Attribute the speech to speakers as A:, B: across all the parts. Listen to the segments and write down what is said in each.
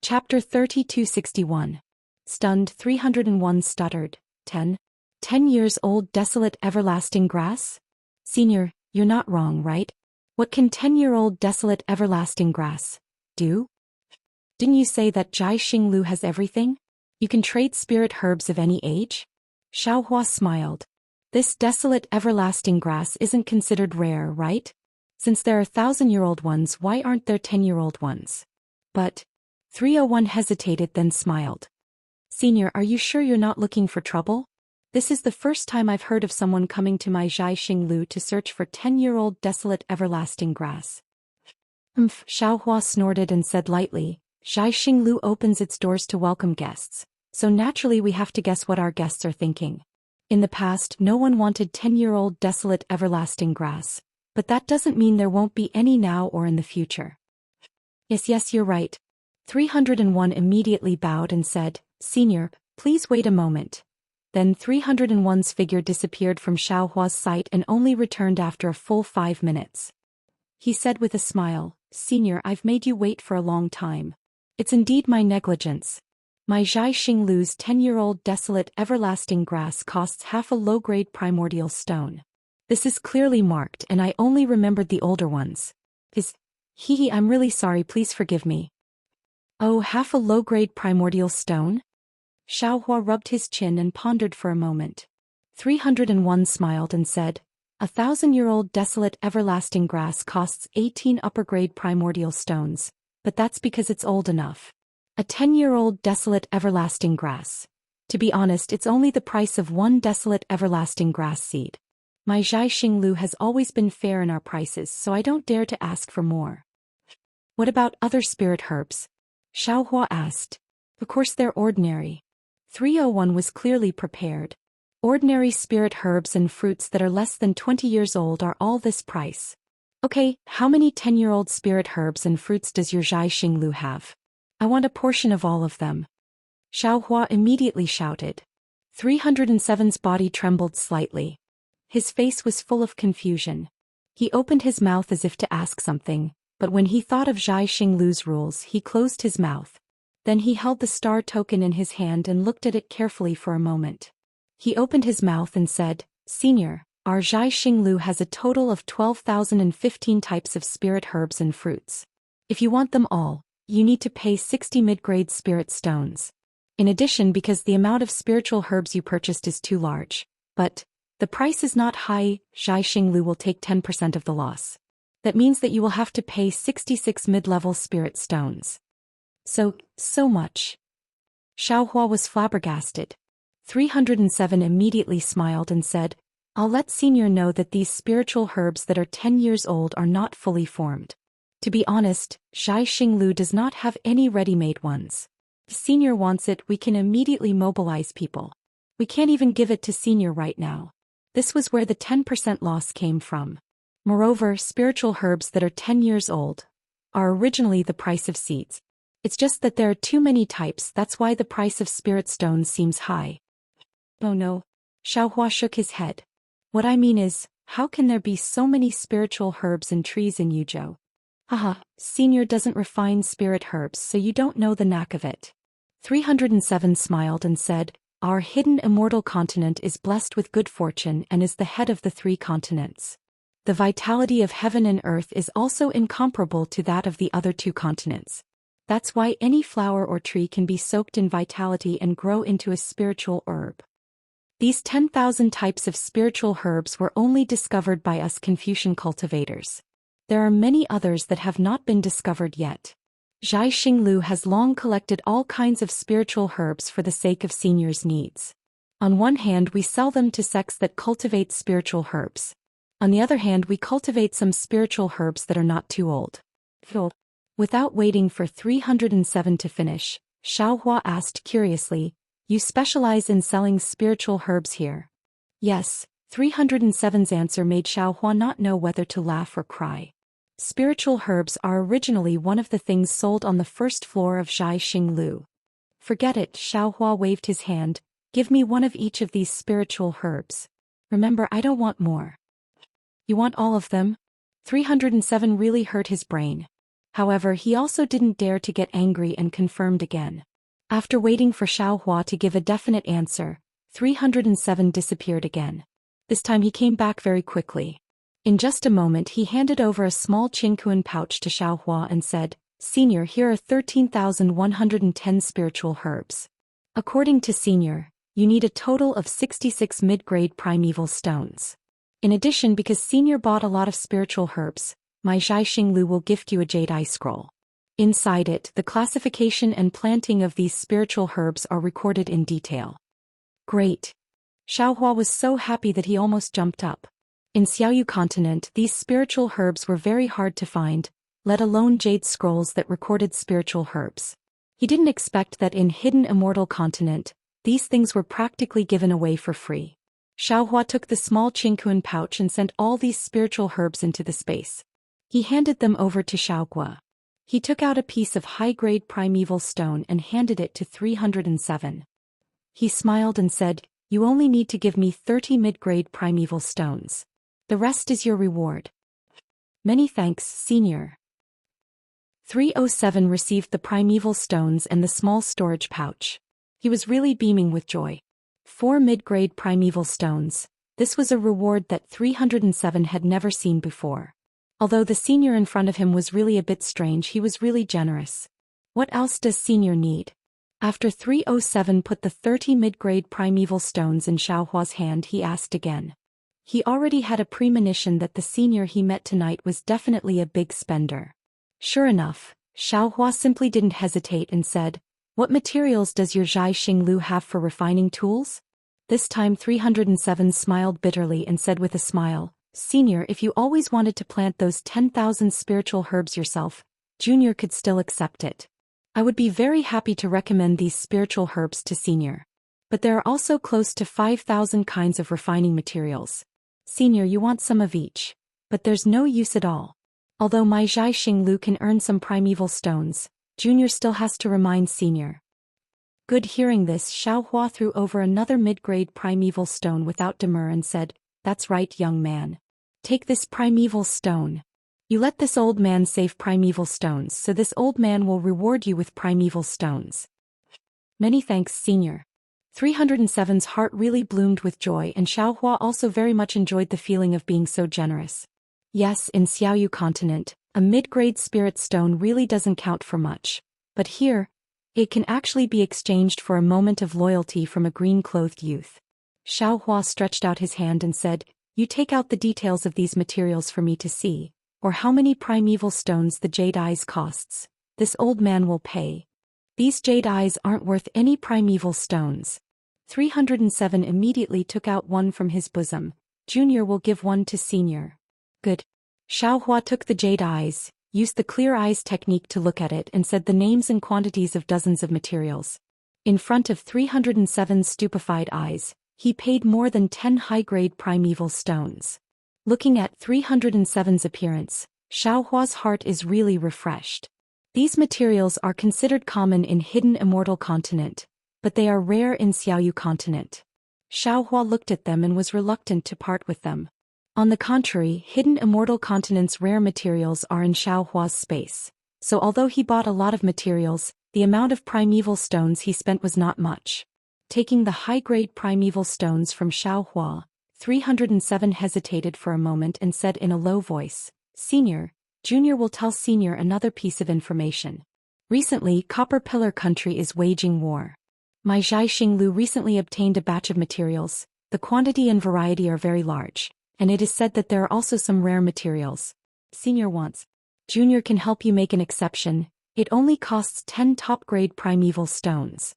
A: Chapter 3261. Stunned 301 stuttered. 10. 10 years old desolate everlasting grass? Senior, you're not wrong, right? What can 10-year-old desolate everlasting grass do? Didn't you say that Jai Xing Lu has everything? You can trade spirit herbs of any age? Xiaohua smiled. This desolate everlasting grass isn't considered rare, right? Since there are 1,000-year-old ones, why aren't there 10-year-old ones? But 301 hesitated, then smiled. Senior, are you sure you're not looking for trouble? This is the first time I've heard of someone coming to my Jai Xing Lu to search for 10-year-old desolate everlasting grass. Xiaohua snorted and said lightly, Jai Xing Lu opens its doors to welcome guests, so naturally we have to guess what our guests are thinking. In the past, no one wanted 10-year-old desolate everlasting grass, but that doesn't mean there won't be any now or in the future. Yes, you're right. 301 immediately bowed and said, Senior, please wait a moment. Then 301's figure disappeared from Xiaohua's sight and only returned after a full 5 minutes. He said with a smile, Senior, I've made you wait for a long time. It's indeed my negligence. My Jai Xing Lu's 10-year-old desolate everlasting grass costs half a low-grade primordial stone. This is clearly marked and I only remembered the older ones. I'm really sorry, please forgive me. Oh, half a low-grade primordial stone? Xiaohua rubbed his chin and pondered for a moment. 301 smiled and said, 1,000-year-old desolate everlasting grass costs 18 upper-grade primordial stones, but that's because it's old enough. A 10-year-old desolate everlasting grass. To be honest, it's only the price of one desolate everlasting grass seed. My Jai Xing Lu has always been fair in our prices, so I don't dare to ask for more. What about other spirit herbs? Xiaohua asked. Of course they're ordinary. 301 was clearly prepared. Ordinary spirit herbs and fruits that are less than 20 years old are all this price. Okay, how many 10-year-old spirit herbs and fruits does your Jai Xing Lu have? I want a portion of all of them. Xiaohua immediately shouted. 307's body trembled slightly. His face was full of confusion. He opened his mouth as if to ask something, but when he thought of Jai Xing Lu's rules, he closed his mouth. Then he held the star token in his hand and looked at it carefully for a moment. He opened his mouth and said, Senior, our Jai Xing Lu has a total of 12,015 types of spirit herbs and fruits. If you want them all, you need to pay 60 mid-grade spirit stones. In addition, because the amount of spiritual herbs you purchased is too large. But the price is not high, Jai Xing Lu will take 10% of the loss. That means that you will have to pay 66 mid-level spirit stones. So much. Xiaohua was flabbergasted. 307 immediately smiled and said, I'll let Senior know that these spiritual herbs that are 10 years old are not fully formed. To be honest, Jai Xing Lu does not have any ready-made ones. If Senior wants it, we can immediately mobilize people. We can't even give it to Senior right now. This was where the 10% loss came from. Moreover, spiritual herbs that are 10 years old are originally the price of seeds. It's just that there are too many types, that's why the price of spirit stones seems high. Oh no. Xiaohua shook his head. What I mean is, how can there be so many spiritual herbs and trees in Yuzhou? Haha, Senior doesn't refine spirit herbs, so you don't know the knack of it. 307 smiled and said, Our hidden immortal continent is blessed with good fortune and is the head of the 3 continents. The vitality of heaven and earth is also incomparable to that of the other 2 continents. That's why any flower or tree can be soaked in vitality and grow into a spiritual herb. These 10,000 types of spiritual herbs were only discovered by us Confucian cultivators. There are many others that have not been discovered yet. Jai Xing Lu has long collected all kinds of spiritual herbs for the sake of Senior's needs. On one hand, we sell them to sects that cultivate spiritual herbs. On the other hand, we cultivate some spiritual herbs that are not too old. Without waiting for 307 to finish, Xiaohua asked curiously, You specialize in selling spiritual herbs here? Yes, 307's answer made Xiaohua not know whether to laugh or cry. Spiritual herbs are originally one of the things sold on the first floor of Jai Xing Lu. Forget it, Xiaohua waved his hand, give me one of each of these spiritual herbs. Remember, I don't want more. You want all of them? 307 really hurt his brain. However, he also didn't dare to get angry and confirmed again. After waiting for Xiaohua to give a definite answer, 307 disappeared again. This time he came back very quickly. In just a moment he handed over a small Qingquan pouch to Xiaohua and said, "Senior, here are 13,110 spiritual herbs. According to Senior, you need a total of 66 mid-grade primeval stones. In addition, because Senior bought a lot of spiritual herbs, my Zhai Xinglu will gift you a jade eye scroll. Inside it, the classification and planting of these spiritual herbs are recorded in detail." Great! Xiaohua was so happy that he almost jumped up. In Xiaoyu continent, these spiritual herbs were very hard to find, let alone jade scrolls that recorded spiritual herbs. He didn't expect that in hidden immortal continent, these things were practically given away for free. Xiaohua took the small Qingquan pouch and sent all these spiritual herbs into the space. He handed them over to Xiaohua. He took out a piece of high-grade primeval stone and handed it to 307. He smiled and said, "You only need to give me 30 mid-grade primeval stones. The rest is your reward." "Many thanks, Senior." 307 received the primeval stones and the small storage pouch. He was really beaming with joy. 4 mid-grade primeval stones. This was a reward that 307 had never seen before. Although the Senior in front of him was really a bit strange, he was really generous. What else does Senior need? After 307 put the 30 mid-grade primeval stones in Xiaohua's hand, he asked again. He already had a premonition that the Senior he met tonight was definitely a big spender. Sure enough, Xiaohua simply didn't hesitate and said, "What materials does your Zhai Xinglu have for refining tools?" This time 307 smiled bitterly and said with a smile, "Senior, if you always wanted to plant those 10,000 spiritual herbs yourself, Junior could still accept it. I would be very happy to recommend these spiritual herbs to Senior. But there are also close to 5,000 kinds of refining materials. Senior, you want some of each. But there's no use at all. Although my Zhai Xinglu can earn some primeval stones, Junior still has to remind Senior." Good. Hearing this, Xiaohua threw over another mid-grade primeval stone without demur and said, "That's right, young man. Take this primeval stone. You let this old man save primeval stones, so this old man will reward you with primeval stones." "Many thanks, Senior." 307's heart really bloomed with joy, and Xiaohua also very much enjoyed the feeling of being so generous. Yes, in Xiaoyu continent, a mid-grade spirit stone really doesn't count for much. But here, it can actually be exchanged for a moment of loyalty from a green-clothed youth. Xiaohua stretched out his hand and said, "You take out the details of these materials for me to see, or how many primeval stones the jade eyes costs. This old man will pay." "These jade eyes aren't worth any primeval stones." 307 immediately took out one from his bosom. "Junior will give one to Senior." Good. Xiaohua took the jade eyes, used the clear eyes technique to look at it and said the names and quantities of dozens of materials. In front of 307's stupefied eyes, he paid more than 10 high-grade primeval stones. Looking at 307's appearance, Xiaohua's heart is really refreshed. These materials are considered common in hidden immortal continent, but they are rare in Xiaoyu continent. Xiaohua looked at them and was reluctant to part with them. On the contrary, hidden immortal continent's rare materials are in Xiaohua's space. So although he bought a lot of materials, the amount of primeval stones he spent was not much. Taking the high-grade primeval stones from Xiaohua, 307 hesitated for a moment and said in a low voice, "Senior, Junior will tell Senior another piece of information. Recently, Copper Pillar country is waging war. My Zhai Xinglu recently obtained a batch of materials. The quantity and variety are very large, and it is said that there are also some rare materials. Senior wants. Junior can help you make an exception. It only costs 10 top-grade primeval stones."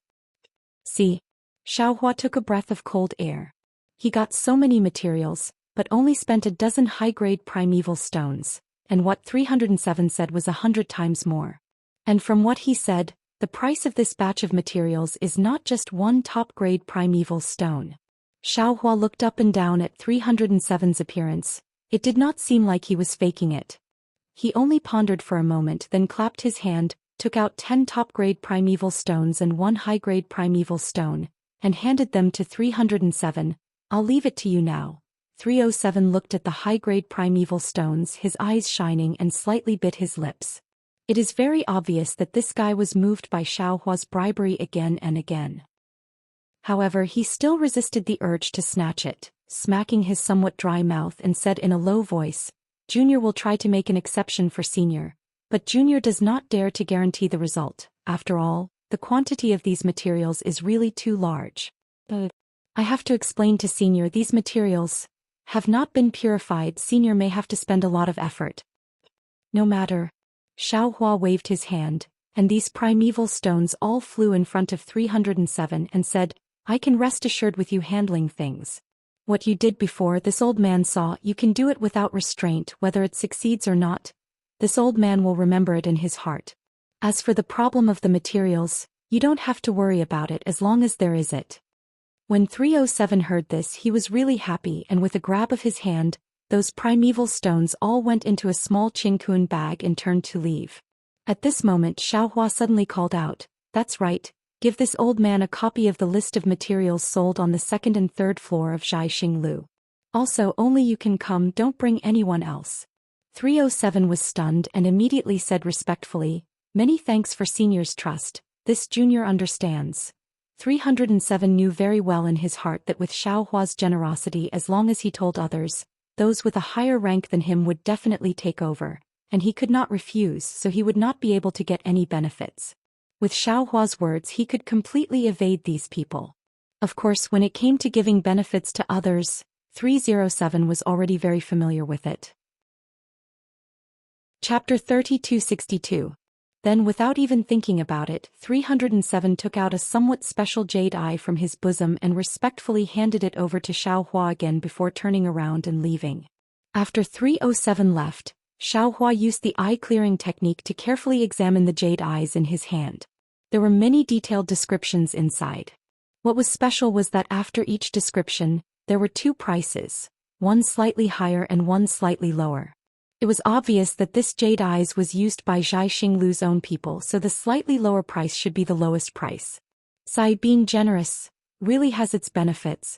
A: See? Xiaohua took a breath of cold air. He got so many materials, but only spent a dozen high-grade primeval stones, and what 307 said was 100 times more. And from what he said, the price of this batch of materials is not just one top-grade primeval stone. Xiaohua looked up and down at 307's appearance. It did not seem like he was faking it. He only pondered for a moment, then clapped his hand, took out 10 top-grade primeval stones and 1 high-grade primeval stone, and handed them to 307. "I'll leave it to you now." 307 looked at the high-grade primeval stones, his eyes shining, and slightly bit his lips. It is very obvious that this guy was moved by Xiaohua's bribery again and again. However, he still resisted the urge to snatch it, smacking his somewhat dry mouth and said in a low voice, "Junior will try to make an exception for Senior, but Junior does not dare to guarantee the result. After all, the quantity of these materials is really too large. I have to explain to Senior these materials have not been purified. Senior may have to spend a lot of effort." "No matter." Xiaohua waved his hand, and these primeval stones all flew in front of 307 and said, "I can rest assured with you handling things. What you did before, this old man saw you can do it without restraint. Whether it succeeds or not, this old man will remember it in his heart. As for the problem of the materials, you don't have to worry about it as long as there is it." When 307 heard this, he was really happy, and with a grab of his hand, those primeval stones all went into a small Qingkun bag and turned to leave. At this moment Xiaohua suddenly called out, "That's right, give this old man a copy of the list of materials sold on the second and third floor of Jiaxing Lu. Also, only you can come, don't bring anyone else." 307 was stunned and immediately said respectfully, "Many thanks for Senior's trust, this Junior understands." 307 knew very well in his heart that with Xiaohua's generosity, as long as he told others, those with a higher rank than him would definitely take over, and he could not refuse, so he would not be able to get any benefits. With Xiaohua's words, he could completely evade these people. Of course, when it came to giving benefits to others, 307 was already very familiar with it. Chapter 3262. Then, without even thinking about it, 307 took out a somewhat special jade eye from his bosom and respectfully handed it over to Xiaohua again before turning around and leaving. After 307 left, Xiaohua used the eye-clearing technique to carefully examine the jade eyes in his hand. There were many detailed descriptions inside. What was special was that after each description, there were two prices, one slightly higher and one slightly lower. It was obvious that this jade eyes was used by Jiaxing Lu's own people, so the slightly lower price should be the lowest price. Sai, being generous really has its benefits.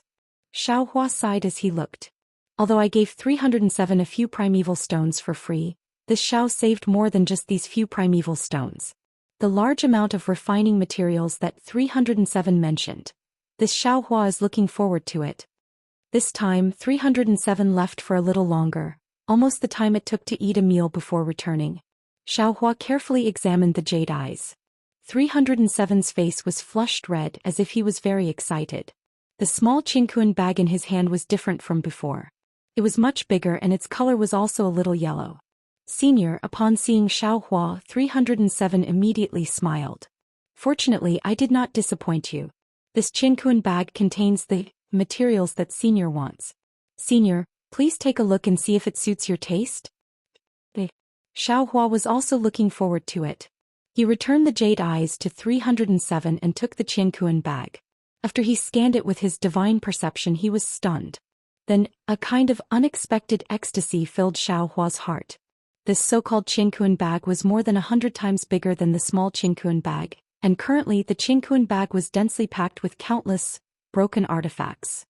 A: Xiaohua sighed as he looked. Although I gave 307 a few primeval stones for free, this Xiao saved more than just these few primeval stones. The large amount of refining materials that 307 mentioned. This Xiaohua is looking forward to it. This time 307 left for a little longer, almost the time it took to eat a meal before returning. Xiaohua carefully examined the jade eyes. 307's face was flushed red as if he was very excited. The small Qingkun bag in his hand was different from before. It was much bigger and its color was also a little yellow. Senior, upon seeing Xiaohua, 307 immediately smiled. "Fortunately, I did not disappoint you. This Qingkun bag contains the materials that Senior wants. Senior, please take a look and see if it suits your taste." Xiaohua was also looking forward to it. He returned the jade eyes to 307 and took the Qingkun bag. After he scanned it with his divine perception, he was stunned. Then, a kind of unexpected ecstasy filled Xiaohua's heart. This so-called Qingkun bag was more than 100 times bigger than the small Qingkun bag, and currently the Qingkun bag was densely packed with countless broken artifacts.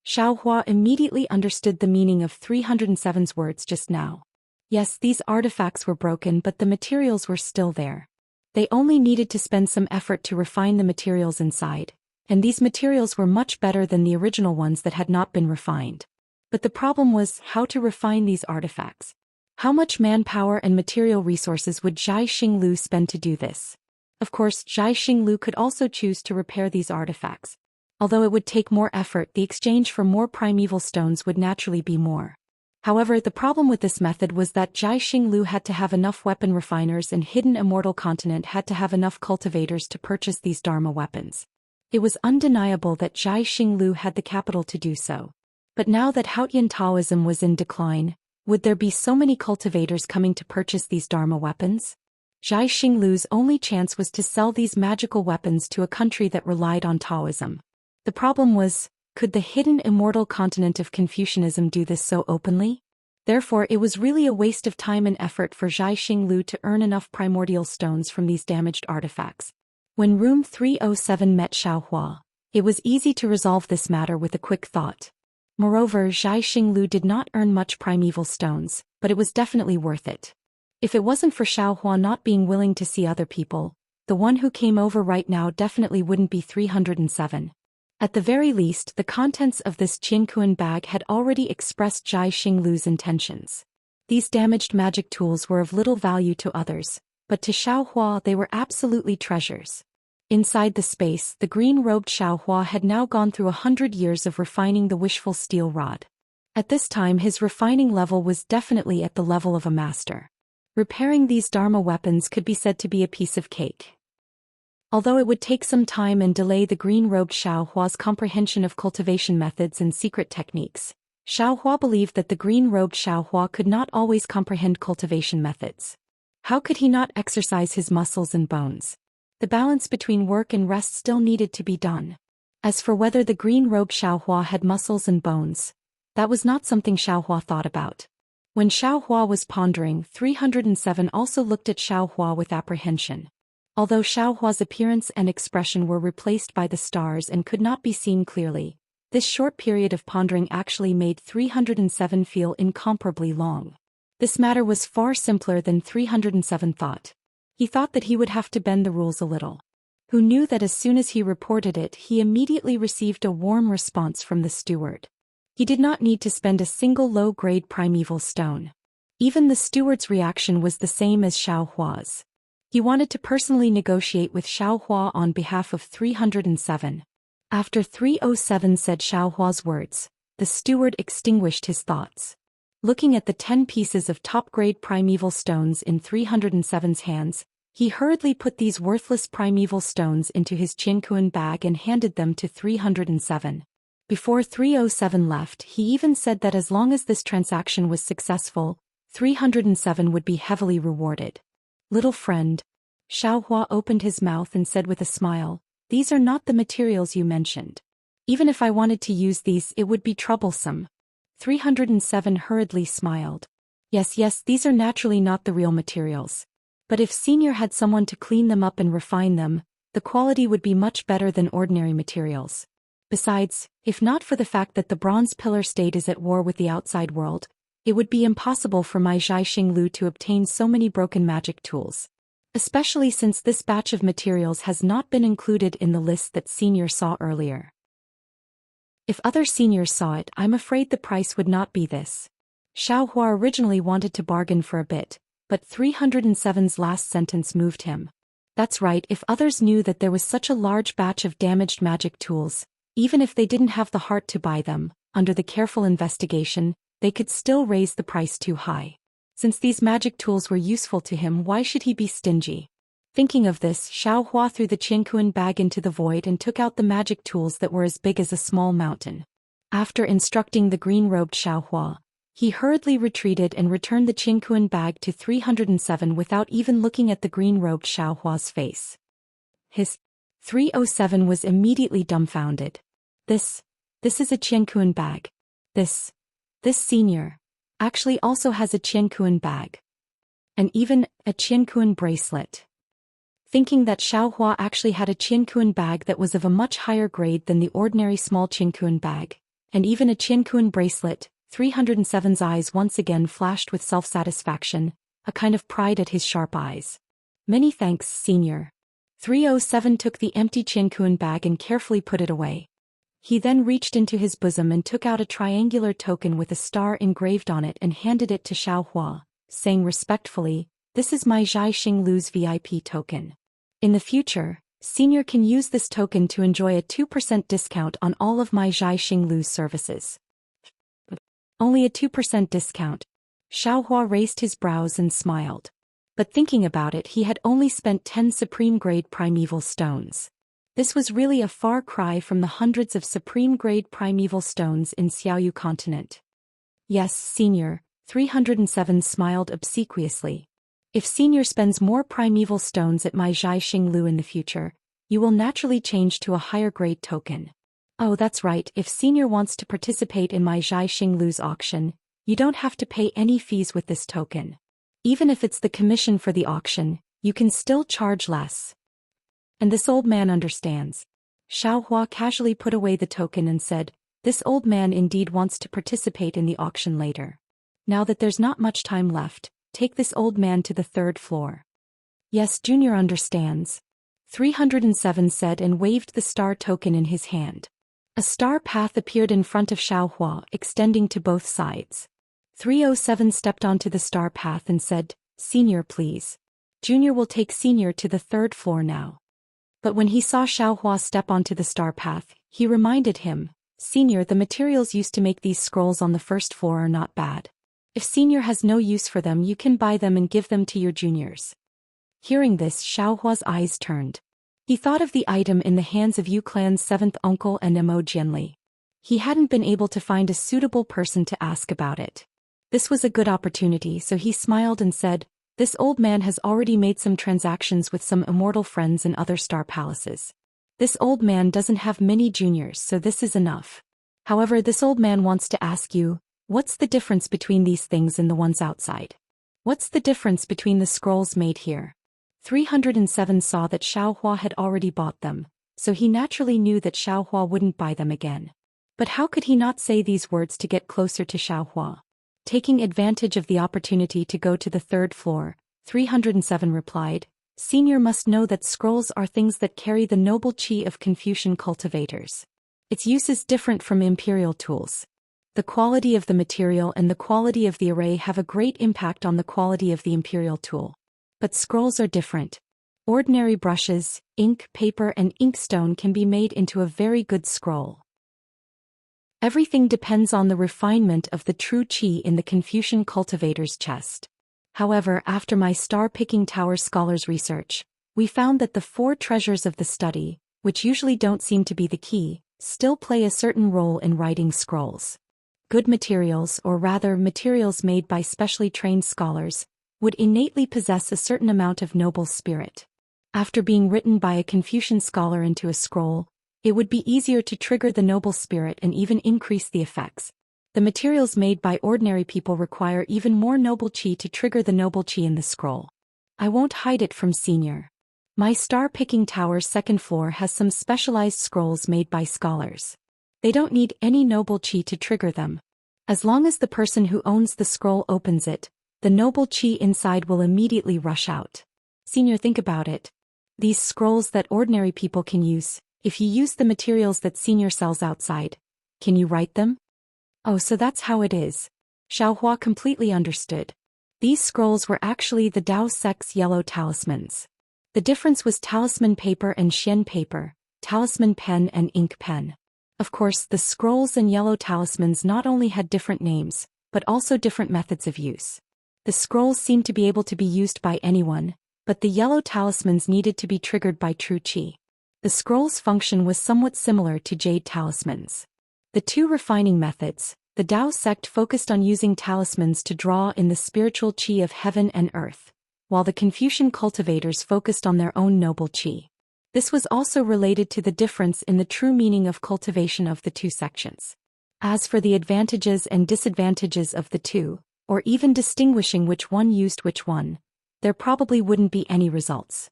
A: Xiaohua immediately understood the meaning of 307's words just now. Yes, these artifacts were broken, but the materials were still there. They only needed to spend some effort to refine the materials inside, and these materials were much better than the original ones that had not been refined. But the problem was how to refine these artifacts. How much manpower and material resources would Jiaxing Lu spend to do this? Of course, Jiaxing Lu could also choose to repair these artifacts. Although it would take more effort, the exchange for more primeval stones would naturally be more. However, the problem with this method was that Jiaxing Lu had to have enough weapon refiners and Hidden Immortal Continent had to have enough cultivators to purchase these Dharma weapons. It was undeniable that Jiaxing Lu had the capital to do so. But now that Haotian Taoism was in decline, would there be so many cultivators coming to purchase these Dharma weapons? Jiaxing Lu's only chance was to sell these magical weapons to a country that relied on Taoism. The problem was, could the Hidden Immortal Continent of Confucianism do this so openly? Therefore, it was really a waste of time and effort for Jiaxing Lu to earn enough primordial stones from these damaged artifacts. When Room 307 met Xiaohua, it was easy to resolve this matter with a quick thought. Moreover, Jiaxing Lu did not earn much primeval stones, but it was definitely worth it. If it wasn't for Xiaohua not being willing to see other people, the one who came over right now definitely wouldn't be 307. At the very least, the contents of this Qinkuan bag had already expressed Zhai Xinglu's intentions. These damaged magic tools were of little value to others, but to Xiaohua they were absolutely treasures. Inside the space, the green-robed Xiaohua had now gone through 100 years of refining the wishful steel rod. At this time his refining level was definitely at the level of a master. Repairing these Dharma weapons could be said to be a piece of cake. Although it would take some time and delay the green-robed Xiaohua's comprehension of cultivation methods and secret techniques, Xiaohua believed that the green-robed Xiaohua could not always comprehend cultivation methods. How could he not exercise his muscles and bones? The balance between work and rest still needed to be done. As for whether the green-robed Xiaohua had muscles and bones, that was not something Xiaohua thought about. When Xiaohua was pondering, 307 also looked at Xiaohua with apprehension. Although Xiaohua's appearance and expression were replaced by the stars and could not be seen clearly, this short period of pondering actually made 307 feel incomparably long. This matter was far simpler than 307 thought. He thought that he would have to bend the rules a little. Who knew that as soon as he reported it, he immediately received a warm response from the steward. He did not need to spend a single low-grade primeval stone. Even the steward's reaction was the same as Xiaohua's. He wanted to personally negotiate with Xiaohua on behalf of 307. After 307 said Xiaohua's words, the steward extinguished his thoughts. Looking at the 10 pieces of top-grade primeval stones in 307's hands, he hurriedly put these worthless primeval stones into his Qinkuan bag and handed them to 307. Before 307 left, he even said that as long as this transaction was successful, 307 would be heavily rewarded. Little friend. Xiaohua opened his mouth and said with a smile, "These are not the materials you mentioned. Even if I wanted to use these, it would be troublesome." 307 hurriedly smiled. Yes, these are naturally not the real materials. But if Senior had someone to clean them up and refine them, the quality would be much better than ordinary materials. Besides, if not for the fact that the Bronze Pillar State is at war with the outside world, it would be impossible for my Zhai Xinglu to obtain so many broken magic tools. Especially since this batch of materials has not been included in the list that Senior saw earlier. If other seniors saw it, I'm afraid the price would not be this. Xiaohua originally wanted to bargain for a bit, but 307's last sentence moved him. That's right, if others knew that there was such a large batch of damaged magic tools, even if they didn't have the heart to buy them, under the careful investigation, they could still raise the price too high. Since these magic tools were useful to him, why should he be stingy? Thinking of this, Xiaohua threw the Qinkuan bag into the void and took out the magic tools that were as big as a small mountain. After instructing the green-robed Xiaohua, he hurriedly retreated and returned the Qinkuan bag to 307 without even looking at the green-robed Xiaohua's face. His 307 was immediately dumbfounded. This is a Qinkuan bag. This senior actually also has a Qinkuan bag. And even a Qinkuan bracelet. Thinking that Xiaohua actually had a Qinkuan bag that was of a much higher grade than the ordinary small Qinkuan bag, and even a Qinkuan bracelet, 307's eyes once again flashed with self-satisfaction, a kind of pride at his sharp eyes. Many thanks, Senior. 307 took the empty Qinkuan bag and carefully put it away. He then reached into his bosom and took out a triangular token with a star engraved on it and handed it to Xiaohua, saying respectfully, "This is my Zhai Xinglu's VIP token. In the future, Senior can use this token to enjoy a 2% discount on all of my Zhai Xinglu's services." Only a 2% discount. Xiaohua raised his brows and smiled. But thinking about it, he had only spent 10 supreme-grade primeval stones. This was really a far cry from the hundreds of supreme-grade primeval stones in Xiaoyu continent. Yes, Senior, 307 smiled obsequiously. If Senior spends more primeval stones at my Zhai Xinglu in the future, you will naturally change to a higher-grade token. Oh, that's right, if Senior wants to participate in my Zhai Xinglu's auction, you don't have to pay any fees with this token. Even if it's the commission for the auction, you can still charge less. And this old man understands. Xiaohua casually put away the token and said, "This old man indeed wants to participate in the auction later." Now that there's not much time left, take this old man to the third floor. Yes, Junior understands. 307 said and waved the star token in his hand. A star path appeared in front of Xiaohua, extending to both sides. 307 stepped onto the star path and said, "Senior, please. Junior will take Senior to the third floor now." But when he saw Xiaohua step onto the star path, he reminded him, "Senior, the materials used to make these scrolls on the first floor are not bad. If Senior has no use for them, you can buy them and give them to your juniors." Hearing this, Xiaohua's eyes turned. He thought of the item in the hands of Yu Clan's seventh uncle and Mo Jianli. He hadn't been able to find a suitable person to ask about it. This was a good opportunity, so he smiled and said, "This old man has already made some transactions with some immortal friends in other star palaces. This old man doesn't have many juniors, so this is enough. However, this old man wants to ask you, what's the difference between these things and the ones outside? What's the difference between the scrolls made here?" 307 saw that Xiaohua had already bought them, so he naturally knew that Xiaohua wouldn't buy them again. But how could he not say these words to get closer to Xiaohua? Taking advantage of the opportunity to go to the third floor, 307 replied, "Senior must know that scrolls are things that carry the noble qi of Confucian cultivators. Its use is different from imperial tools. The quality of the material and the quality of the array have a great impact on the quality of the imperial tool. But scrolls are different. Ordinary brushes, ink, paper and inkstone can be made into a very good scroll. Everything depends on the refinement of the true qi in the Confucian cultivator's chest. However, after my star-picking tower scholars' research, we found that the four treasures of the study, which usually don't seem to be the key, still play a certain role in writing scrolls. Good materials, or rather materials made by specially trained scholars, would innately possess a certain amount of noble spirit. After being written by a Confucian scholar into a scroll, it would be easier to trigger the noble spirit and even increase the effects. The materials made by ordinary people require even more noble qi to trigger the noble qi in the scroll. I won't hide it from Senior. My star-picking tower's second floor has some specialized scrolls made by scholars. They don't need any noble qi to trigger them. As long as the person who owns the scroll opens it, the noble qi inside will immediately rush out. Senior, think about it. These scrolls that ordinary people can use, if you use the materials that Senior sells outside, can you write them? Oh, so that's how it is. Xiaohua completely understood. These scrolls were actually the Dao sect's yellow talismans. The difference was talisman paper and xian paper, talisman pen and ink pen. Of course, the scrolls and yellow talismans not only had different names, but also different methods of use. The scrolls seemed to be able to be used by anyone, but the yellow talismans needed to be triggered by true qi. The scroll's function was somewhat similar to jade talismans. The two refining methods, the Dao sect focused on using talismans to draw in the spiritual qi of heaven and earth, while the Confucian cultivators focused on their own noble qi. This was also related to the difference in the true meaning of cultivation of the two sections. As for the advantages and disadvantages of the two, or even distinguishing which one used which one, there probably wouldn't be any results.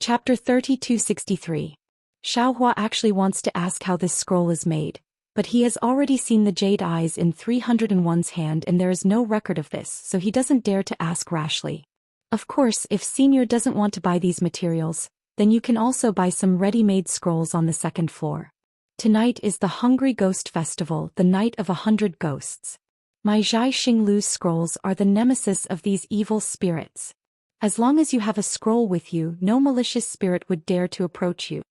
A: Chapter 3263. Xiaohua actually wants to ask how this scroll is made, but he has already seen the jade eyes in 301's hand and there is no record of this, so he doesn't dare to ask rashly. Of course, if Senior doesn't want to buy these materials, then you can also buy some ready-made scrolls on the second floor. Tonight is the Hungry Ghost Festival, the Night of 100 Ghosts. My Zhai Xinglu's scrolls are the nemesis of these evil spirits. As long as you have a scroll with you, no malicious spirit would dare to approach you.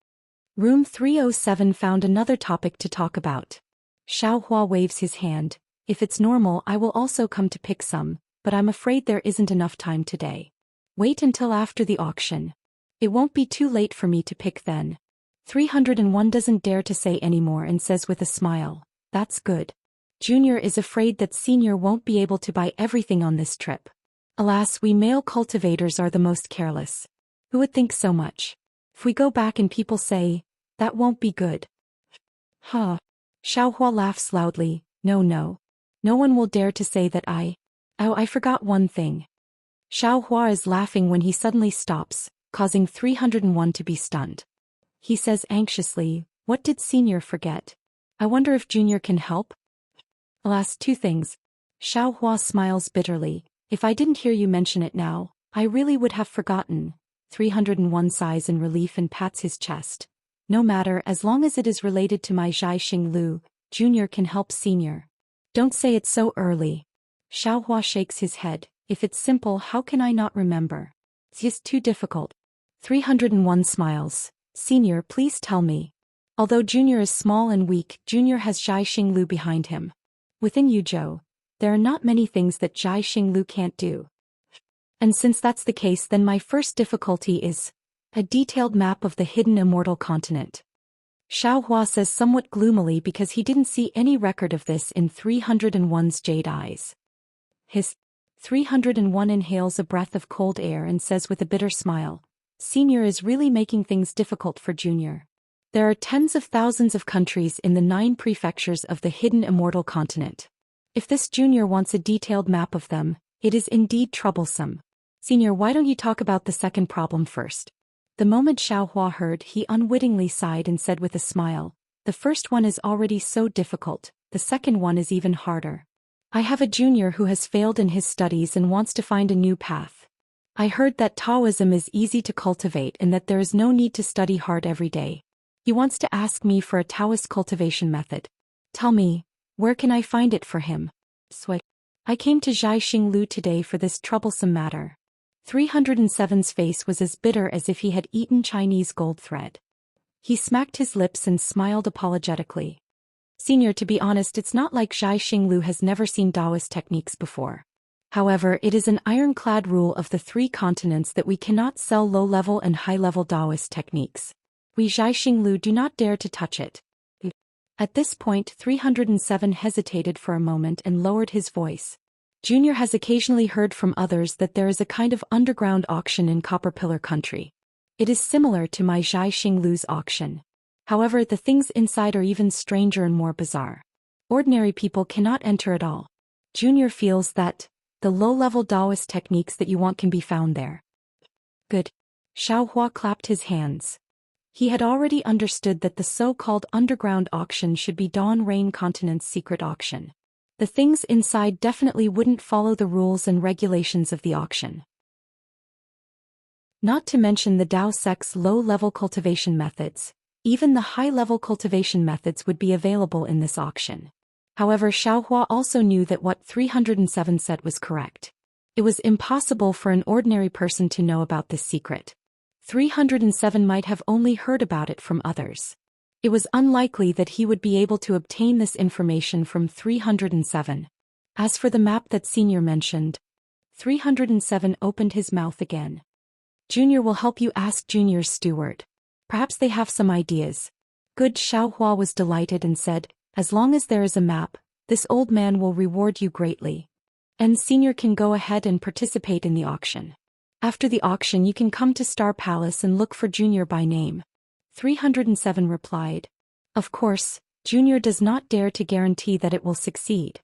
A: Room 307 found another topic to talk about. Xiaohua waves his hand. If it's normal, I will also come to pick some, but I'm afraid there isn't enough time today. Wait until after the auction. It won't be too late for me to pick then. 301 doesn't dare to say anymore and says with a smile, "That's good." Junior is afraid that Senior won't be able to buy everything on this trip. Alas, we male cultivators are the most careless. Who would think so much? If we go back and people say, that won't be good. Huh. Xiaohua laughs loudly, no. No one will dare to say that Oh, I forgot one thing. Xiaohua is laughing when he suddenly stops, causing 301 to be stunned. He says anxiously, what did Senior forget? I wonder if Junior can help? Alas, two things. Xiaohua smiles bitterly. If I didn't hear you mention it now, I really would have forgotten. 301 sighs in relief and pats his chest. No matter, as long as it is related to my Zhaixing Lu, Junior can help Senior. Don't say it so early. Xiaohua shakes his head. If it's simple, how can I not remember? It's just too difficult. 301 smiles. Senior, please tell me. Although Junior is small and weak, Junior has Zhaixing Lu behind him. Within Yuzhou, there are not many things that Zhaixing Lu can't do. And since that's the case, then my first difficulty is a detailed map of the hidden immortal continent. Xiaohua says somewhat gloomily because he didn't see any record of this in 301's jade eyes. His 301 inhales a breath of cold air and says with a bitter smile, Senior is really making things difficult for Junior. There are tens of thousands of countries in the 9 prefectures of the hidden immortal continent. If this Junior wants a detailed map of them, it is indeed troublesome. Senior, why don't you talk about the second problem first? The moment Xiaohua heard, he unwittingly sighed and said with a smile, the first one is already so difficult, the second one is even harder. I have a junior who has failed in his studies and wants to find a new path. I heard that Taoism is easy to cultivate and that there is no need to study hard every day. He wants to ask me for a Taoist cultivation method. Tell me, where can I find it for him? Sweat. I came to Zhaixing Lu today for this troublesome matter. 307's face was as bitter as if he had eaten Chinese gold thread. He smacked his lips and smiled apologetically. Senior, to be honest, it's not like Zhaixing Lu has never seen Taoist techniques before. However, it is an ironclad rule of the 3 continents that we cannot sell low-level and high-level Taoist techniques. We Zhaixing Lu do not dare to touch it. At this point, 307 hesitated for a moment and lowered his voice. Junior has occasionally heard from others that there is a kind of underground auction in Copper Pillar country. It is similar to my Zhaixing Lu's auction. However, the things inside are even stranger and more bizarre. Ordinary people cannot enter at all. Junior feels that the low-level Taoist techniques that you want can be found there. Good. Xiaohua clapped his hands. He had already understood that the so-called underground auction should be Dawn Rain Continent's secret auction. The things inside definitely wouldn't follow the rules and regulations of the auction. Not to mention the Dao sect's low-level cultivation methods. Even the high-level cultivation methods would be available in this auction. However, Xiaohua also knew that what 307 said was correct. It was impossible for an ordinary person to know about this secret. 307 might have only heard about it from others. It was unlikely that he would be able to obtain this information from 307. As for the map that Senior mentioned, 307 opened his mouth again. Junior will help you ask Junior's steward. Perhaps they have some ideas. Good. Xiaohua was delighted and said, as long as there is a map, this old man will reward you greatly. And Senior can go ahead and participate in the auction. After the auction you can come to Star Palace and look for Junior by name. 307 replied. Of course, Junior does not dare to guarantee that it will succeed.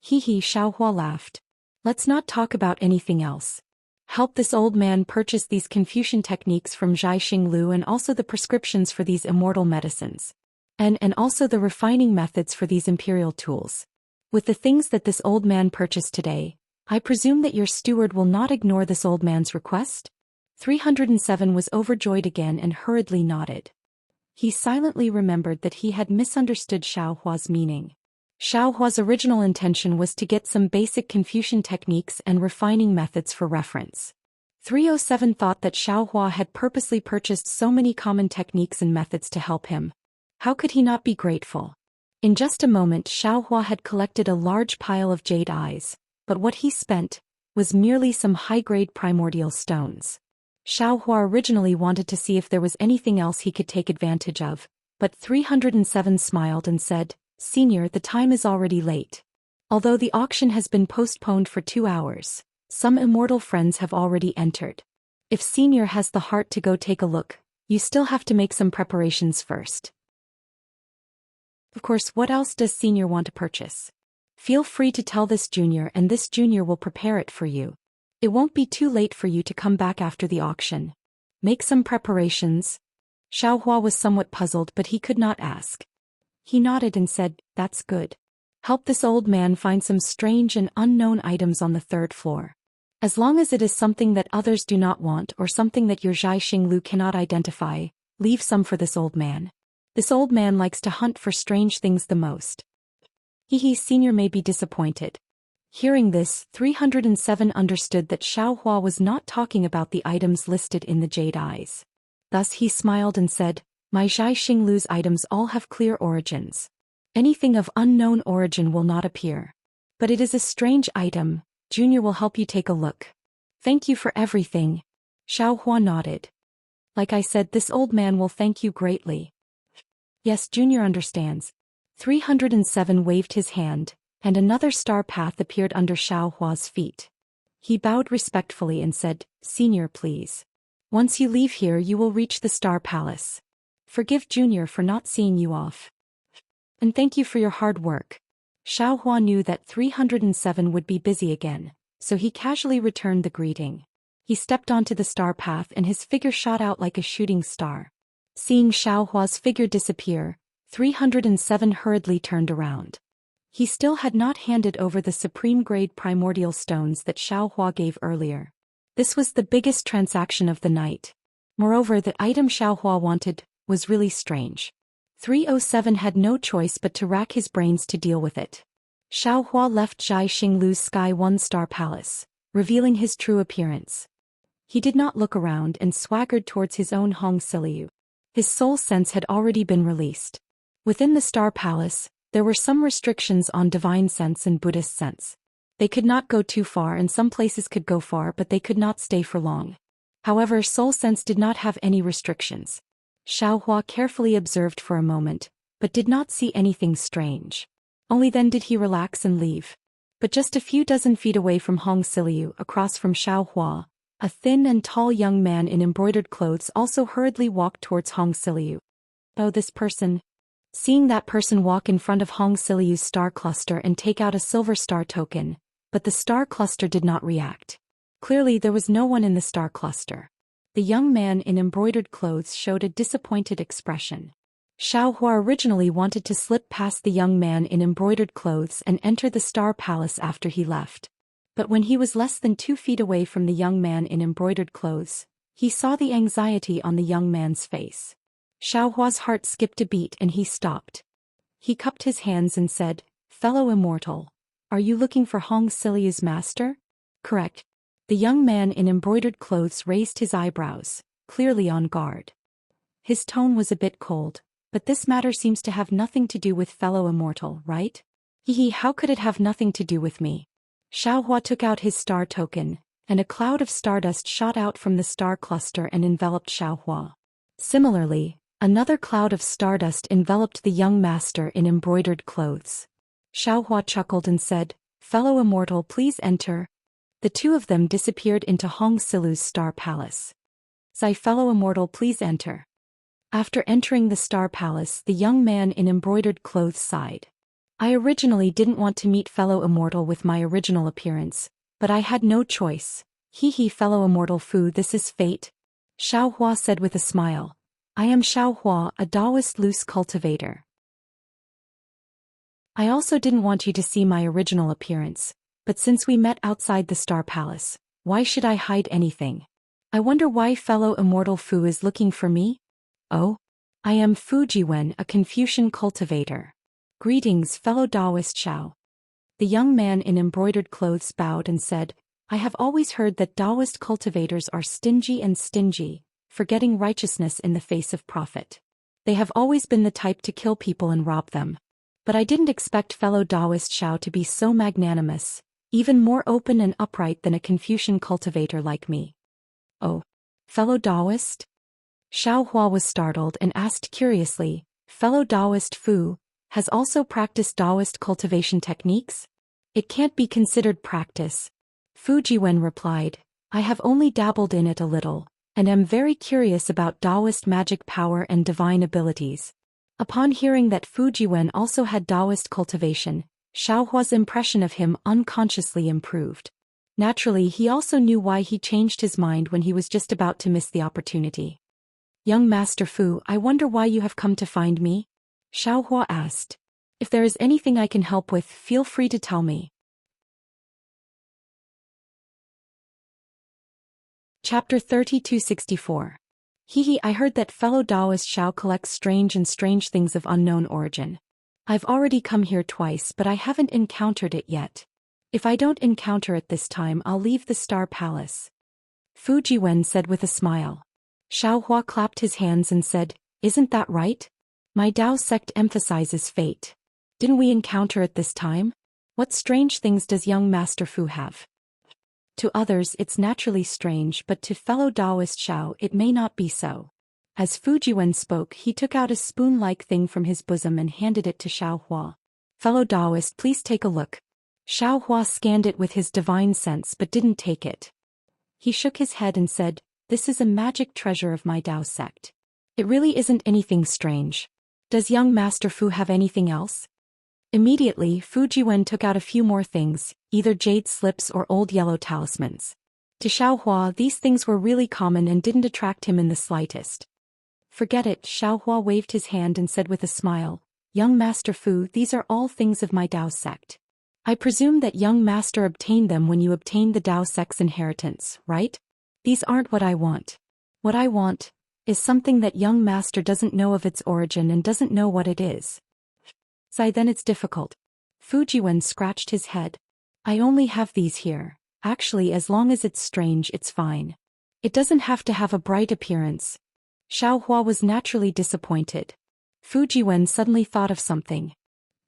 A: Hee, Xiaohua laughed. Let's not talk about anything else. Help this old man purchase these Confucian techniques from Zhaixing Lu and also the prescriptions for these immortal medicines. And also the refining methods for these imperial tools. With the things that this old man purchased today, I presume that your steward will not ignore this old man's request? 307 was overjoyed again and hurriedly nodded. He silently remembered that he had misunderstood Xiaohua's meaning. Xiaohua's original intention was to get some basic Confucian techniques and refining methods for reference. 307 thought that Xiaohua had purposely purchased so many common techniques and methods to help him. How could he not be grateful? In just a moment Xiaohua had collected a large pile of jade eyes, but what he spent was merely some high-grade primordial stones. Xiaohua originally wanted to see if there was anything else he could take advantage of, but 307 smiled and said, Senior, the time is already late. Although the auction has been postponed for 2 hours, some immortal friends have already entered. If Senior has the heart to go take a look, you still have to make some preparations first. Of course, what else does Senior want to purchase? Feel free to tell this Junior and this Junior will prepare it for you. It won't be too late for you to come back after the auction. Make some preparations. Xiaohua was somewhat puzzled but he could not ask. He nodded and said, that's good. Help this old man find some strange and unknown items on the third floor. As long as it is something that others do not want or something that your Zhai Xinglu cannot identify, leave some for this old man. This old man likes to hunt for strange things the most. Senior may be disappointed. Hearing this, 307 understood that Xiaohua was not talking about the items listed in the Jade Eyes. Thus he smiled and said, my Zhai Xinglu's items all have clear origins. Anything of unknown origin will not appear. But it is a strange item, Junior will help you take a look. Thank you for everything. Xiaohua nodded. Like I said, this old man will thank you greatly. Yes, Junior understands. 307 waved his hand, and another star path appeared under Xiaohua's feet. He bowed respectfully and said, Senior, please. Once you leave here you will reach the Star Palace. Forgive Junior for not seeing you off. And thank you for your hard work. Xiaohua knew that 307 would be busy again, so he casually returned the greeting. He stepped onto the star path and his figure shot out like a shooting star. Seeing Xiaohua's figure disappear, 307 hurriedly turned around. He still had not handed over the supreme-grade primordial stones that Xiaohua gave earlier. This was the biggest transaction of the night. Moreover, the item Xiaohua wanted was really strange. 307 had no choice but to rack his brains to deal with it. Xiaohua left Zhai Xinglu's Sky 1-star palace, revealing his true appearance. He did not look around and swaggered towards his own Hong Siliu. His soul sense had already been released. Within the Star Palace, there were some restrictions on divine sense and Buddhist sense. They could not go too far and some places could go far but they could not stay for long. However, soul sense did not have any restrictions. Xiaohua carefully observed for a moment, but did not see anything strange. Only then did he relax and leave. But just a few dozen feet away from Hong Siliu, across from Xiaohua, a thin and tall young man in embroidered clothes also hurriedly walked towards Hong Siliu. Oh, this person. Seeing that person walk in front of Hong Siliu's star cluster and take out a silver star token, but the star cluster did not react. Clearly there was no one in the star cluster. The young man in embroidered clothes showed a disappointed expression. Xiaohua originally wanted to slip past the young man in embroidered clothes and enter the Star Palace after he left. But when he was less than 2 feet away from the young man in embroidered clothes, he saw the anxiety on the young man's face. Xiaohua's heart skipped a beat and he stopped. He cupped his hands and said, Fellow immortal, are you looking for Hong Siliu's master? Correct. The young man in embroidered clothes raised his eyebrows, clearly on guard. His tone was a bit cold, but this matter seems to have nothing to do with fellow immortal, right? How could it have nothing to do with me? Xiaohua took out his star token, and a cloud of stardust shot out from the star cluster and enveloped Xiaohua. Similarly, another cloud of stardust enveloped the young master in embroidered clothes. Xiaohua chuckled and said, Fellow immortal, please enter. The two of them disappeared into Hong Siliu's Star Palace. Fellow immortal, please enter. After entering the Star Palace, the young man in embroidered clothes sighed. I originally didn't want to meet fellow immortal with my original appearance, but I had no choice. Fellow immortal Fu, this is fate. Xiaohua said with a smile. I am Xiaohua, a Taoist loose cultivator. I also didn't want you to see my original appearance, but since we met outside the Star Palace, why should I hide anything? I wonder why fellow immortal Fu is looking for me? Oh, I am Fu Jiwen, a Confucian cultivator. Greetings, fellow Taoist Xiao. The young man in embroidered clothes bowed and said, I have always heard that Taoist cultivators are stingy, forgetting righteousness in the face of profit. They have always been the type to kill people and rob them. But I didn't expect fellow Taoist Xiao to be so magnanimous, even more open and upright than a Confucian cultivator like me. Oh, fellow Taoist? Xiaohua was startled and asked curiously, fellow Taoist Fu, has also practiced Taoist cultivation techniques? It can't be considered practice. Fu Jiwen replied, I have only dabbled in it a little, and am very curious about Taoist magic power and divine abilities. Upon hearing that Fu Jiwen also had Taoist cultivation, Xiaohua's impression of him unconsciously improved. Naturally, he also knew why he changed his mind when he was just about to miss the opportunity. Young Master Fu, I wonder why you have come to find me? Xiaohua asked. If there is anything I can help with, feel free to tell me. Chapter 3264. Hehe, I heard that fellow Taoist Xiao collects strange things of unknown origin. I've already come here twice, but I haven't encountered it yet. If I don't encounter it this time, I'll leave the Star Palace. Fu Jiwen said with a smile. Xiao Hua clapped his hands and said, Isn't that right? My Dao sect emphasizes fate. Didn't we encounter it this time? What strange things does young Master Fu have? To others it's naturally strange, but to fellow Taoist Xiao it may not be so. As Fu Jiwen spoke, he took out a spoon-like thing from his bosom and handed it to Xiao Hua. Fellow Taoist, please take a look. Xiao Hua scanned it with his divine sense but didn't take it. He shook his head and said, This is a magic treasure of my Dao sect. It really isn't anything strange. Does young Master Fu have anything else? Immediately, Fu Jiwen took out a few more things, either jade slips or old yellow talismans. To Xiao Hua, these things were really common and didn't attract him in the slightest. Forget it, Xiao Hua waved his hand and said with a smile, Young Master Fu, these are all things of my Dao sect. I presume that young Master obtained them when you obtained the Dao sect's inheritance, right? These aren't what I want. What I want is something that young Master doesn't know of its origin and doesn't know what it is. Then it's difficult. Fu Jiwen scratched his head. I only have these here. Actually, as long as it's strange, it's fine. It doesn't have to have a bright appearance. Xiao Hua was naturally disappointed. Fu Jiwen suddenly thought of something.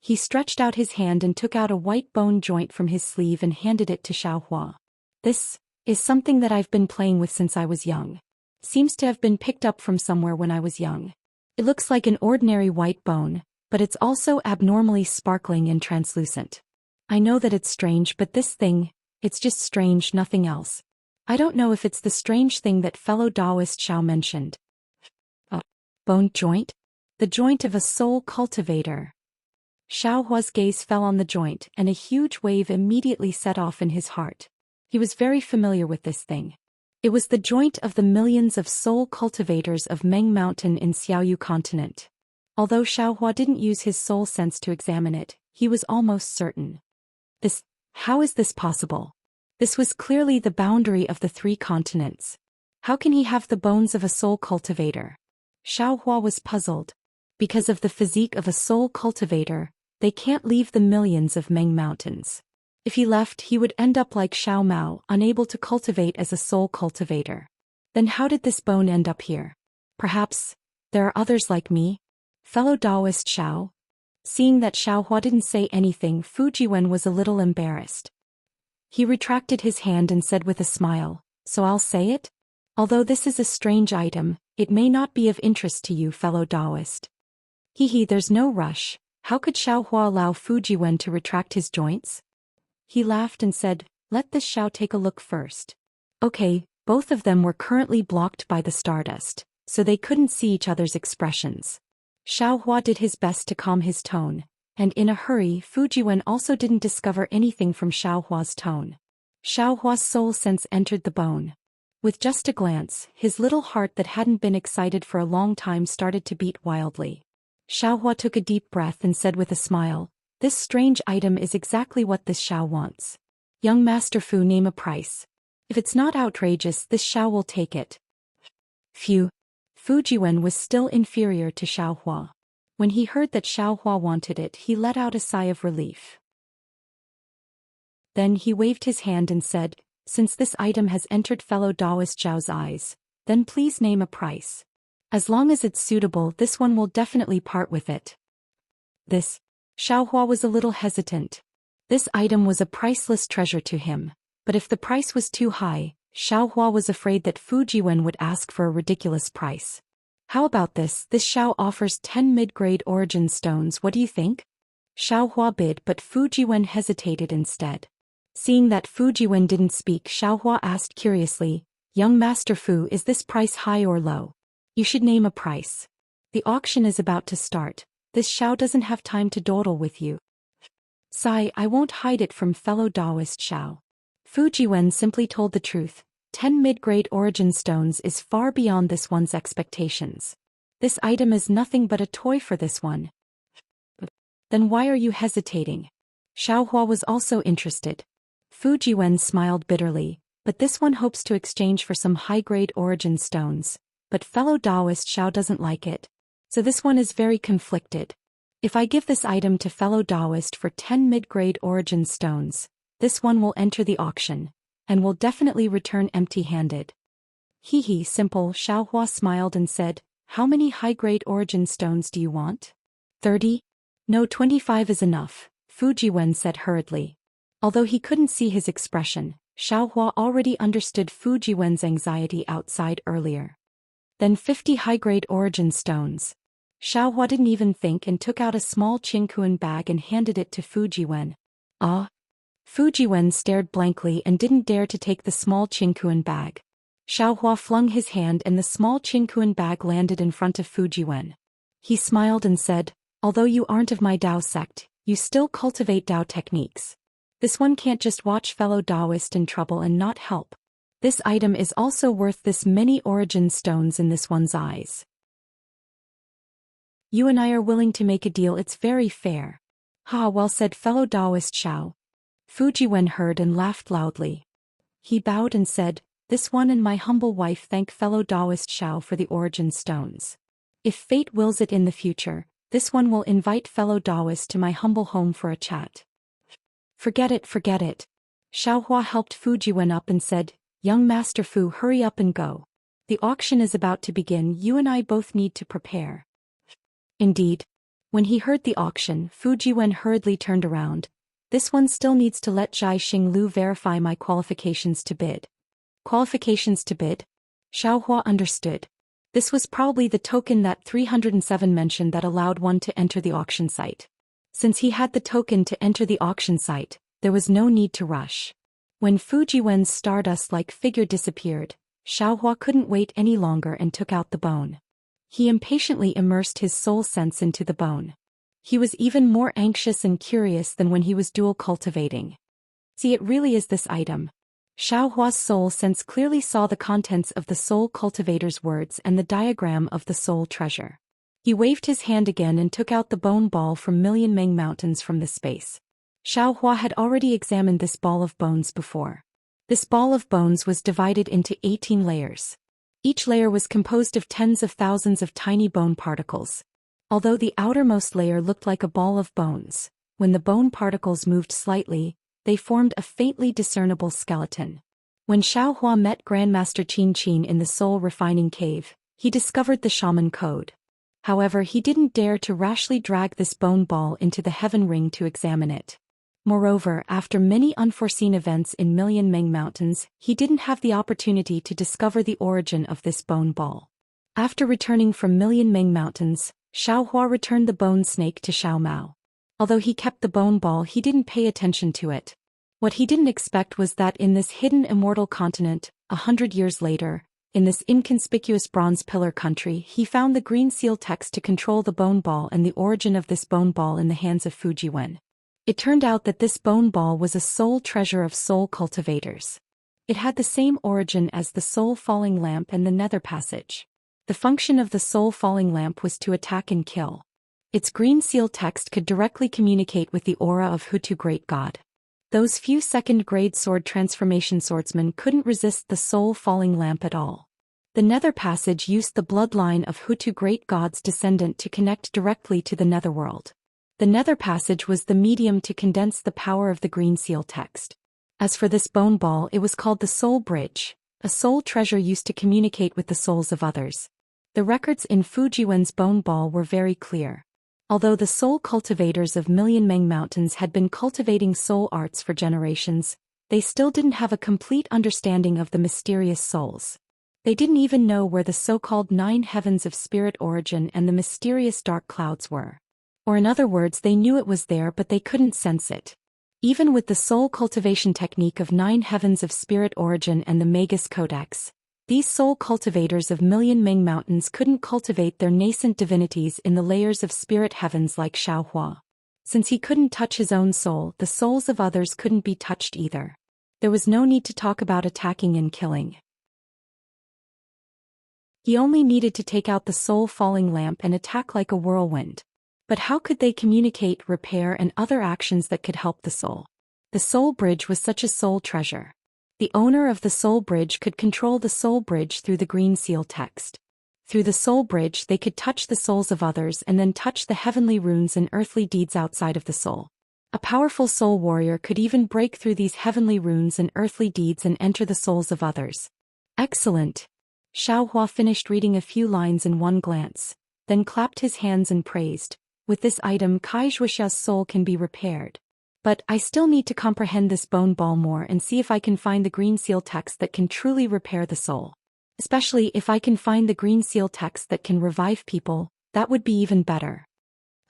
A: He stretched out his hand and took out a white bone joint from his sleeve and handed it to Xiao Hua. This is something that I've been playing with since I was young. Seems to have been picked up from somewhere when I was young. It looks like an ordinary white bone, but it's also abnormally sparkling and translucent. I know that it's strange, but this thing, it's just strange, nothing else. I don't know if it's the strange thing that fellow Taoist Xiao mentioned. A bone joint? The joint of a soul cultivator. Xiao Hua's gaze fell on the joint, and a huge wave immediately set off in his heart. He was very familiar with this thing. It was the joint of the millions of soul cultivators of Meng Mountain in Xiaoyu continent. Although Xiao Hua didn't use his soul sense to examine it, he was almost certain. How is this possible? This was clearly the boundary of the 3 continents. How can he have the bones of a soul cultivator? Xiao Hua was puzzled. Because of the physique of a soul cultivator, they can't leave the millions of Meng Mountains. If he left, he would end up like Xiao Mao, unable to cultivate as a soul cultivator. Then how did this bone end up here? Perhaps there are others like me? Fellow Taoist Xiao? Seeing that Xiao Hua didn't say anything, Fu Jiwen was a little embarrassed. He retracted his hand and said with a smile, So I'll say it? Although this is a strange item, it may not be of interest to you, fellow Taoist. There's no rush. How could Xiao Hua allow Fu Jiwen to retract his joints? He laughed and said, Let this Xiao take a look first. Okay, both of them were currently blocked by the stardust, so they couldn't see each other's expressions. Xiao Hua did his best to calm his tone, and in a hurry Fu Jiwen also didn't discover anything from Xiao Hua's tone. Xiao Hua's soul sense entered the bone. With just a glance, his little heart that hadn't been excited for a long time started to beat wildly. Xiao Hua took a deep breath and said with a smile, This strange item is exactly what this Xiao wants. Young Master Fu, name a price. If it's not outrageous, this Xiao will take it. Phew. Fu Jiwen was still inferior to Xiao Hua. When he heard that Xiao Hua wanted it, he let out a sigh of relief. Then he waved his hand and said, Since this item has entered fellow Taoist Zhao's eyes, then please name a price. As long as it's suitable, this one will definitely part with it. Xiao Hua was a little hesitant. This item was a priceless treasure to him, but if the price was too high, Xiao Hua was afraid that Fu Jiwen would ask for a ridiculous price. How about this? This Xiao offers 10 mid-grade origin stones, what do you think? Xiao Hua bid, but Fu Jiwen hesitated instead. Seeing that Fu Jiwen didn't speak, Xiao Hua asked curiously, Young Master Fu, is this price high or low? You should name a price. The auction is about to start. This Xiao doesn't have time to dawdle with you. Sigh, I won't hide it from fellow Taoist Xiao. Fu Jiwen simply told the truth. 10 mid-grade origin stones is far beyond this one's expectations. This item is nothing but a toy for this one. Then why are you hesitating? Xiaohua was also interested. Fu Jiwen smiled bitterly, but this one hopes to exchange for some high-grade origin stones. But fellow Taoist Xiao doesn't like it. So this one is very conflicted. If I give this item to fellow Taoist for 10 mid-grade origin stones, this one will enter the auction, and will definitely return empty-handed. Hee, simple. Xiaohua smiled and said, how many high-grade origin stones do you want? 30? No, 25 is enough, Fu Jiwen said hurriedly. Although he couldn't see his expression, Xiaohua already understood Fu Jiwen's anxiety outside earlier. Then 50 high-grade origin stones. Xiaohua didn't even think and took out a small Qingkuan bag and handed it to Fu Jiwen. Ah? Fu Jiwen stared blankly and didn't dare to take the small Qingkuan bag. Xiaohua flung his hand and the small Qingkuan bag landed in front of Fu Jiwen. He smiled and said, although you aren't of my Dao sect, you still cultivate Dao techniques. This one can't just watch fellow Taoist in trouble and not help. This item is also worth this many origin stones in this one's eyes. You and I are willing to make a deal, it's very fair. Ha, well said, fellow Taoist Xiao. Fu Jiwen heard and laughed loudly. He bowed and said, this one and my humble wife thank fellow Taoist Xiao for the origin stones. If fate wills it in the future, this one will invite fellow Taoist to my humble home for a chat. Forget it. Xiaohua helped Fu Jiwen up and said, young Master Fu, hurry up and go. The auction is about to begin, you and I both need to prepare. Indeed. When he heard the auction, Fu Jiwen hurriedly turned around. This one still needs to let Zhai Xinglu verify my qualifications to bid. Qualifications to bid? Xiaohua understood. This was probably the token that 307 mentioned that allowed one to enter the auction site. Since he had the token to enter the auction site, there was no need to rush. When Fu Jiwen's stardust-like figure disappeared, Xiaohua couldn't wait any longer and took out the bone. He impatiently immersed his soul sense into the bone. He was even more anxious and curious than when he was dual cultivating. See, it really is this item. Xiaohua's soul sense clearly saw the contents of the soul cultivator's words and the diagram of the soul treasure. He waved his hand again and took out the bone ball from Million Meng Mountains from the space. Xiaohua had already examined this ball of bones before. This ball of bones was divided into 18 layers. Each layer was composed of tens of thousands of tiny bone particles. Although the outermost layer looked like a ball of bones, when the bone particles moved slightly, they formed a faintly discernible skeleton. When Xiaohua met Grandmaster Qin Qin in the soul refining cave, he discovered the shaman code. However, he didn't dare to rashly drag this bone ball into the heaven ring to examine it. Moreover, after many unforeseen events in Million Meng Mountains, he didn't have the opportunity to discover the origin of this bone ball. After returning from Million Meng Mountains, Xiaohua returned the bone snake to Xiao Mao. Although he kept the bone ball, he didn't pay attention to it. What he didn't expect was that in this hidden immortal continent, 100 years later, in this inconspicuous bronze pillar country, he found the green seal text to control the bone ball and the origin of this bone ball in the hands of Fu Jiwen. It turned out that this bone ball was a soul treasure of soul cultivators. It had the same origin as the soul falling lamp and the nether passage. The function of the soul falling lamp was to attack and kill. Its green seal text could directly communicate with the aura of Hutu Great God. Those few second-grade sword transformation swordsmen couldn't resist the soul falling lamp at all. The nether passage used the bloodline of Hutu Great God's descendant to connect directly to the netherworld. The nether passage was the medium to condense the power of the green seal text. As for this bone ball, it was called the soul bridge, a soul treasure used to communicate with the souls of others. The records in Fu Jiwen's bone ball were very clear. Although the soul cultivators of Million Meng Mountains had been cultivating soul arts for generations, they still didn't have a complete understanding of the mysterious souls. They didn't even know where the so-called 9 heavens of spirit origin and the mysterious dark clouds were. Or in other words, they knew it was there but they couldn't sense it. Even with the soul cultivation technique of 9 heavens of spirit origin and the Magus Codex, these soul cultivators of Million Meng Mountains couldn't cultivate their nascent divinities in the layers of spirit heavens like Xiaohua. Since he couldn't touch his own soul, the souls of others couldn't be touched either. There was no need to talk about attacking and killing. He only needed to take out the soul falling lamp and attack like a whirlwind. But how could they communicate, repair, and other actions that could help the soul? The soul bridge was such a soul treasure. The owner of the soul bridge could control the soul bridge through the green seal text. Through the soul bridge they could touch the souls of others and then touch the heavenly runes and earthly deeds outside of the soul. A powerful soul warrior could even break through these heavenly runes and earthly deeds and enter the souls of others. Excellent! Xiaohua finished reading a few lines in one glance, then clapped his hands and praised, "With this item Kai Zhuoxia's soul can be repaired. But I still need to comprehend this bone ball more and see if I can find the green seal text that can truly repair the soul. Especially if I can find the green seal text that can revive people, that would be even better."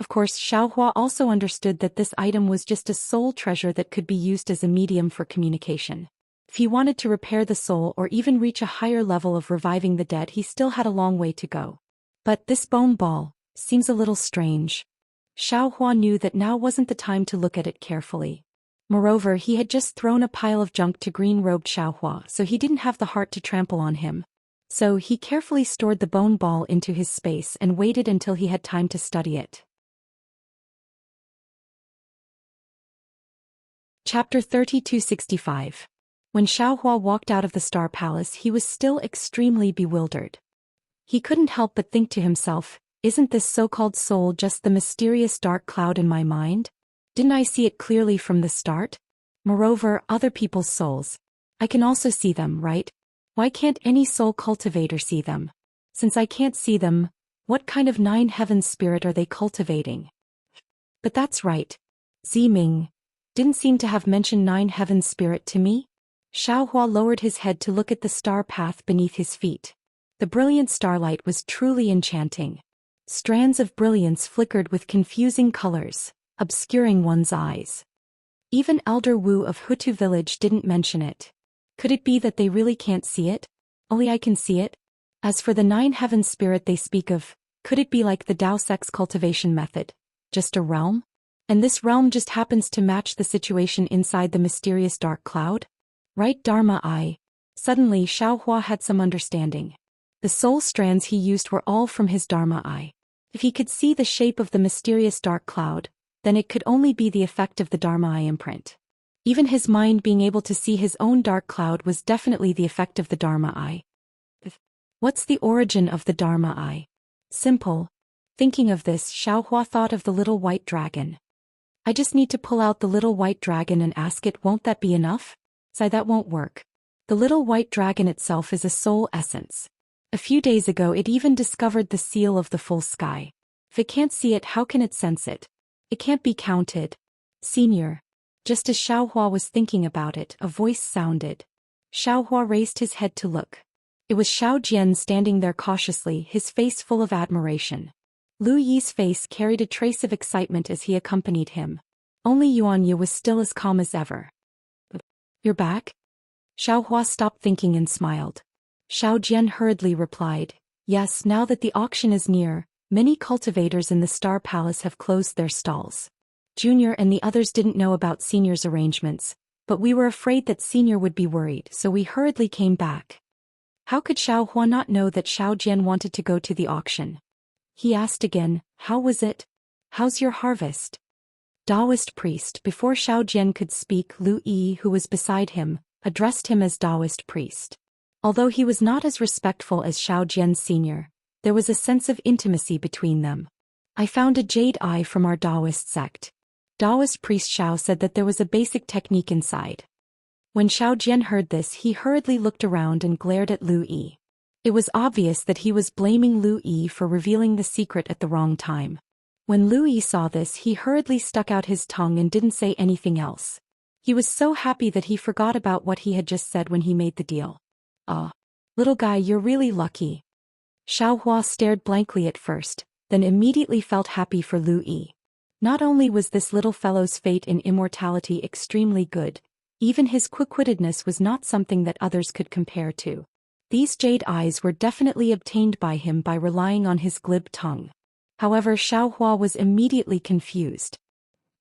A: Of course, Xiaohua also understood that this item was just a soul treasure that could be used as a medium for communication. If he wanted to repair the soul or even reach a higher level of reviving the dead, he still had a long way to go. But this bone ball seems a little strange. Xiaohua knew that now wasn't the time to look at it carefully. Moreover, he had just thrown a pile of junk to green-robed Xiaohua, so he didn't have the heart to trample on him. So he carefully stored the bone ball into his space and waited until he had time to study it. Chapter 3265. When Xiaohua walked out of the Star Palace, he was still extremely bewildered. He couldn't help but think to himself, isn't this so-called soul just the mysterious dark cloud in my mind? Didn't I see it clearly from the start? Moreover, other people's souls. I can also see them, right? Why can't any soul cultivator see them? Since I can't see them, what kind of 9 heavens spirit are they cultivating? But that's right. Ziming didn't seem to have mentioned 9 heavens spirit to me. Xiaohua lowered his head to look at the star path beneath his feet. The brilliant starlight was truly enchanting. Strands of brilliance flickered with confusing colors, obscuring one's eyes. Even Elder Wu of Hutu village didn't mention it. Could it be that they really can't see it? Only I can see it? As for the 9 heavens spirit they speak of, could it be like the Dao Sex cultivation method? Just a realm? And this realm just happens to match the situation inside the mysterious dark cloud? Right, Dharma Eye? Suddenly Xiaohua had some understanding. The soul strands he used were all from his Dharma Eye. If he could see the shape of the mysterious dark cloud, then it could only be the effect of the Dharma Eye imprint. Even his mind being able to see his own dark cloud was definitely the effect of the Dharma Eye. What's the origin of the Dharma Eye? Simple. Thinking of this, Xiaohua thought of the little white dragon. I just need to pull out the little white dragon and ask it, won't that be enough? Sigh, that won't work. The little white dragon itself is a soul essence. A few days ago it even discovered the seal of the full sky. If it can't see it, how can it sense it? It can't be counted. Senior. Just as Xiaohua was thinking about it, a voice sounded. Xiaohua raised his head to look. It was Xiao Jian standing there cautiously, his face full of admiration. Lu Yi's face carried a trace of excitement as he accompanied him. Only Yuan Yu was still as calm as ever. You're back? Xiaohua stopped thinking and smiled. Xiao Jian hurriedly replied, yes, now that the auction is near, many cultivators in the Star Palace have closed their stalls. Junior and the others didn't know about Senior's arrangements, but we were afraid that Senior would be worried, so we hurriedly came back. How could Xiaohua not know that Xiao Jian wanted to go to the auction? He asked again, how was it? How's your harvest? Taoist priest. Before Xiao Jian could speak, Lu Yi, who was beside him, addressed him as Taoist priest. Although he was not as respectful as Xiao Jian Sr., there was a sense of intimacy between them. I found a jade eye from our Taoist sect. Taoist priest Xiao said that there was a basic technique inside. When Xiao Jian heard this, he hurriedly looked around and glared at Lu Yi. It was obvious that he was blaming Lu Yi for revealing the secret at the wrong time. When Lu Yi saw this, he hurriedly stuck out his tongue and didn't say anything else. He was so happy that he forgot about what he had just said when he made the deal. Little guy, you're really lucky. Xiaohua stared blankly at first, then immediately felt happy for Lu Yi. Not only was this little fellow's fate in immortality extremely good, even his quick-wittedness was not something that others could compare to. These jade eyes were definitely obtained by him by relying on his glib tongue. However, Xiaohua was immediately confused.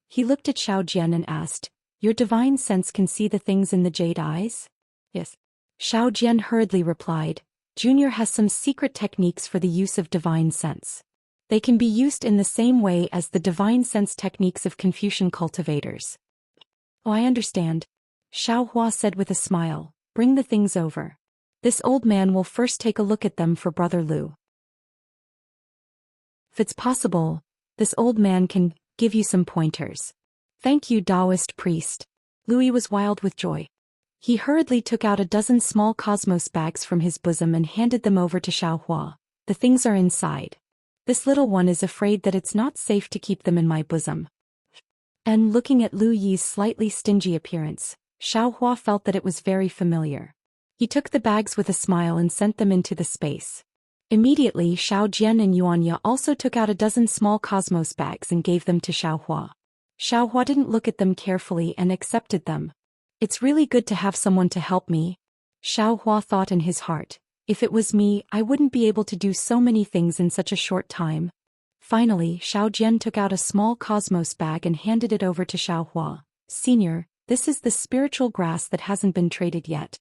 A: He looked at Xiao Jian and asked, your divine sense can see the things in the jade eyes? Yes. Xiao Jian hurriedly replied, Junior has some secret techniques for the use of divine sense. They can be used in the same way as the divine sense techniques of Confucian cultivators. Oh, I understand. Xiao Hua said with a smile. Bring the things over. This old man will first take a look at them for Brother Lu. If it's possible, this old man can give you some pointers. Thank you, Taoist priest. Louis was wild with joy. He hurriedly took out a dozen small cosmos bags from his bosom and handed them over to Xiao Hua. The things are inside. This little one is afraid that it's not safe to keep them in my bosom. And looking at Lu Yi's slightly stingy appearance, Xiao Hua felt that it was very familiar. He took the bags with a smile and sent them into the space. Immediately Xiao Jian and Yuanya also took out a dozen small cosmos bags and gave them to Xiao Hua. Xiao Hua didn't look at them carefully and accepted them. It's really good to have someone to help me. Xiao Hua thought in his heart. If it was me, I wouldn't be able to do so many things in such a short time. Finally, Xiao Jian took out a small cosmos bag and handed it over to Xiao Hua. Senior, this is the spiritual grass that hasn't been traded yet.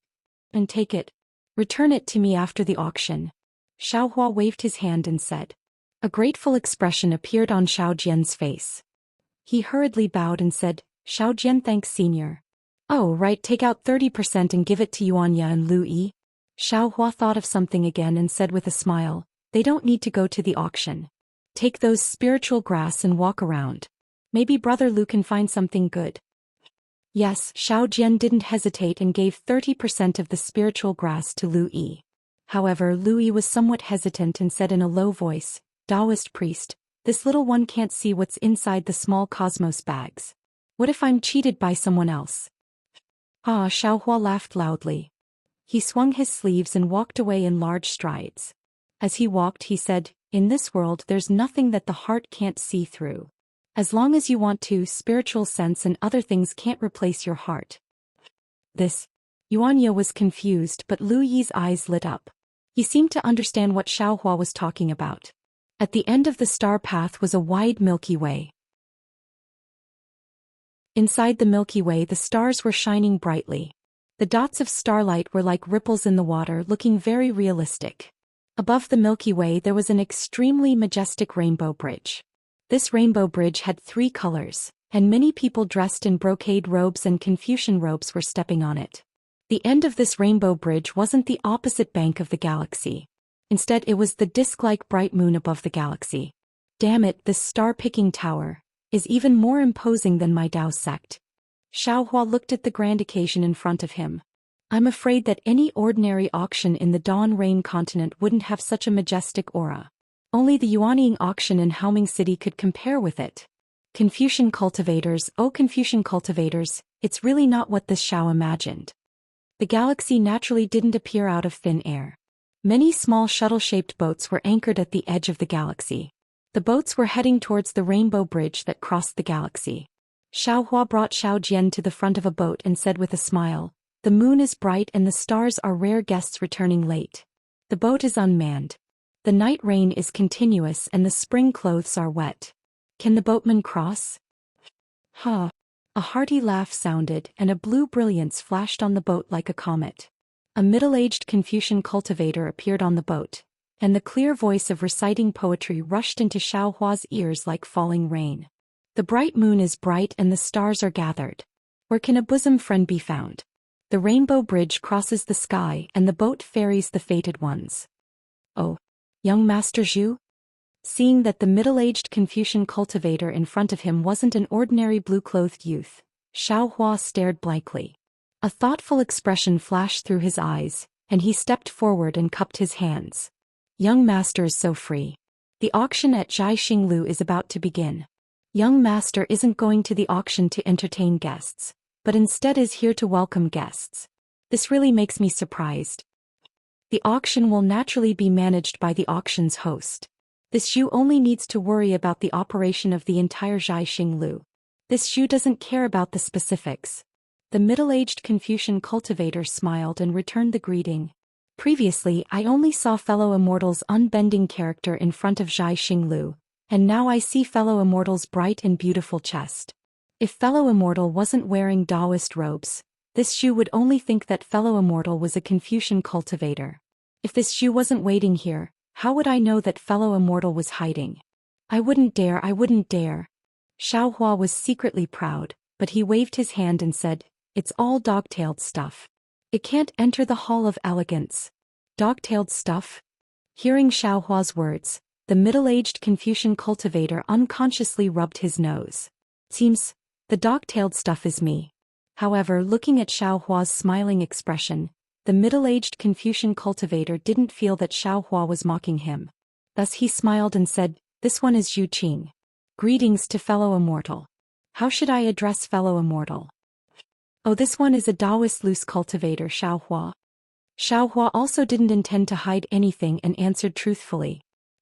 A: And take it. Return it to me after the auction. Xiao Hua waved his hand and said. A grateful expression appeared on Xiao Jian's face. He hurriedly bowed and said, Xiao Jian, thanks, Senior. Oh, right, take out 30% and give it to Yuanya and Lu Yi. Xiao Hua thought of something again and said with a smile, they don't need to go to the auction. Take those spiritual grass and walk around. Maybe Brother Lu can find something good. Yes, Xiao Jian didn't hesitate and gave 30% of the spiritual grass to Lu Yi. However, Lu Yi was somewhat hesitant and said in a low voice, Taoist priest, this little one can't see what's inside the small cosmos bags. What if I'm cheated by someone else? Ah, Xiao Hua laughed loudly. He swung his sleeves and walked away in large strides. As he walked, he said, in this world there's nothing that the heart can't see through. As long as you want to, spiritual sense and other things can't replace your heart. Yuanya was confused, but Lu Yi's eyes lit up. He seemed to understand what Xiao Hua was talking about. At the end of the star path was a wide Milky Way. Inside the Milky Way the stars were shining brightly. The dots of starlight were like ripples in the water, looking very realistic. Above the Milky Way there was an extremely majestic rainbow bridge. This rainbow bridge had 3 colors, and many people dressed in brocade robes and Confucian robes were stepping on it. The end of this rainbow bridge wasn't the opposite bank of the galaxy. Instead it was the disk-like bright moon above the galaxy. Damn it, this star-picking tower is even more imposing than my Dao sect. Xiao Hua looked at the grand occasion in front of him. I'm afraid that any ordinary auction in the Dawn Rain continent wouldn't have such a majestic aura. Only the Yuanying auction in Haoming City could compare with it. Confucian cultivators, oh Confucian cultivators, it's really not what this Xiao imagined. The galaxy naturally didn't appear out of thin air. Many small shuttle-shaped boats were anchored at the edge of the galaxy. The boats were heading towards the rainbow bridge that crossed the galaxy. Xiao Hua brought Xiao Jian to the front of a boat and said with a smile, the moon is bright and the stars are rare guests returning late. The boat is unmanned. The night rain is continuous and the spring clothes are wet. Can the boatman cross? Ha! A hearty laugh sounded and a blue brilliance flashed on the boat like a comet. A middle-aged Confucian cultivator appeared on the boat, and the clear voice of reciting poetry rushed into Xiao Hua's ears like falling rain. The bright moon is bright and the stars are gathered. Where can a bosom friend be found? The rainbow bridge crosses the sky and the boat ferries the fated ones. Oh, young Master Zhu? Seeing that the middle-aged Confucian cultivator in front of him wasn't an ordinary blue-clothed youth, Xiao Hua stared blankly. A thoughtful expression flashed through his eyes, and he stepped forward and cupped his hands. Young Master is so free. The auction at Jiaxing Lu is about to begin. Young Master isn't going to the auction to entertain guests, but instead is here to welcome guests. This really makes me surprised. The auction will naturally be managed by the auction's host. This Xu only needs to worry about the operation of the entire Jiaxing Lu. This Xu doesn't care about the specifics. The middle-aged Confucian cultivator smiled and returned the greeting. Previously, I only saw fellow immortal's unbending character in front of Jiaxing Lu, and now I see fellow immortal's bright and beautiful chest. If fellow immortal wasn't wearing Taoist robes, this Xu would only think that fellow immortal was a Confucian cultivator. If this Xu wasn't waiting here, how would I know that fellow immortal was hiding? I wouldn't dare, I wouldn't dare. Xiao Hua was secretly proud, but he waved his hand and said, it's all dog-tailed stuff. It can't enter the Hall of Elegance. Dog-tailed stuff? Hearing Xiao Hua's words, the middle-aged Confucian cultivator unconsciously rubbed his nose. Seems, the dog-tailed stuff is me. However, looking at Xiao Hua's smiling expression, the middle-aged Confucian cultivator didn't feel that Xiao Hua was mocking him. Thus he smiled and said, this one is Zhu Qing. Greetings to fellow immortal. How should I address fellow immortal? Oh, this one is a Taoist loose cultivator, Xiao Hua. Xiao Hua also didn't intend to hide anything and answered truthfully.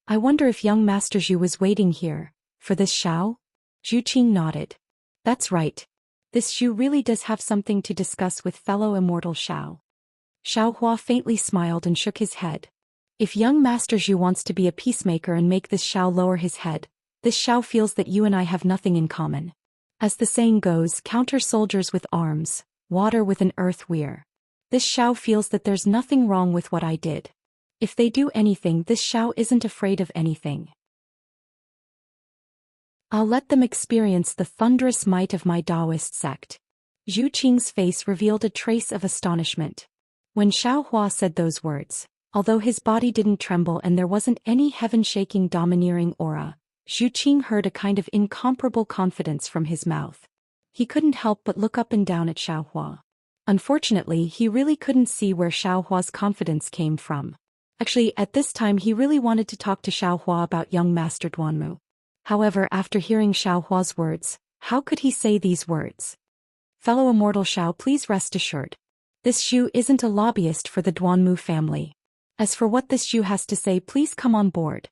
A: I wonder if young Master Zhu was waiting here, for this Xiao? Zhu Qing nodded. That's right. This Zhu really does have something to discuss with fellow immortal Xiao. Xiao Hua faintly smiled and shook his head. If young Master Zhu wants to be a peacemaker and make this Xiao lower his head, this Xiao feels that you and I have nothing in common. As the saying goes, counter soldiers with arms, water with an earth weir. This Xiao feels that there's nothing wrong with what I did. If they do anything, this Xiao isn't afraid of anything. I'll let them experience the thunderous might of my Taoist sect. Zhu Qing's face revealed a trace of astonishment. When Xiao Hua said those words, although his body didn't tremble and there wasn't any heaven-shaking domineering aura, Zhu Qing heard a kind of incomparable confidence from his mouth. He couldn't help but look up and down at Xiao Hua. Unfortunately, he really couldn't see where Xiao Hua's confidence came from. Actually, at this time he really wanted to talk to Xiao Hua about young Master Duanmu. However, after hearing Xiao Hua's words, how could he say these words? Fellow immortal Xiao, please rest assured. This Xu isn't a lobbyist for the Duanmu family. As for what this Xu has to say, please come on board.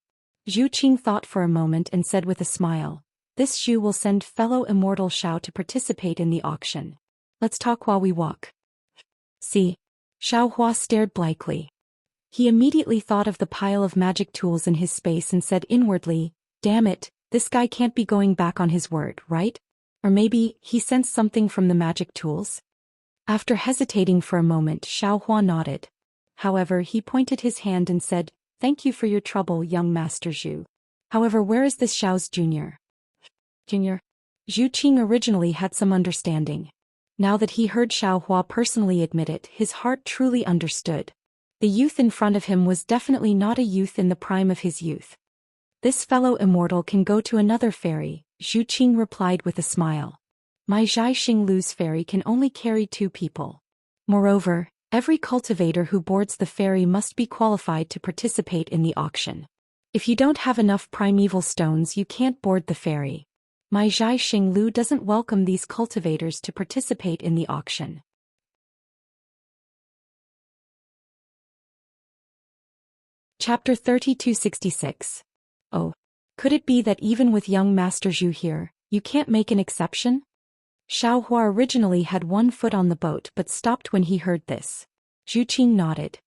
A: Zhu Qing thought for a moment and said with a smile, this Xu will send fellow immortal Xiao to participate in the auction. Let's talk while we walk. See? Xiao Hua stared blankly. He immediately thought of the pile of magic tools in his space and said inwardly, damn it, this guy can't be going back on his word, right? Or maybe, he sensed something from the magic tools? After hesitating for a moment, Xiao Hua nodded. However, he pointed his hand and said, thank you for your trouble, young Master Zhu. However, where is this Xiao's junior? Junior? Zhu Qing originally had some understanding. Now that he heard Xiao Hua personally admit it, his heart truly understood. The youth in front of him was definitely not a youth in the prime of his youth. This fellow immortal can go to another ferry, Zhu Qing replied with a smile. My Zhai Xinglu's ferry can only carry 2 people. Moreover, every cultivator who boards the ferry must be qualified to participate in the auction. If you don't have enough primeval stones, you can't board the ferry. My Zhai Xinglu doesn't welcome these cultivators to participate in the auction. Chapter 3266. Oh. Could it be that even with young Master Zhu here, you can't make an exception? Xiao Hua originally had one foot on the boat but stopped when he heard this. Zhu Qing nodded.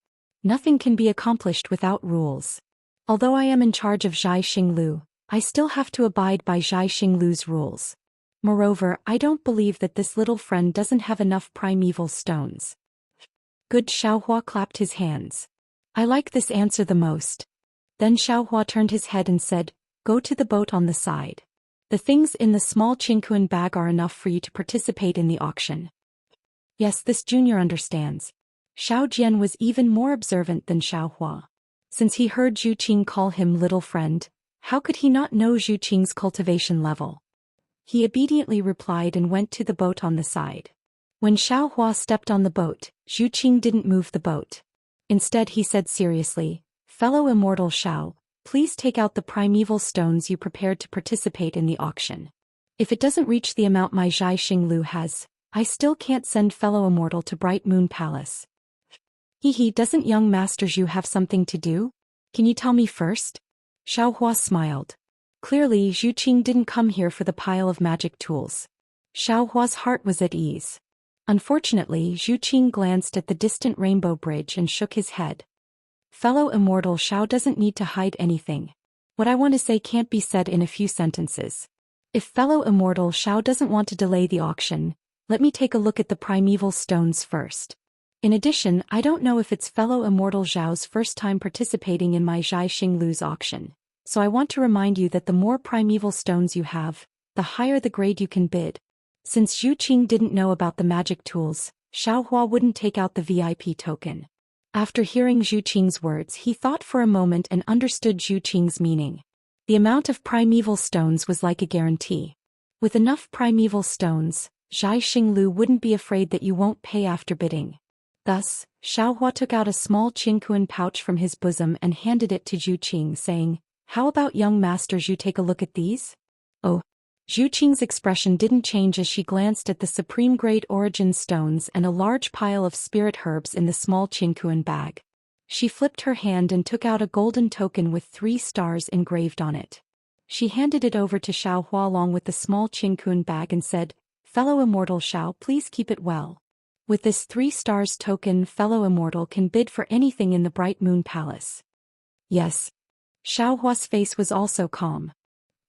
A: Nothing can be accomplished without rules. Although I am in charge of Zhai Xinglu, I still have to abide by Zhai Xinglu's rules. Moreover, I don't believe that this little friend doesn't have enough primeval stones. Good. Xiao Hua clapped his hands. I like this answer the most. Then Xiao Hua turned his head and said, go to the boat on the side. The things in the small Qingkuan bag are enough for you to participate in the auction. Yes, this junior understands. Xiao Jian was even more observant than Xiao Hua. Since he heard Zhu Qing call him little friend, how could he not know Zhu Qing's cultivation level? He obediently replied and went to the boat on the side. When Xiao Hua stepped on the boat, Zhu Qing didn't move the boat. Instead he said seriously, fellow immortal Xiao, please take out the primeval stones you prepared to participate in the auction. If it doesn't reach the amount my Zhai Xinglu has, I still can't send fellow immortal to Bright Moon Palace. Hee, doesn't young Master Zhu have something to do? Can you tell me first? Xiao Hua smiled. Clearly Zhu Qing didn't come here for the pile of magic tools. Xiao Hua's heart was at ease. Unfortunately, Zhu Qing glanced at the distant rainbow bridge and shook his head. Fellow immortal Xiao doesn't need to hide anything. What I want to say can't be said in a few sentences. If fellow immortal Xiao doesn't want to delay the auction, let me take a look at the primeval stones first. In addition, I don't know if it's fellow immortal Zhao's first time participating in my Zhai Xinglu's auction. So I want to remind you that the more primeval stones you have, the higher the grade you can bid. Since Zhu Qing didn't know about the magic tools, Xiaohua wouldn't take out the VIP token. After hearing Zhu Qing's words, he thought for a moment and understood Zhu Qing's meaning. The amount of primeval stones was like a guarantee. With enough primeval stones, Zhai Xinglu wouldn't be afraid that you won't pay after bidding. Thus, Xiaohua took out a small Qingquan pouch from his bosom and handed it to Zhu Qing, saying, "How about young master Zhu, take a look at these?" Oh. Zhu Qing's expression didn't change as she glanced at the supreme grade origin stones and a large pile of spirit herbs in the small Qingquan bag. She flipped her hand and took out a golden token with 3 stars engraved on it. She handed it over to Xiaohua along with the small Qingquan bag and said, "Fellow immortal Xiao, please keep it well. With this 3 stars token, fellow immortal can bid for anything in the Bright Moon Palace." Yes. Xiaohua's face was also calm.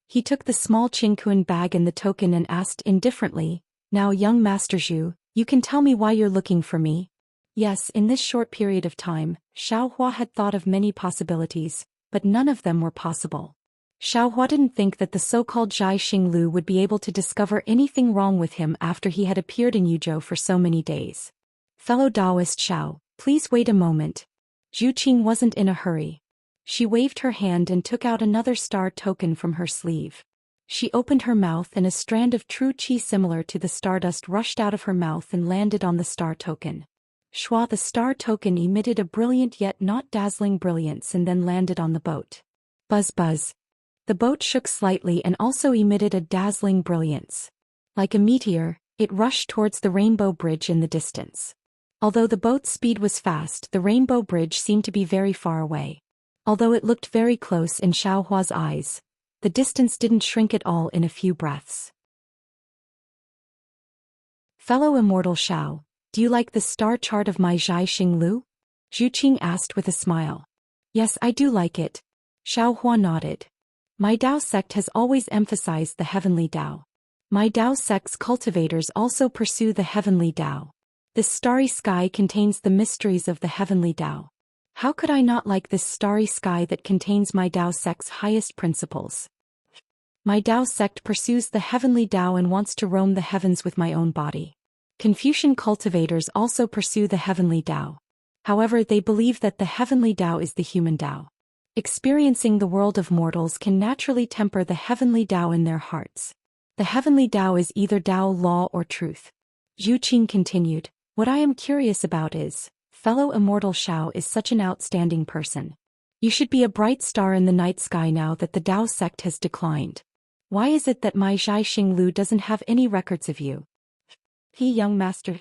A: He took the small Qingquan bag and the token and asked indifferently, "Now young Master Zhu, you can tell me why you're looking for me?" Yes, in this short period of time, Xiaohua had thought of many possibilities, but none of them were possible. Xiaohua didn't think that the so-called Zhai Xinglu would be able to discover anything wrong with him after he had appeared in Yuzhou for so many days. "Fellow Taoist Xiao, please wait a moment." Zhu Qing wasn't in a hurry. She waved her hand and took out another star token from her sleeve. She opened her mouth and a strand of true qi similar to the stardust rushed out of her mouth and landed on the star token. Shua, the star token emitted a brilliant yet not dazzling brilliance and then landed on the boat. Buzz buzz. The boat shook slightly and also emitted a dazzling brilliance. Like a meteor, it rushed towards the Rainbow Bridge in the distance. Although the boat's speed was fast, the Rainbow Bridge seemed to be very far away. Although it looked very close in Xiaohua's eyes, the distance didn't shrink at all in a few breaths. "Fellow immortal Xiao, do you like the star chart of my Zhai Xinglu?" Zhu Qing asked with a smile. "Yes, I do like it." Xiaohua nodded. "My Dao sect has always emphasized the heavenly Dao. My Dao sect's cultivators also pursue the heavenly Dao. This starry sky contains the mysteries of the heavenly Dao. How could I not like this starry sky that contains my Dao sect's highest principles? My Dao sect pursues the heavenly Dao and wants to roam the heavens with my own body. Confucian cultivators also pursue the heavenly Dao. However, they believe that the heavenly Dao is the human Dao. Experiencing the world of mortals can naturally temper the heavenly Dao in their hearts. The heavenly Dao is either Dao, law, or truth." Zhu Qing continued, "What I am curious about is, fellow immortal Xiao is such an outstanding person. You should be a bright star in the night sky now that the Dao sect has declined. Why is it that my Zhai Xinglu doesn't have any records of you?" "He, young master."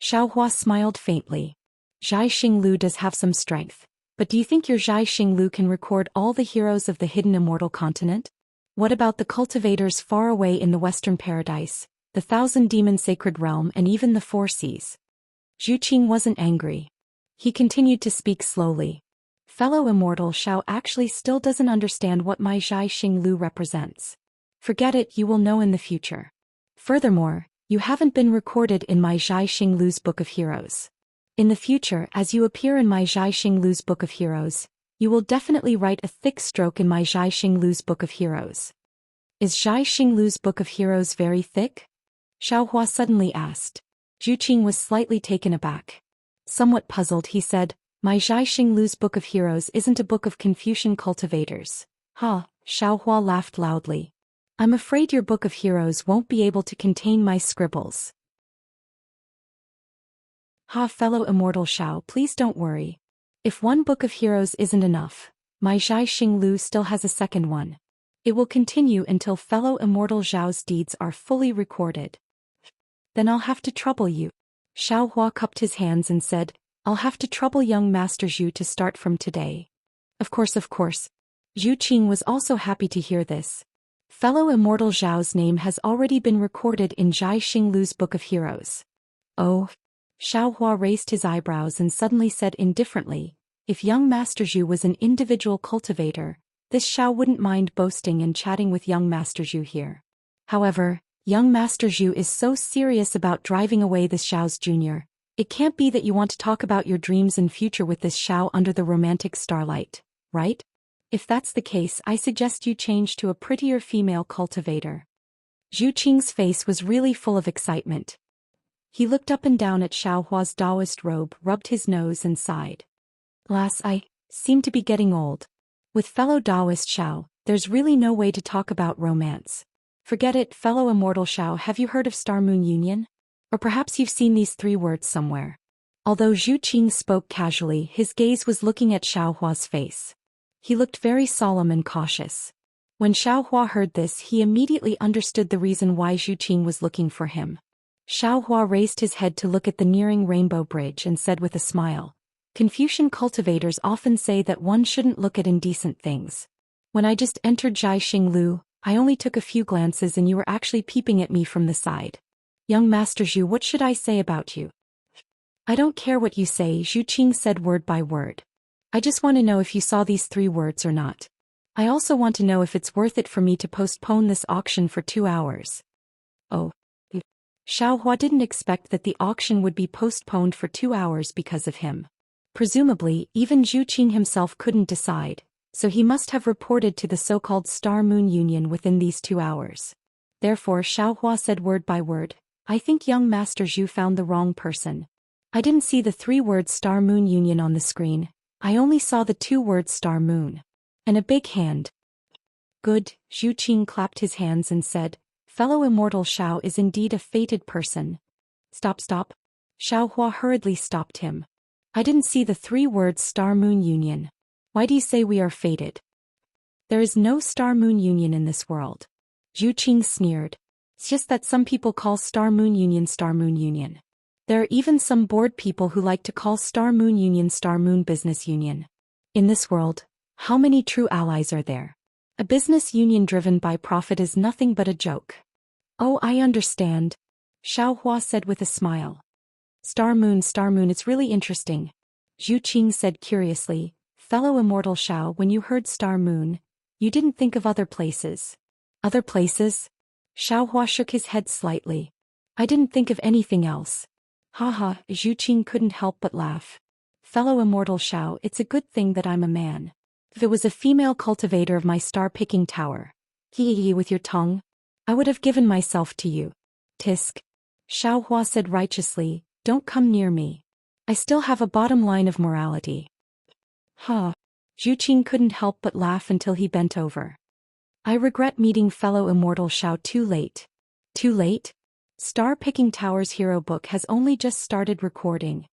A: Xiaohua smiled faintly. "Zhai Xinglu does have some strength. But do you think your Zhai Xinglu can record all the heroes of the hidden immortal continent? What about the cultivators far away in the Western Paradise, the Thousand Demon Sacred Realm and even the Four Seas?" Zhu Qing wasn't angry. He continued to speak slowly. "Fellow immortal Xiao actually still doesn't understand what my Zhai Xinglu represents. Forget it, you will know in the future. Furthermore, you haven't been recorded in my Zhai Xinglu's Book of Heroes. In the future, as you appear in my Zhai Xinglu's Book of Heroes, you will definitely write a thick stroke in my Zhai Xinglu's Book of Heroes." "Is Zhai Xinglu's Book of Heroes very thick?" Xiaohua suddenly asked. Zhu Qing was slightly taken aback. Somewhat puzzled, he said, "My Zhai Xinglu's Book of Heroes isn't a book of Confucian cultivators." "Ha," Xiaohua laughed loudly. "I'm afraid your Book of Heroes won't be able to contain my scribbles." "Ha, fellow immortal Xiao, please don't worry. If one Book of Heroes isn't enough, my Zhai Xinglu still has a second one. It will continue until fellow immortal Zhao's deeds are fully recorded." "Then I'll have to trouble you." Xiaohua cupped his hands and said, "I'll have to trouble young Master Zhu to start from today." Of course. Zhu Qing was also happy to hear this. Fellow immortal Zhao's name has already been recorded in Zhai Xinglu's Book of Heroes. "Oh." Xiaohua raised his eyebrows and suddenly said indifferently, "If young Master Zhu was an individual cultivator, this Xiao wouldn't mind boasting and chatting with young Master Zhu here. However, young Master Zhu is so serious about driving away this Xiao's junior. It can't be that you want to talk about your dreams and future with this Xiao under the romantic starlight, right?" If that's the case, I suggest you change to a prettier female cultivator. Zhu Qing's face was really full of excitement. He looked up and down at Xiaohua's Taoist robe, rubbed his nose and sighed. Alas, I seem to be getting old. With fellow Taoist Xiao, there's really no way to talk about romance. Forget it, fellow immortal Xiao. Have you heard of Star Moon Union? Or perhaps you've seen these 3 words somewhere. Although Zhu Qing spoke casually, his gaze was looking at Xiaohua's face. He looked very solemn and cautious. When Xiaohua heard this, he immediately understood the reason why Zhu Qing was looking for him. Xiaohua raised his head to look at the nearing rainbow bridge and said with a smile, Confucian cultivators often say that one shouldn't look at indecent things. When I just entered Jai Xinglu, I only took a few glances and you were actually peeping at me from the side. Young Master Zhu, what should I say about you? I don't care what you say, Zhu Qing said word by word. I just want to know if you saw these 3 words or not. I also want to know if it's worth it for me to postpone this auction for 2 hours. Oh. Xiaohua didn't expect that the auction would be postponed for 2 hours because of him. Presumably, even Zhu Qing himself couldn't decide, so he must have reported to the so-called Star Moon Union within these 2 hours. Therefore Xiaohua said word by word, I think young Master Zhu found the wrong person. I didn't see the 3 words Star Moon Union on the screen, I only saw the 2 words Star Moon. And a big hand. Good, Zhu Qing clapped his hands and said, Fellow immortal Xiao is indeed a fated person. Stop. Xiaohua hurriedly stopped him. I didn't see the 3 words Star Moon Union. Why do you say we are fated? There is no Star Moon Union in this world. Zhu Qing sneered. It's just that some people call Star Moon Union Star Moon Union. There are even some bored people who like to call Star Moon Union Star Moon Business Union. In this world, how many true allies are there? A business union driven by profit is nothing but a joke. Oh, I understand. Xiaohua said with a smile. Star Moon, it's really interesting. Zhu Qing said curiously, Fellow immortal Xiao, when you heard Star Moon, you didn't think of other places. Other places? Xiaohua shook his head slightly. I didn't think of anything else. Haha, Zhu Qing couldn't help but laugh. Fellow immortal Xiao, it's a good thing that I'm a man. If it was a female cultivator of my star-picking tower, with your tongue, I would have given myself to you. Tisk. Xiaohua said righteously, don't come near me. I still have a bottom line of morality. Zhu Qing couldn't help but laugh until he bent over. I regret meeting fellow immortal Xiao too late. Too late? Star-Picking Tower's hero book has only just started recording.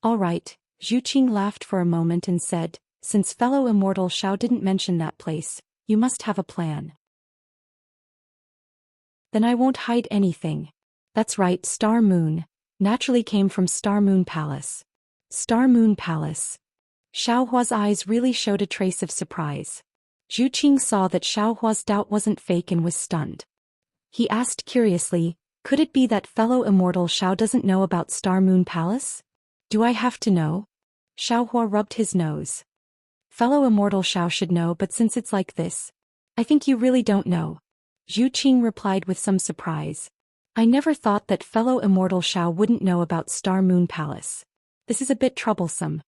A: All right, Zhu Qing laughed for a moment and said, since fellow immortal Xiao didn't mention that place, you must have a plan. Then I won't hide anything. That's right, Star Moon naturally came from Star Moon Palace. Star Moon Palace. Xiaohua's eyes really showed a trace of surprise. Zhu Qing saw that Xiaohua's doubt wasn't fake and was stunned. He asked curiously, could it be that fellow immortal Xiao doesn't know about Star Moon Palace? Do I have to know? Xiaohua rubbed his nose. Fellow immortal Xiao should know, but since it's like this, I think you really don't know. Zhu Qing replied with some surprise. I never thought that fellow immortal Xiao wouldn't know about Star Moon Palace. This is a bit troublesome.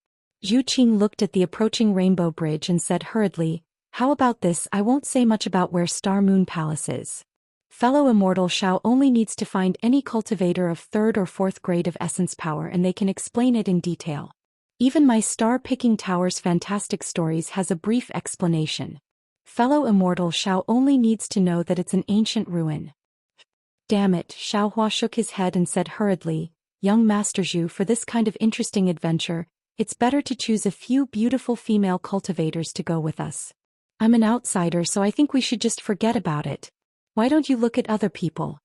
A: Zhu Qing looked at the approaching rainbow bridge and said hurriedly, how about this? I won't say much about where Star Moon Palace is. Fellow immortal Xiao only needs to find any cultivator of 3rd or 4th grade of essence power and they can explain it in detail. Even my Star-Picking Tower's fantastic stories has a brief explanation. Fellow immortal Xiao only needs to know that it's an ancient ruin. Damn it, Xiaohua shook his head and said hurriedly, young Master Zhu, for this kind of interesting adventure, it's better to choose a few beautiful female cultivators to go with us. I'm an outsider, so I think we should just forget about it. Why don't you look at other people?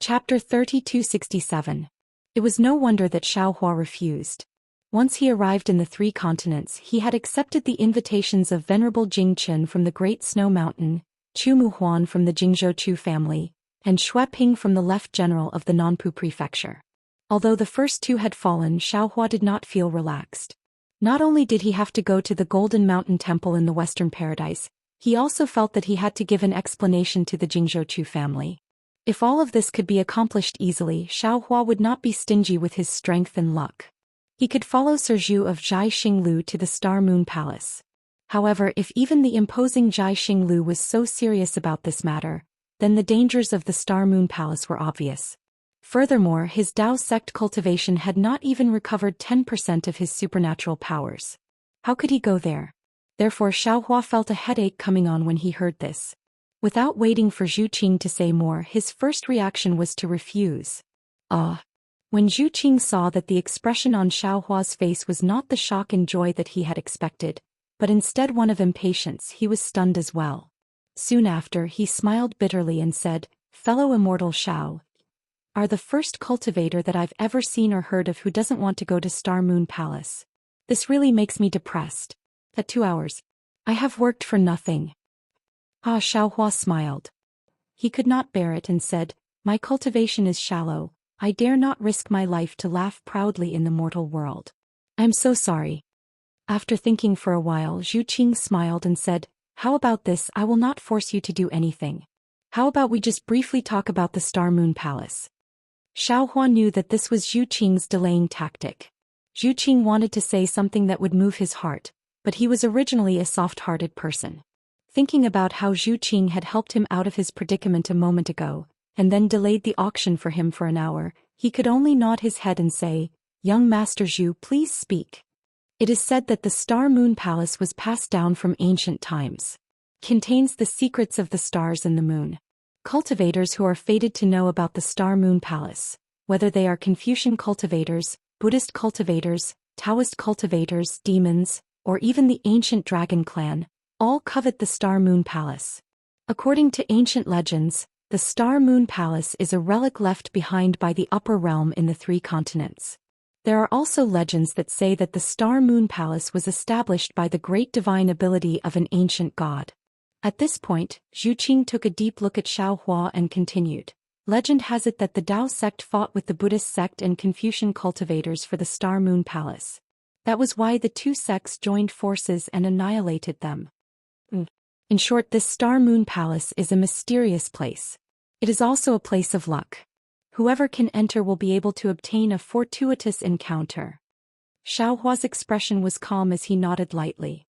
A: Chapter 3267. It was no wonder that Xiaohua refused. Once he arrived in the 3 continents, he had accepted the invitations of Venerable Jing Chen from the Great Snow Mountain, Chu Muhuan from the Jingzhou Chu family, and Xue Ping from the Left General of the Nanpu Prefecture. Although the first 2 had fallen, Xiaohua did not feel relaxed. Not only did he have to go to the Golden Mountain Temple in the Western Paradise, he also felt that he had to give an explanation to the Jingzhou Chu family. If all of this could be accomplished easily, Xiaohua would not be stingy with his strength and luck. He could follow Serju of Jai Xinglu to the Star Moon Palace. However, if even the imposing Jai Xinglu was so serious about this matter, then the dangers of the Star Moon Palace were obvious. Furthermore, his Dao sect cultivation had not even recovered 10% of his supernatural powers. How could he go there? Therefore Xiaohua felt a headache coming on when he heard this. Without waiting for Zhu Qing to say more, his first reaction was to refuse. When Zhu Qing saw that the expression on Xiaohua's face was not the shock and joy that he had expected, but instead one of impatience, he was stunned as well. Soon after, he smiled bitterly and said, "Fellow immortal Xiao, are the first cultivator that I've ever seen or heard of who doesn't want to go to Star Moon Palace. This really makes me depressed. At 2 hours. I have worked for nothing." Xiaohua smiled. He could not bear it and said, "My cultivation is shallow. I dare not risk my life to laugh proudly in the mortal world. I am so sorry." After thinking for a while, Zhu Qing smiled and said, "How about this? I will not force you to do anything. How about we just briefly talk about the Star Moon Palace?" Xiaohua knew that this was Zhu Qing's delaying tactic. Zhu Qing wanted to say something that would move his heart, but he was originally a soft-hearted person. Thinking about how Zhu Qing had helped him out of his predicament a moment ago, and then delayed the auction for him for an hour, he could only nod his head and say, "Young Master Zhu, please speak." It is said that the Star Moon Palace was passed down from ancient times. Contains the secrets of the stars and the moon. Cultivators who are fated to know about the Star Moon Palace, whether they are Confucian cultivators, Buddhist cultivators, Taoist cultivators, demons, or even the ancient dragon clan, all covet the Star Moon Palace. According to ancient legends, the Star Moon Palace is a relic left behind by the upper realm in the 3 continents. There are also legends that say that the Star Moon Palace was established by the great divine ability of an ancient god. At this point, Zhu Qing took a deep look at Xiaohua and continued. Legend has it that the Dao sect fought with the Buddhist sect and Confucian cultivators for the Star Moon Palace. That was why the 2 sects joined forces and annihilated them. In short, this Star Moon Palace is a mysterious place. It is also a place of luck. Whoever can enter will be able to obtain a fortuitous encounter. Xiaohua's expression was calm as he nodded lightly.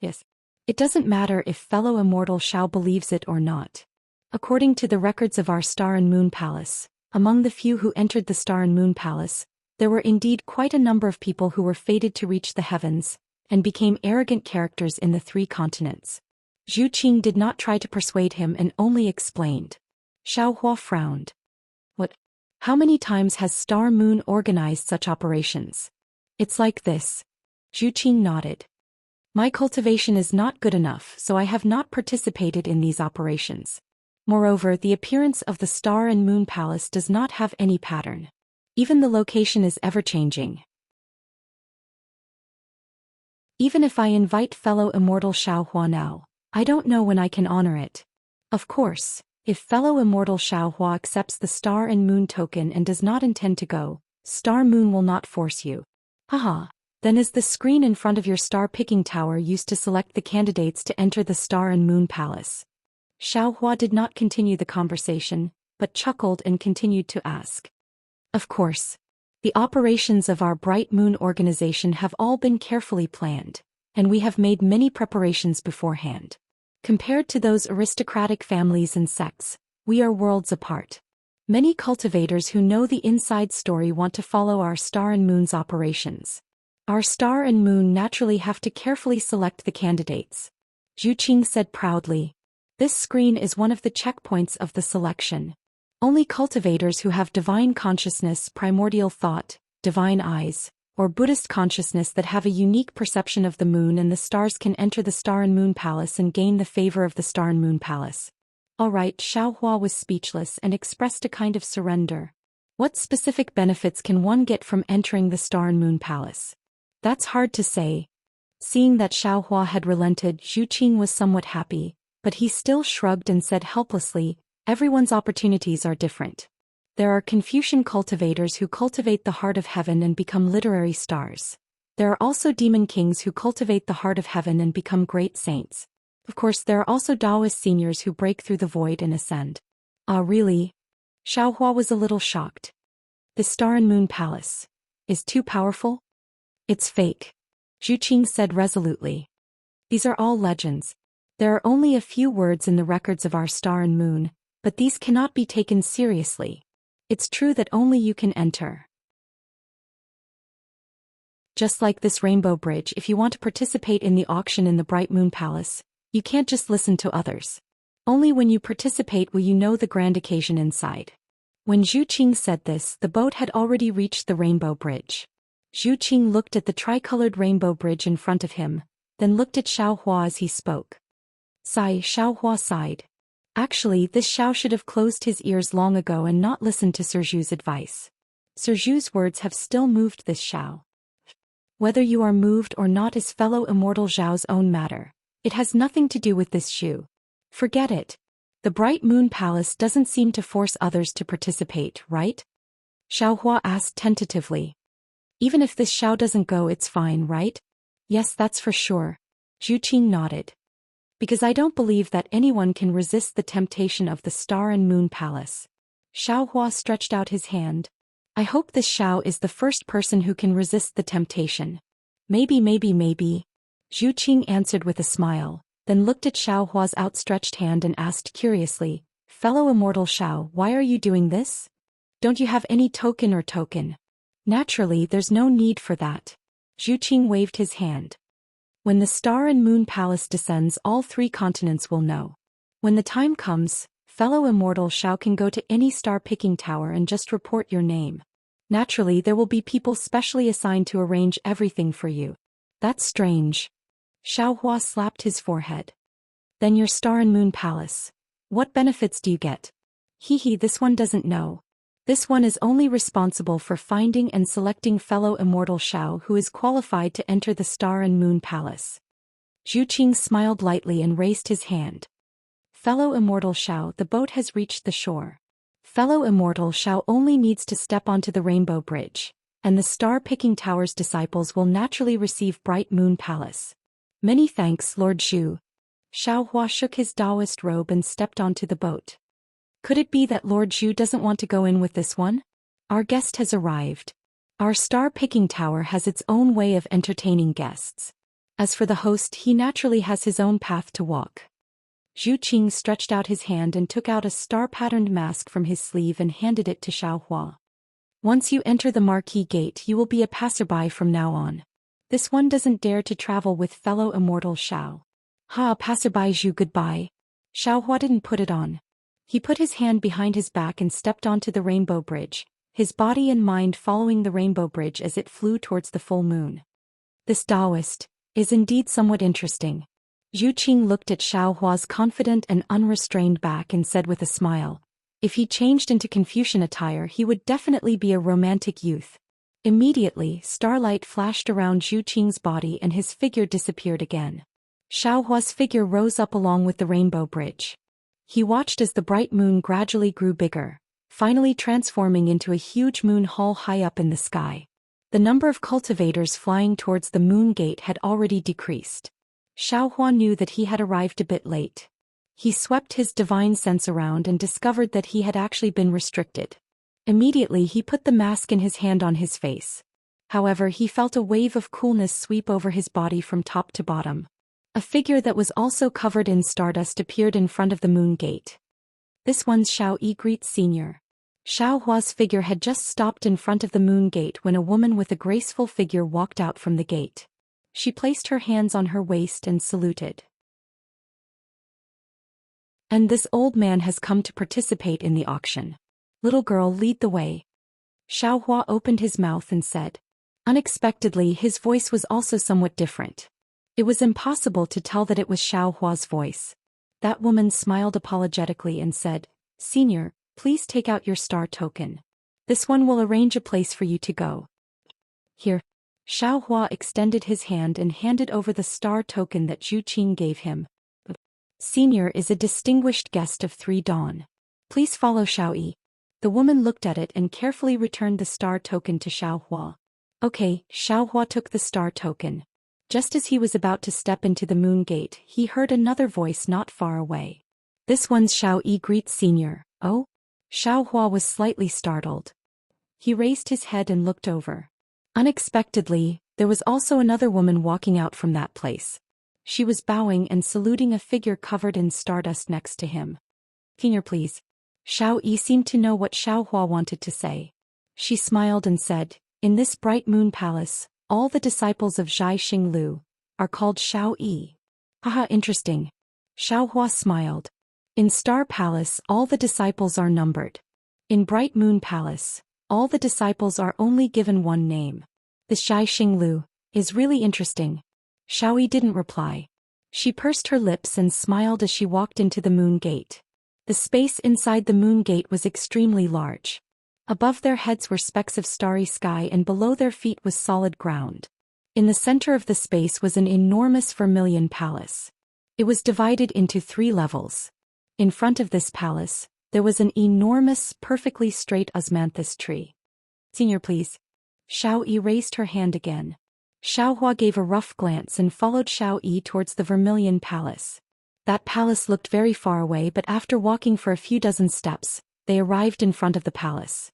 A: Yes. It doesn't matter if fellow immortal Xiao believes it or not. According to the records of our Star and Moon Palace, among the few who entered the Star and Moon Palace, there were indeed quite a number of people who were fated to reach the heavens, and became arrogant characters in the 3 continents. Zhu Qing did not try to persuade him and only explained. Xiaohua frowned. "What? How many times has Star Moon organized such operations?" "It's like this." Zhu Qing nodded. "My cultivation is not good enough, so I have not participated in these operations. Moreover, the appearance of the Star and Moon Palace does not have any pattern. Even the location is ever-changing. Even if I invite fellow immortal Xiaohua now, I don't know when I can honor it. Of course, if fellow immortal Xiaohua accepts the Star and Moon token and does not intend to go, Star Moon will not force you. Haha. Then is the screen in front of your star-picking tower used to select the candidates to enter the Star and Moon Palace?" Xiaohua did not continue the conversation, but chuckled and continued to ask. "Of course. The operations of our Bright Moon organization have all been carefully planned, and we have made many preparations beforehand. Compared to those aristocratic families and sects, we are worlds apart. Many cultivators who know the inside story want to follow our Star and Moon's operations. Our Star and Moon naturally have to carefully select the candidates." Zhu Qing said proudly. "This screen is one of the checkpoints of the selection. Only cultivators who have divine consciousness, primordial thought, divine eyes, or Buddhist consciousness that have a unique perception of the moon and the stars can enter the Star and Moon Palace and gain the favor of the Star and Moon Palace." All right, Xiaohua was speechless and expressed a kind of surrender. What specific benefits can one get from entering the Star and Moon Palace? That's hard to say. Seeing that Xiaohua had relented, Zhu Qing was somewhat happy, but he still shrugged and said helplessly, "Everyone's opportunities are different. There are Confucian cultivators who cultivate the heart of heaven and become literary stars. There are also demon kings who cultivate the heart of heaven and become great saints. Of course, there are also Taoist seniors who break through the void and ascend." "Ah, really?" Xiaohua was a little shocked. "The Star and Moon Palace is too powerful?" It's fake, Zhu Qing said resolutely. These are all legends. There are only a few words in the records of our star and moon, but these cannot be taken seriously. It's true that only you can enter. Just like this rainbow bridge, if you want to participate in the auction in the Bright Moon Palace, you can't just listen to others. Only when you participate will you know the grand occasion inside. When Zhu Qing said this, the boat had already reached the rainbow bridge. Zhu Qing looked at the tricolored rainbow bridge in front of him, then looked at Xiao Hua as he spoke. Sigh, Xiao Hua sighed. Actually, this Xiao should have closed his ears long ago and not listened to Serju's advice. Serju's words have still moved this Xiao. Whether you are moved or not is fellow immortal Zhao's own matter. It has nothing to do with this Xu. Forget it. The Bright Moon Palace doesn't seem to force others to participate, right? Xiao Hua asked tentatively. Even if this Xiao doesn't go, it's fine, right? Yes, that's for sure. Zhu Qing nodded. Because I don't believe that anyone can resist the temptation of the Star and Moon Palace. Xiao Hua stretched out his hand. I hope this Xiao is the first person who can resist the temptation. Maybe. Zhu Qing answered with a smile, then looked at Xiao Hua's outstretched hand and asked curiously, Fellow immortal Xiao, why are you doing this? Don't you have any token? Naturally, there's no need for that. Zhu Qing waved his hand. When the Star and Moon Palace descends, all 3 continents will know. When the time comes, fellow immortal Xiao can go to any star-picking tower and just report your name. Naturally, there will be people specially assigned to arrange everything for you. That's strange. Xiao Hua slapped his forehead. Then your Star and Moon Palace. What benefits do you get? This one doesn't know. This one is only responsible for finding and selecting fellow immortal Xiao who is qualified to enter the Star and Moon Palace. Zhu Qing smiled lightly and raised his hand. Fellow immortal Xiao, the boat has reached the shore. Fellow immortal Xiao only needs to step onto the rainbow bridge, and the star-picking tower's disciples will naturally receive Bright Moon Palace. Many thanks, Lord Zhu. Xiao Hua shook his Taoist robe and stepped onto the boat. Could it be that Lord Zhu doesn't want to go in with this one? Our guest has arrived. Our star-picking tower has its own way of entertaining guests. As for the host, he naturally has his own path to walk. Zhu Qing stretched out his hand and took out a star-patterned mask from his sleeve and handed it to Xiao Hua. Once you enter the marquee gate, you will be a passerby from now on. This one doesn't dare to travel with fellow immortal Xiao. Passerby Zhu, goodbye. Xiao Hua didn't put it on. He put his hand behind his back and stepped onto the rainbow bridge, his body and mind following the rainbow bridge as it flew towards the full moon. This Taoist is indeed somewhat interesting. Zhu Qing looked at Xiao Hua's confident and unrestrained back and said with a smile, if he changed into Confucian attire, he would definitely be a romantic youth. Immediately, starlight flashed around Zhu Qing's body and his figure disappeared again. Xiao Hua's figure rose up along with the rainbow bridge. He watched as the bright moon gradually grew bigger, finally transforming into a huge moon hall high up in the sky. The number of cultivators flying towards the moon gate had already decreased. Xiao Hua knew that he had arrived a bit late. He swept his divine sense around and discovered that he had actually been restricted. Immediately he put the mask in his hand on his face. However, he felt a wave of coolness sweep over his body from top to bottom. A figure that was also covered in stardust appeared in front of the moon gate. This one's Xiao Yi greets Senior. Xiao Hua's figure had just stopped in front of the moon gate when a woman with a graceful figure walked out from the gate. She placed her hands on her waist and saluted. And this old man has come to participate in the auction. Little girl, lead the way. Xiao Hua opened his mouth and said. Unexpectedly, his voice was also somewhat different. It was impossible to tell that it was Xiao Hua's voice. That woman smiled apologetically and said, Senior, please take out your star token. This one will arrange a place for you to go. Here. Xiao Hua extended his hand and handed over the star token that Zhu Qing gave him. Senior is a distinguished guest of 3 Dawn. Please follow Xiao Yi. The woman looked at it and carefully returned the star token to Xiao Hua. Okay, Xiao Hua took the star token. Just as he was about to step into the moon gate, he heard another voice not far away. This one's Xiao Yi greets Senior. Oh? Xiao Hua was slightly startled. He raised his head and looked over. Unexpectedly, There was also another woman walking out from that place. She was bowing and saluting a figure covered in stardust next to him. "Senior, please." Xiao Yi seemed to know what Xiao Hua wanted to say. She smiled and said, "In this bright moon palace, all the disciples of Zhai Xinglu are called Xiao Yi." Haha, interesting. Xiao Hua smiled. "In Star Palace, all the disciples are numbered. In Bright Moon Palace, all the disciples are only given one name. This Zhai Xinglu is really interesting." Xiao Yi didn't reply. She pursed her lips and smiled as she walked into the moon gate. The space inside the moon gate was extremely large. Above their heads were specks of starry sky and below their feet was solid ground. In the center of the space was an enormous vermilion palace. It was divided into 3 levels. In front of this palace, there was an enormous, perfectly straight osmanthus tree. "Senior, please." Xiao Yi raised her hand again. Xiao Hua gave a rough glance and followed Xiao Yi towards the vermilion palace. That palace looked very far away, but after walking for a few dozen steps, they arrived in front of the palace.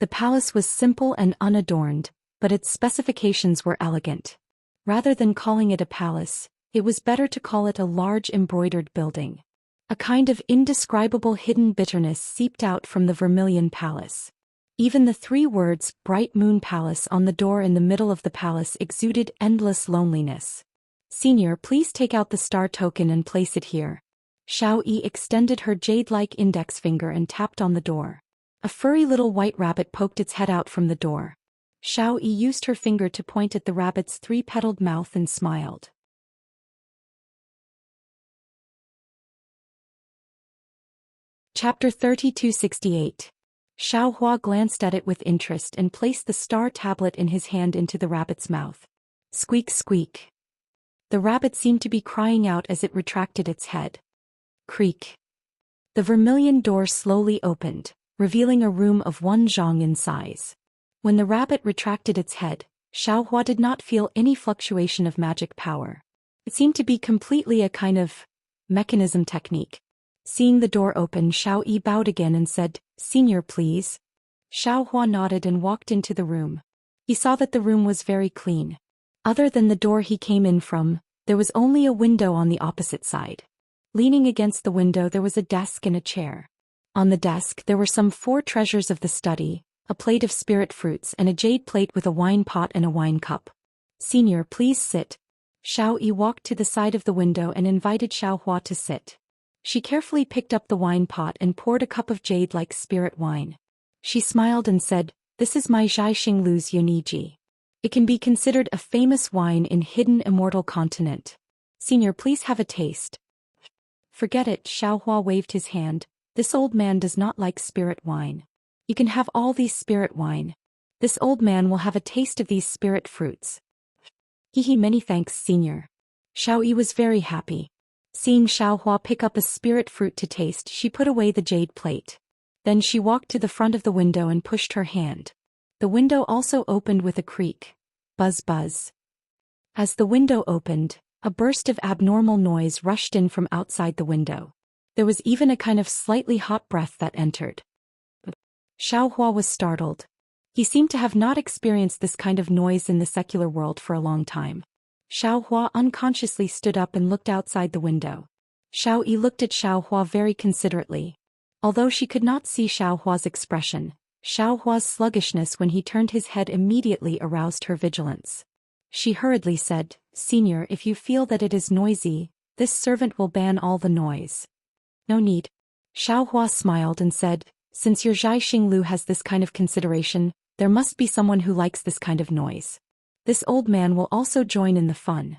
A: The palace was simple and unadorned, but its specifications were elegant. Rather than calling it a palace, it was better to call it a large embroidered building. A kind of indescribable hidden bitterness seeped out from the vermilion palace. Even the 3 words, Bright Moon Palace, on the door in the middle of the palace exuded endless loneliness. "Senior, please take out the star token and place it here." Xiao Yi extended her jade-like index finger and tapped on the door. A furry little white rabbit poked its head out from the door. Xiao Yi used her finger to point at the rabbit's 3-petaled mouth and smiled. Chapter 3268. Xiao Hua glanced at it with interest and placed the star tablet in his hand into the rabbit's mouth. Squeak, squeak. The rabbit seemed to be crying out as it retracted its head. Creak. The vermilion door slowly opened, revealing a room of 1 zhang in size. When the rabbit retracted its head, Xiao Hua did not feel any fluctuation of magic power. It seemed to be completely a kind of mechanism technique. Seeing the door open, Xiao Yi bowed again and said, "Senior, please." Xiao Hua nodded and walked into the room. He saw that the room was very clean. Other than the door he came in from, there was only a window on the opposite side. Leaning against the window there was a desk and a chair. On the desk there were some 4 treasures of the study, a plate of spirit fruits and a jade plate with a wine pot and a wine cup. "Senior, please sit." Xiao Yi walked to the side of the window and invited Xiao Hua to sit. She carefully picked up the wine pot and poured a cup of jade-like spirit wine. She smiled and said, "This is my Zhai Xinglu's Yoniji. It can be considered a famous wine in hidden immortal continent. Senior, please have a taste." "Forget it," Xiao Hua waved his hand. "This old man does not like spirit wine. You can have all these spirit wine. This old man will have a taste of these spirit fruits." "Hehe, many thanks, Senior." Xiao Yi was very happy. Seeing Xiao Hua pick up a spirit fruit to taste, she put away the jade plate. Then she walked to the front of the window and pushed her hand. The window also opened with a creak. Buzz buzz. As the window opened, a burst of abnormal noise rushed in from outside the window. There was even a kind of slightly hot breath that entered. Xiao Hua was startled. He seemed to have not experienced this kind of noise in the secular world for a long time. Xiao Hua unconsciously stood up and looked outside the window. Xiao Yi looked at Xiao Hua very considerately. Although she could not see Xiao Hua's expression, Xiao Hua's sluggishness when he turned his head immediately aroused her vigilance. She hurriedly said, "Senior, if you feel that it is noisy, this servant will ban all the noise." "No need." Xiao Hua smiled and said, "Since your Zhai Xinglu has this kind of consideration, there must be someone who likes this kind of noise. This old man will also join in the fun."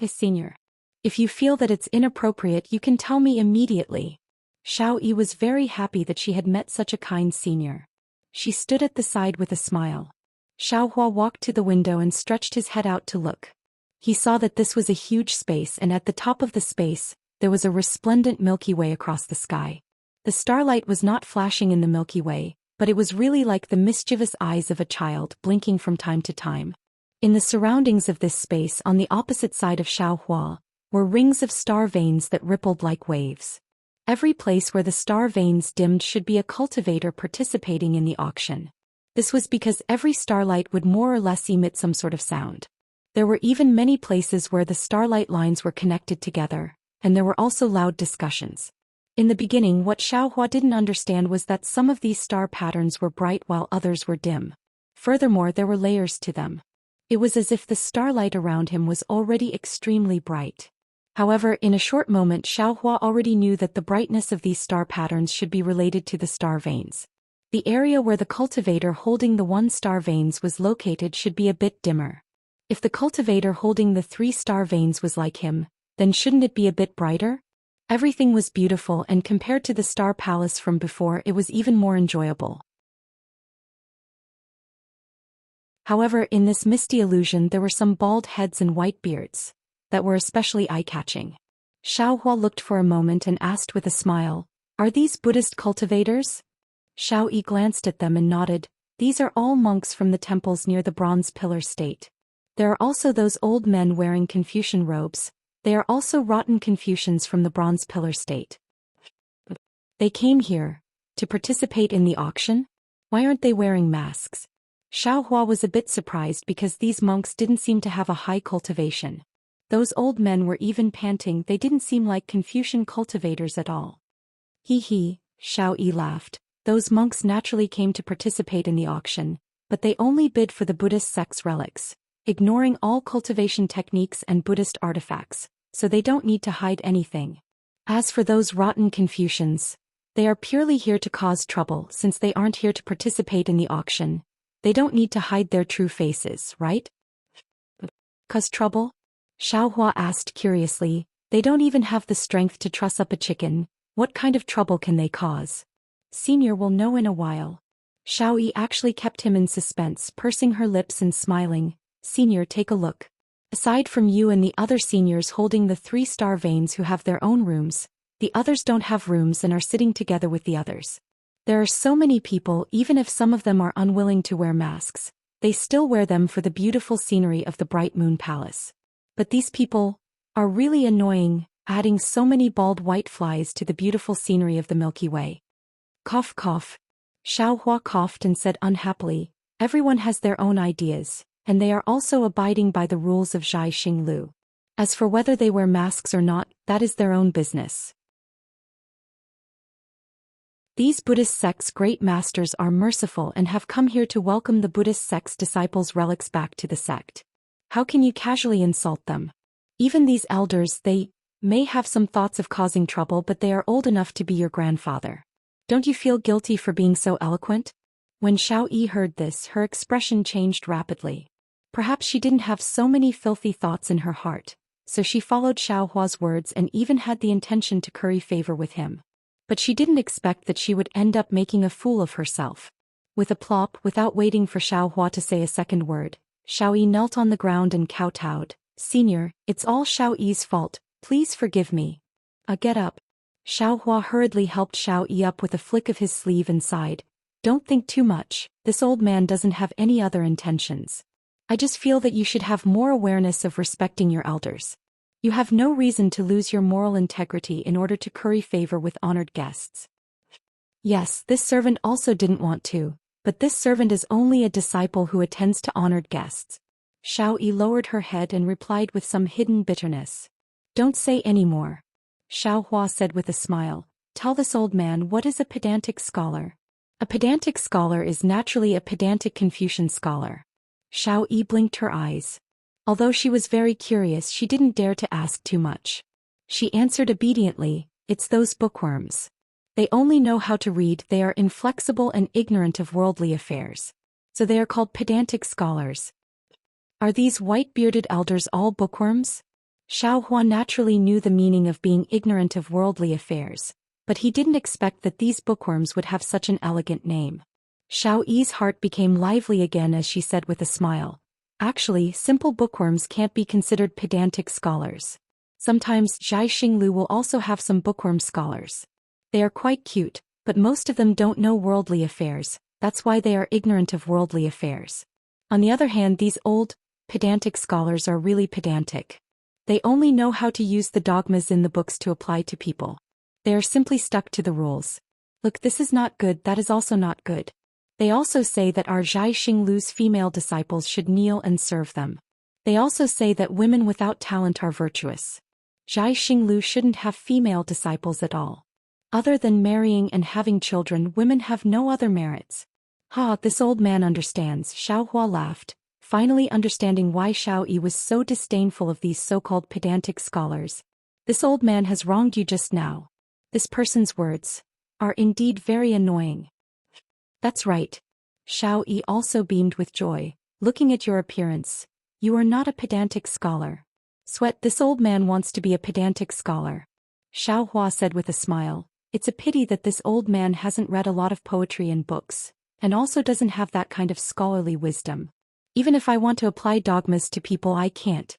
A: "Senior, if you feel that it's inappropriate, you can tell me immediately." Xiao Yi was very happy that she had met such a kind senior. She stood at the side with a smile. Xiao Hua walked to the window and stretched his head out to look. He saw that this was a huge space, and at the top of the space, there was a resplendent Milky Way across the sky. The starlight was not flashing in the Milky Way, but it was really like the mischievous eyes of a child blinking from time to time. In the surroundings of this space on the opposite side of Xiao Hua, were rings of star veins that rippled like waves. Every place where the star veins dimmed should be a cultivator participating in the auction. This was because every starlight would more or less emit some sort of sound. There were even many places where the starlight lines were connected together, and there were also loud discussions. In the beginning, what Xiaohua didn't understand was that some of these star patterns were bright while others were dim. Furthermore, there were layers to them. It was as if the starlight around him was already extremely bright. However, in a short moment, Xiaohua already knew that the brightness of these star patterns should be related to the star veins. The area where the cultivator holding the 1-star veins was located should be a bit dimmer. If the cultivator holding the 3-star veins was like him, then shouldn't it be a bit brighter? Everything was beautiful, and compared to the star palace from before, it was even more enjoyable. However, in this misty illusion there were some bald heads and white beards that were especially eye-catching. Xiaohua looked for a moment and asked with a smile, "Are these Buddhist cultivators?" Xiao Yi glanced at them and nodded. "These are all monks from the temples near the bronze pillar state. There are also those old men wearing Confucian robes. They are also rotten Confucians from the bronze pillar state. They came here to participate in the auction? Why aren't they wearing masks?" Xiaohua was a bit surprised because these monks didn't seem to have a high cultivation. Those old men were even panting. They didn't seem like Confucian cultivators at all. Hee hee, Xiao Yi laughed. Those monks naturally came to participate in the auction, but they only bid for the Buddhist sect's relics, ignoring all cultivation techniques and Buddhist artifacts, so they don't need to hide anything. As for those rotten Confucians, they are purely here to cause trouble. Since they aren't here to participate in the auction, they don't need to hide their true faces, right? Cause trouble? Xiaohua asked curiously. They don't even have the strength to truss up a chicken. What kind of trouble can they cause? Senior will know in a while. Xiao Yi actually kept him in suspense, pursing her lips and smiling. Senior, take a look. Aside from you and the other seniors holding the 3-star veins who have their own rooms, the others don't have rooms and are sitting together with the others. There are so many people. Even if some of them are unwilling to wear masks, they still wear them for the beautiful scenery of the Bright Moon Palace. But these people are really annoying, adding so many bald white flies to the beautiful scenery of the Milky Way. Cough cough. Xiaohua coughed and said unhappily, everyone has their own ideas, and they are also abiding by the rules of Zhai Xinglu. As for whether they wear masks or not, that is their own business. These Buddhist sect's great masters are merciful and have come here to welcome the Buddhist sect's disciples' relics back to the sect. How can you casually insult them? Even these elders, they may have some thoughts of causing trouble, but they are old enough to be your grandfather. Don't you feel guilty for being so eloquent? When Xiao Yi heard this, her expression changed rapidly. Perhaps she didn't have so many filthy thoughts in her heart, so she followed Xiaohua's words and even had the intention to curry favor with him. But she didn't expect that she would end up making a fool of herself. With a plop, without waiting for Xiaohua to say a second word, Xiao Yi knelt on the ground and kowtowed. Senior, it's all Xiao Yi's fault. Please forgive me. Get up. Xiaohua hurriedly helped Xiao Yi up with a flick of his sleeve and sighed. Don't think too much. This old man doesn't have any other intentions. I just feel that you should have more awareness of respecting your elders. You have no reason to lose your moral integrity in order to curry favor with honored guests. Yes, this servant also didn't want to, but this servant is only a disciple who attends to honored guests. Xiao Yi lowered her head and replied with some hidden bitterness. Don't say any more. Xiaohua said with a smile. Tell this old man, what is a pedantic scholar? A pedantic scholar is naturally a pedantic Confucian scholar. Xiao Yi blinked her eyes. Although she was very curious, she didn't dare to ask too much. She answered obediently, it's those bookworms. They only know how to read, they are inflexible and ignorant of worldly affairs. So they are called pedantic scholars. Are these white-bearded elders all bookworms? Xiaohua naturally knew the meaning of being ignorant of worldly affairs, but he didn't expect that these bookworms would have such an elegant name. Xiao Yi's heart became lively again as she said with a smile. Actually, simple bookworms can't be considered pedantic scholars. Sometimes Zhai Xinglu will also have some bookworm scholars. They are quite cute, but most of them don't know worldly affairs, that's why they are ignorant of worldly affairs. On the other hand, these old, pedantic scholars are really pedantic. They only know how to use the dogmas in the books to apply to people. They are simply stuck to the rules. Look, this is not good, that is also not good. They also say that our Zhai Xinglu's female disciples should kneel and serve them. They also say that women without talent are virtuous. Zhai Xinglu shouldn't have female disciples at all. Other than marrying and having children, women have no other merits. Ha, this old man understands, Xiao Hua laughed, finally understanding why Xiao Yi was so disdainful of these so-called pedantic scholars. This old man has wronged you just now. This person's words are indeed very annoying. That's right. Xiao Yi also beamed with joy, looking at your appearance. You are not a pedantic scholar. Sweat, this old man wants to be a pedantic scholar. Xiao Hua said with a smile, it's a pity that this old man hasn't read a lot of poetry and books, and also doesn't have that kind of scholarly wisdom. Even if I want to apply dogmas to people, I can't.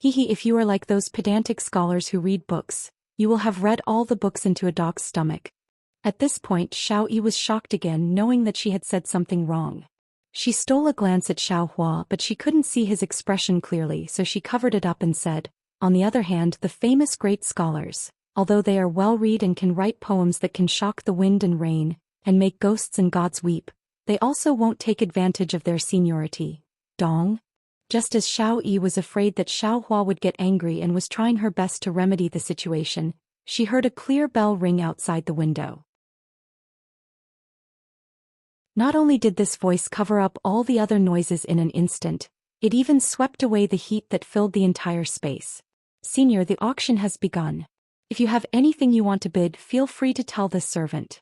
A: Hehe, if you are like those pedantic scholars who read books, you will have read all the books into a dog's stomach. At this point, Xiao Yi was shocked again, knowing that she had said something wrong. She stole a glance at Xiao Hua, but she couldn't see his expression clearly, so she covered it up and said, on the other hand, the famous great scholars, although they are well-read and can write poems that can shock the wind and rain, and make ghosts and gods weep, they also won't take advantage of their seniority. Dong? Just as Xiao Yi was afraid that Xiao Hua would get angry and was trying her best to remedy the situation, she heard a clear bell ring outside the window. Not only did this voice cover up all the other noises in an instant, it even swept away the heat that filled the entire space. Senior, the auction has begun. If you have anything you want to bid, feel free to tell this servant.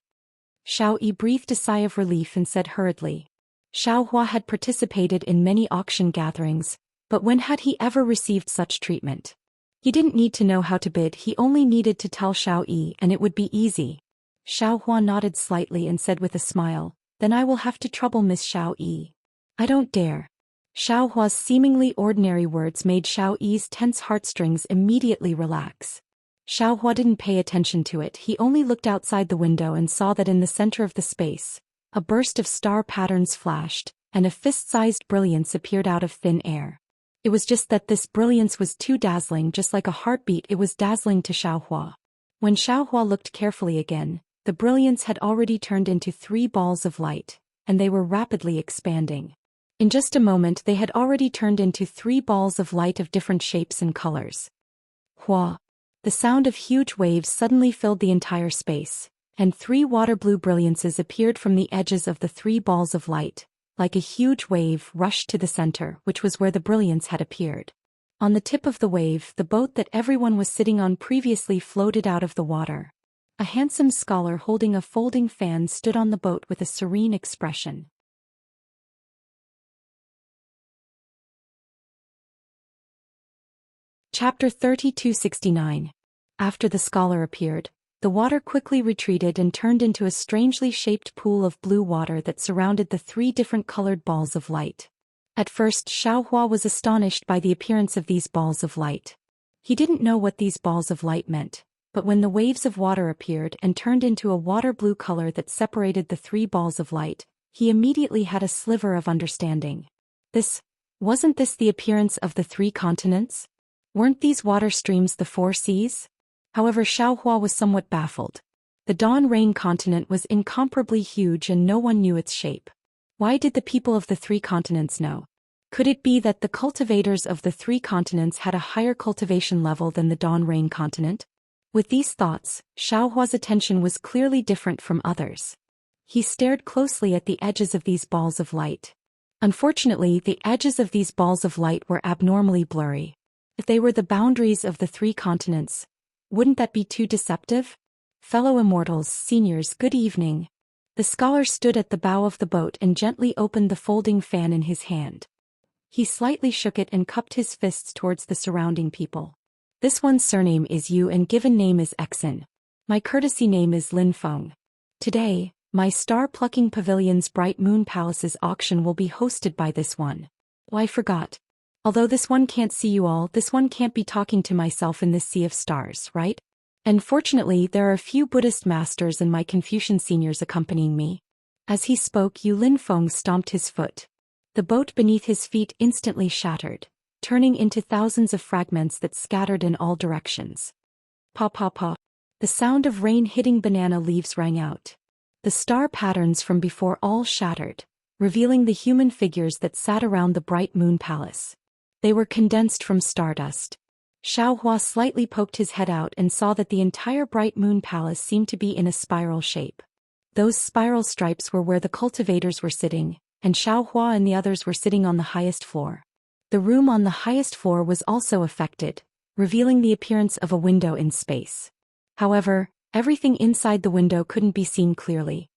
A: Xiao Yi breathed a sigh of relief and said hurriedly. Xiao Hua had participated in many auction gatherings, but when had he ever received such treatment? He didn't need to know how to bid, he only needed to tell Xiao Yi and it would be easy. Xiao Hua nodded slightly and said with a smile, then I will have to trouble Miss Xiao Yi. I don't dare. Xiao Hua's seemingly ordinary words made Xiao Yi's tense heartstrings immediately relax. Xiao Hua didn't pay attention to it, he only looked outside the window and saw that in the center of the space, a burst of star patterns flashed, and a fist-sized brilliance appeared out of thin air. It was just that this brilliance was too dazzling, just like a heartbeat it was dazzling to Xiao Hua. When Xiao Hua looked carefully again, the brilliance had already turned into 3 balls of light, and they were rapidly expanding. In just a moment they had already turned into 3 balls of light of different shapes and colors. Hua! The sound of huge waves suddenly filled the entire space, and 3 water blue brilliances appeared from the edges of the 3 balls of light, like a huge wave rushed to the center, which was where the brilliance had appeared. On the tip of the wave, the boat that everyone was sitting on previously floated out of the water. A handsome scholar holding a folding fan stood on the boat with a serene expression. Chapter 3269. After the scholar appeared, the water quickly retreated and turned into a strangely shaped pool of blue water that surrounded the 3 different colored balls of light. At first, Xiao Hua was astonished by the appearance of these balls of light. He didn't know what these balls of light meant, but when the waves of water appeared and turned into a water blue color that separated the 3 balls of light, he immediately had a sliver of understanding. Wasn't this the appearance of the 3 continents? Weren't these water streams the 4 seas? However, Xiao Hua was somewhat baffled. The Dawn Rain continent was incomparably huge and no one knew its shape. Why did the people of the 3 continents know? Could it be that the cultivators of the 3 continents had a higher cultivation level than the Dawn Rain continent? With these thoughts, Xiao Hua's attention was clearly different from others. He stared closely at the edges of these balls of light. Unfortunately, the edges of these balls of light were abnormally blurry. If they were the boundaries of the 3 continents, wouldn't that be too deceptive? Fellow immortals, seniors, good evening. The scholar stood at the bow of the boat and gently opened the folding fan in his hand. He slightly shook it and cupped his fists towards the surrounding people. This one's surname is Yu and given name is Exin. My courtesy name is Lin Feng. Today, my star-plucking pavilion's Bright Moon Palace's auction will be hosted by this one. Oh, I forgot. Although this one can't see you all, this one can't be talking to myself in this sea of stars, right? And fortunately, there are a few Buddhist masters and my Confucian seniors accompanying me. As he spoke, Yu Lin Feng stomped his foot. The boat beneath his feet instantly shattered, turning into thousands of fragments that scattered in all directions. Pa pa pa. The sound of rain hitting banana leaves rang out. The star patterns from before all shattered, revealing the human figures that sat around the bright moon palace. They were condensed from stardust. Xiaohua slightly poked his head out and saw that the entire bright moon palace seemed to be in a spiral shape. Those spiral stripes were where the cultivators were sitting, and Xiaohua and the others were sitting on the highest floor. The room on the highest floor was also affected, revealing the appearance of a window in space. However, everything inside the window couldn't be seen clearly.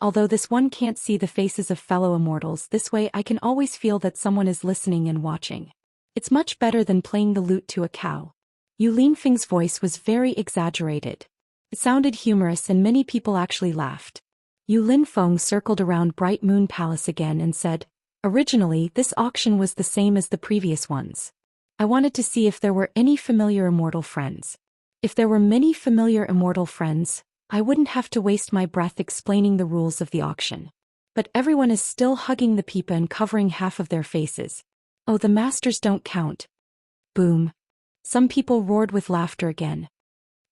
A: Although this one can't see the faces of fellow immortals, this way I can always feel that someone is listening and watching. It's much better than playing the lute to a cow. Yu Linfeng's voice was very exaggerated. It sounded humorous and many people actually laughed. Yu Linfeng circled around Bright Moon Palace again and said, "Originally, this auction was the same as the previous ones. I wanted to see if there were any familiar immortal friends. If there were many familiar immortal friends, I wouldn't have to waste my breath explaining the rules of the auction. But everyone is still hugging the pipa and covering half of their faces. Oh, the masters don't count." Boom. Some people roared with laughter again.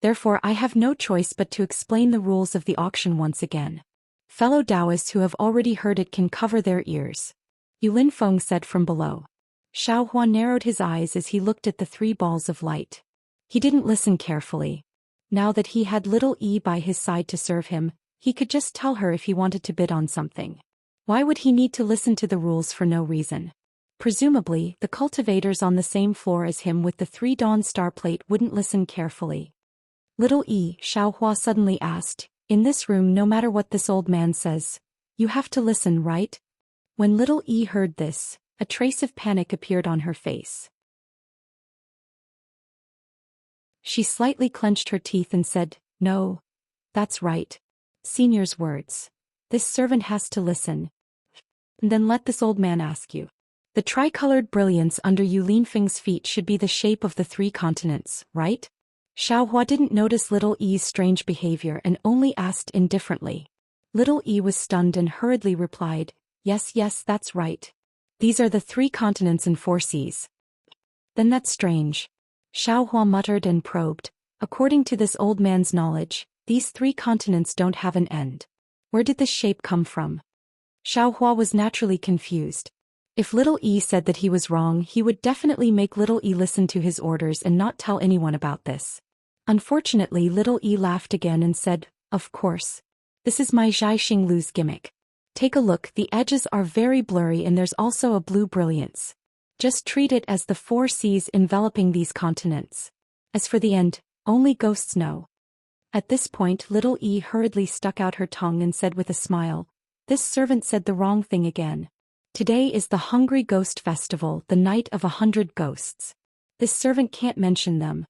A: Therefore I have no choice but to explain the rules of the auction once again. Fellow Taoists who have already heard it can cover their ears. Yu Linfeng said from below. Xiaohua narrowed his eyes as he looked at the 3 balls of light. He didn't listen carefully. Now that he had little E by his side to serve him, he could just tell her if he wanted to bid on something. Why would he need to listen to the rules for no reason? Presumably, the cultivators on the same floor as him with the 3 dawn star plate wouldn't listen carefully. Little E, Xiaohua suddenly asked, "In this room, no matter what this old man says, you have to listen, right?" When little E heard this, a trace of panic appeared on her face. She slightly clenched her teeth and said, "No. That's right. Senior's words. This servant has to listen. And then let this old man ask you. The tricolored brilliance under Yu Linfeng's feet should be the shape of the 3 continents, right?" Xiaohua didn't notice little E's strange behavior and only asked indifferently. Little E was stunned and hurriedly replied, Yes, that's right. These are the 3 continents and 4 seas." "Then that's strange." Xiaohua muttered and probed. "According to this old man's knowledge, these 3 continents don't have an end. Where did this shape come from?" Xiaohua was naturally confused. If little E said that he was wrong, he would definitely make little E listen to his orders and not tell anyone about this. Unfortunately, little E laughed again and said, "Of course. This is my Zhaixing Lu's gimmick. Take a look, the edges are very blurry and there's also a blue brilliance. Just treat it as the 4 seas enveloping these continents. As for the end, only ghosts know." At this point, little E hurriedly stuck out her tongue and said with a smile, "This servant said the wrong thing again. Today is the Hungry Ghost Festival, the night of 100 ghosts. This servant can't mention them."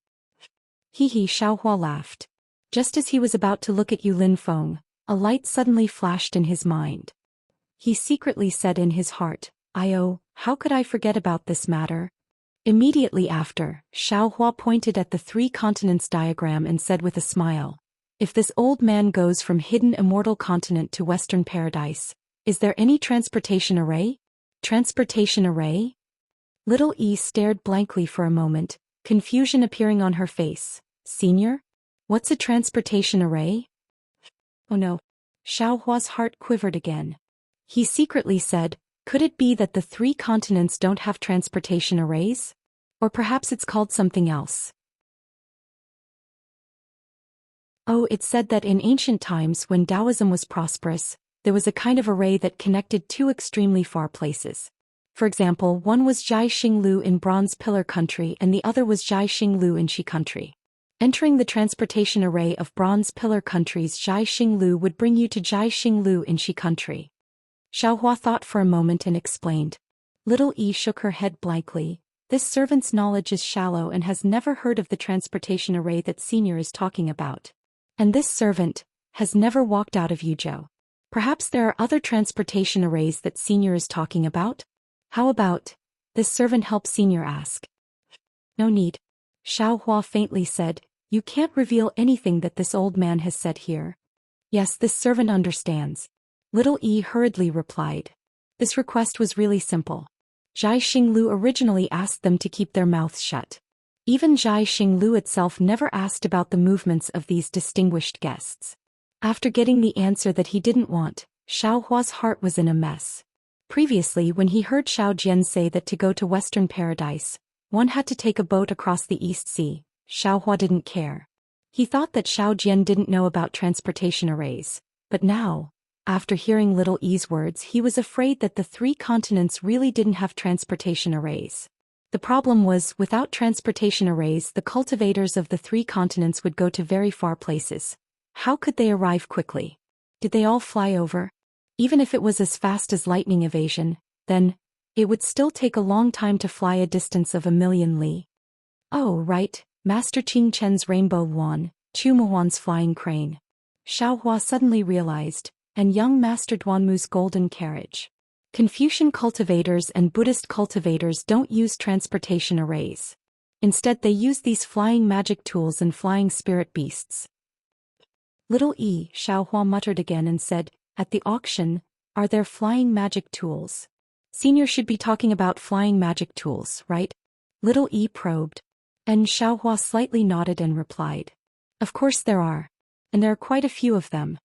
A: Xiaohua laughed. Just as he was about to look at Yu Linfeng, a light suddenly flashed in his mind. He secretly said in his heart, How could I forget about this matter?" Immediately after, Xiaohua pointed at the 3 continents diagram and said with a smile, "If this old man goes from hidden immortal continent to Western paradise, is there any transportation array?" "Transportation array?" Little E stared blankly for a moment, confusion appearing on her face. "Senior? What's a transportation array?" "Oh no." Xiaohua's heart quivered again. He secretly said, "Could it be that the 3 continents don't have transportation arrays? Or perhaps it's called something else." "Oh, it said that in ancient times when Taoism was prosperous, there was a kind of array that connected 2 extremely far places. For example, one was Zhaixing Lu in Bronze Pillar Country and the other was Zhaixing Lu in Shi Country. Entering the transportation array of Bronze Pillar Country's Zhaixing Lu would bring you to Zhaixing Lu in Shi Country." Xiaohua thought for a moment and explained. Little E shook her head blankly. This servant's knowledge is shallow and has never heard of the transportation array that Senior is talking about. And this servant has never walked out of Yuzhou. Perhaps there are other transportation arrays that Senior is talking about? How about this servant help Senior ask? "No need." Xiaohua faintly said, "You can't reveal anything that this old man has said here." "Yes, this servant understands." Little E hurriedly replied. This request was really simple. Zhaixing Lu originally asked them to keep their mouths shut. Even Zhaixing Lu itself never asked about the movements of these distinguished guests. After getting the answer that he didn't want, Xiao Hua's heart was in a mess. Previously, when he heard Xiao Jian say that to go to Western Paradise, one had to take a boat across the East Sea, Xiao Hua didn't care. He thought that Xiao Jian didn't know about transportation arrays, but now, after hearing Little E's words, he was afraid that the 3 continents really didn't have transportation arrays. The problem was, without transportation arrays, the cultivators of the 3 continents would go to very far places. How could they arrive quickly? Did they all fly over? Even if it was as fast as lightning evasion, then it would still take a long time to fly a distance of 1,000,000 li. Oh, right, Master Qing Chen's rainbow wand, Chu Muhuan's flying crane. Xiao Hua suddenly realized, and young Master Duanmu's golden carriage. Confucian cultivators and Buddhist cultivators don't use transportation arrays. Instead, they use these flying magic tools and flying spirit beasts. Little E, Xiao Hua muttered again and said, at the auction, are there flying magic tools? Senior should be talking about flying magic tools, right? Little E probed. And Xiao Hua slightly nodded and replied. Of course there are. And there are quite a few of them.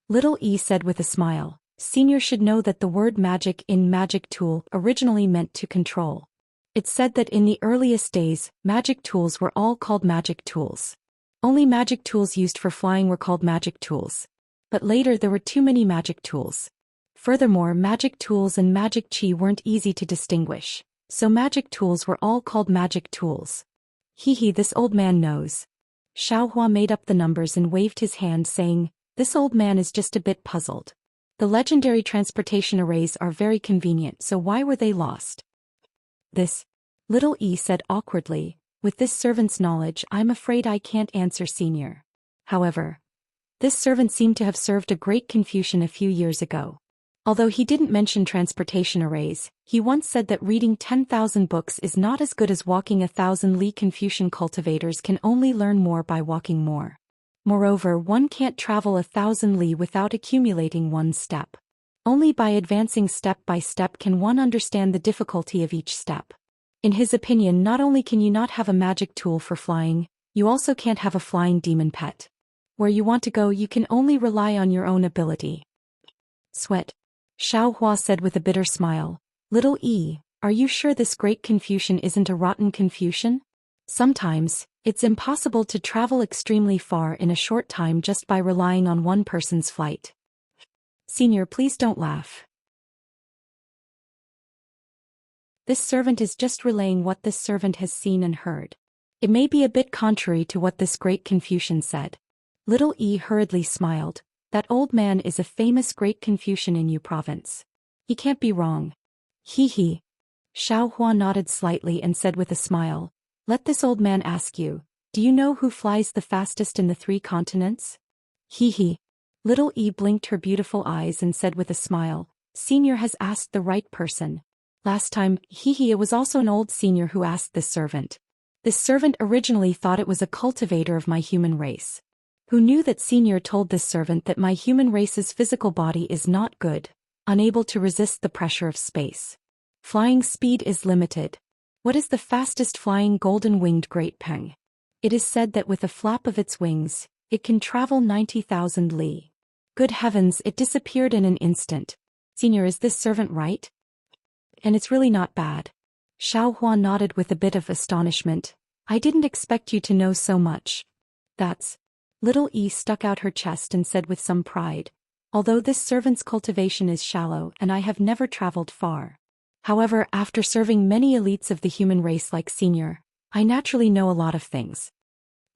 A: Little E said with a smile, Senior should know that the word magic in magic tool originally meant to control. It's said that in the earliest days, magic tools were all called magic tools. Only magic tools used for flying were called magic tools. But later there were too many magic tools. Furthermore, magic tools and magic chi weren't easy to distinguish, so magic tools were all called magic tools. Hee, this old man knows. Xiao Hua made up the numbers and waved his hand saying, this old man is just a bit puzzled. The legendary transportation arrays are very convenient, so why were they lost? This, Little E said awkwardly, with this servant's knowledge, I'm afraid I can't answer Senior. However, this servant seemed to have served a great Confucian a few years ago. Although he didn't mention transportation arrays, he once said that reading 10,000 books is not as good as walking 1,000 li. Confucian cultivators can only learn more by walking more. Moreover, one can't travel 1,000 li without accumulating one step. Only by advancing step by step can one understand the difficulty of each step. In his opinion, not only can you not have a magic tool for flying, you also can't have a flying demon pet. Where you want to go, you can only rely on your own ability. Sweat. Xiao Hua said with a bitter smile, Little E, are you sure this great Confucian isn't a rotten Confucian? Sometimes, it's impossible to travel extremely far in a short time just by relying on one person's flight. Senior, please don't laugh. This servant is just relaying what this servant has seen and heard. It may be a bit contrary to what this great Confucian said. Little E hurriedly smiled. That old man is a famous great Confucian in Yu province. He can't be wrong. Hee. Xiao Hua nodded slightly and said with a smile, let this old man ask you, do you know who flies the fastest in the 3 continents? Hee. Little E blinked her beautiful eyes and said with a smile, Senior has asked the right person. Last time, it was also an old senior who asked this servant. This servant originally thought it was a cultivator of my human race. Who knew that Senior told this servant that my human race's physical body is not good, unable to resist the pressure of space. Flying speed is limited. What is the fastest flying golden-winged great peng? It is said that with a flap of its wings, it can travel 90,000 li. Good heavens, it disappeared in an instant. Senior, is this servant right? And it's really not bad. Xiao Hua nodded with a bit of astonishment. I didn't expect you to know so much. That's... Little E stuck out her chest and said with some pride, although this servant's cultivation is shallow and I have never traveled far. However, after serving many elites of the human race like Senior, I naturally know a lot of things.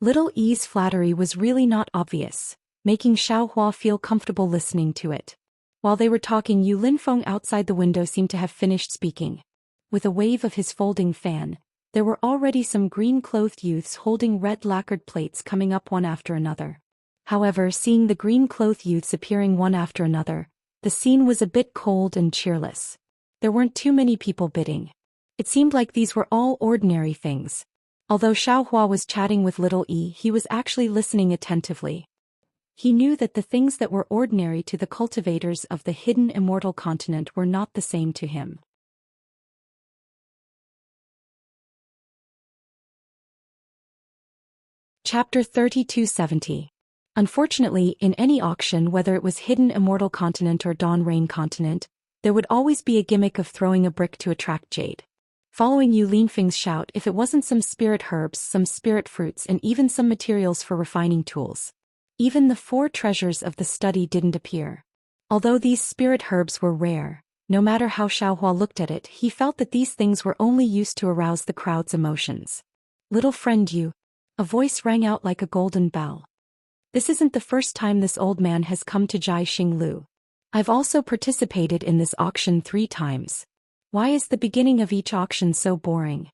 A: Little E's flattery was really not obvious, making Xiao Hua feel comfortable listening to it. While they were talking, Yu Linfeng outside the window seemed to have finished speaking. With a wave of his folding fan, there were already some green-clothed youths holding red lacquered plates coming up one after another. However, seeing the green-clothed youths appearing one after another, the scene was a bit cold and cheerless. There weren't too many people bidding. It seemed like these were all ordinary things. Although Xiao Hua was chatting with Little E, he was actually listening attentively. He knew that the things that were ordinary to the cultivators of the hidden immortal continent were not the same to him. Chapter 3270. Unfortunately, in any auction, whether it was Hidden Immortal Continent or Dawn Rain Continent, there would always be a gimmick of throwing a brick to attract jade. Following Yu Linfeng's shout, if it wasn't some spirit herbs, some spirit fruits, and even some materials for refining tools. Even the 4 treasures of the study didn't appear. Although these spirit herbs were rare, no matter how Xiaohua looked at it, he felt that these things were only used to arouse the crowd's emotions. Little friend Yu. A voice rang out like a golden bell. This isn't the first time this old man has come to Jai Xinglu. I've also participated in this auction 3 times. Why is the beginning of each auction so boring?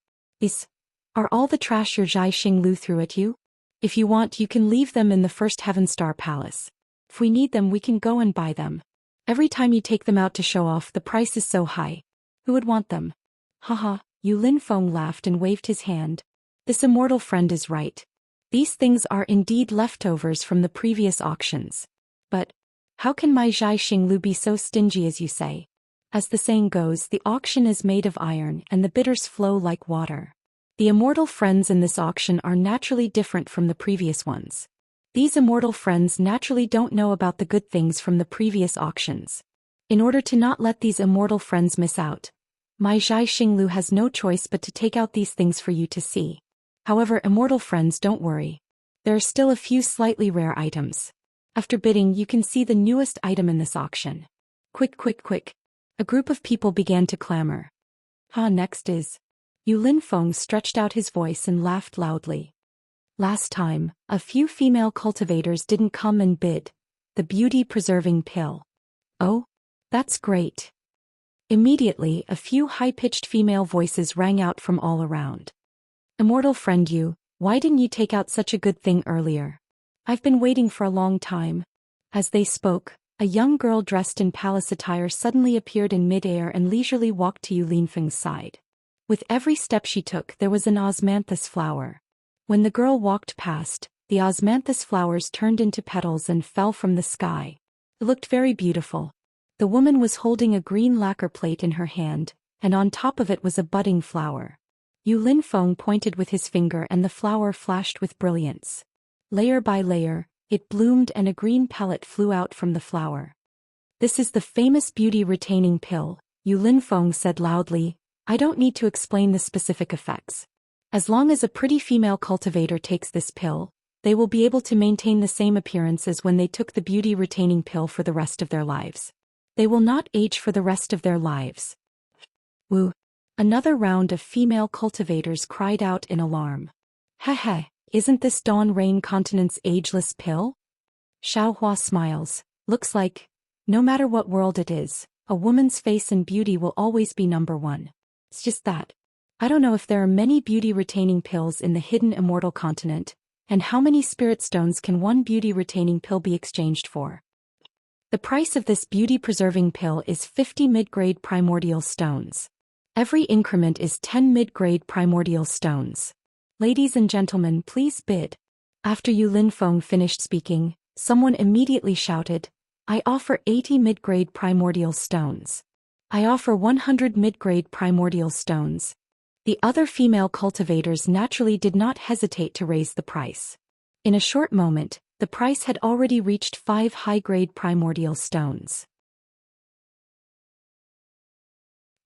A: Are all the trash your Jai Xinglu threw at you? If you want, you can leave them in the first Heaven Star Palace. If we need them, we can go and buy them. Every time you take them out to show off, the price is so high. Who would want them? Haha, Yu Linfeng laughed and waved his hand. This immortal friend is right. These things are indeed leftovers from the previous auctions. But how can my Jai Xinglu be so stingy as you say? As the saying goes, the auction is made of iron and the bitters flow like water. The immortal friends in this auction are naturally different from the previous ones. These immortal friends naturally don't know about the good things from the previous auctions. In order to not let these immortal friends miss out, my Jai Xinglu has no choice but to take out these things for you to see. However, immortal friends, don't worry. There are still a few slightly rare items. After bidding, you can see the newest item in this auction. Quick, quick, quick. A group of people began to clamor. Next is. Yu Linfeng stretched out his voice and laughed loudly. Last time, a few female cultivators didn't come and bid. The beauty-preserving pill. Oh? That's great. Immediately, a few high-pitched female voices rang out from all around. Immortal friend Yu, why didn't you take out such a good thing earlier? I've been waiting for a long time. As they spoke, a young girl dressed in palace attire suddenly appeared in mid-air and leisurely walked to Yu Linfeng's side. With every step she took, there was an osmanthus flower. When the girl walked past, the osmanthus flowers turned into petals and fell from the sky. It looked very beautiful. The woman was holding a green lacquer plate in her hand, and on top of it was a budding flower. Yu Linfeng pointed with his finger and the flower flashed with brilliance. Layer by layer, it bloomed and a green pellet flew out from the flower. This is the famous beauty-retaining pill, Yu Linfeng said loudly. I don't need to explain the specific effects. As long as a pretty female cultivator takes this pill, they will be able to maintain the same appearance as when they took the beauty-retaining pill for the rest of their lives. They will not age for the rest of their lives. Woo! Another round of female cultivators cried out in alarm. Heh, isn't this Dawn Rain Continent's ageless pill? Xiaohua smiles. Looks like, no matter what world it is, a woman's face and beauty will always be number 1. It's just that. I don't know if there are many beauty-retaining pills in the Hidden Immortal Continent, and how many spirit stones can one beauty-retaining pill be exchanged for? The price of this beauty-preserving pill is 50 mid-grade primordial stones. Every increment is 10 mid-grade primordial stones. Ladies and gentlemen, please bid. After Yu Linfeng finished speaking, someone immediately shouted, I offer 80 mid-grade primordial stones. I offer 100 mid-grade primordial stones. The other female cultivators naturally did not hesitate to raise the price. In a short moment, the price had already reached 5 high-grade primordial stones.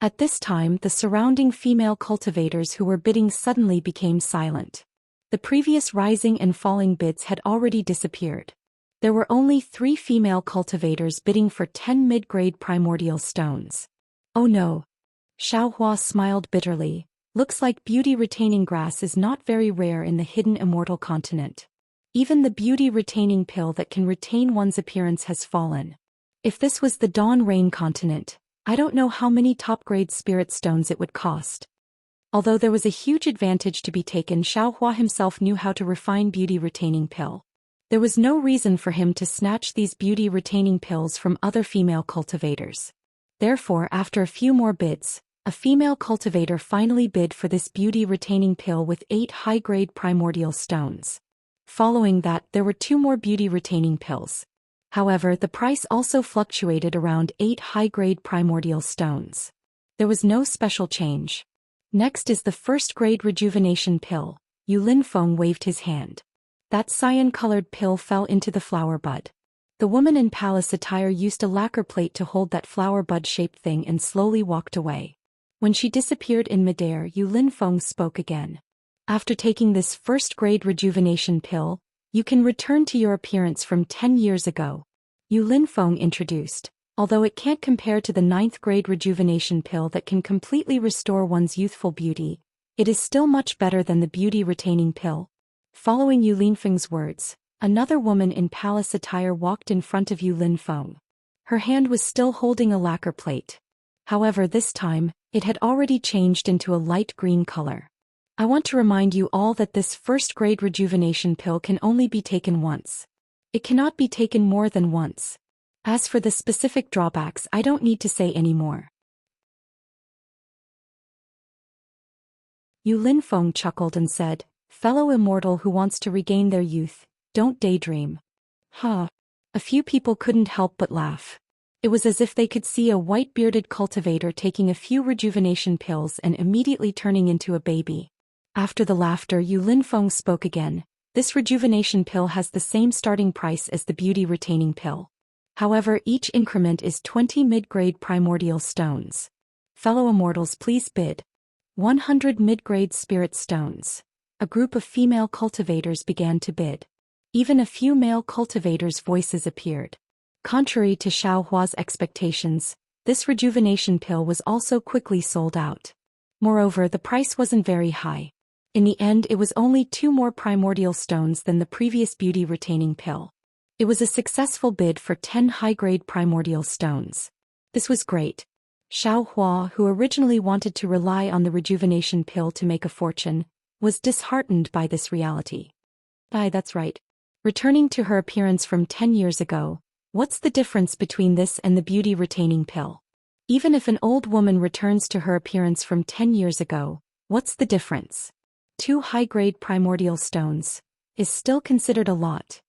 A: At this time, the surrounding female cultivators who were bidding suddenly became silent. The previous rising and falling bids had already disappeared. There were only 3 female cultivators bidding for 10 mid-grade primordial stones. Oh no. Xiaohua smiled bitterly. Looks like beauty-retaining grass is not very rare in the Hidden Immortal Continent. Even the beauty-retaining pill that can retain one's appearance has fallen. If this was the Dawn Rain Continent, I don't know how many top-grade spirit stones it would cost. Although there was a huge advantage to be taken, Xiaohua himself knew how to refine beauty-retaining pill. There was no reason for him to snatch these beauty-retaining pills from other female cultivators. Therefore, after a few more bids, a female cultivator finally bid for this beauty-retaining pill with 8 high-grade primordial stones. Following that, there were 2 more beauty-retaining pills. However, the price also fluctuated around 8 high-grade primordial stones. There was no special change. Next is the first-grade rejuvenation pill. Yu Linfeng waved his hand. That cyan-colored pill fell into the flower bud. The woman in palace attire used a lacquer plate to hold that flower bud-shaped thing and slowly walked away. When she disappeared in midair, Yu Linfeng spoke again. After taking this first-grade rejuvenation pill, you can return to your appearance from 10 years ago. Yu Linfeng introduced. Although it can't compare to the 9th-grade rejuvenation pill that can completely restore one's youthful beauty, it is still much better than the beauty-retaining pill. Following Yu Linfeng's words, another woman in palace attire walked in front of Yu Linfeng. Her hand was still holding a lacquer plate. However, this time, it had already changed into a light green color. I want to remind you all that this first-grade rejuvenation pill can only be taken once. It cannot be taken more than once. As for the specific drawbacks, I don't need to say any more. Yu Linfeng chuckled and said, "Fellow immortal who wants to regain their youth, don't daydream." Ha! A few people couldn't help but laugh. It was as if they could see a white-bearded cultivator taking a few rejuvenation pills and immediately turning into a baby. After the laughter, Yu Linfeng spoke again. This rejuvenation pill has the same starting price as the beauty-retaining pill. However, each increment is 20 mid-grade primordial stones. Fellow immortals, please bid. 100 mid-grade spirit stones. A group of female cultivators began to bid. Even a few male cultivators' voices appeared. Contrary to Xiao Hua's expectations, this rejuvenation pill was also quickly sold out. Moreover, the price wasn't very high. In the end, it was only 2 more primordial stones than the previous beauty-retaining pill. It was a successful bid for 10 high-grade primordial stones. This was great. Xiao Hua, who originally wanted to rely on the rejuvenation pill to make a fortune, was disheartened by this reality. That's right. Returning to her appearance from 10 years ago, what's the difference between this and the beauty-retaining pill? Even if an old woman returns to her appearance from 10 years ago, what's the difference? 2 high-grade primordial stones is still considered a lot.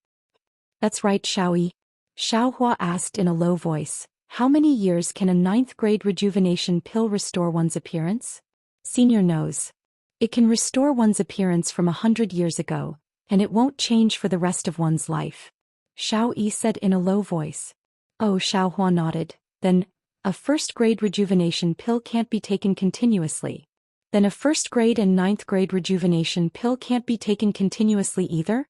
A: That's right, Xiaoyi. Xiao Hua asked in a low voice, how many years can a 9th-grade rejuvenation pill restore one's appearance? Senior knows. It can restore one's appearance from 100 years ago, and it won't change for the rest of one's life. Xiao Yi said in a low voice. Oh, Xiao Hua nodded. Then, a first-grade rejuvenation pill can't be taken continuously. Then a first-grade and 9th-grade rejuvenation pill can't be taken continuously either?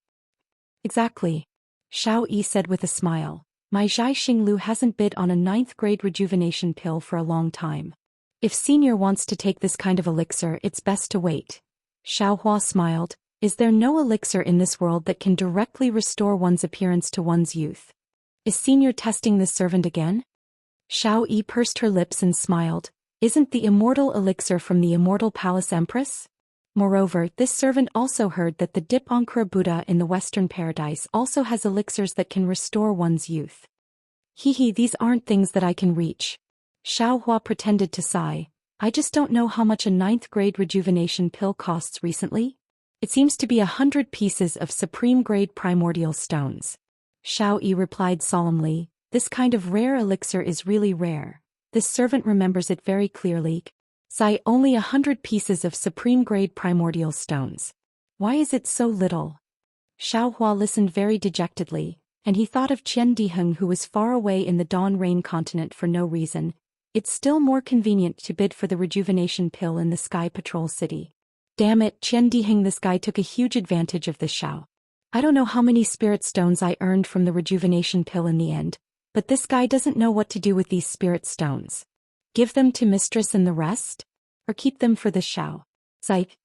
A: Exactly. Xiao Yi said with a smile. My Zhai Xinglu hasn't bid on a 9th-grade rejuvenation pill for a long time. If Senior wants to take this kind of elixir, it's best to wait. Xiao Hua smiled. Is there no elixir in this world that can directly restore one's appearance to one's youth? Is Senior testing this servant again? Xiao Yi pursed her lips and smiled. Isn't the immortal elixir from the immortal palace empress? Moreover, this servant also heard that the Dipankara Buddha in the Western Paradise also has elixirs that can restore one's youth. These aren't things that I can reach. Xiao Hua pretended to sigh. I just don't know how much a 9th-grade rejuvenation pill costs recently. It seems to be 100 pieces of supreme-grade primordial stones. Xiao Yi replied solemnly, this kind of rare elixir is really rare. This servant remembers it very clearly. Sigh, only 100 pieces of supreme-grade primordial stones. Why is it so little? Xiao Hua listened very dejectedly, and he thought of Qian Diheng who was far away in the Dawn Rain continent for no reason. It's still more convenient to bid for the rejuvenation pill in the Sky Patrol City. Damn it, Qian Diheng, this guy took a huge advantage of this Xiao. I don't know how many spirit stones I earned from the rejuvenation pill in the end, but this guy doesn't know what to do with these spirit stones. Give them to Mistress and the rest? Or keep them for the Xiao? Psych.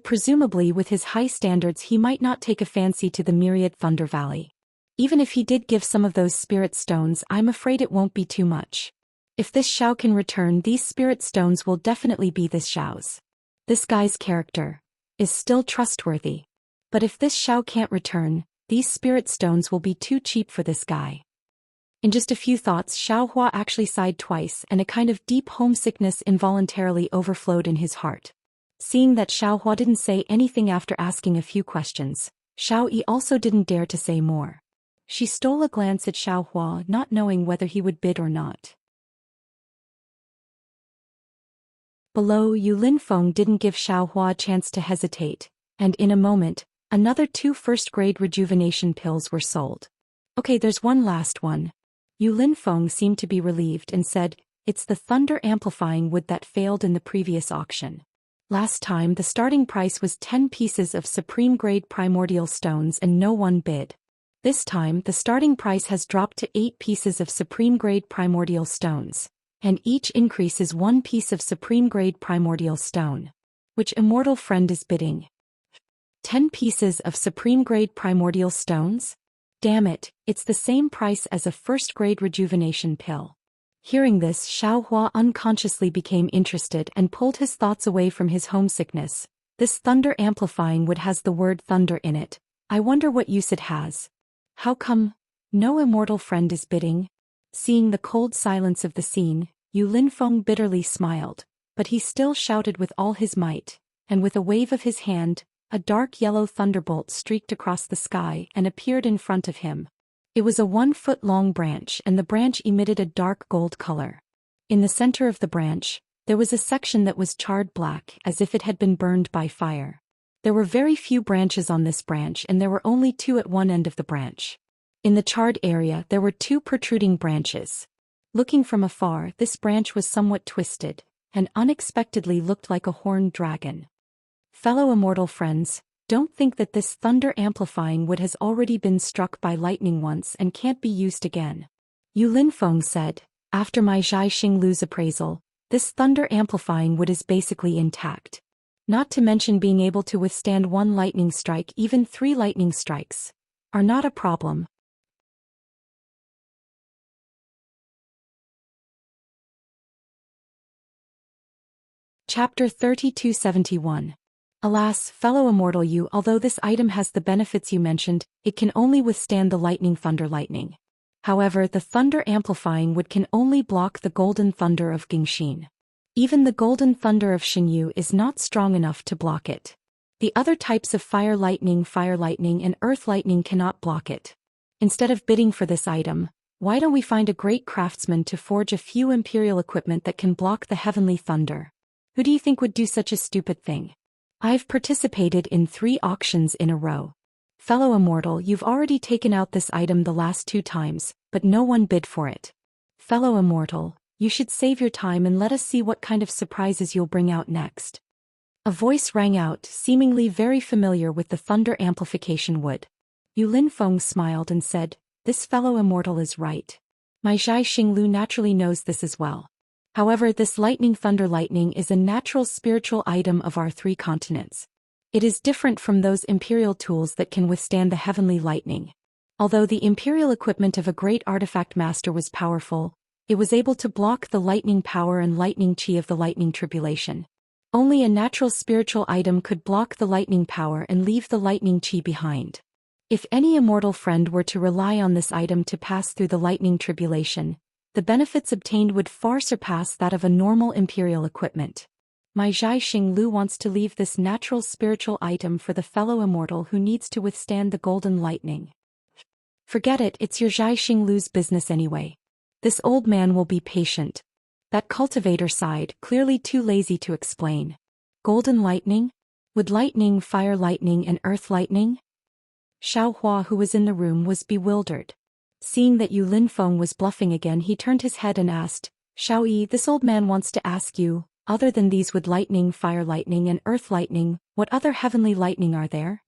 A: Presumably with his high standards he might not take a fancy to the myriad Thunder Valley. Even if he did give some of those spirit stones, I'm afraid it won't be too much. If this Xiao can return, these spirit stones will definitely be this Xiao's. This guy's character is still trustworthy. But if this Xiao can't return, these spirit stones will be too cheap for this guy. In just a few thoughts, Xiao Hua actually sighed twice, and a kind of deep homesickness involuntarily overflowed in his heart. Seeing that Xiao Hua didn't say anything after asking a few questions, Xiao Yi also didn't dare to say more. She stole a glance at Xiao Hua, not knowing whether he would bid or not. Below, Yu Linfeng didn't give Xiao Hua a chance to hesitate, and in a moment, Another 2 first-grade rejuvenation pills were sold. Okay, there's one last one. Yu Linfeng seemed to be relieved and said, it's the thunder amplifying wood that failed in the previous auction. Last time the starting price was 10 pieces of supreme-grade primordial stones and no one bid. This time the starting price has dropped to 8 pieces of supreme-grade primordial stones, and each increase is 1 piece of supreme-grade primordial stone. Which immortal friend is bidding? 10 pieces of supreme-grade primordial stones? Damn it, it's the same price as a first-grade rejuvenation pill. Hearing this, Xiaohua unconsciously became interested and pulled his thoughts away from his homesickness. This thunder amplifying wood has the word thunder in it. I wonder what use it has. How come no immortal friend is bidding? Seeing the cold silence of the scene, Yu Linfeng bitterly smiled, but he still shouted with all his might, and with a wave of his hand, a dark yellow thunderbolt streaked across the sky and appeared in front of him. It was a 1-foot-long branch and the branch emitted a dark gold color. In the center of the branch, there was a section that was charred black as if it had been burned by fire. There were very few branches on this branch and there were only 2 at one end of the branch. In the charred area there were 2 protruding branches. Looking from afar, this branch was somewhat twisted, and unexpectedly looked like a horned dragon. Fellow immortal friends, don't think that this thunder amplifying wood has already been struck by lightning once and can't be used again. Yu Linfeng said, after my Zhai Xinglu's appraisal, this thunder amplifying wood is basically intact. Not to mention being able to withstand 1 lightning strike, even 3 lightning strikes are not a problem. Chapter 3271. Alas, fellow immortal you, although this item has the benefits you mentioned, it can only withstand the lightning. However, the thunder amplifying wood can only block the golden thunder of Gingxin. Even the golden thunder of Xinyu is not strong enough to block it. The other types of fire lightning, and earth lightning cannot block it. Instead of bidding for this item, why don't we find a great craftsman to forge a few imperial equipment that can block the heavenly thunder? Who do you think would do such a stupid thing? I've participated in 3 auctions in a row. Fellow immortal, you've already taken out this item the last 2 times, but no one bid for it. Fellow immortal, you should save your time and let us see what kind of surprises you'll bring out next. A voice rang out, seemingly very familiar with the thunder amplification wood. Yu Linfeng smiled and said, this fellow immortal is right. My Zhai Xinglu naturally knows this as well. However, this thunder lightning is a natural spiritual item of our 3 continents. It is different from those imperial tools that can withstand the heavenly lightning. Although the imperial equipment of a great artifact master was powerful, it was able to block the lightning power and lightning chi of the lightning tribulation. Only a natural spiritual item could block the lightning power and leave the lightning chi behind. If any immortal friend were to rely on this item to pass through the lightning tribulation, the benefits obtained would far surpass that of a normal imperial equipment. My Zhai Xinglu wants to leave this natural spiritual item for the fellow immortal who needs to withstand the golden lightning. Forget it, it's your Zhai Xinglu's business anyway. This old man will be patient. That cultivator sighed, clearly too lazy to explain. Golden lightning? Would lightning, fire lightning and earth lightning? Xiaohua, who was in the room, was bewildered. Seeing that Yu Linfeng was bluffing again, he turned his head and asked, Xiao Yi, this old man wants to ask you, other than these wood lightning, fire lightning and earth lightning, what other heavenly lightning are there?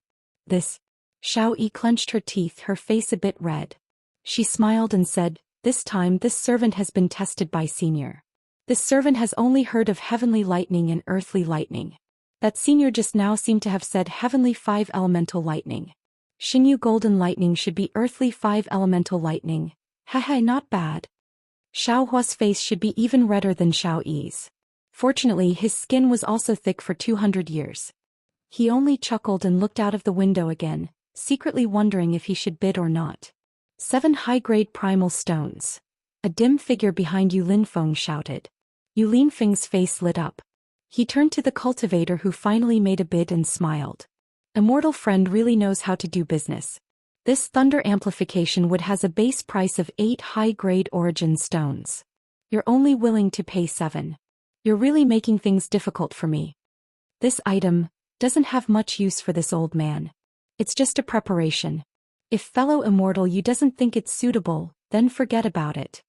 A: This. Xiao Yi clenched her teeth, her face a bit red. She smiled and said, this time this servant has been tested by Senior. This servant has only heard of heavenly lightning and earthly lightning. That Senior just now seemed to have said heavenly 5 elemental lightning. Xinyu golden lightning should be earthly 5 elemental lightning. Haha, not bad. Xiaohua's face should be even redder than Xiao Yi's. Fortunately, his skin was also thick for 200 years. He only chuckled and looked out of the window again, secretly wondering if he should bid or not. 7 high-grade primal stones. A dim figure behind Yu Linfeng shouted. Yu Linfeng's face lit up. He turned to the cultivator who finally made a bid and smiled. Immortal friend really knows how to do business. This thunder amplification wood has a base price of 8 high-grade origin stones. You're only willing to pay 7. You're really making things difficult for me. This item doesn't have much use for this old man. It's just a preparation. If fellow immortal you doesn't think it's suitable, then forget about it.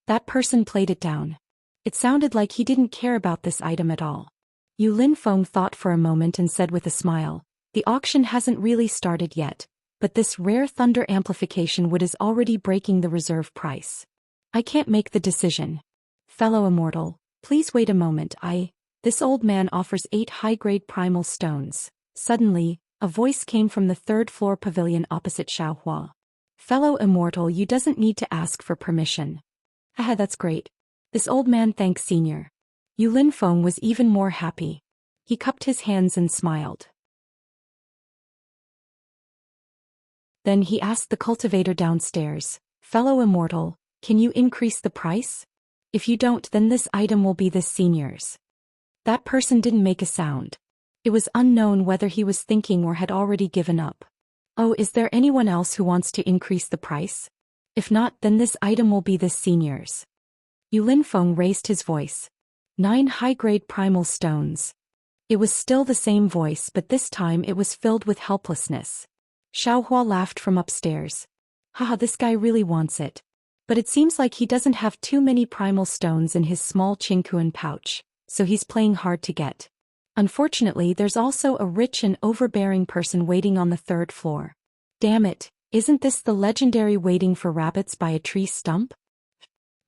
A: That person played it down. It sounded like he didn't care about this item at all. Yu Linfeng thought for a moment and said with a smile, the auction hasn't really started yet, but this rare thunder amplification wood is already breaking the reserve price. I can't make the decision. Fellow immortal, please wait a moment. This old man offers 8 high-grade primal stones. Suddenly, a voice came from the third-floor pavilion opposite Xiaohua. Fellow immortal, you doesn't need to ask for permission. Haha, that's great. This old man thanks Senior. Yu Linfeng was even more happy. He cupped his hands and smiled. Then he asked the cultivator downstairs, fellow immortal, can you increase the price? If you don't, then this item will be this Senior's. That person didn't make a sound. It was unknown whether he was thinking or had already given up. Oh, is there anyone else who wants to increase the price? If not, then this item will be this Senior's. Yu Linfeng raised his voice. 9 high-grade primal stones. It was still the same voice, but this time it was filled with helplessness. Xiaohua laughed from upstairs. Haha, this guy really wants it. But it seems like he doesn't have too many primal stones in his small Qingquan pouch, so he's playing hard to get. Unfortunately, there's also a rich and overbearing person waiting on the 3rd floor. Damn it, isn't this the legendary waiting for rabbits by a tree stump?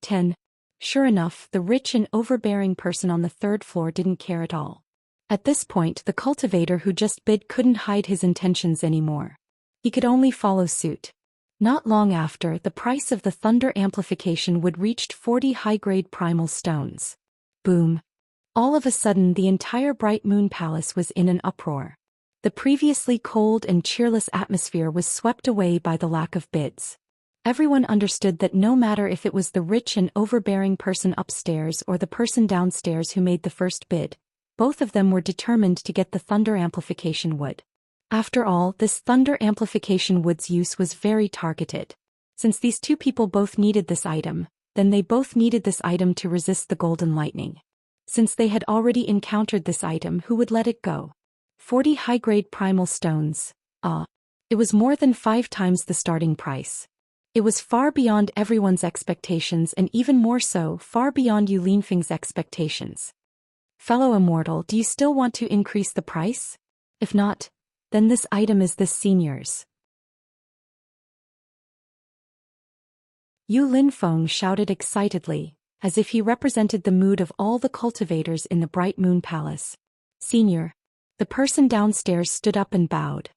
A: 10. Sure enough, the rich and overbearing person on the 3rd floor didn't care at all. At this point, the cultivator who just bid couldn't hide his intentions anymore. He could only follow suit. Not long after, the price of the thunder amplification would reached 40 high-grade primal stones. Boom. All of a sudden, the entire Bright Moon Palace was in an uproar. The previously cold and cheerless atmosphere was swept away by the lack of bids. Everyone understood that no matter if it was the rich and overbearing person upstairs or the person downstairs who made the first bid, both of them were determined to get the thunder amplification wood. After all, this thunder amplification wood's use was very targeted. Since these two people both needed this item, then they both needed this item to resist the golden lightning. Since they had already encountered this item, who would let it go? 40 high-grade primal stones. It was more than 5 times the starting price. It was far beyond everyone's expectations and even more so, far beyond Yu Linfeng's expectations. Fellow immortal, do you still want to increase the price? If not, then this item is this Senior's. Yu Linfeng shouted excitedly, as if he represented the mood of all the cultivators in the Bright Moon Palace. Senior. The person downstairs stood up and bowed.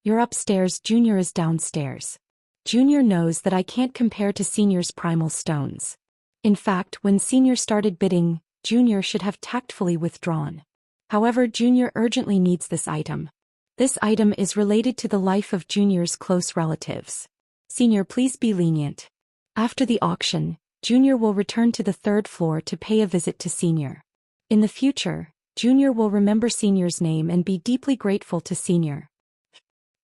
A: You're upstairs, Junior is downstairs. Junior knows that I can't compare to Senior's primal stones. In fact, when Senior started bidding, Junior should have tactfully withdrawn. However, Junior urgently needs this item. This item is related to the life of Junior's close relatives. Senior, please be lenient. After the auction, Junior will return to the 3rd floor to pay a visit to Senior. In the future, Junior will remember Senior's name and be deeply grateful to Senior.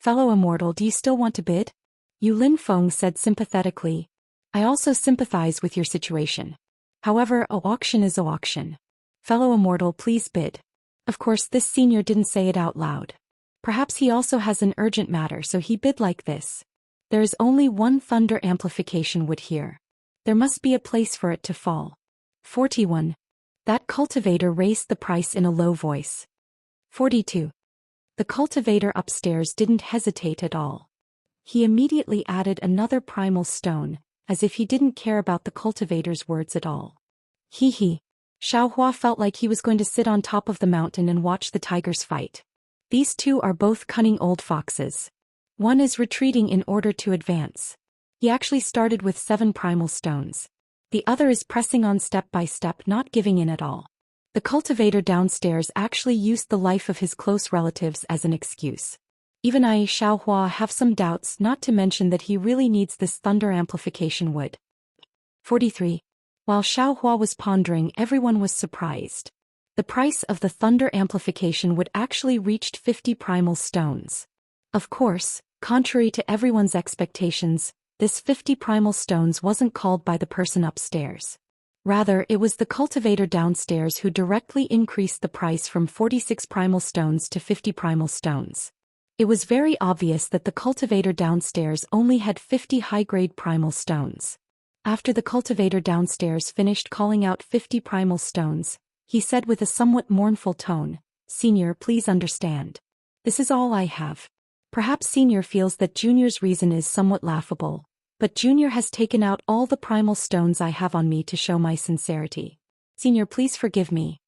A: Fellow immortal, do you still want to bid? Yu Linfeng said sympathetically. I also sympathize with your situation. However, auction is auction. Fellow immortal, please bid. Of course, this Senior didn't say it out loud. Perhaps he also has an urgent matter, so he bid like this. There is only one thunder amplification wood here. There must be a place for it to fall. 41. That cultivator raised the price in a low voice. 42. The cultivator upstairs didn't hesitate at all. He immediately added another primal stone, as if he didn't care about the cultivator's words at all. Hee. Xiaohua felt like he was going to sit on top of the mountain and watch the tigers fight. These two are both cunning old foxes. One is retreating in order to advance. He actually started with 7 primal stones. The other is pressing on step by step, not giving in at all. The cultivator downstairs actually used the life of his close relatives as an excuse. Even I, Xiaohua, have some doubts, not to mention that he really needs this thunder amplification wood. 43. While Xiaohua was pondering, everyone was surprised. The price of the thunder amplification would actually reached 50 primal stones. Of course, contrary to everyone's expectations, this 50 primal stones wasn't called by the person upstairs. Rather, it was the cultivator downstairs who directly increased the price from 46 primal stones to 50 primal stones. It was very obvious that the cultivator downstairs only had 50 high-grade primal stones. After the cultivator downstairs finished calling out 50 primal stones, he said with a somewhat mournful tone, "Senior, please understand. This is all I have." Perhaps Senior feels that Junior's reason is somewhat laughable, but Junior has taken out all the primal stones I have on me to show my sincerity. "Senior, please forgive me."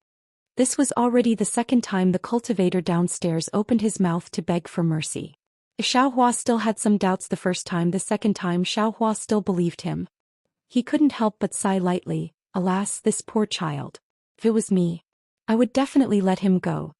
A: This was already the second time the cultivator downstairs opened his mouth to beg for mercy. If Xiaohua still had some doubts the first time, the second time Xiaohua still believed him. He couldn't help but sigh lightly. Alas, this poor child. If it was me, I would definitely let him go.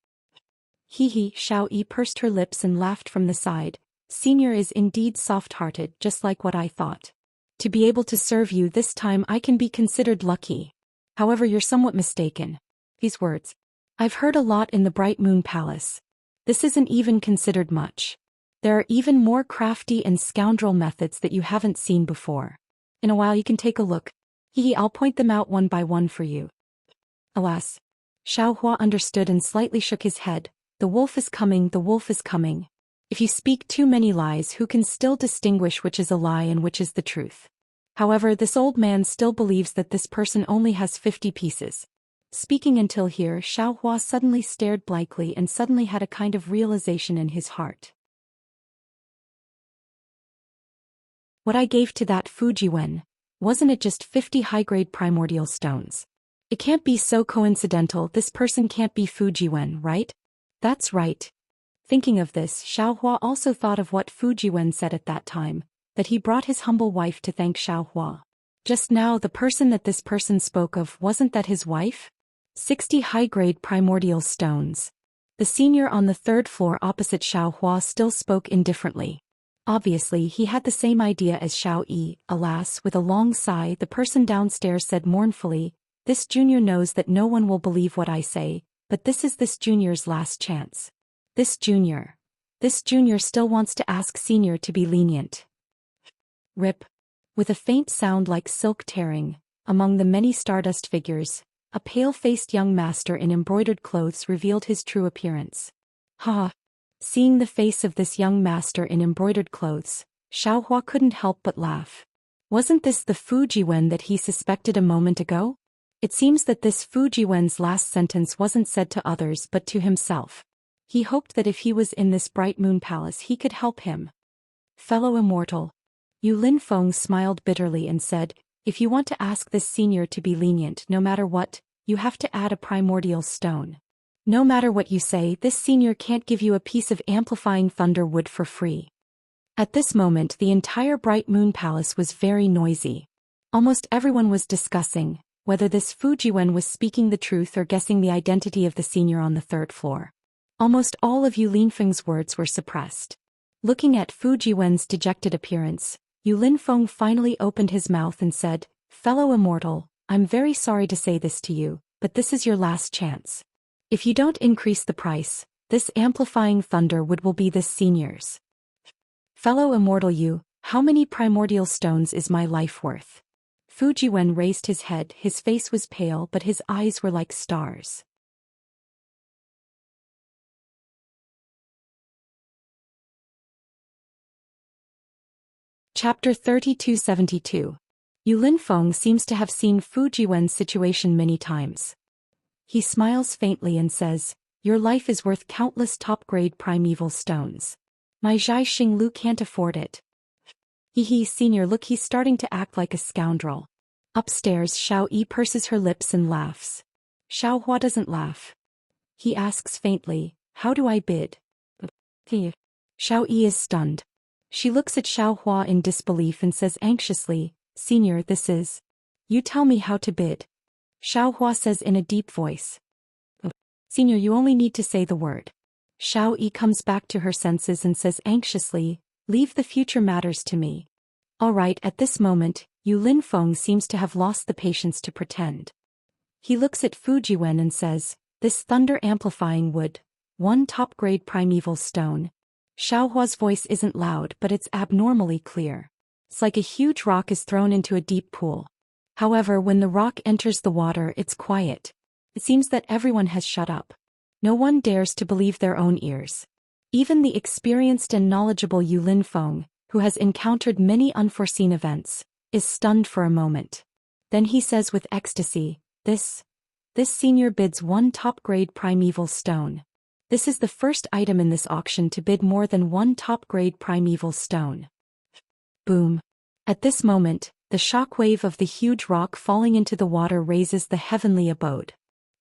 A: Hee, Xiao Yi pursed her lips and laughed from the side. "Senior is indeed soft-hearted, just like what I thought. To be able to serve you this time I can be considered lucky. However, you're somewhat mistaken. These words. I've heard a lot in the Bright Moon Palace. This isn't even considered much. There are even more crafty and scoundrel methods that you haven't seen before. In a while you can take a look. I'll point them out one by one for you." Alas. Xiaohua understood and slightly shook his head. "The wolf is coming, the wolf is coming. If you speak too many lies, who can still distinguish which is a lie and which is the truth?" However, this old man still believes that this person only has 50 pieces. Speaking until here, Xiaohua suddenly stared blankly and suddenly had a kind of realization in his heart. What I gave to that Fujiwen, wasn't it just 50 high-grade primordial stones? It can't be so coincidental. This person can't be Fujiwen, right? That's right. Thinking of this, Xiaohua also thought of what Fujiwen said at that time, that he brought his humble wife to thank Xiaohua. Just now the person that this person spoke of, wasn't that his wife? 60 high-grade primordial stones. The senior on the third floor opposite Xiaohua still spoke indifferently. Obviously he had the same idea as Xiao Yi. Alas, with a long sigh the person downstairs said mournfully, "This junior knows that no one will believe what I say, but this is this junior's last chance. This junior still wants to ask senior to be lenient." Rip. With a faint sound like silk tearing, among the many stardust figures, a pale-faced young master in embroidered clothes revealed his true appearance. Ha! Seeing the face of this young master in embroidered clothes, Xiaohua couldn't help but laugh. Wasn't this the Fujiwen that he suspected a moment ago? It seems that this Fujiwen's last sentence wasn't said to others but to himself. He hoped that if he was in this Bright Moon Palace he could help him. "Fellow immortal." Yu Linfeng smiled bitterly and said, "If you want to ask this senior to be lenient no matter what, you have to add a primordial stone. No matter what you say, this senior can't give you a piece of amplifying thunder wood for free." At this moment the entire Bright Moon Palace was very noisy. Almost everyone was discussing whether this Fujiwen was speaking the truth or guessing the identity of the senior on the third floor. Almost all of Yu Linfeng's words were suppressed. Looking at Fujiwen's dejected appearance, Yu Linfeng finally opened his mouth and said, "Fellow immortal, I'm very sorry to say this to you, but this is your last chance. If you don't increase the price, this amplifying thunder wood will be this senior's." "Fellow immortal Yu, how many primordial stones is my life worth?" Fujiwen raised his head. His face was pale but his eyes were like stars. Chapter 3272. Yu Linfeng seems to have seen Fujiwen's situation many times. He smiles faintly and says, "Your life is worth countless top-grade primeval stones. My Zhai Xinglu can't afford it." Senior, look, he's starting to act like a scoundrel. Upstairs Xiao Yi purses her lips and laughs. Xiaohua doesn't laugh. He asks faintly, "How do I bid?" Xiao Yi is stunned. She looks at Xiaohua in disbelief and says anxiously, "Senior, this is. You tell me how to bid." Xiaohua says in a deep voice, "Senior, you only need to say the word." Xiao Yi comes back to her senses and says anxiously, "Leave the future matters to me." All right, at this moment, Yu Linfeng seems to have lost the patience to pretend. He looks at Fujiwen and says, "This thunder-amplifying wood, one top-grade primeval stone." Xiaohua's voice isn't loud but it's abnormally clear. It's like a huge rock is thrown into a deep pool. However, when the rock enters the water it's quiet. It seems that everyone has shut up. No one dares to believe their own ears. Even the experienced and knowledgeable Yu Linfeng, who has encountered many unforeseen events, is stunned for a moment. Then he says with ecstasy, This senior bids 1 top-grade primeval stone. This is the first item in this auction to bid more than 1 top-grade primeval stone. Boom. At this moment, the shock wave of the huge rock falling into the water raises the heavenly abode.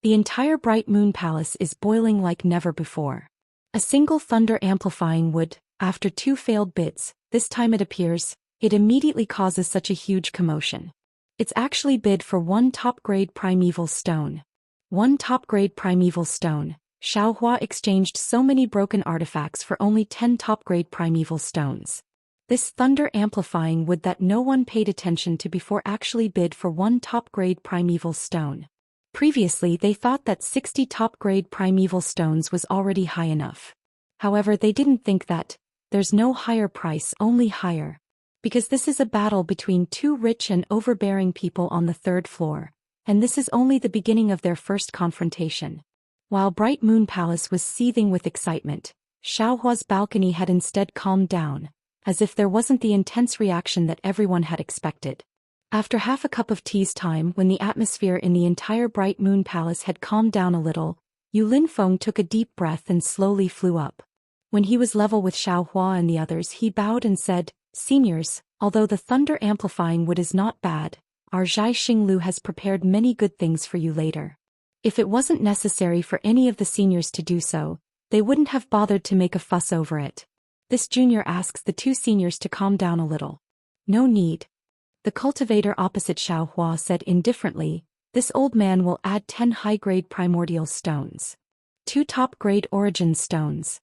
A: The entire Bright Moon Palace is boiling like never before. A single thunder-amplifying wood, after 2 failed bids, this time it appears, it immediately causes such a huge commotion. It's actually bid for 1 top-grade primeval stone. 1 top-grade primeval stone. Xiaohua exchanged so many broken artifacts for only 10 top-grade primeval stones. This thunder-amplifying wood that no one paid attention to before actually bid for 1 top-grade primeval stone. Previously they thought that 60 top-grade primeval stones was already high enough. However, they didn't think that there's no higher price, only higher. Because this is a battle between 2 rich and overbearing people on the 3rd floor, and this is only the beginning of their first confrontation. While Bright Moon Palace was seething with excitement, Xiaohua's balcony had instead calmed down, as if there wasn't the intense reaction that everyone had expected. After half a cup of tea's time, when the atmosphere in the entire Bright Moon Palace had calmed down a little, Yu Linfeng took a deep breath and slowly flew up. When he was level with Xiaohua and the others, he bowed and said, Seniors, although the thunder-amplifying wood is not bad, our Zhai Xinglu has prepared many good things for you later. If it wasn't necessary for any of the seniors to do so, they wouldn't have bothered to make a fuss over it. This junior asks the 2 seniors to calm down a little. No need. The cultivator opposite Xiaohua said indifferently, this old man will add 10 high-grade primordial stones. 2 top-grade origin stones.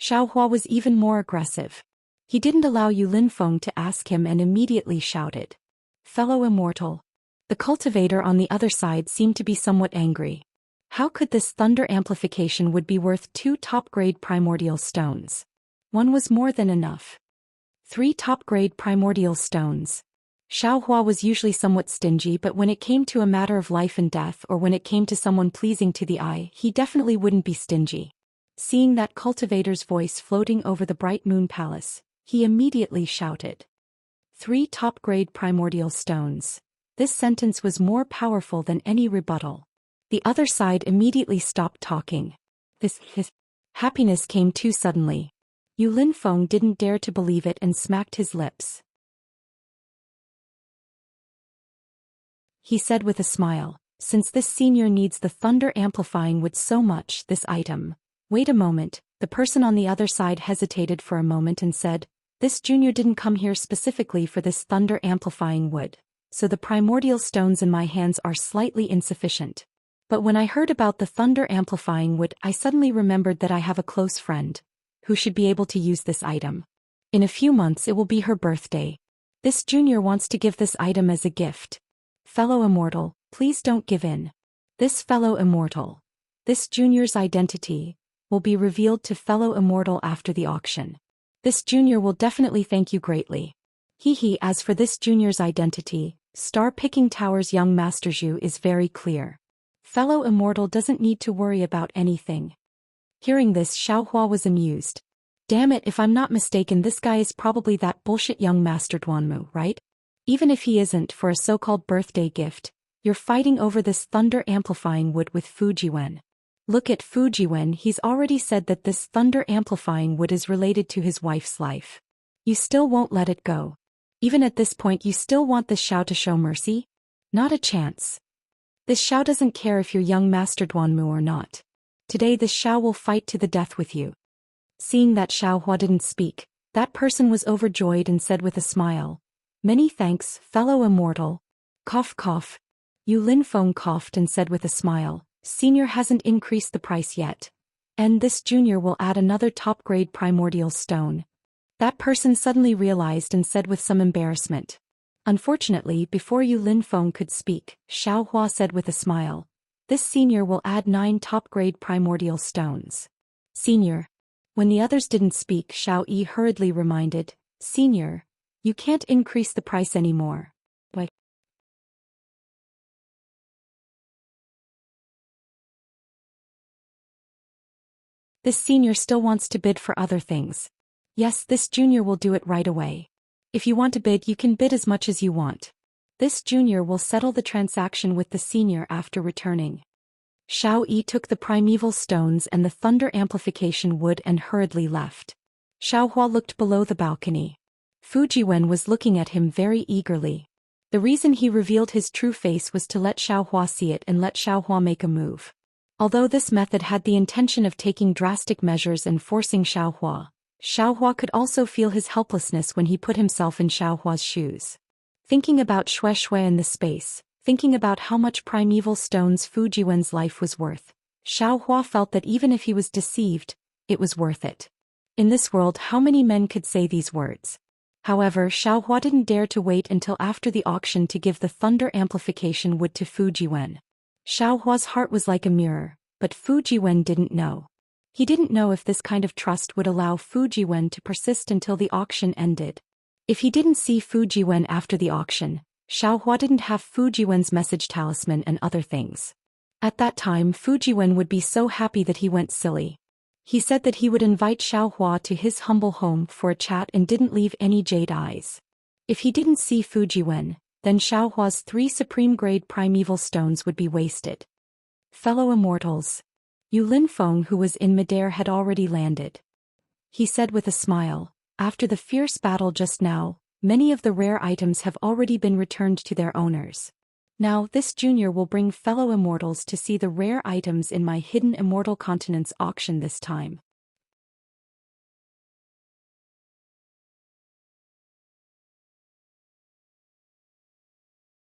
A: Xiaohua was even more aggressive. He didn't allow Yu Linfeng to ask him and immediately shouted. Fellow immortal. The cultivator on the other side seemed to be somewhat angry. How could this thunder amplification would be worth 2 top-grade primordial stones? 1 was more than enough. 3 top-grade primordial stones. Xiaohua was usually somewhat stingy, but when it came to a matter of life and death or when it came to someone pleasing to the eye, he definitely wouldn't be stingy. Seeing that cultivator's voice floating over the Bright Moon Palace, he immediately shouted. 3 top-grade primordial stones. This sentence was more powerful than any rebuttal. The other side immediately stopped talking. His happiness came too suddenly. Yu Linfeng didn't dare to believe it and smacked his lips. He said with a smile, since this senior needs the thunder-amplifying wood so much, this item. Wait a moment, the person on the other side hesitated for a moment and said, this junior didn't come here specifically for this thunder-amplifying wood, so the primordial stones in my hands are slightly insufficient. But when I heard about the thunder-amplifying wood, I suddenly remembered that I have a close friend who should be able to use this item. In a few months it will be her birthday. This junior wants to give this item as a gift. Fellow immortal, please don't give in. This fellow immortal. This junior's identity will be revealed to fellow immortal after the auction. This junior will definitely thank you greatly. As for this junior's identity, Star Picking Tower's young Master Zhu is very clear. Fellow immortal doesn't need to worry about anything. Hearing this, Xiaohua was amused. Damn it, if I'm not mistaken, this guy is probably that bullshit young Master Duanmu, right? Even if he isn't, for a so-called birthday gift, you're fighting over this thunder-amplifying wood with Fujiwen. Look at Fujiwen, he's already said that this thunder-amplifying wood is related to his wife's life. You still won't let it go. Even at this point you still want this Xiao to show mercy? Not a chance. This Xiao doesn't care if you're young Master Duanmu or not. Today this Xiao will fight to the death with you. Seeing that Xiaohua didn't speak, that person was overjoyed and said with a smile, many thanks, fellow immortal. Cough cough. Yu Linfeng coughed and said with a smile, senior hasn't increased the price yet. And this junior will add another top-grade primordial stone. That person suddenly realized and said with some embarrassment. Unfortunately, before Yu Linfeng could speak, Xiaohua said with a smile, this senior will add 9 top-grade primordial stones. Senior. When the others didn't speak, Xiao Yi hurriedly reminded, senior, you can't increase the price anymore. Why? This senior still wants to bid for other things. Yes, this junior will do it right away. If you want to bid, you can bid as much as you want. This junior will settle the transaction with the senior after returning. Xiao Yi took the primeval stones and the thunder amplification wood and hurriedly left. Xiao Hua looked below the balcony. Fujiwen was looking at him very eagerly. The reason he revealed his true face was to let Xiao Hua see it and let Xiao Hua make a move. Although this method had the intention of taking drastic measures and forcing Xiao Hua could also feel his helplessness when he put himself in Xiao Hua's shoes. Thinking about Xue Xue in the space, thinking about how much primeval stones Fujiwen's life was worth, Xiao Hua felt that even if he was deceived, it was worth it. In this world, how many men could say these words? However, Xiao Hua didn't dare to wait until after the auction to give the thunder amplification wood to Fujiwen. Xiao Hua's heart was like a mirror, but Fujiwen didn't know. He didn't know if this kind of trust would allow Fujiwen to persist until the auction ended. If he didn't see Fujiwen after the auction, Xiao Hua didn't have Fujiwen's message talisman and other things. At that time, Fujiwen would be so happy that he went silly. He said that he would invite Xiao Hua to his humble home for a chat and didn't leave any jade eyes. If he didn't see Fujiwen, then Xiao Hua's 3 supreme-grade primeval stones would be wasted. Fellow immortals. Yu Linfeng, who was in midair, had already landed. He said with a smile, after the fierce battle just now, many of the rare items have already been returned to their owners. Now this junior will bring fellow immortals to see the rare items in my hidden immortal continents auction this time.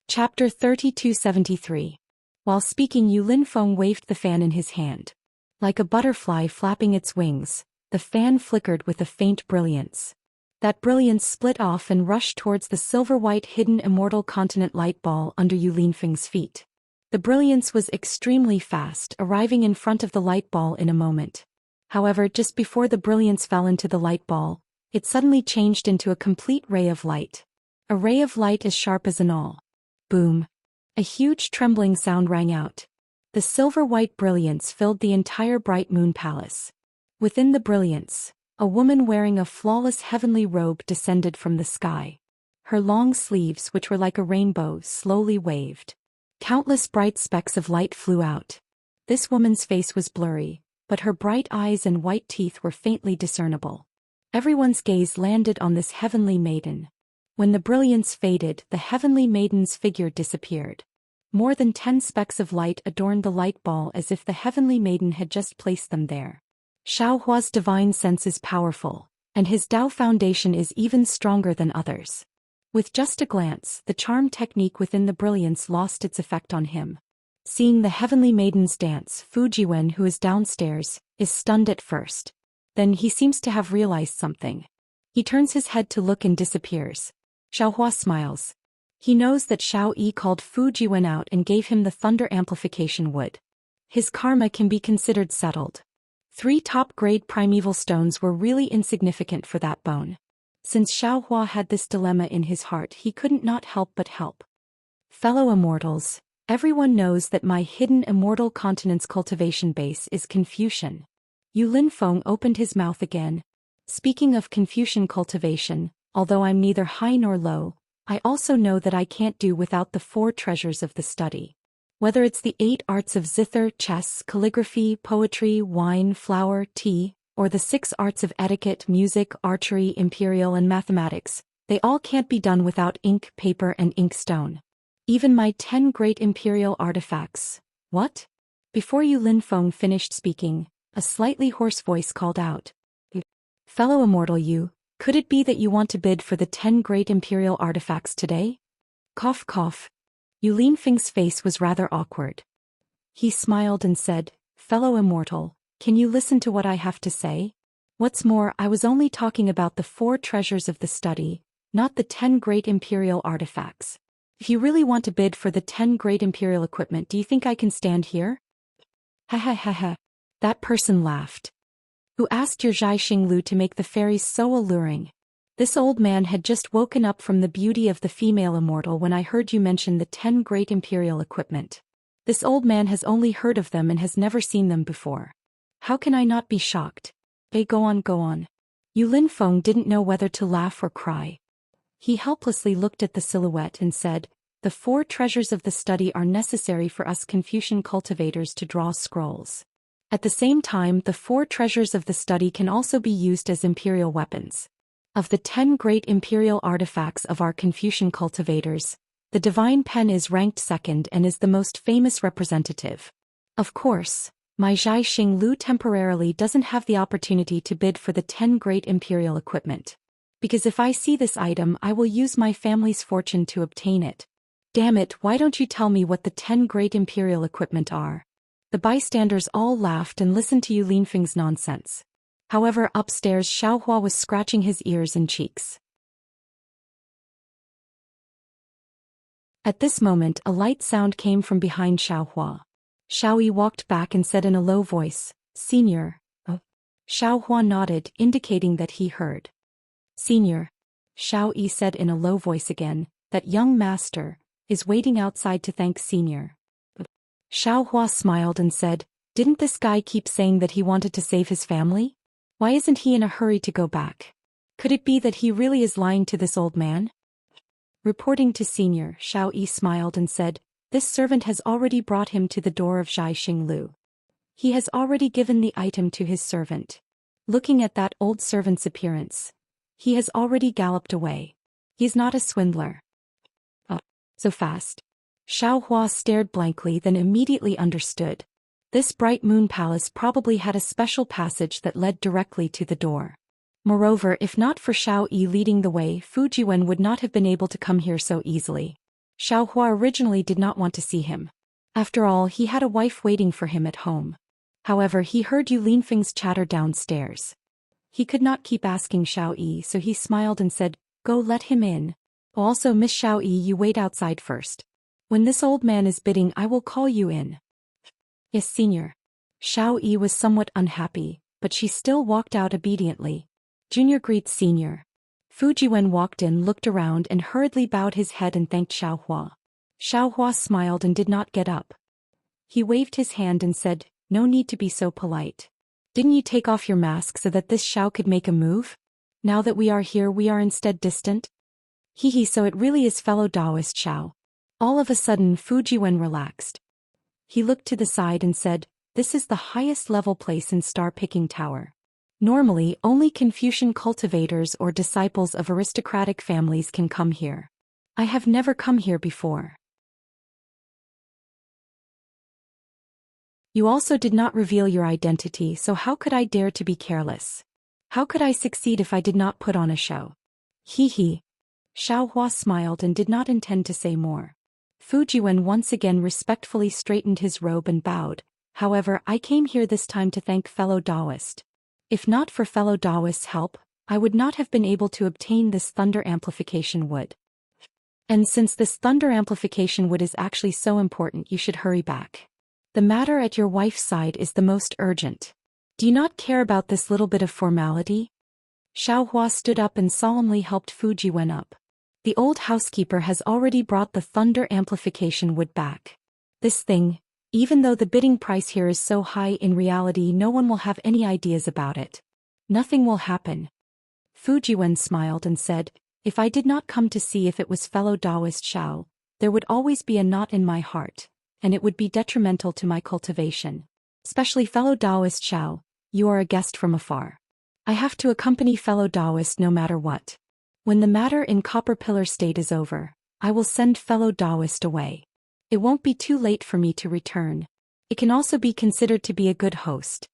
A: Chapter 3273. While speaking, Yu Linfeng waved the fan in his hand. Like a butterfly flapping its wings, the fan flickered with a faint brilliance. That brilliance split off and rushed towards the silver-white hidden immortal continent light ball under Yu Linfeng's feet. The brilliance was extremely fast, arriving in front of the light ball in a moment. However, just before the brilliance fell into the light ball, it suddenly changed into a complete ray of light. A ray of light as sharp as an awl. Boom! A huge trembling sound rang out. The silver-white brilliance filled the entire bright moon palace. Within the brilliance, a woman wearing a flawless heavenly robe descended from the sky. Her long sleeves, which were like a rainbow, slowly waved. Countless bright specks of light flew out. This woman's face was blurry, but her bright eyes and white teeth were faintly discernible. Everyone's gaze landed on this heavenly maiden. When the brilliance faded, the heavenly maiden's figure disappeared. More than 10 specks of light adorned the light ball as if the heavenly maiden had just placed them there. Xiao Hua's divine sense is powerful, and his Tao foundation is even stronger than others. With just a glance, the charm technique within the brilliance lost its effect on him. Seeing the heavenly maidens dance, Fujiwen, who is downstairs, is stunned at first. Then he seems to have realized something. He turns his head to look and disappears. Xiao Hua smiles. He knows that Xiao Yi called Fujiwen out and gave him the thunder amplification wood. His karma can be considered settled. 3 top-grade primeval stones were really insignificant for that bone. Since Xiao Hua had this dilemma in his heart, he couldn't not help but help. Fellow immortals, everyone knows that my hidden immortal continent's cultivation base is Confucian. Yu Linfeng opened his mouth again. Speaking of Confucian cultivation, although I'm neither high nor low, I also know that I can't do without the 4 treasures of the study. Whether it's the 8 arts of zither, chess, calligraphy, poetry, wine, flower, tea, or the 6 arts of etiquette, music, archery, imperial and mathematics, they all can't be done without ink, paper and inkstone. Even my 10 great imperial artifacts. What? Before Yu Linfeng finished speaking, a slightly hoarse voice called out. Fellow immortal Yu, could it be that you want to bid for the 10 great imperial artifacts today? Cough cough. Yu Linfeng's face was rather awkward. He smiled and said, Fellow immortal, can you listen to what I have to say? What's more, I was only talking about the 4 treasures of the study, not the 10 great imperial artifacts. If you really want to bid for the 10 great imperial equipment, do you think I can stand here? Ha ha ha ha. That person laughed. Who asked your Zhai Xinglu to make the fairies so alluring? This old man had just woken up from the beauty of the female immortal when I heard you mention the 10 great imperial equipment. This old man has only heard of them and has never seen them before. How can I not be shocked? Go on, go on. Yu Linfeng didn't know whether to laugh or cry. He helplessly looked at the silhouette and said, "The 4 treasures of the study are necessary for us Confucian cultivators to draw scrolls. At the same time, the 4 treasures of the study can also be used as imperial weapons. Of the 10 great imperial artifacts of our Confucian cultivators, the divine pen is ranked second and is the most famous representative. Of course, my Zhai Xing Lu temporarily doesn't have the opportunity to bid for the 10 great imperial equipment. Because if I see this item, I will use my family's fortune to obtain it. Damn it, why don't you tell me what the 10 great imperial equipment are?" The bystanders all laughed and listened to Yu Linfeng's nonsense. However, upstairs Xiaohua was scratching his ears and cheeks. At this moment, a light sound came from behind Xiaohua. Xiaoyi walked back and said in a low voice, "Senior." Xiaohua nodded, indicating that he heard. "Senior," Xiaoyi said in a low voice again, "that young master is waiting outside to thank Senior." Xiaohua smiled and said, "Didn't this guy keep saying that he wanted to save his family? Why isn't he in a hurry to go back? Could it be that he really is lying to this old man?" Reporting to Senior, Xiaoyi smiled and said, "This servant has already brought him to the door of Zhai Xing Lu. He has already given the item to his servant. Looking at that old servant's appearance, he has already galloped away. He's not a swindler." So fast. Xiaohua stared blankly, then immediately understood. This bright moon palace probably had a special passage that led directly to the door. Moreover, if not for Xiao Yi leading the way, Fu Jiwen would not have been able to come here so easily. Xiaohua originally did not want to see him. After all, he had a wife waiting for him at home. However, he heard Yu Linfeng's chatter downstairs. He could not keep asking Xiao Yi, so he smiled and said, "Go, let him in. Also, Miss Xiao Yi, you wait outside first. When this old man is bidding, I will call you in." "Yes, Senior." Xiao Yi was somewhat unhappy, but she still walked out obediently. "Junior greets Senior." Fu Jiwen walked in, looked around and hurriedly bowed his head and thanked Xiaohua. Xiaohua smiled and did not get up. He waved his hand and said, "No need to be so polite. Didn't you take off your mask so that this Xiao could make a move? Now that we are here, we are instead distant? Hee, so it really is fellow Taoist Xiao." All of a sudden Fu Jiwen relaxed. He looked to the side and said, "This is the highest level place in Star Picking Tower. Normally, only Confucian cultivators or disciples of aristocratic families can come here. I have never come here before. You also did not reveal your identity, so how could I dare to be careless? How could I succeed if I did not put on a show?" Hee. Xiaohua smiled and did not intend to say more. Fu Jiwen once again respectfully straightened his robe and bowed. "However, I came here this time to thank fellow Taoist. If not for fellow Taoist's help, I would not have been able to obtain this thunder amplification wood. And since this thunder amplification wood is actually so important, you should hurry back. The matter at your wife's side is the most urgent. Do you not care about this little bit of formality?" Xiaohua stood up and solemnly helped Fu Jiwen up. "The old housekeeper has already brought the thunder amplification wood back. This thing, even though the bidding price here is so high, in reality no one will have any ideas about it. Nothing will happen." Fu Jiwen smiled and said, "If I did not come to see if it was fellow Taoist Xiao, there would always be a knot in my heart, and it would be detrimental to my cultivation. Especially fellow Taoist Xiao, you are a guest from afar. I have to accompany fellow Taoist no matter what. When the matter in Copper Pillar State is over, I will send fellow Taoist away. It won't be too late for me to return. It can also be considered to be a good host."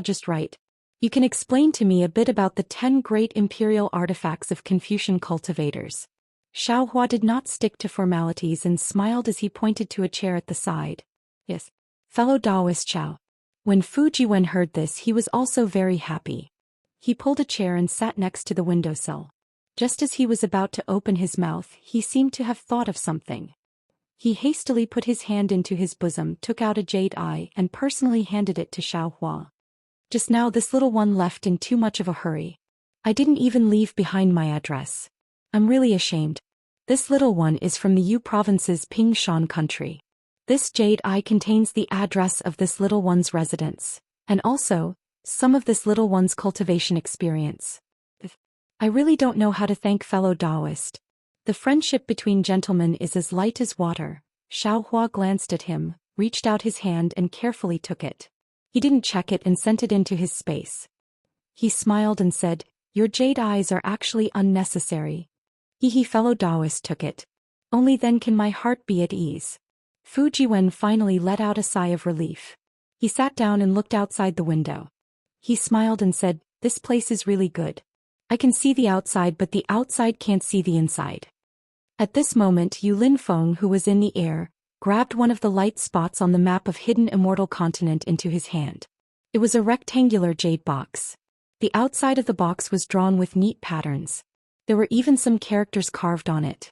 A: Just right. You can explain to me a bit about the 10 great imperial artifacts of Confucian cultivators. Xiaohua did not stick to formalities and smiled as he pointed to a chair at the side. "Yes, fellow Taoist Xiao." When Fu Jiwen heard this, he was also very happy. He pulled a chair and sat next to the windowsill. Just as he was about to open his mouth, he seemed to have thought of something. He hastily put his hand into his bosom, took out a jade eye, and personally handed it to Xiaohua. "Just now this little one left in too much of a hurry. I didn't even leave behind my address. I'm really ashamed. This little one is from the Yu province's Pingshan country. This jade eye contains the address of this little one's residence, And also, some of this little one's cultivation experience. I really don't know how to thank fellow Taoist. The friendship between gentlemen is as light as water. Xiaohua glanced at him, reached out his hand and carefully took it. He didn't check it and sent it into his space. He smiled and said, "Your jade eyes are actually unnecessary." He fellow Taoist took it. Only then can my heart be at ease. Fu Jiwen finally let out a sigh of relief. He sat down and looked outside the window. He smiled and said, "This place is really good. I can see the outside but the outside can't see the inside." At this moment Yu Linfeng, who was in the air, grabbed one of the light spots on the map of hidden immortal continent into his hand. It was a rectangular jade box. The outside of the box was drawn with neat patterns. There were even some characters carved on it.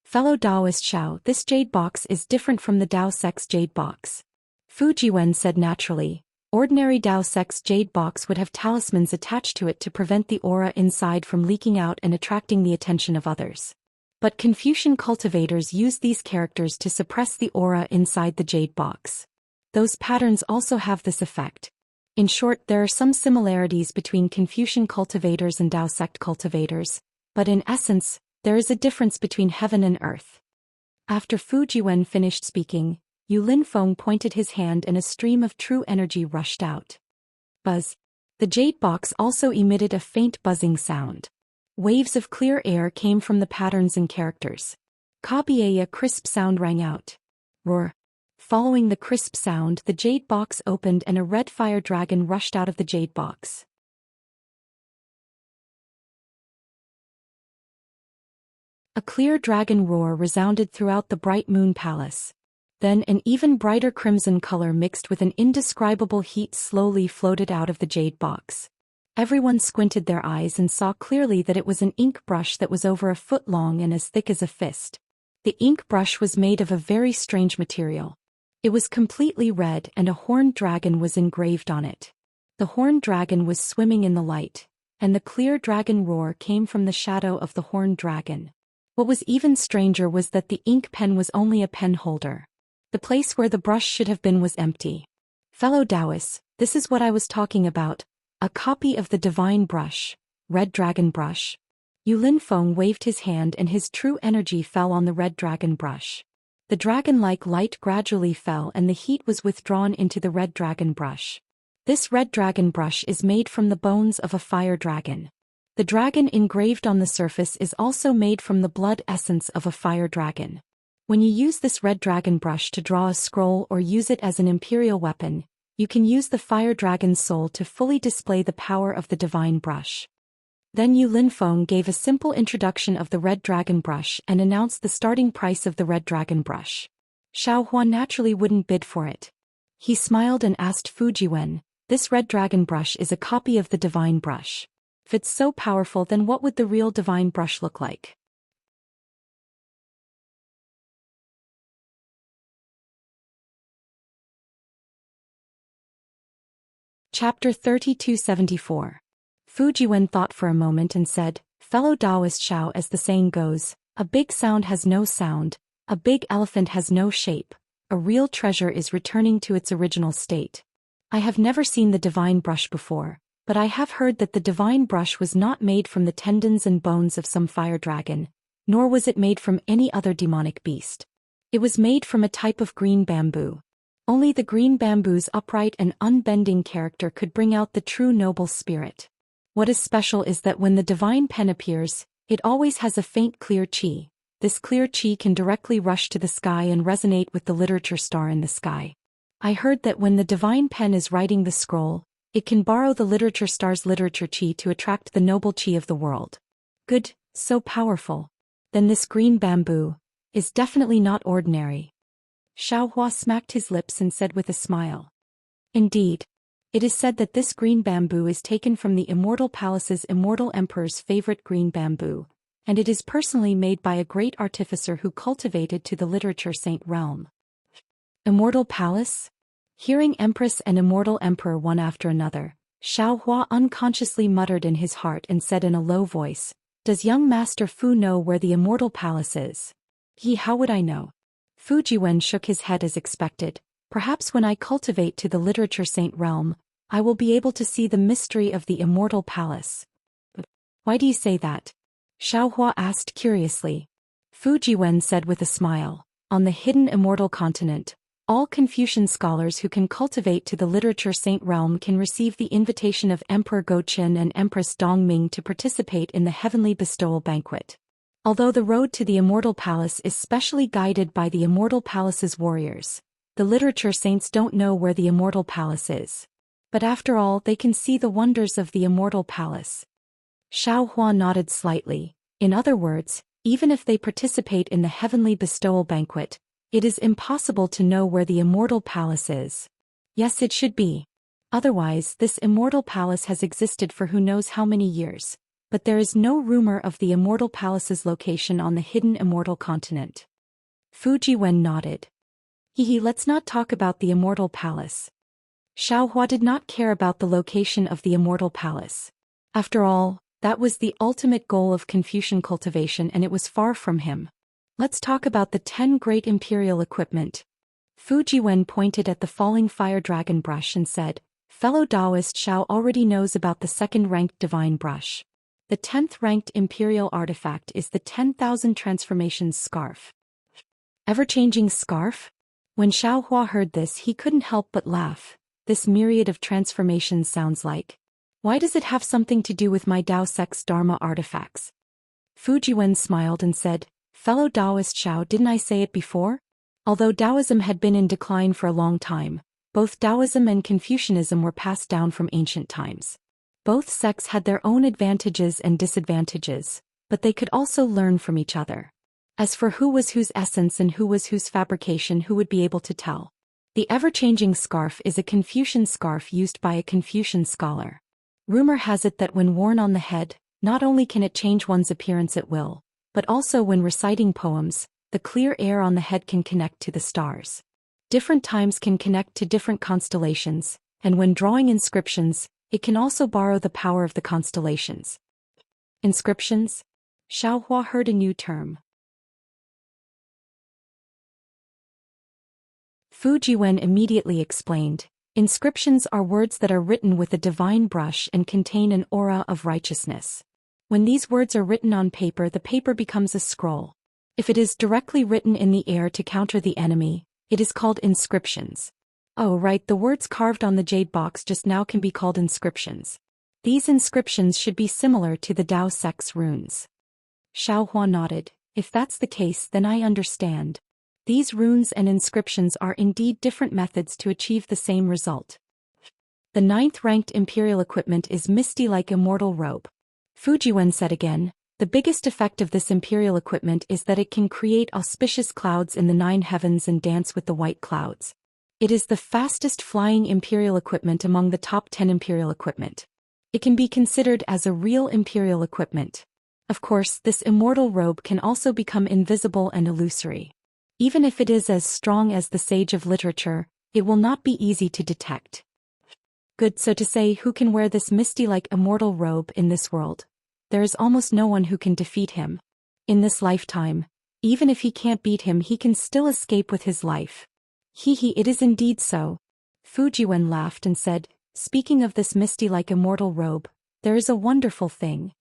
A: Fellow Taoist Xiao, this jade box is different from the Dao Sex jade box. Fu Jiwen said naturally. Ordinary Dao Sex jade box would have talismans attached to it to prevent the aura inside from leaking out and attracting the attention of others. But Confucian cultivators use these characters to suppress the aura inside the jade box. Those patterns also have this effect. In short, there are some similarities between Confucian cultivators and Dao sect cultivators, but in essence, there is a difference between heaven and earth. After Fu Jiwen finished speaking, Yu Linfeng pointed his hand and a stream of true energy rushed out. Buzz. The jade box also emitted a faint buzzing sound. Waves of clear air came from the patterns and characters. Kabiya, a crisp sound rang out. Roar. Following the crisp sound, the jade box opened and a red fire dragon rushed out of the jade box. A clear dragon roar resounded throughout the bright moon palace. Then an even brighter crimson color mixed with an indescribable heat slowly floated out of the jade box. Everyone squinted their eyes and saw clearly that it was an ink brush that was over a foot long and as thick as a fist. The ink brush was made of a very strange material. It was completely red and a horned dragon was engraved on it. The horned dragon was swimming in the light, and the clear dragon roar came from the shadow of the horned dragon. What was even stranger was that the ink pen was only a pen holder. The place where the brush should have been was empty. Fellow Taoists, this is what I was talking about. A copy of the divine brush, red dragon brush. Yu Linfeng waved his hand and his true energy fell on the red dragon brush. The dragon-like light gradually fell and the heat was withdrawn into the red dragon brush. This red dragon brush is made from the bones of a fire dragon. The dragon engraved on the surface is also made from the blood essence of a fire dragon. When you use this red dragon brush to draw a scroll or use it as an imperial weapon, you can use the fire dragon's soul to fully display the power of the divine brush. Then Yu Linfeng gave a simple introduction of the red dragon brush and announced the starting price of the red dragon brush. Xiaohua naturally wouldn't bid for it. He smiled and asked Fu Jiwen, "This red dragon brush is a copy of the divine brush. If it's so powerful, then what would the real divine brush look like?" Chapter 3274. Fu Jiwen thought for a moment and said, "Fellow Taoist Xiao, as the saying goes, a big sound has no sound, a big elephant has no shape, a real treasure is returning to its original state. I have never seen the divine brush before, but I have heard that the divine brush was not made from the tendons and bones of some fire dragon, nor was it made from any other demonic beast. It was made from a type of green bamboo. Only the green bamboo's upright and unbending character could bring out the true noble spirit. What is special is that when the divine pen appears, it always has a faint clear chi. This clear chi can directly rush to the sky and resonate with the literature star in the sky. I heard that when the divine pen is writing the scroll, it can borrow the literature star's literature chi to attract the noble chi of the world. Good, so powerful. Then this green bamboo is definitely not ordinary." Xiaohua smacked his lips and said with a smile. "Indeed. It is said that this green bamboo is taken from the Immortal Palace's Immortal Emperor's favorite green bamboo, and it is personally made by a great artificer who cultivated to the literature saint realm." Immortal Palace? Hearing Empress and Immortal Emperor one after another, Xiaohua unconsciously muttered in his heart and said in a low voice, "Does young Master Fu know where the Immortal Palace is?" How would I know?" Fu Jiwen shook his head as expected. "Perhaps when I cultivate to the literature saint realm, I will be able to see the mystery of the immortal palace. Why do you say that? Xiaohua asked curiously. Fujiwen said with a smile, on the hidden immortal continent, all Confucian scholars who can cultivate to the literature saint realm can receive the invitation of Emperor Go-Qin and Empress Dongming to participate in the heavenly bestowal banquet. Although the road to the immortal palace is specially guided by the immortal palace's warriors, the literature saints don't know where the immortal palace is. But after all, they can see the wonders of the immortal palace. Xiaohua nodded slightly. In other words, even if they participate in the heavenly bestowal banquet, it is impossible to know where the immortal palace is. Yes, it should be. Otherwise, this immortal palace has existed for who knows how many years, but there is no rumor of the immortal palace's location on the hidden immortal continent. Fujiwen nodded. Let's not talk about the immortal palace. Xiaohua did not care about the location of the immortal palace. After all, that was the ultimate goal of Confucian cultivation and it was far from him. Let's talk about the 10 great imperial equipment. Fujiwen pointed at the falling fire dragon brush and said, fellow Taoist Xiao already knows about the second-ranked divine brush. The 10th-ranked imperial artifact is the 10,000 transformations scarf. Ever-changing scarf? When Xiaohua heard this, he couldn't help but laugh. This myriad of transformations sounds like. Why does it have something to do with my Dao Sect's Dharma artifacts? Fujiwen smiled and said, fellow Taoist Xiao, didn't I say it before? Although Taoism had been in decline for a long time, both Taoism and Confucianism were passed down from ancient times. Both sects had their own advantages and disadvantages, but they could also learn from each other. As for who was whose essence and who was whose fabrication, who would be able to tell? The ever-changing scarf is a Confucian scarf used by a Confucian scholar. Rumor has it that when worn on the head, not only can it change one's appearance at will, but also when reciting poems, the clear air on the head can connect to the stars. Different times can connect to different constellations, and when drawing inscriptions, it can also borrow the power of the constellations. Inscriptions? Xiaohua heard a new term. Fujiwen immediately explained, inscriptions are words that are written with a divine brush and contain an aura of righteousness. When these words are written on paper, the paper becomes a scroll. If it is directly written in the air to counter the enemy, it is called inscriptions. Oh right, the words carved on the jade box just now can be called inscriptions. These inscriptions should be similar to the Dao Sect's runes. Xiaohua nodded. If that's the case, then I understand. These runes and inscriptions are indeed different methods to achieve the same result. The 9th-ranked imperial equipment is misty-like immortal robe. Fujiwen said again, the biggest effect of this imperial equipment is that it can create auspicious clouds in the 9 heavens and dance with the white clouds. It is the fastest flying imperial equipment among the top 10 imperial equipment. It can be considered as a real imperial equipment. Of course, this immortal robe can also become invisible and illusory. Even if it is as strong as the sage of literature, it will not be easy to detect. Good, so to say, who can wear this misty-like immortal robe in this world? There is almost no one who can defeat him. In this lifetime, even if he can't beat him, he can still escape with his life. It is indeed so. Fujiwen laughed and said, speaking of this misty-like immortal robe, there is a wonderful thing.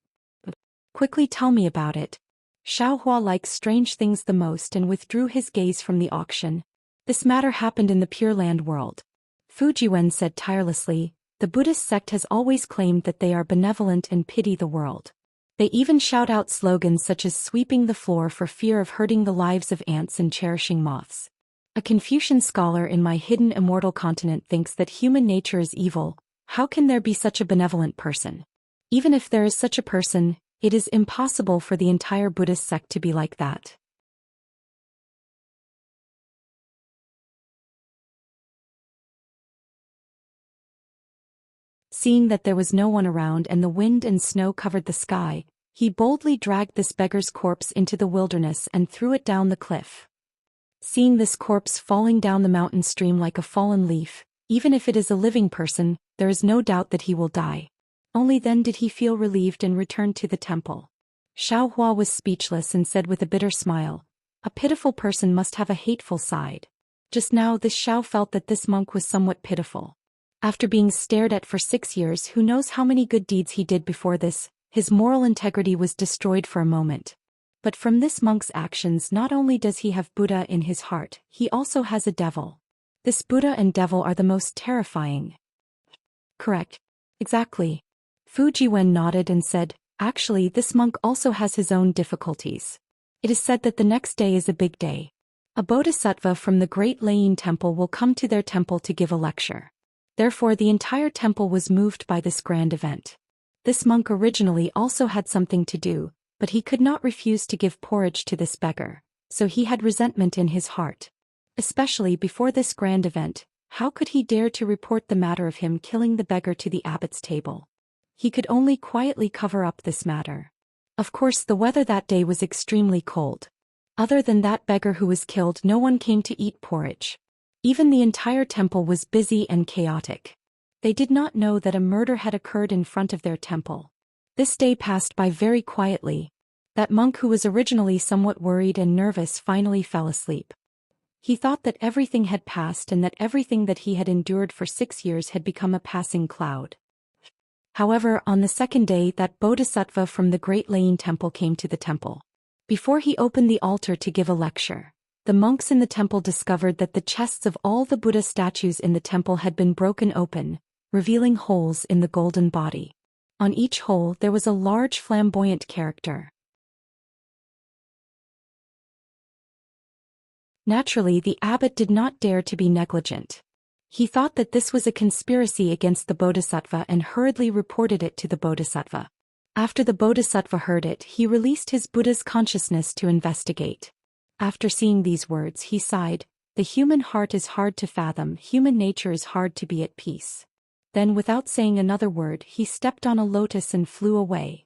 A: Quickly tell me about it. Xiaohua likes strange things the most and withdrew his gaze from the auction. This matter happened in the Pure Land world. Fujiwen said tirelessly, the Buddhist sect has always claimed that they are benevolent and pity the world. They even shout out slogans such as sweeping the floor for fear of hurting the lives of ants and cherishing moths. A Confucian scholar in my hidden immortal continent thinks that human nature is evil. How can there be such a benevolent person? Even if there is such a person, it is impossible for the entire Buddhist sect to be like that. Seeing that there was no one around and the wind and snow covered the sky, he boldly dragged this beggar's corpse into the wilderness and threw it down the cliff. Seeing this corpse falling down the mountain stream like a fallen leaf, even if it is a living person, there is no doubt that he will die. Only then did he feel relieved and returned to the temple. Xiaohua was speechless and said with a bitter smile, a pitiful person must have a hateful side. Just now this Xiao felt that this monk was somewhat pitiful. After being stared at for 6 years, who knows how many good deeds he did before this, his moral integrity was destroyed for a moment. But from this monk's actions, not only does he have Buddha in his heart, he also has a devil. This Buddha and devil are the most terrifying. Correct. Exactly. Fujiwen nodded and said, actually, this monk also has his own difficulties. It is said that the next day is a big day. A bodhisattva from the great Lane temple will come to their temple to give a lecture. Therefore, the entire temple was moved by this grand event. This monk originally also had something to do, but he could not refuse to give porridge to this beggar, so he had resentment in his heart. Especially before this grand event, how could he dare to report the matter of him killing the beggar to the abbot's table? He could only quietly cover up this matter. Of course, the weather that day was extremely cold. Other than that beggar who was killed, no one came to eat porridge. Even the entire temple was busy and chaotic. They did not know that a murder had occurred in front of their temple. This day passed by very quietly. That monk who was originally somewhat worried and nervous finally fell asleep. He thought that everything had passed and that everything that he had endured for 6 years had become a passing cloud. However, on the second day, that bodhisattva from the Great Lane temple came to the temple. Before he opened the altar to give a lecture, the monks in the temple discovered that the chests of all the Buddha statues in the temple had been broken open, revealing holes in the golden body. On each hole there was a large flamboyant character. Naturally, the abbot did not dare to be negligent. He thought that this was a conspiracy against the bodhisattva and hurriedly reported it to the bodhisattva. After the bodhisattva heard it, he released his Buddha's consciousness to investigate. After seeing these words, he sighed, "The human heart is hard to fathom, human nature is hard to be at peace." Then, without saying another word, he stepped on a lotus and flew away.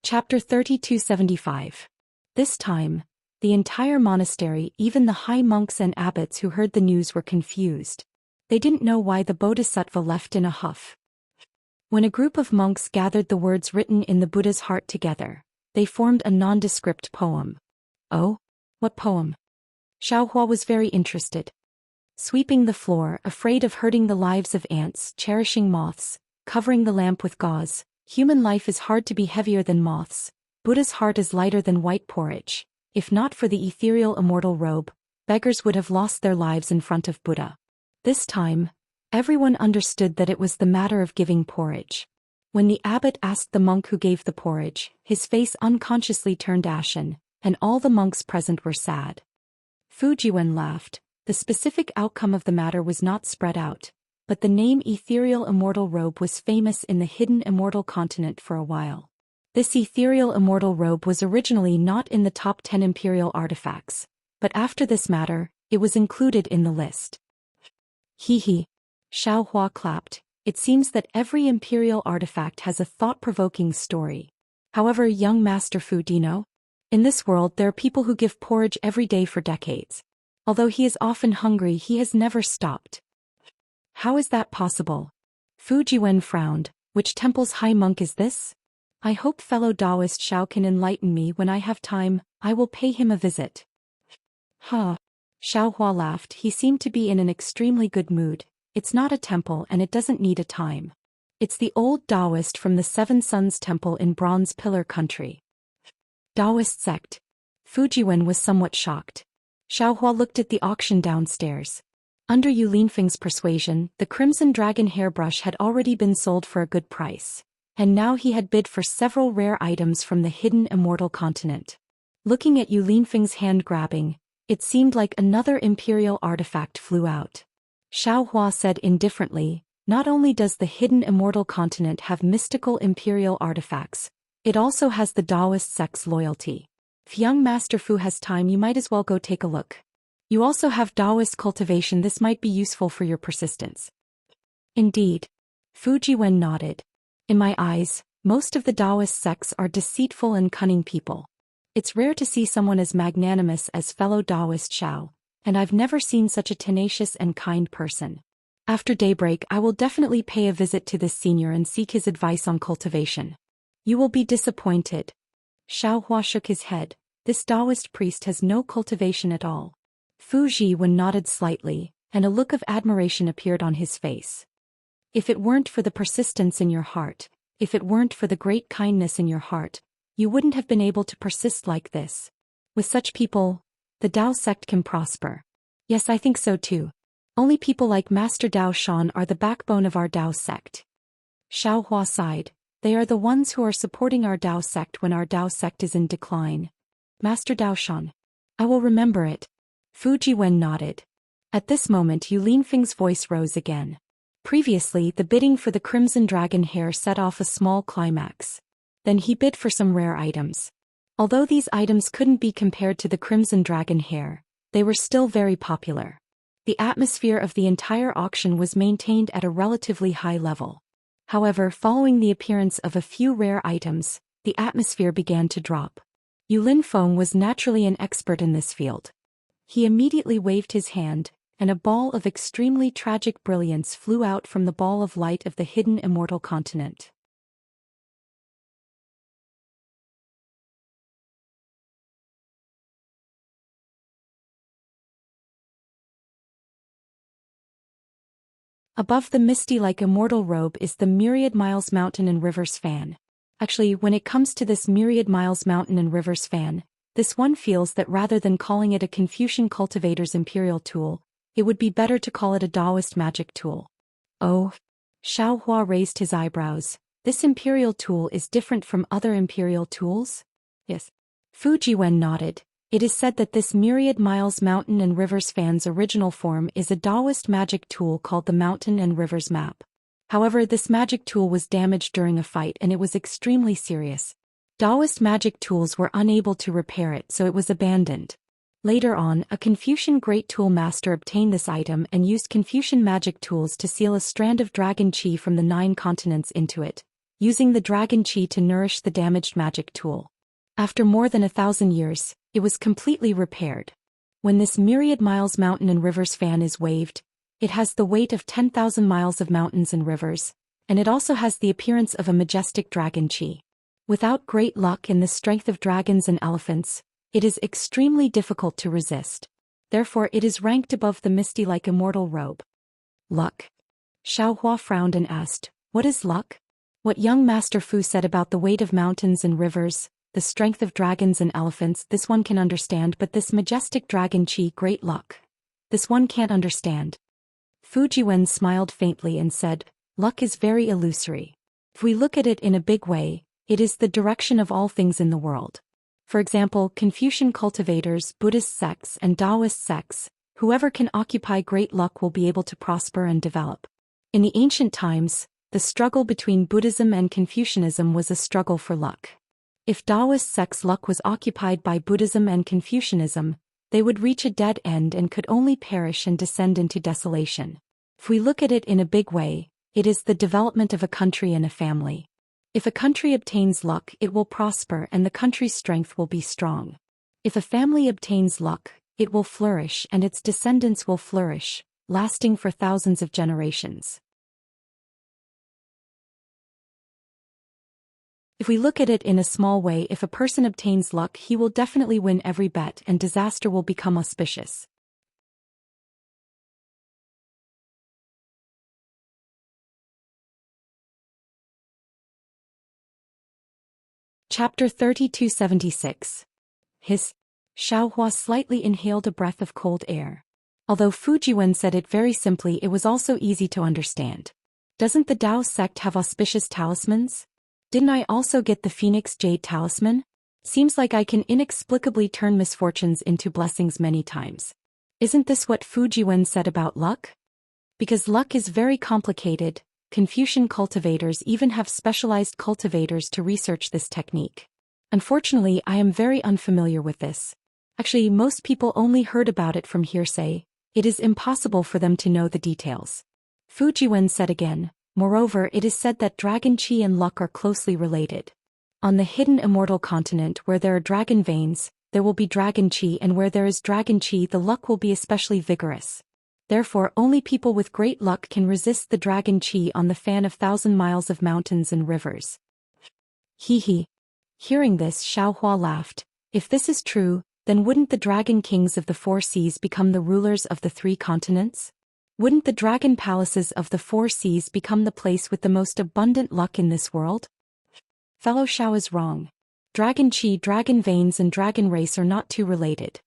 A: Chapter 3275. This time, the entire monastery, even the high monks and abbots who heard the news, were confused. They didn't know why the bodhisattva left in a huff. When a group of monks gathered the words written in the Buddha's heart together, they formed a nondescript poem. Oh? What poem? Xiaohua was very interested. Sweeping the floor, afraid of hurting the lives of ants, cherishing moths, covering the lamp with gauze. Human life is hard to be heavier than moths. Buddha's heart is lighter than white porridge. If not for the ethereal immortal robe, beggars would have lost their lives in front of Buddha. This time, everyone understood that it was the matter of giving porridge. When the abbot asked the monk who gave the porridge, his face unconsciously turned ashen, and all the monks present were sad. Fujiwen laughed. The specific outcome of the matter was not spread out, but the name ethereal immortal robe was famous in the hidden immortal continent for a while. This ethereal immortal robe was originally not in the top 10 imperial artifacts, but after this matter, it was included in the list. Hee. Xiaohua clapped. It seems that every imperial artifact has a thought-provoking story. However, young Master Fu, do you know? In this world there are people who give porridge every day for decades. Although he is often hungry, he has never stopped. How is that possible? Fujiwen frowned. Which temple's high monk is this? I hope fellow Taoist Xiao can enlighten me when I have time. I will pay him a visit. Huh. Xiaohua laughed. He seemed to be in an extremely good mood. It's not a temple and it doesn't need a time. It's the old Taoist from the Seven Suns Temple in Bronze Pillar Country. Taoist sect. Fujiwen was somewhat shocked. Xiaohua looked at the auction downstairs. Under Yu Linfeng's persuasion, the Crimson Dragon hairbrush had already been sold for a good price, and now he had bid for several rare items from the hidden immortal continent. Looking at Yu Linfeng's hand grabbing, it seemed like another imperial artifact flew out. Xiaohua said indifferently, not only does the hidden immortal continent have mystical imperial artifacts, it also has the Taoist sect's loyalty. If young Master Fu has time, you might as well go take a look. You also have Taoist cultivation. This might be useful for your persistence. Indeed. Fujiwen nodded. In my eyes, most of the Taoist sects are deceitful and cunning people. It's rare to see someone as magnanimous as fellow Taoist Xiao, and I've never seen such a tenacious and kind person. After daybreak, I will definitely pay a visit to this senior and seek his advice on cultivation. You will be disappointed. Xiaohua shook his head. This Taoist priest has no cultivation at all. Fu Jiwen nodded slightly, and a look of admiration appeared on his face. If it weren't for the persistence in your heart, if it weren't for the great kindness in your heart, you wouldn't have been able to persist like this. With such people, the Tao sect can prosper. Yes, I think so too. Only people like Master Dao Shan are the backbone of our Tao sect. Xiaohua sighed. They are the ones who are supporting our Tao sect when our Tao sect is in decline. Master Dao Shan. I will remember it. Fu Jiwen nodded. At this moment Yu Linfeng's voice rose again. Previously the bidding for the Crimson Dragon hair set off a small climax. Then he bid for some rare items. Although these items couldn't be compared to the Crimson Dragon hair, they were still very popular. The atmosphere of the entire auction was maintained at a relatively high level. However, following the appearance of a few rare items, the atmosphere began to drop. Yu Linfeng was naturally an expert in this field. He immediately waved his hand, and a ball of extremely tragic brilliance flew out from the ball of light of the hidden immortal continent. Above the misty like immortal robe is the Myriad Miles Mountain and Rivers fan. Actually, when it comes to this Myriad Miles Mountain and Rivers fan, this one feels that rather than calling it a Confucian cultivator's imperial tool, it would be better to call it a Taoist magic tool. Oh. Xiaohua raised his eyebrows. This imperial tool is different from other imperial tools? Yes. Fu Jiwen nodded. It is said that this Myriad Miles Mountain and Rivers fan's original form is a Taoist magic tool called the Mountain and Rivers Map. However, this magic tool was damaged during a fight and it was extremely serious. Taoist magic tools were unable to repair it, so it was abandoned. Later on, a Confucian great tool master obtained this item and used Confucian magic tools to seal a strand of dragon qi from the 9 continents into it, using the dragon qi to nourish the damaged magic tool. After more than 1,000 years, it was completely repaired. When this Myriad Miles Mountain and Rivers fan is waved, it has the weight of 10,000 miles of mountains and rivers, and it also has the appearance of a majestic dragon qi. Without great luck and the strength of dragons and elephants, it is extremely difficult to resist. Therefore it is ranked above the misty like immortal robe. Luck. Xiaohua frowned and asked, what is luck? What young Master Fu said about the weight of mountains and rivers, the strength of dragons and elephants, this one can understand, but this majestic dragon qi, great luck. This one can't understand. Fu Jiwen smiled faintly and said, luck is very illusory. If we look at it in a big way, it is the direction of all things in the world. For example, Confucian cultivators, Buddhist sects, and Taoist sects, whoever can occupy great luck will be able to prosper and develop. In the ancient times, the struggle between Buddhism and Confucianism was a struggle for luck. If Taoist sects' luck was occupied by Buddhism and Confucianism, they would reach a dead end and could only perish and descend into desolation. If we look at it in a big way, it is the development of a country and a family. If a country obtains luck, it will prosper and the country's strength will be strong. If a family obtains luck, it will flourish and its descendants will flourish, lasting for thousands of generations. If we look at it in a small way, if a person obtains luck, he will definitely win every bet and disaster will become auspicious. Chapter 3276. Hiss. Xiaohua slightly inhaled a breath of cold air. Although Fu Jiwen said it very simply, it was also easy to understand. Doesn't the Tao sect have auspicious talismans? Didn't I also get the Phoenix Jade talisman? Seems like I can inexplicably turn misfortunes into blessings many times. Isn't this what Fu Jiwen said about luck? Because luck is very complicated, Confucian cultivators even have specialized cultivators to research this technique. Unfortunately, I am very unfamiliar with this. Actually, most people only heard about it from hearsay. It is impossible for them to know the details. Fu Jiwen said again, moreover, it is said that dragon qi and luck are closely related. On the hidden immortal continent where there are dragon veins, there will be dragon qi, and where there is dragon qi, the luck will be especially vigorous. Therefore, only people with great luck can resist the dragon qi on the fan of 1,000 miles of mountains and rivers. Hee hee. Hearing this, Xiaohua laughed. If this is true, then wouldn't the dragon kings of the four seas become the rulers of the three continents? Wouldn't the dragon palaces of the four seas become the place with the most abundant luck in this world? Fellow Xiao is wrong. Dragon chi, dragon veins and dragon race are not too related.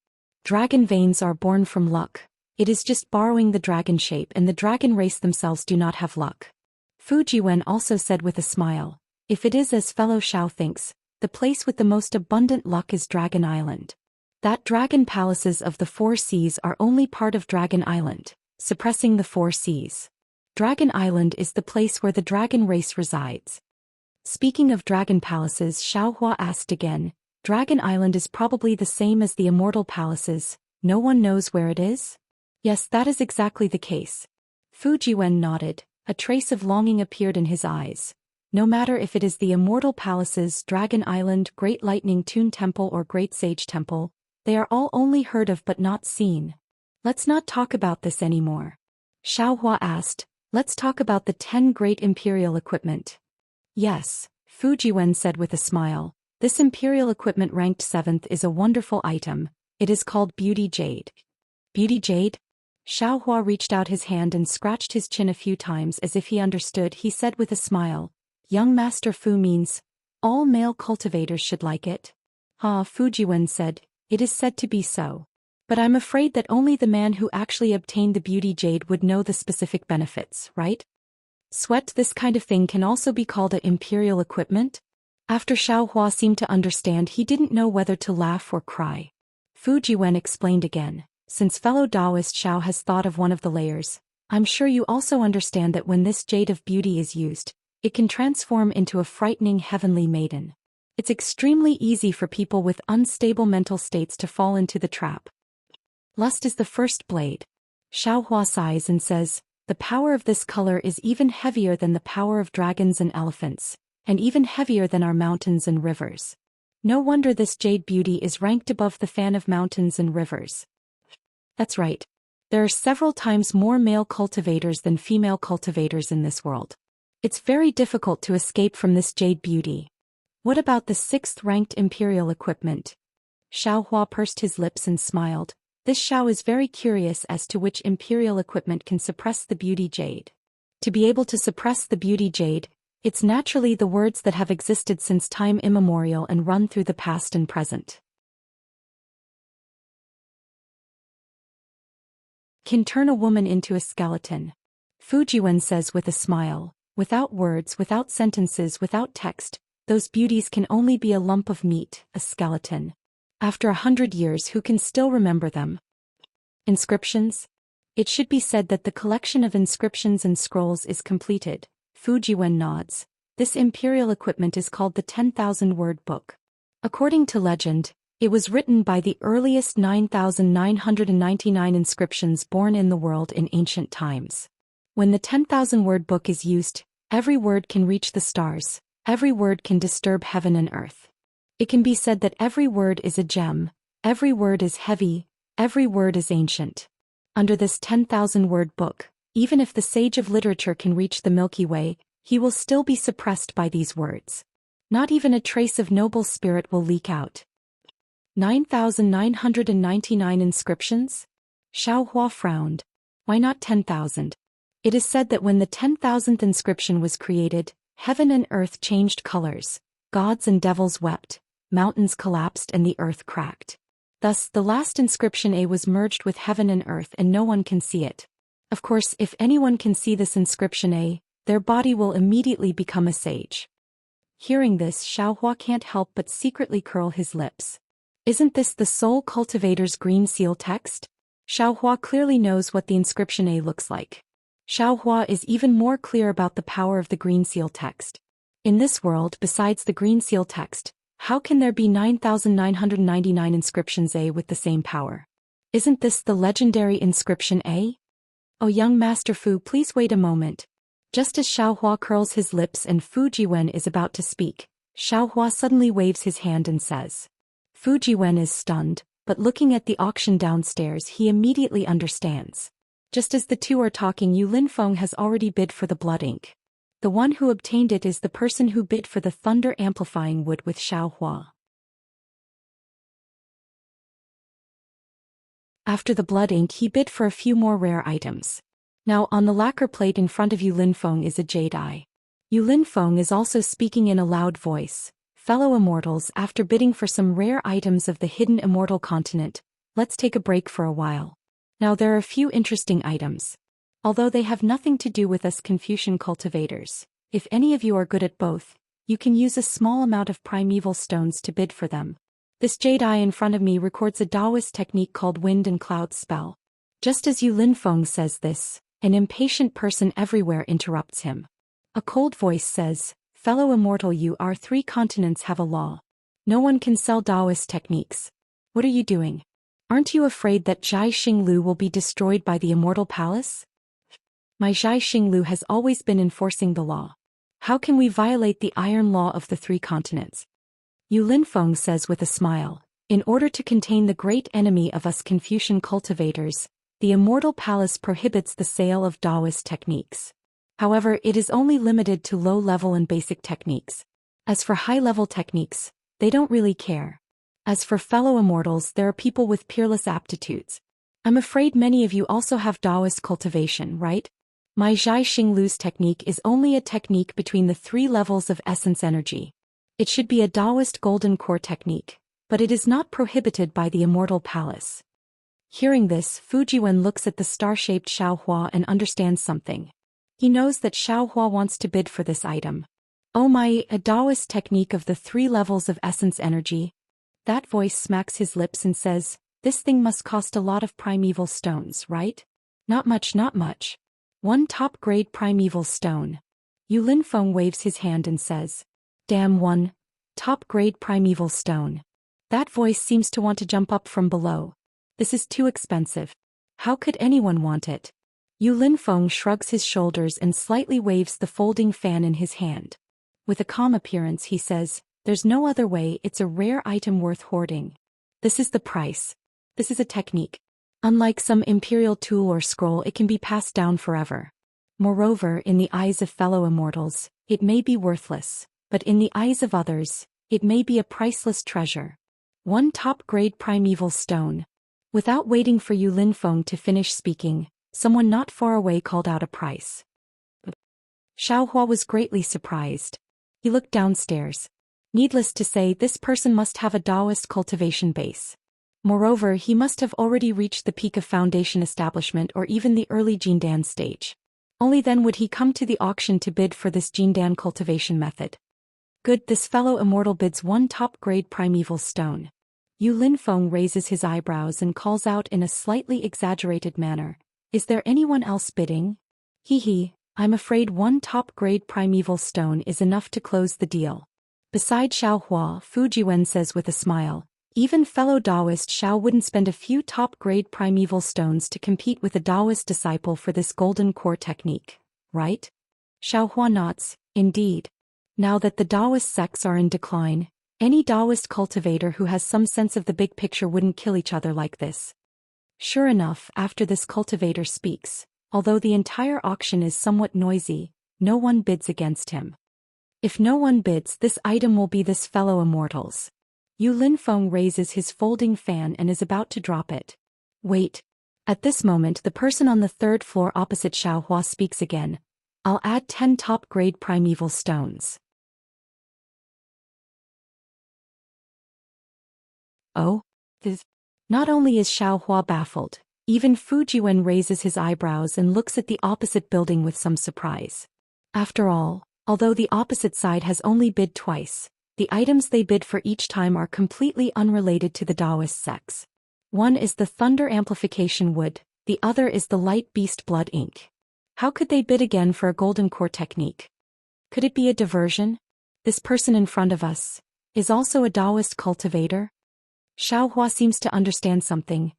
A: Dragon veins are born from luck. It is just borrowing the dragon shape, and the dragon race themselves do not have luck. Fu Jiwen also said with a smile, if it is as fellow Xiao thinks, the place with the most abundant luck is Dragon Island. That dragon palaces of the four seas are only part of Dragon Island, suppressing the four seas. Dragon Island is the place where the dragon race resides. Speaking of dragon palaces, Xiaohua asked again, Dragon Island is probably the same as the immortal palaces, no one knows where it is? Yes, that is exactly the case. Fu Jiwen nodded, a trace of longing appeared in his eyes. No matter if it is the immortal palaces, Dragon Island, Great Lightning Tune Temple or Great Sage Temple, they are all only heard of but not seen. Let's not talk about this anymore. Xiaohua asked, let's talk about the 10 great imperial equipment. Yes, Fu Jiwen said with a smile, this imperial equipment ranked 7th is a wonderful item. It is called Beauty Jade. Beauty Jade? Xiaohua reached out his hand and scratched his chin a few times as if he understood. He said with a smile, young Master Fu means, all male cultivators should like it. Fu Jiwen said, it is said to be so. But I'm afraid that only the man who actually obtained the Beauty Jade would know the specific benefits, right? Sweat, this kind of thing can also be called a imperial equipment? After Xiaohua seemed to understand, he didn't know whether to laugh or cry. Fu Jiwen explained again, since fellow Taoist Xiao has thought of one of the layers, I'm sure you also understand that when this Jade of Beauty is used, it can transform into a frightening heavenly maiden. It's extremely easy for people with unstable mental states to fall into the trap. Lust is the first blade. Xiaohua sighs and says, the power of this color is even heavier than the power of dragons and elephants, and even heavier than our mountains and rivers. No wonder this Jade Beauty is ranked above the fan of mountains and rivers. That's right. There are several times more male cultivators than female cultivators in this world. It's very difficult to escape from this Jade Beauty. What about the 6th ranked imperial equipment? Xiaohua pursed his lips and smiled. This Xiao is very curious as to which imperial equipment can suppress the Beauty Jade. To be able to suppress the Beauty Jade, it's naturally the words that have existed since time immemorial and run through the past and present. Can turn a woman into a skeleton. Fu Jiwen says with a smile, without words, without sentences, without text, those beauties can only be a lump of meat, a skeleton. After 100 years, who can still remember them? Inscriptions? It should be said that the collection of inscriptions and scrolls is completed. Fu Jiwen nods. This imperial equipment is called the 10,000-word book. According to legend, it was written by the earliest 9,999 inscriptions born in the world in ancient times. When the 10,000-word book is used, every word can reach the stars. Every word can disturb heaven and earth. It can be said that every word is a gem, every word is heavy, every word is ancient. Under this 10,000-word book, even if the sage of literature can reach the Milky Way, he will still be suppressed by these words. Not even a trace of noble spirit will leak out. 9,999 inscriptions? Xiaohua frowned. Why not 10,000? It is said that when the 10,000th inscription was created, heaven and earth changed colors, gods and devils wept, mountains collapsed and the earth cracked. Thus, the last inscription A was merged with heaven and earth and no one can see it. Of course, if anyone can see this inscription A, their body will immediately become a sage. Hearing this, Xiaohua can't help but secretly curl his lips. Isn't this the Soul Cultivator's green seal text? Xiaohua clearly knows what the inscription A looks like. Xiaohua is even more clear about the power of the green seal text. In this world, besides the green seal text, how can there be 9,999 inscriptions A with the same power? Isn't this the legendary inscription A? Oh, young Master Fu, please wait a moment. Just as Xiaohua curls his lips and Fu Jiwen is about to speak, Xiaohua suddenly waves his hand and says. Fu Jiwen is stunned, but looking at the auction downstairs, he immediately understands. Just as the two are talking, Yu Linfeng has already bid for the blood ink. The one who obtained it is the person who bid for the thunder-amplifying wood with Xiaohua. After the blood ink, he bid for a few more rare items. Now on the lacquer plate in front of Yu Linfeng is a jade eye. Yu Linfeng is also speaking in a loud voice. Fellow immortals, after bidding for some rare items of the hidden immortal continent, let's take a break for a while. Now there are a few interesting items. Although they have nothing to do with us Confucian cultivators, if any of you are good at both, you can use a small amount of primeval stones to bid for them. This jade eye in front of me records a Taoist technique called wind and cloud spell. Just as Yu Linfeng says this, an impatient person everywhere interrupts him. A cold voice says, "Fellow immortal, you, our 3 continents have a law. No one can sell Taoist techniques. What are you doing? Aren't you afraid that Zhai Xinglu will be destroyed by the immortal palace?" My Zhai Xinglu has always been enforcing the law. How can we violate the iron law of the 3 continents? Yu Linfeng says with a smile, in order to contain the great enemy of us Confucian cultivators, the immortal palace prohibits the sale of Taoist techniques. However, it is only limited to low-level and basic techniques. As for high-level techniques, they don't really care. As for fellow immortals, there are people with peerless aptitudes. I'm afraid many of you also have Taoist cultivation, right? My Zhai Xinglu's technique is only a technique between the 3 levels of essence energy. It should be a Taoist golden core technique, but it is not prohibited by the immortal palace. Hearing this, Fujiwen looks at the star-shaped Xiaohua and understands something. He knows that Xiaohua wants to bid for this item. Oh my, a Taoist technique of the 3 levels of essence energy. That voice smacks his lips and says, this thing must cost a lot of primeval stones, right? Not much, not much. 1 top-grade primeval stone. Yu Linfeng waves his hand and says, damn, 1 top-grade primeval stone. That voice seems to want to jump up from below. This is too expensive. How could anyone want it? Yu Linfeng shrugs his shoulders and slightly waves the folding fan in his hand. With a calm appearance he says, there's no other way, it's a rare item worth hoarding. This is the price. This is a technique. Unlike some imperial tool or scroll, it can be passed down forever. Moreover, in the eyes of fellow immortals, it may be worthless, but in the eyes of others, it may be a priceless treasure. 1 top-grade primeval stone. Without waiting for Yu Linfeng to finish speaking, someone not far away called out a price. Xiaohua was greatly surprised. He looked downstairs. Needless to say, this person must have a Taoist cultivation base. Moreover, he must have already reached the peak of foundation establishment or even the early Jindan stage. Only then would he come to the auction to bid for this Jindan cultivation method. Good, this fellow immortal bids 1 top-grade primeval stone. Yu Linfeng raises his eyebrows and calls out in a slightly exaggerated manner, is there anyone else bidding? Hee, I'm afraid 1 top-grade primeval stone is enough to close the deal. Beside Xiaohua, Fujiwen says with a smile, even fellow Taoist Xiao wouldn't spend a few top-grade primeval stones to compete with a Taoist disciple for this golden core technique, right? Xiaohua nods, indeed. Now that the Taoist sects are in decline, any Taoist cultivator who has some sense of the big picture wouldn't kill each other like this. Sure enough, after this cultivator speaks, although the entire auction is somewhat noisy, no one bids against him. If no one bids, this item will be this fellow immortal's. Yu Linfeng raises his folding fan and is about to drop it. Wait. At this moment, the person on the 3rd floor opposite Xiaohua speaks again. I'll add 10 top-grade primeval stones. Oh? Not only is Xiaohua baffled, even Fujiwen raises his eyebrows and looks at the opposite building with some surprise. After all, although the opposite side has only bid twice, the items they bid for each time are completely unrelated to the Taoist sects. One is the thunder amplification wood, the other is the light beast blood ink. How could they bid again for a golden core technique? Could it be a diversion? This person in front of us is also a Taoist cultivator? Xiaohua seems to understand something.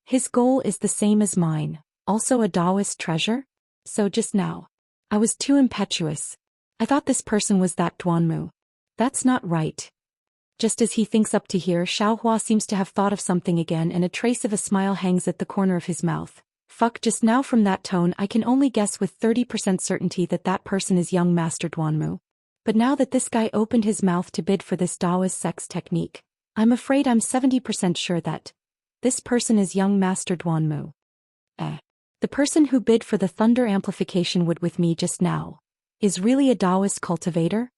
A: His goal is the same as mine, also a Taoist treasure? So just now, I was too impetuous. I thought this person was that Duanmu. That's not right. Just as he thinks up to here, Xiaohua seems to have thought of something again and a trace of a smile hangs at the corner of his mouth. Fuck, just now from that tone I can only guess with 30% certainty that that person is young Master Duanmu. But now that this guy opened his mouth to bid for this Taoist sex technique, I'm afraid I'm 70% sure that this person is young Master Duanmu. The person who bid for the thunder amplification wood with me just now is really a Taoist cultivator?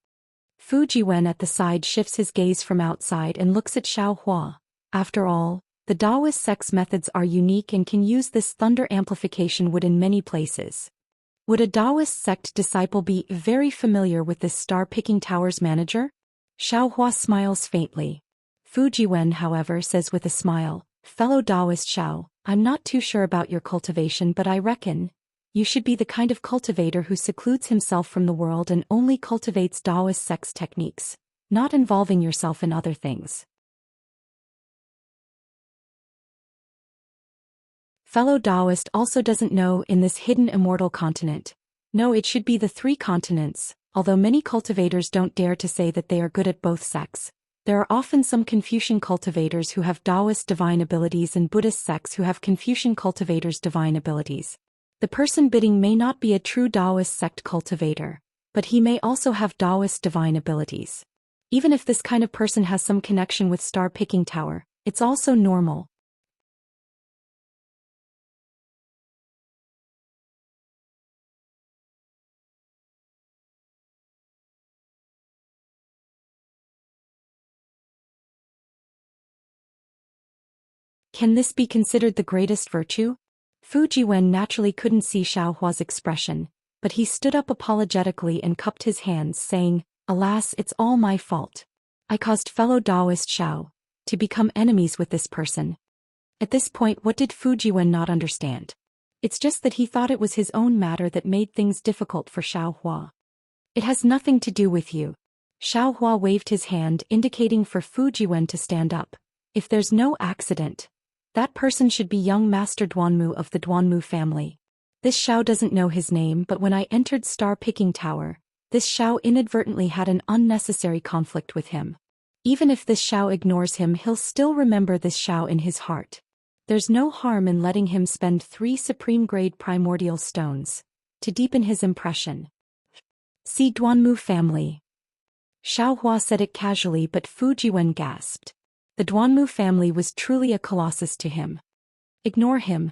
A: Fu Jiwen at the side shifts his gaze from outside and looks at Xiao Hua. After all, the Taoist sex methods are unique and can use this thunder amplification wood in many places. Would a Taoist sect disciple be very familiar with this star-picking tower's manager? Xiao Hua smiles faintly. Fu Jiwen, however, says with a smile, fellow Taoist Xiao, I'm not too sure about your cultivation, but I reckon you should be the kind of cultivator who secludes himself from the world and only cultivates Taoist sex techniques, not involving yourself in other things. Fellow Taoist also doesn't know in this hidden immortal continent. No, it should be the 3 continents, although many cultivators don't dare to say that they are good at both sects. There are often some Confucian cultivators who have Taoist divine abilities and Buddhist sects who have Confucian cultivators' divine abilities. The person bidding may not be a true Taoist sect cultivator, but he may also have Taoist divine abilities. Even if this kind of person has some connection with star-picking tower, it's also normal. Can this be considered the greatest virtue? Fu Jiwen naturally couldn't see Xiao Hua's expression, but he stood up apologetically and cupped his hands, saying, Alas, it's all my fault. I caused fellow Taoist Xiao to become enemies with this person. At this point, what did Fu Jiwen not understand? It's just that he thought it was his own matter that made things difficult for Xiao Hua. It has nothing to do with you. Xiao Hua waved his hand, indicating for Fu Jiwen to stand up. If there's no accident, that person should be young Master Duanmu of the Duanmu family. This Xiao doesn't know his name, but when I entered Star-Picking Tower, this Xiao inadvertently had an unnecessary conflict with him. Even if this Xiao ignores him, he'll still remember this Xiao in his heart. There's no harm in letting him spend 3 supreme-grade primordial stones to deepen his impression. See Duanmu family. Xiao Hua said it casually, but Fu Jiwen gasped. The Duanmu family was truly a colossus to him. Ignore him.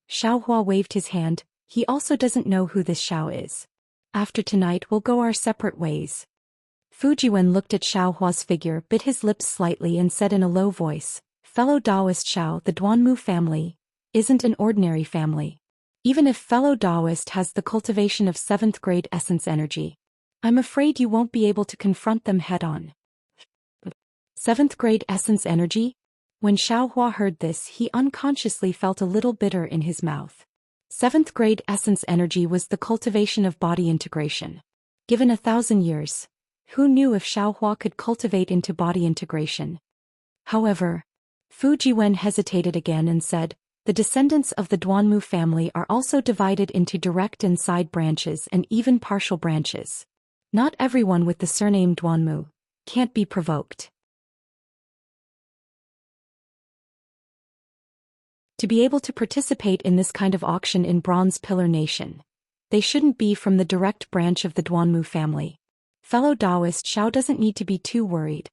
A: Xiao Hua waved his hand. He also doesn't know who this Xiao is. After tonight we'll go our separate ways. Fu Jiwen looked at Xiao Hua's figure, bit his lips slightly and said in a low voice, Fellow Taoist Xiao, the Duanmu family isn't an ordinary family. Even if fellow Taoist has the cultivation of 7th grade essence energy, I'm afraid you won't be able to confront them head-on. 7th grade essence energy? When Xiao Hua heard this, he unconsciously felt a little bitter in his mouth. 7th grade essence energy was the cultivation of body integration. Given 1,000 years, who knew if Xiao Hua could cultivate into body integration? However, Fu Jiwen hesitated again and said, the descendants of the Duanmu family are also divided into direct and side branches and even partial branches. Not everyone with the surname Duanmu can't be provoked. To be able to participate in this kind of auction in Bronze Pillar Nation, they shouldn't be from the direct branch of the Duanmu family. Fellow Taoist Xiao doesn't need to be too worried.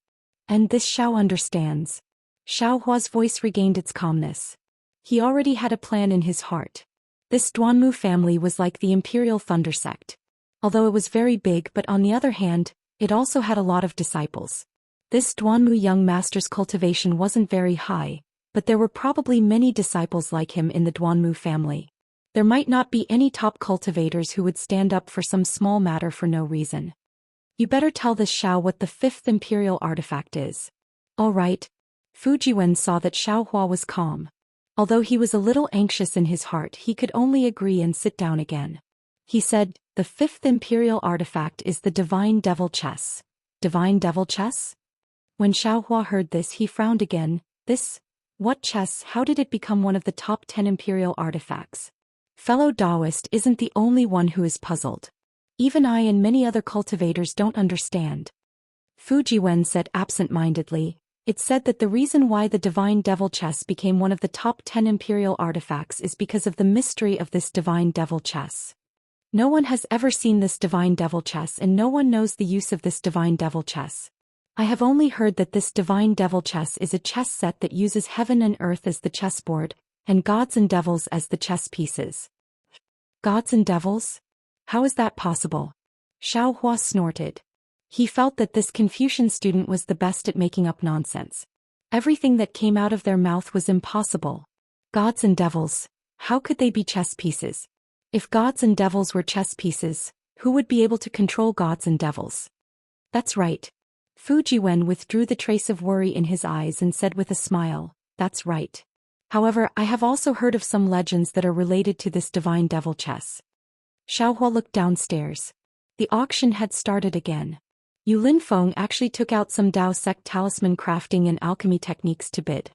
A: And this Xiao understands. Xiao Hua's voice regained its calmness. He already had a plan in his heart. This Duanmu family was like the Imperial Thunder sect. Although it was very big, but on the other hand, it also had a lot of disciples. This Duanmu young master's cultivation wasn't very high, but there were probably many disciples like him in the Duanmu family. There might not be any top cultivators who would stand up for some small matter for no reason. You better tell this Xiao what the 5th imperial artifact is. All right. Fu Jiwen saw that Xiao Hua was calm. Although he was a little anxious in his heart, he could only agree and sit down again. He said, the 5th imperial artifact is the Divine Devil Chess. Divine Devil Chess? When Xiao Hua heard this, he frowned again. What chess? How did it become one of the top 10 imperial artifacts? Fellow Taoist isn't the only one who is puzzled. Even I and many other cultivators don't understand. Fu Jiwen said absent-mindedly, It said that the reason why the Divine Devil Chess became one of the top 10 imperial artifacts is because of the mystery of this Divine Devil Chess. No one has ever seen this Divine Devil Chess and no one knows the use of this Divine Devil Chess. I have only heard that this Divine Devil Chess is a chess set that uses heaven and earth as the chessboard, and gods and devils as the chess pieces. Gods and devils? How is that possible? Xiao Hua snorted. He felt that this Confucian student was the best at making up nonsense. Everything that came out of their mouth was impossible. Gods and devils, how could they be chess pieces? If gods and devils were chess pieces, who would be able to control gods and devils? That's right. Fu Jiwen withdrew the trace of worry in his eyes and said with a smile, that's right. However, I have also heard of some legends that are related to this Divine Devil Chess. Xiaohua looked downstairs. The auction had started again. Yu Linfeng actually took out some Dao sect talisman crafting and alchemy techniques to bid.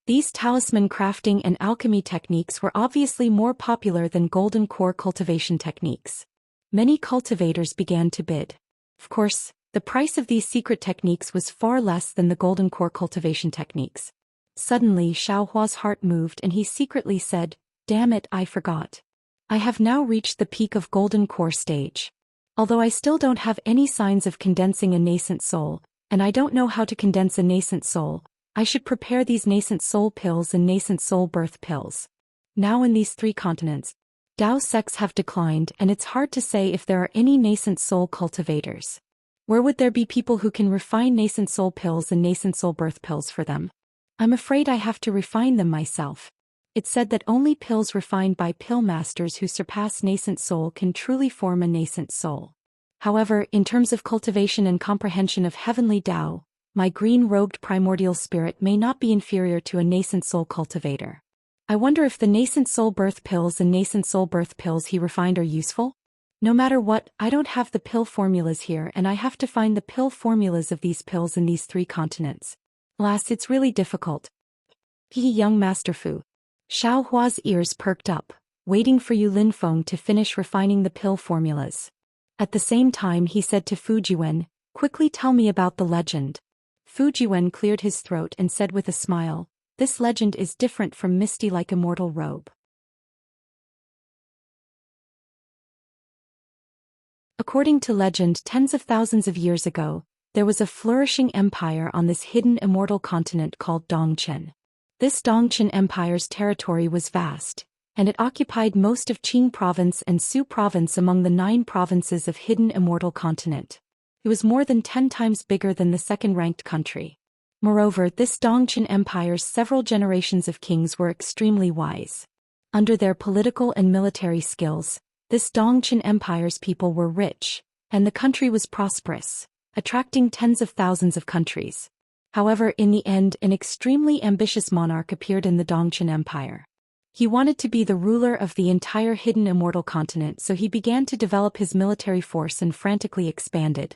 A: These talisman crafting and alchemy techniques were obviously more popular than golden core cultivation techniques. Many cultivators began to bid. Of course, the price of these secret techniques was far less than the golden core cultivation techniques. Suddenly Xiaohua's heart moved and he secretly said, damn it, I forgot. I have now reached the peak of golden core stage. Although I still don't have any signs of condensing a nascent soul, and I don't know how to condense a nascent soul, I should prepare these nascent soul pills and nascent soul birth pills. Now in these 3 continents, Dao sects have declined and it's hard to say if there are any nascent soul cultivators. Where would there be people who can refine nascent soul pills and nascent soul birth pills for them? I'm afraid I have to refine them myself. It's said that only pills refined by pill masters who surpass nascent soul can truly form a nascent soul. However, in terms of cultivation and comprehension of heavenly Tao, my green-robed primordial spirit may not be inferior to a nascent soul cultivator. I wonder if the nascent soul birth pills and nascent soul birth pills he refined are useful? No matter what, I don't have the pill formulas here and I have to find the pill formulas of these pills in these 3 continents. Alas, it's really difficult. Young Master Fu. Xiao Hua's ears perked up, waiting for Yu Linfeng to finish refining the pill formulas. At the same time he said to Fu Jiwen, quickly tell me about the legend. Fu Jiwen cleared his throat and said with a smile, this legend is different from misty like immortal robe. According to legend, tens of thousands of years ago, there was a flourishing empire on this hidden immortal continent called Dongchen. This Dongchen Empire's territory was vast, and it occupied most of Qing Province and Su Province among the 9 provinces of hidden immortal continent. It was more than 10 times bigger than the second-ranked country. Moreover, this Dongchen Empire's several generations of kings were extremely wise. Under their political and military skills, this Dongchen Empire's people were rich, and the country was prosperous, attracting tens of thousands of countries. However, in the end, an extremely ambitious monarch appeared in the Dongchen Empire. He wanted to be the ruler of the entire hidden immortal continent, so he began to develop his military force and frantically expanded.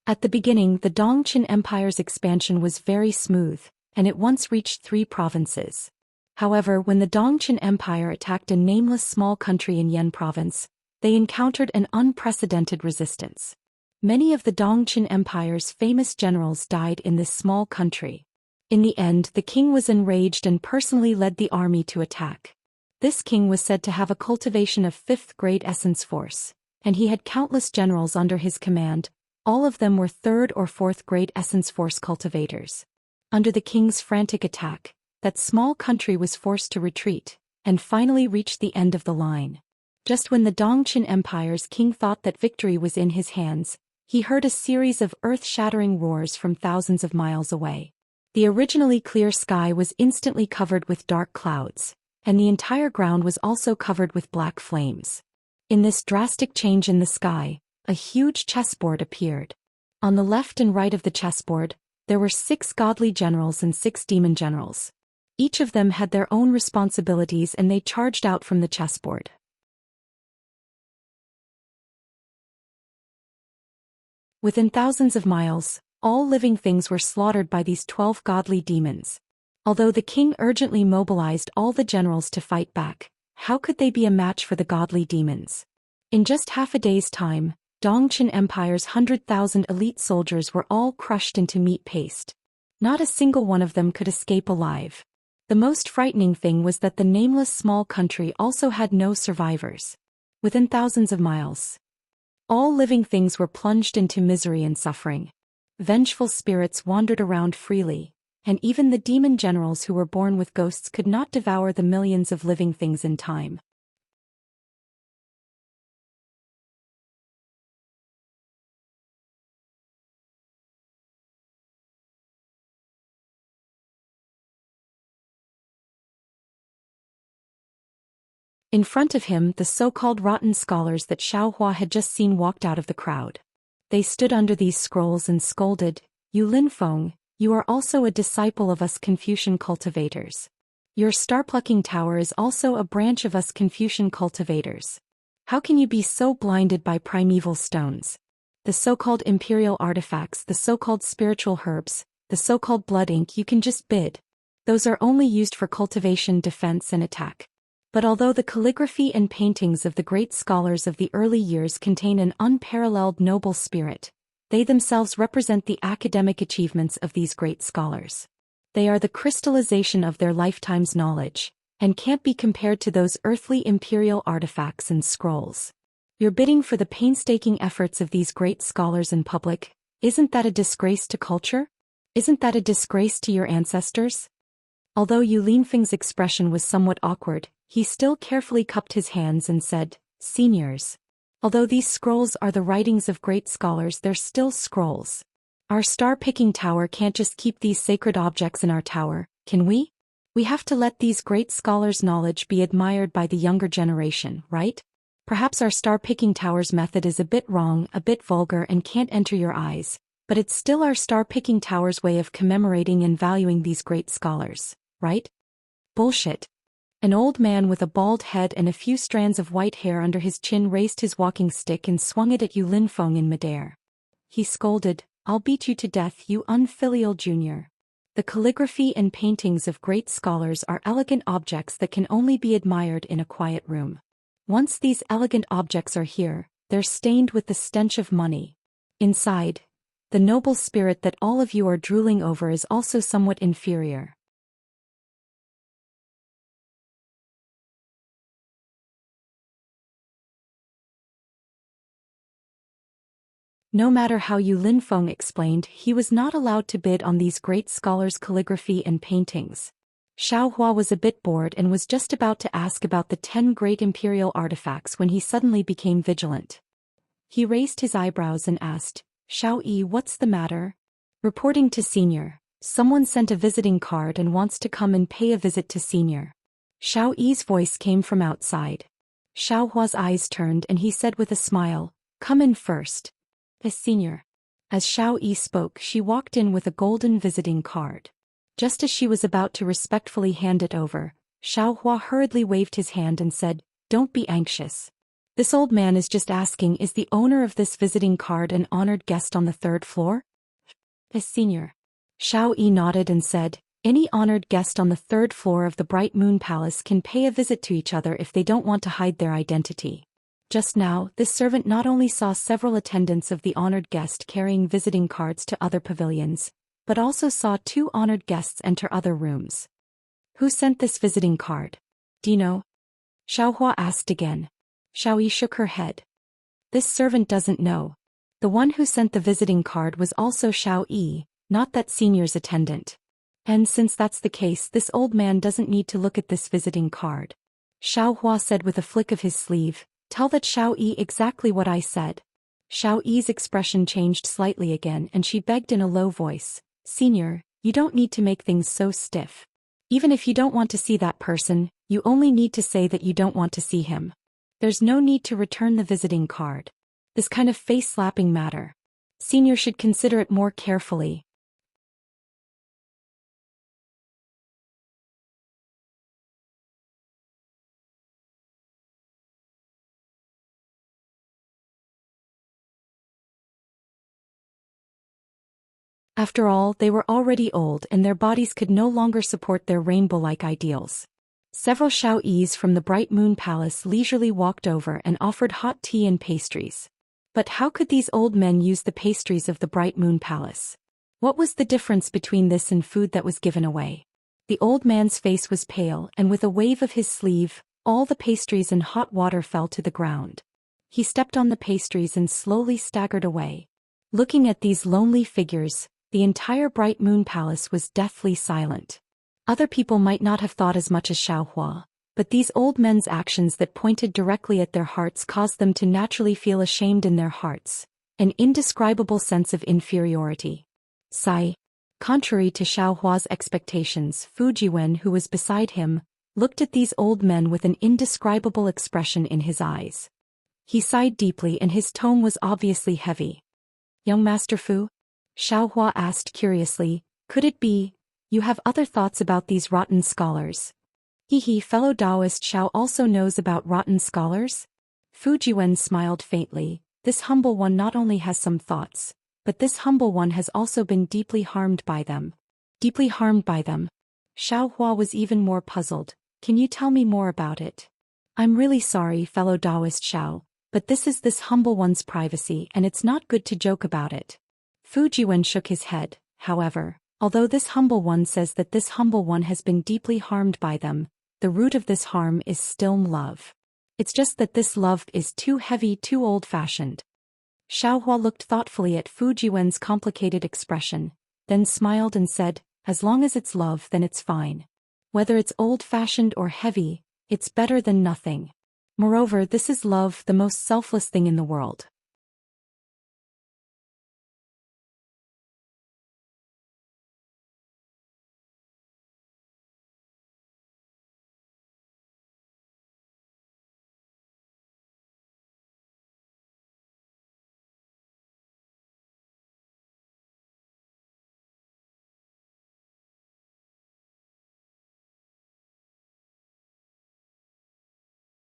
A: At the beginning, the Dongchen Empire's expansion was very smooth, and it once reached 3 provinces. However, when the Dongchen Empire attacked a nameless small country in Yan Province, they encountered an unprecedented resistance. Many of the Dongchen Empire's famous generals died in this small country. In the end, the king was enraged and personally led the army to attack. This king was said to have a cultivation of 5th grade essence force, and he had countless generals under his command. All of them were 3rd or 4th grade essence force cultivators. Under the king's frantic attack, that small country was forced to retreat, and finally reached the end of the line. Just when the Dongchen Empire's king thought that victory was in his hands, he heard a series of earth-shattering roars from thousands of miles away. The originally clear sky was instantly covered with dark clouds, and the entire ground was also covered with black flames. In this drastic change in the sky, a huge chessboard appeared. On the left and right of the chessboard, there were 6 godly generals and 6 demon generals. Each of them had their own responsibilities and they charged out from the chessboard. Within thousands of miles, all living things were slaughtered by these 12 godly demons. Although the king urgently mobilized all the generals to fight back, how could they be a match for the godly demons? In just half a day's time, Dongchen Empire's 100,000 elite soldiers were all crushed into meat paste. Not a single one of them could escape alive. The most frightening thing was that the nameless small country also had no survivors. Within thousands of miles, all living things were plunged into misery and suffering. Vengeful spirits wandered around freely, and even the demon generals who were born with ghosts could not devour the millions of living things in time. In front of him, the so-called rotten scholars that Xiaohua had just seen walked out of the crowd. They stood under these scrolls and scolded, "You Linfeng, you are also a disciple of us Confucian cultivators. Your star-plucking tower is also a branch of us Confucian cultivators. How can you be so blinded by primeval stones? The so-called imperial artifacts, the so-called spiritual herbs, the so-called blood ink you can just bid. Those are only used for cultivation, defense and attack. But although the calligraphy and paintings of the great scholars of the early years contain an unparalleled noble spirit, they themselves represent the academic achievements of these great scholars. They are the crystallization of their lifetime's knowledge, and can't be compared to those earthly imperial artifacts and scrolls. You're bidding for the painstaking efforts of these great scholars in public. Isn't that a disgrace to culture? Isn't that a disgrace to your ancestors?" Although Yu Linfeng's expression was somewhat awkward, he still carefully cupped his hands and said, "Seniors. Although these scrolls are the writings of great scholars, they're still scrolls. Our star-picking tower can't just keep these sacred objects in our tower, can we? We have to let these great scholars' knowledge be admired by the younger generation, right? Perhaps our star-picking tower's method is a bit wrong, a bit vulgar and can't enter your eyes, but it's still our star-picking tower's way of commemorating and valuing these great scholars, right?" "Bullshit." An old man with a bald head and a few strands of white hair under his chin raised his walking stick and swung it at Yu Linfeng in midair. He scolded, "I'll beat you to death, you unfilial junior. The calligraphy and paintings of great scholars are elegant objects that can only be admired in a quiet room. Once these elegant objects are here, they're stained with the stench of money. Inside, the noble spirit that all of you are drooling over is also somewhat inferior. No matter how Yu Linfeng explained, he was not allowed to bid on these great scholars' calligraphy and paintings. Xiaohua was a bit bored and was just about to ask about the 10 great imperial artifacts when he suddenly became vigilant. He raised his eyebrows and asked, "Xiao Yi, what's the matter?" "Reporting to Senior. Someone sent a visiting card and wants to come and pay a visit to Senior." Xiao Yi's voice came from outside. Xiaohua's eyes turned and he said with a smile, "Come in first." "As Senior." As Xiao Yi spoke, she walked in with a golden visiting card. Just as she was about to respectfully hand it over, Xiaohua hurriedly waved his hand and said, "Don't be anxious. This old man is just asking, is the owner of this visiting card an honored guest on the 3rd floor?" "As Senior." Xiao Yi nodded and said, "Any honored guest on the 3rd floor of the Bright Moon Palace can pay a visit to each other if they don't want to hide their identity." Just now, this servant not only saw several attendants of the honored guest carrying visiting cards to other pavilions, but also saw 2 honored guests enter other rooms. "Who sent this visiting card? Do you know?" Xiaohua asked again. Xiao Yi shook her head. "This servant doesn't know. The one who sent the visiting card was also Xiao Yi, not that Senior's attendant. And since that's the case, this old man doesn't need to look at this visiting card." Xiaohua said with a flick of his sleeve, "Tell that Xiao Yi exactly what I said." Xiao Yi's expression changed slightly again and she begged in a low voice, "Senior, you don't need to make things so stiff. Even if you don't want to see that person, you only need to say that you don't want to see him. There's no need to return the visiting card. This kind of face-slapping matter. Senior should consider it more carefully." After all, they were already old and their bodies could no longer support their rainbow-like ideals. Several Xiao Yis from the Bright Moon Palace leisurely walked over and offered hot tea and pastries. But how could these old men use the pastries of the Bright Moon Palace? What was the difference between this and food that was given away? The old man's face was pale, and with a wave of his sleeve, all the pastries and hot water fell to the ground. He stepped on the pastries and slowly staggered away. Looking at these lonely figures, the entire Bright Moon Palace was deathly silent. Other people might not have thought as much as Xiaohua, but these old men's actions that pointed directly at their hearts caused them to naturally feel ashamed in their hearts, an indescribable sense of inferiority. Sigh. Contrary to Xiaohua's expectations, Fu Jiwen, who was beside him, looked at these old men with an indescribable expression in his eyes. He sighed deeply and his tone was obviously heavy. Young Master Fu? Xiaohua asked curiously, could it be, you have other thoughts about these rotten scholars? Fellow Taoist Xiao also knows about rotten scholars? Fu Jiwen smiled faintly, this humble one not only has some thoughts, but this humble one has also been deeply harmed by them. Deeply harmed by them? Xiaohua was even more puzzled, can you tell me more about it? I'm really sorry, fellow Taoist Xiao, but this is this humble one's privacy and it's not good to joke about it. Fu Jiwen shook his head, however, although this humble one says that this humble one has been deeply harmed by them, the root of this harm is still love. It's just that this love is too heavy, too old-fashioned. Xiaohua looked thoughtfully at Fu Jiwen's complicated expression, then smiled and said, as long as it's love then it's fine. Whether it's old-fashioned or heavy, it's better than nothing. Moreover, this is love, the most selfless thing in the world.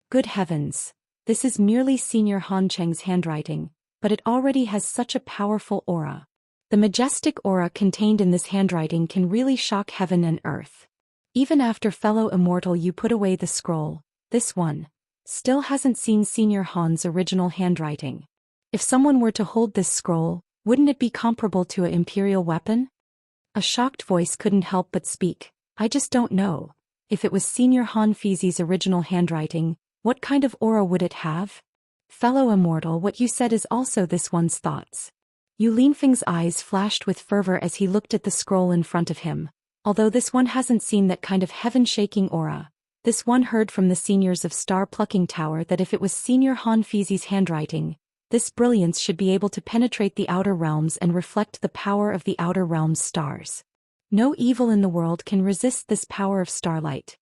A: Good heavens! This is merely Senior Han Cheng's handwriting, but it already has such a powerful aura. The majestic aura contained in this handwriting can really shock heaven and earth. Even after fellow immortal you put away the scroll, this one still hasn't seen Senior Han's original handwriting. If someone were to hold this scroll, wouldn't it be comparable to an imperial weapon? A shocked voice couldn't help but speak, I just don't know. If it was Senior Han Fizi's original handwriting, what kind of aura would it have? Fellow immortal, what you said is also this one's thoughts. Yu Linfeng's eyes flashed with fervor as he looked at the scroll in front of him. Although this one hasn't seen that kind of heaven-shaking aura, this one heard from the seniors of Star-Plucking Tower that if it was Senior Han Fizi's handwriting, this brilliance should be able to penetrate the outer realms and reflect the power of the outer realms' stars. No evil in the world can resist this power of starlight.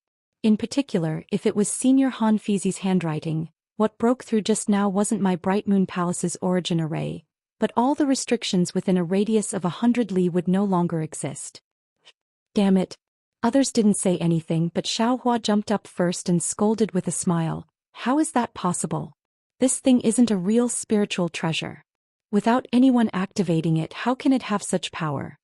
A: In particular, if it was Senior Han Fizi's handwriting, what broke through just now wasn't my Bright Moon Palace's origin array, but all the restrictions within a radius of 100 li would no longer exist. Damn it. Others didn't say anything, but Xiaohua jumped up first and scolded with a smile. How is that possible? This thing isn't a real spiritual treasure. Without anyone activating it, how can it have such power?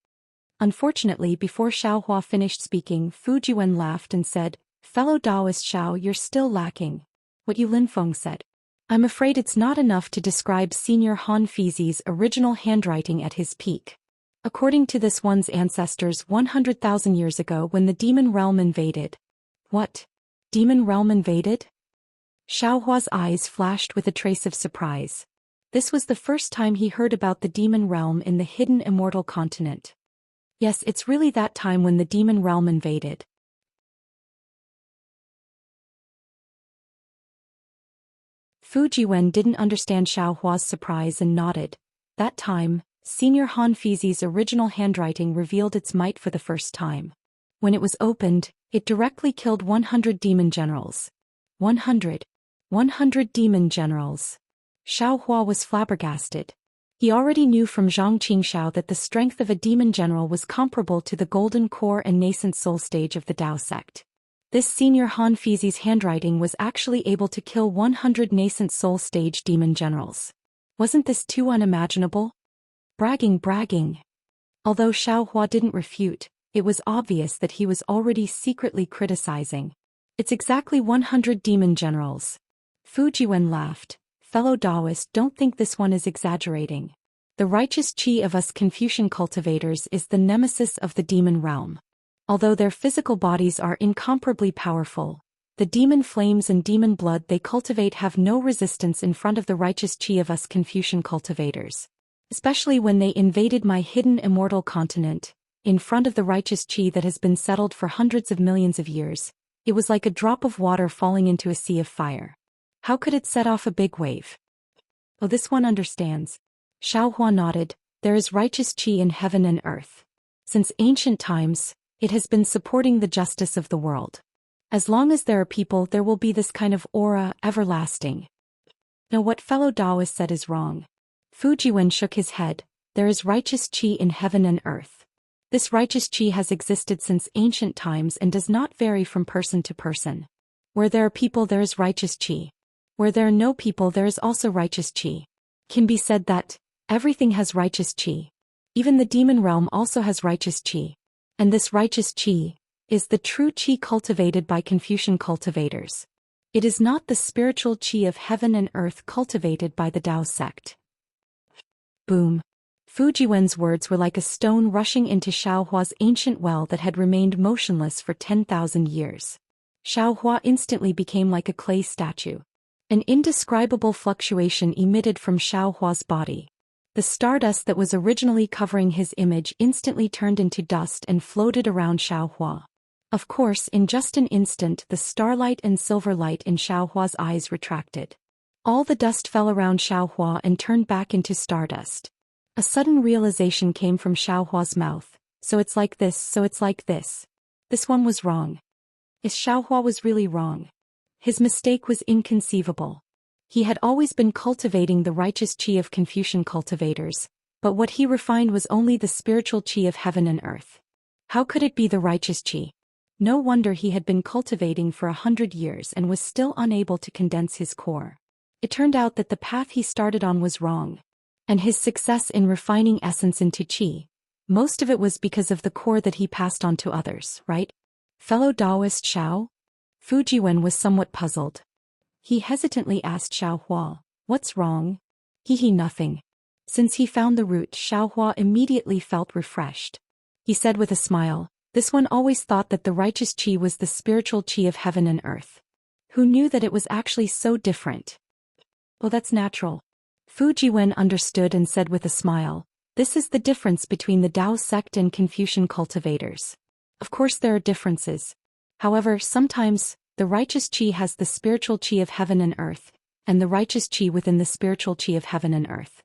A: Unfortunately, before Xiaohua finished speaking, Fu Jiwen laughed and said, Fellow Taoist Xiao, you're still lacking. What Yu Linfeng said. I'm afraid it's not enough to describe Senior Han Fizi's original handwriting at his peak. According to this one's ancestors 100,000 years ago when the demon realm invaded. What? Demon realm invaded? Xiaohua's eyes flashed with a trace of surprise. This was the first time he heard about the demon realm in the hidden immortal continent. Yes, it's really that time when the demon realm invaded. Fu Jiwen didn't understand Xiaohua's surprise and nodded. That time, Senior Han Fizi's original handwriting revealed its might for the first time. When it was opened, it directly killed 100 demon generals. 100 demon generals. Xiaohua was flabbergasted. He already knew from Zhang Qingxiao that the strength of a demon general was comparable to the golden core and nascent soul stage of the Dao sect. This Senior Han Fizi's handwriting was actually able to kill 100 nascent soul stage demon generals. Wasn't this too unimaginable? Bragging. Although Xiaohua didn't refute, it was obvious that he was already secretly criticizing. It's exactly 100 demon generals. Fu Jiwen laughed. Fellow Taoist, don't think this one is exaggerating. The righteous qi of us Confucian cultivators is the nemesis of the demon realm. Although their physical bodies are incomparably powerful, the demon flames and demon blood they cultivate have no resistance in front of the righteous qi of us Confucian cultivators. Especially when they invaded my hidden immortal continent, in front of the righteous qi that has been settled for hundreds of millions of years, it was like a drop of water falling into a sea of fire. How could it set off a big wave? Oh, this one understands. Xiaohua nodded. There is righteous qi in heaven and earth. Since ancient times, it has been supporting the justice of the world. As long as there are people, there will be this kind of aura, everlasting. Now what fellow Taoist said is wrong. Fujiwen shook his head. There is righteous qi in heaven and earth. This righteous qi has existed since ancient times and does not vary from person to person. Where there are people, there is righteous qi. Where there are no people, there is also righteous qi. Can be said that everything has righteous qi. Even the demon realm also has righteous qi. And this righteous qi is the true qi cultivated by Confucian cultivators. It is not the spiritual qi of heaven and earth cultivated by the Tao sect. Boom. Fujiwen's words were like a stone rushing into Xiaohua's ancient well that had remained motionless for 10,000 years. Xiaohua instantly became like a clay statue. An indescribable fluctuation emitted from Xiaohua's body. The stardust that was originally covering his image instantly turned into dust and floated around Xiaohua. Of course, in just an instant the starlight and silver light in Xiaohua's eyes retracted. All the dust fell around Xiaohua and turned back into stardust. A sudden realization came from Xiaohua's mouth. So it's like this, so it's like this. This one was wrong. Xiaohua was really wrong. His mistake was inconceivable. He had always been cultivating the righteous qi of Confucian cultivators, but what he refined was only the spiritual qi of heaven and earth. How could it be the righteous qi? No wonder he had been cultivating for 100 years and was still unable to condense his core. It turned out that the path he started on was wrong. And his success in refining essence into qi, most of it was because of the core that he passed on to others, right? Fellow Taoist Xiao? Fujiwen was somewhat puzzled. He hesitantly asked Xiaohua, "What's wrong?" Nothing. Since he found the root, Xiaohua immediately felt refreshed. He said with a smile, "This one always thought that the righteous qi was the spiritual qi of heaven and earth. Who knew that it was actually so different?" "Oh, that's natural." Fujiwen understood and said with a smile, "This is the difference between the Tao sect and Confucian cultivators. Of course there are differences. However, sometimes, the righteous qi has the spiritual qi of heaven and earth, and the righteous qi within the spiritual qi of heaven and earth.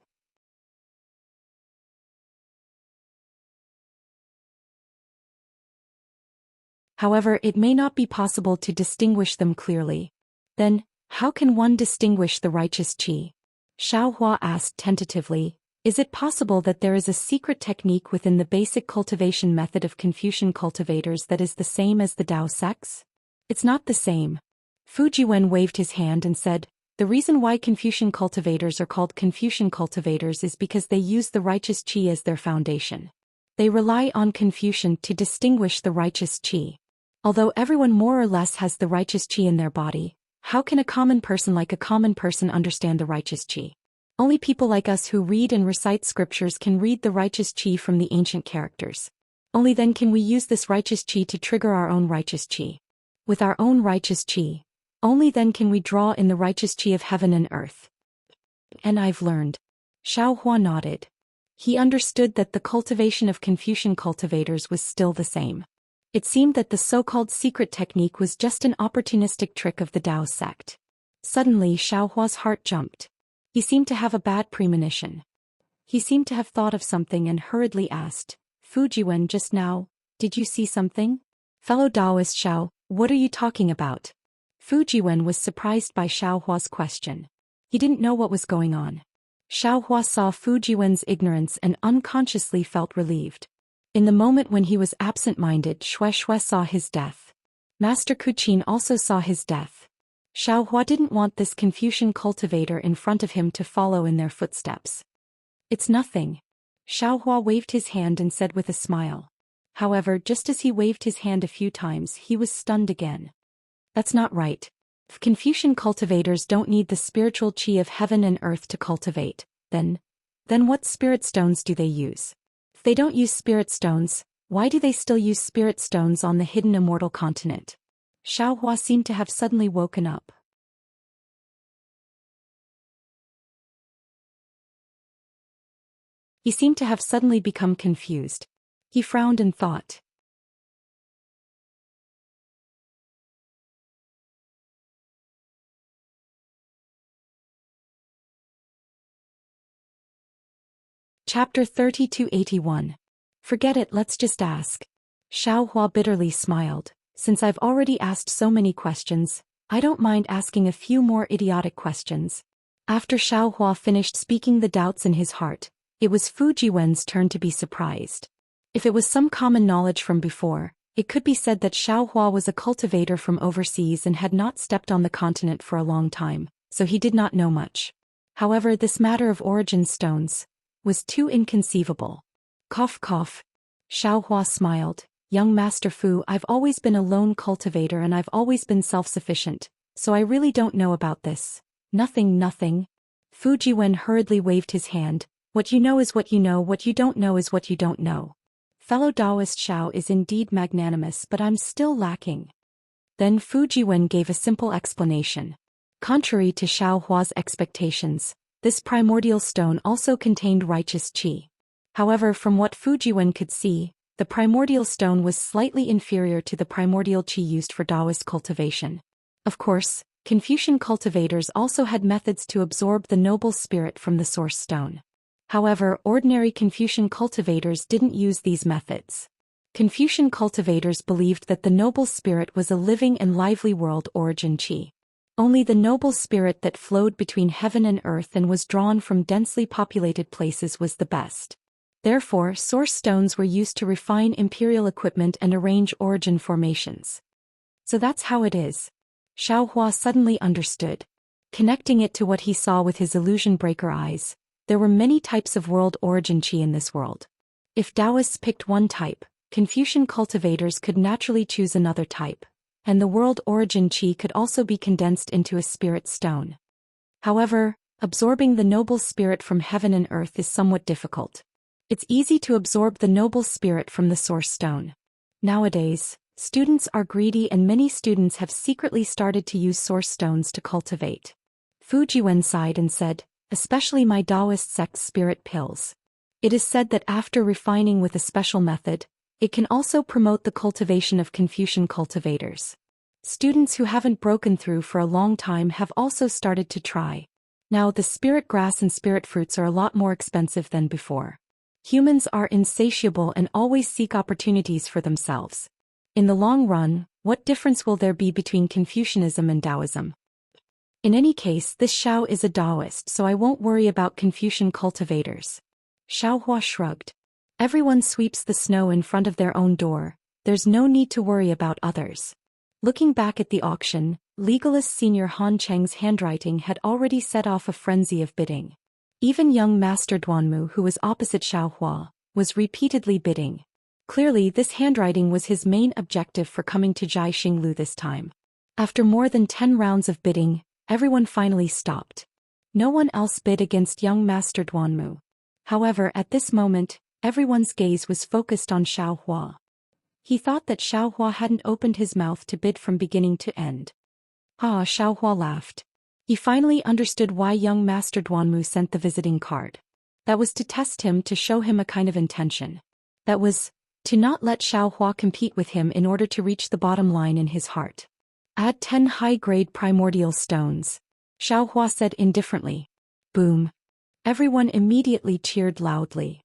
A: However, it may not be possible to distinguish them clearly. Then, how can one distinguish the righteous qi?" Xiaohua asked tentatively, "Is it possible that there is a secret technique within the basic cultivation method of Confucian cultivators that is the same as the Tao sects?" "It's not the same." Fujiwen waved his hand and said, "The reason why Confucian cultivators are called Confucian cultivators is because they use the righteous qi as their foundation. They rely on Confucian to distinguish the righteous qi. Although everyone more or less has the righteous qi in their body, how can a common person understand the righteous qi? Only people like us who read and recite scriptures can read the righteous qi from the ancient characters. Only then can we use this righteous qi to trigger our own righteous qi. With our own righteous qi, only then can we draw in the righteous qi of heaven and earth." "And I've learned." Xiaohua nodded. He understood that the cultivation of Confucian cultivators was still the same. It seemed that the so-called secret technique was just an opportunistic trick of the Tao sect. Suddenly Xiaohua's heart jumped. He seemed to have a bad premonition. He seemed to have thought of something and hurriedly asked, "Fujiwen, just now, did you see something?" "Fellow Taoist Xiao, what are you talking about?" Fujiwen was surprised by Xiaohua's question. He didn't know what was going on. Xiaohua saw Fujiwen's ignorance and unconsciously felt relieved. In the moment when he was absent-minded, Shui saw his death. Master Kuqin also saw his death. Xiaohua didn't want this Confucian cultivator in front of him to follow in their footsteps. "It's nothing." Xiaohua waved his hand and said with a smile. However, just as he waved his hand a few times, he was stunned again. "That's not right. If Confucian cultivators don't need the spiritual qi of heaven and earth to cultivate, then Then what spirit stones do they use? If they don't use spirit stones, why do they still use spirit stones on the hidden immortal continent? Xiaohua seemed to have suddenly woken up. He seemed to have suddenly become confused. He frowned and thought. Chapter 3281. Forget it, let's just ask. Xiaohua bitterly smiled. Since I've already asked so many questions, I don't mind asking a few more idiotic questions. After Xiaohua finished speaking the doubts in his heart, it was Fujiwen's turn to be surprised. If it was some common knowledge from before, it could be said that Xiaohua was a cultivator from overseas and had not stepped on the continent for a long time, so he did not know much. However, this matter of origin stones was too inconceivable. Cough cough. Xiaohua smiled. Young Master Fu, I've always been a lone cultivator and I've always been self-sufficient, so I really don't know about this. Nothing. Fujiwen hurriedly waved his hand. What you know is what you know, what you don't know is what you don't know. Fellow Taoist Xiao is indeed magnanimous, but I'm still lacking. Then Fujiwen gave a simple explanation. Contrary to Xiaohua's expectations, this primordial stone also contained righteous qi. However, from what Fujiwen could see, the primordial stone was slightly inferior to the primordial qi used for Taoist cultivation. Of course, Confucian cultivators also had methods to absorb the noble spirit from the source stone. However, ordinary Confucian cultivators didn't use these methods. Confucian cultivators believed that the noble spirit was a living and lively world origin qi. Only the noble spirit that flowed between heaven and earth and was drawn from densely populated places was the best. Therefore, source stones were used to refine imperial equipment and arrange origin formations. So that's how it is. Xiaohua suddenly understood. Connecting it to what he saw with his illusion breaker eyes, there were many types of world origin qi in this world. If Taoists picked one type, Confucian cultivators could naturally choose another type, and the world origin qi could also be condensed into a spirit stone. However, absorbing the noble spirit from heaven and earth is somewhat difficult. It's easy to absorb the noble spirit from the source stone. Nowadays, students are greedy and many students have secretly started to use source stones to cultivate. Fujiwen sighed and said, especially my Taoist sect's spirit pills. It is said that after refining with a special method, it can also promote the cultivation of Confucian cultivators. Students who haven't broken through for a long time have also started to try. Now the spirit grass and spirit fruits are a lot more expensive than before. Humans are insatiable and always seek opportunities for themselves. In the long run, what difference will there be between Confucianism and Taoism? In any case, this Xiao is a Taoist, so I won't worry about Confucian cultivators. Xiaohua shrugged. Everyone sweeps the snow in front of their own door, there's no need to worry about others. Looking back at the auction, legalist senior Han Cheng's handwriting had already set off a frenzy of bidding. Even young Master Duanmu, who was opposite Xiaohua, was repeatedly bidding. Clearly this handwriting was his main objective for coming to Jai Xinglu this time. After more than 10 rounds of bidding, everyone finally stopped. No one else bid against young Master Duanmu. However, at this moment, everyone's gaze was focused on Xiaohua. He thought that Xiaohua hadn't opened his mouth to bid from beginning to end. Xiaohua laughed. He finally understood why young Master Duanmu sent the visiting card. That was to test him, to show him a kind of intention. That was to not let Xiaohua compete with him in order to reach the bottom line in his heart. Add 10 high-grade primordial stones, Xiaohua said indifferently. Boom. Everyone immediately cheered loudly.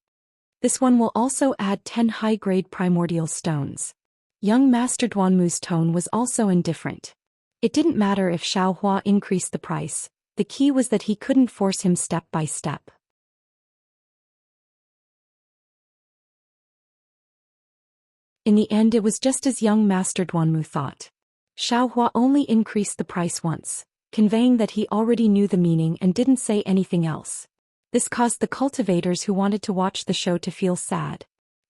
A: This one will also add 10 high-grade primordial stones. Young Master Duanmu's tone was also indifferent. It didn't matter if Xiaohua increased the price, the key was that he couldn't force him step by step. In the end, it was just as young Master Duanmu thought. Xiaohua only increased the price once, conveying that he already knew the meaning and didn't say anything else. This caused the cultivators who wanted to watch the show to feel sad.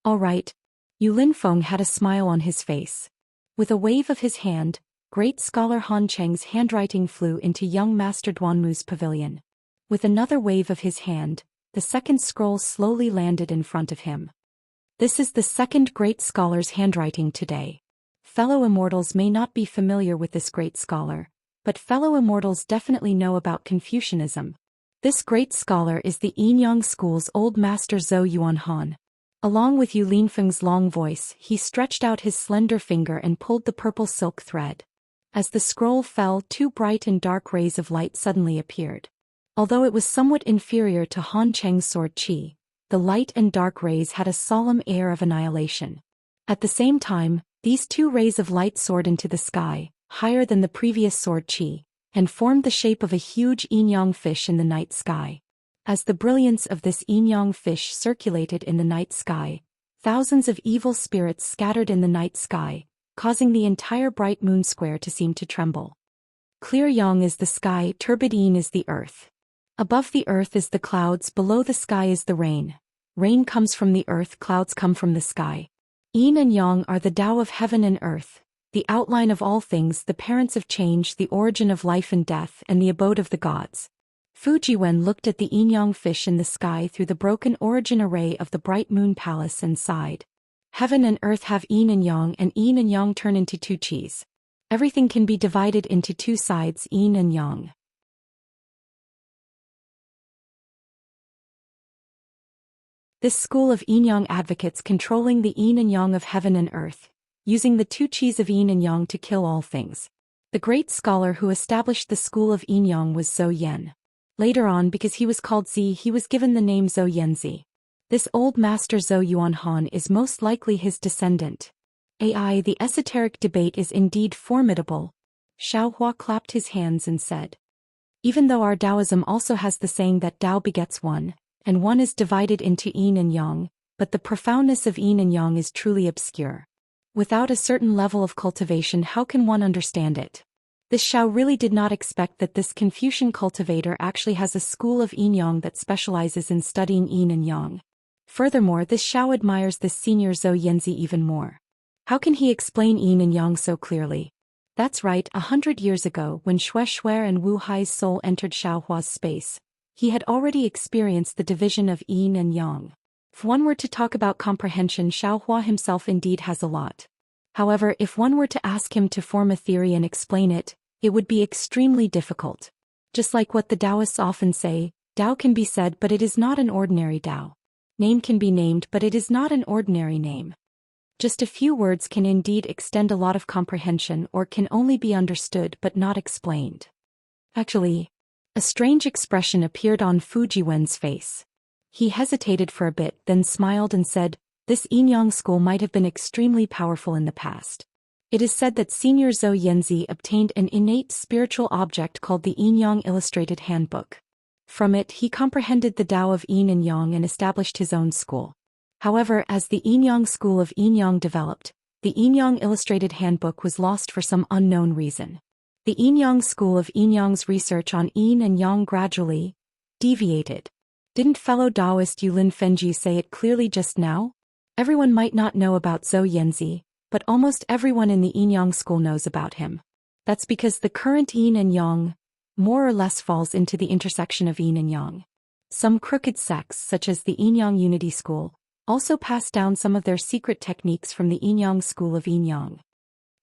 A: All right. Yu Linfeng had a smile on his face. With a wave of his hand, great scholar Han Cheng's handwriting flew into young Master Duanmu's pavilion. With another wave of his hand, the second scroll slowly landed in front of him. This is the second great scholar's handwriting today. Fellow immortals may not be familiar with this great scholar, but fellow immortals definitely know about Confucianism. This great scholar is the Yin-Yang school's old master Zhou Yuanhan. Along with Yu Linfeng's long voice, he stretched out his slender finger and pulled the purple silk thread. As the scroll fell, two bright and dark rays of light suddenly appeared. Although it was somewhat inferior to Han Cheng's sword qi, the light and dark rays had a solemn air of annihilation. At the same time, these two rays of light soared into the sky, higher than the previous sword qi, and formed the shape of a huge yin-yang fish in the night sky. As the brilliance of this yin-yang fish circulated in the night sky, thousands of evil spirits scattered in the night sky, causing the entire bright moon square to seem to tremble. Clear yang is the sky, turbid yin is the earth. Above the earth is the clouds, below the sky is the rain. Rain comes from the earth, clouds come from the sky. Yin and yang are the Tao of heaven and earth, the outline of all things, the parents of change, the origin of life and death, and the abode of the gods. Fu Jiwen looked at the yin-yang fish in the sky through the broken origin array of the bright moon palace and sighed. Heaven and earth have yin and yang turn into two qis. Everything can be divided into two sides, yin and yang. This school of yin-yang advocates controlling the yin and yang of heaven and earth, using the two qis of yin and yang to kill all things. The great scholar who established the school of yin-yang was Zhou Yan. Later on, because he was called Zi, he was given the name Zhou Yanzi. This old master Zhou Yuanhan is most likely his descendant. The esoteric debate is indeed formidable. Xiaohua clapped his hands and said, even though our Taoism also has the saying that Tao begets one, and one is divided into yin and yang, but the profoundness of yin and yang is truly obscure. Without a certain level of cultivation, how can one understand it? This Xiao really did not expect that this Confucian cultivator actually has a school of yin-yang that specializes in studying yin and yang. Furthermore, this Xiao admires this senior Zhou Yanzi even more. How can he explain yin and yang so clearly? That's right, 100 years ago, when Xue Shuer and Wu Hai's soul entered Xiaohua's space, he had already experienced the division of yin and yang. If one were to talk about comprehension, Xiaohua himself indeed has a lot. However, if one were to ask him to form a theory and explain it, it would be extremely difficult. Just like what the Taoists often say, Tao can be said but it is not an ordinary Tao. Name can be named but it is not an ordinary name. Just a few words can indeed extend a lot of comprehension or can only be understood but not explained. Actually, a strange expression appeared on Fu Jiwen's face. He hesitated for a bit, then smiled and said, this yin-yang school might have been extremely powerful in the past. It is said that Senior Zhou Yanzi obtained an innate spiritual object called the Yin-Yang Illustrated Handbook. From it, he comprehended the Tao of Yin and Yang and established his own school. However, as the Yin-Yang school of Yin-Yang developed, the Yin-Yang Illustrated Handbook was lost for some unknown reason. The Yin-Yang school of Yin-Yang's research on Yin and Yang gradually deviated. Didn't fellow Taoist Yu Linfeng say it clearly just now? Everyone might not know about Zhou Yanzi, but almost everyone in the Yin-Yang school knows about him. That's because the current yin and yang more or less falls into the intersection of yin and yang. Some crooked sects, such as the Yin-Yang Unity School, also pass down some of their secret techniques from the Yin-Yang school of Yin-Yang.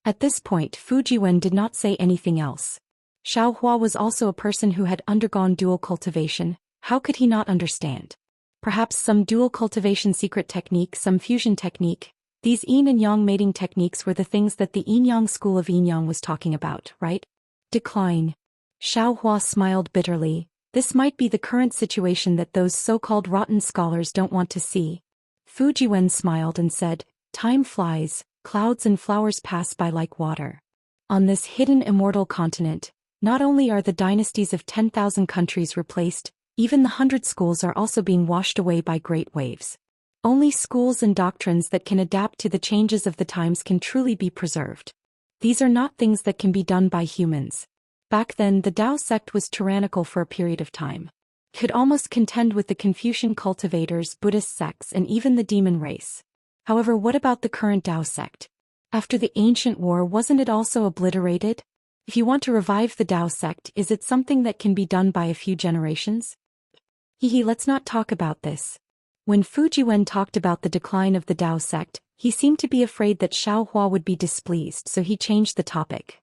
A: At this point, Fu Jiwen did not say anything else. Xiaohua was also a person who had undergone dual cultivation. How could he not understand? Perhaps some dual cultivation secret technique, some fusion technique. These yin and yang mating techniques were the things that the Yin-Yang school of Yin-Yang was talking about, right? Decline. Xiaohua smiled bitterly. This might be the current situation that those so-called rotten scholars don't want to see. Fu Jiwen smiled and said, time flies, clouds and flowers pass by like water. On this hidden immortal continent, not only are the dynasties of 10,000 countries replaced, even the 100 schools are also being washed away by great waves. Only schools and doctrines that can adapt to the changes of the times can truly be preserved. These are not things that can be done by humans. Back then, the Tao sect was tyrannical for a period of time. Could almost contend with the Confucian cultivators, Buddhist sects, and even the demon race. However, what about the current Tao sect? After the ancient war, wasn't it also obliterated? If you want to revive the Tao sect, is it something that can be done by a few generations? Hehe, let's not talk about this. When Fu Jiwen talked about the decline of the Dao sect, he seemed to be afraid that Xiao Hua would be displeased, so he changed the topic.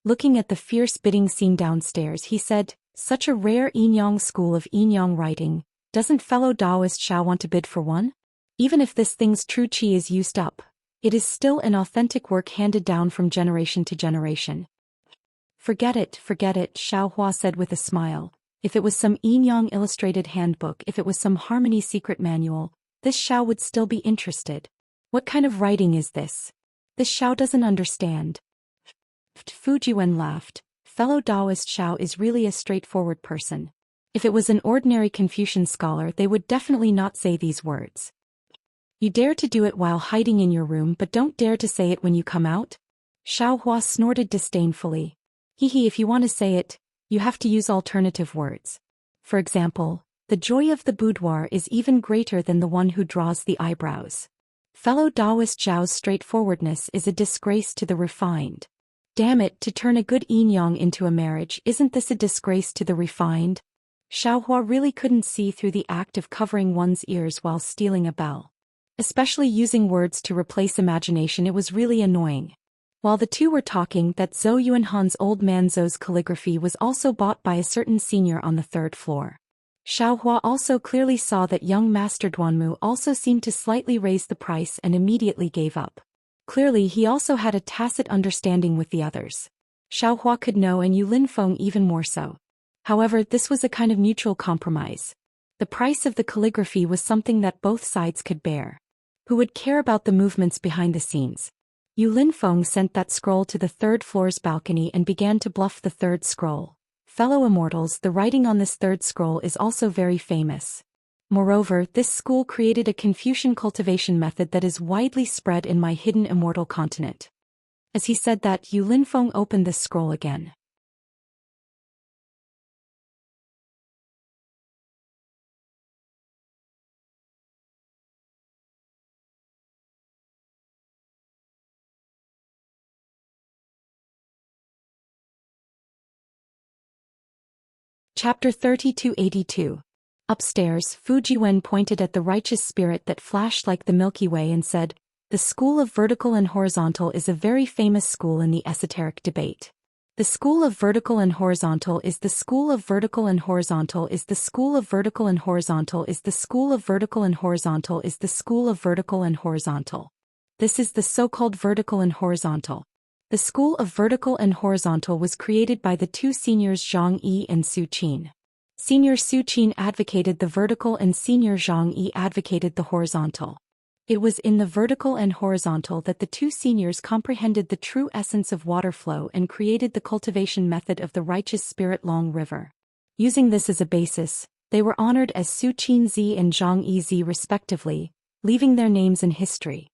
A: Looking at the fierce bidding scene downstairs, he said, "Such a rare Yinyang school of Yinyang writing, doesn't fellow Taoist Xiao want to bid for one? Even if this thing's true qi is used up, it is still an authentic work handed down from generation to generation." Forget it, Xiao Hua said with a smile. If it was some Yinyang illustrated handbook, if it was some harmony secret manual, this Xiao would still be interested. What kind of writing is this? This Xiao doesn't understand. Fu Jiwen laughed. Fellow Taoist Xiao is really a straightforward person. If it was an ordinary Confucian scholar, they would definitely not say these words. You dare to do it while hiding in your room, but don't dare to say it when you come out? Xiao Hua snorted disdainfully. Hehe, if you want to say it, you have to use alternative words. For example, the joy of the boudoir is even greater than the one who draws the eyebrows. Fellow Taoist Zhao's straightforwardness is a disgrace to the refined. Damn it, to turn a good Yinyang into a marriage, isn't this a disgrace to the refined? Xiao Hua really couldn't see through the act of covering one's ears while stealing a bell. Especially using words to replace imagination, it was really annoying. While the two were talking, that Zhou Yuanhan's old man Zhou's calligraphy was also bought by a certain senior on the third floor. Xiao Hua also clearly saw that young Master Duanmu also seemed to slightly raise the price and immediately gave up. Clearly he also had a tacit understanding with the others. Xiao Hua could know, and Yu Linfeng even more so. However, this was a kind of mutual compromise. The price of the calligraphy was something that both sides could bear. Who would care about the movements behind the scenes? Yu Linfeng sent that scroll to the third floor's balcony and began to bluff the third scroll. Fellow immortals, the writing on this third scroll is also very famous. Moreover, this school created a Confucian cultivation method that is widely spread in my hidden immortal continent. As he said that, Yu Linfeng opened the scroll again. Chapter 3282. Upstairs, Fu Jiwen pointed at the righteous spirit that flashed like the Milky Way and said, "The school of vertical and horizontal is a very famous school in the esoteric debate. The school of vertical and horizontal is the school of vertical and horizontal is the school of vertical and horizontal is the school of vertical and horizontal is the school of vertical and horizontal. This is the so-called vertical and horizontal. The school of vertical and horizontal was created by the two seniors Zhang Yi and Su Qin. Senior Su Qin advocated the vertical and Senior Zhang Yi advocated the horizontal. It was in the vertical and horizontal that the two seniors comprehended the true essence of water flow and created the cultivation method of the righteous spirit Long River. Using this as a basis, they were honored as Su Qin Zi and Zhang Yi Zi respectively, leaving their names in history.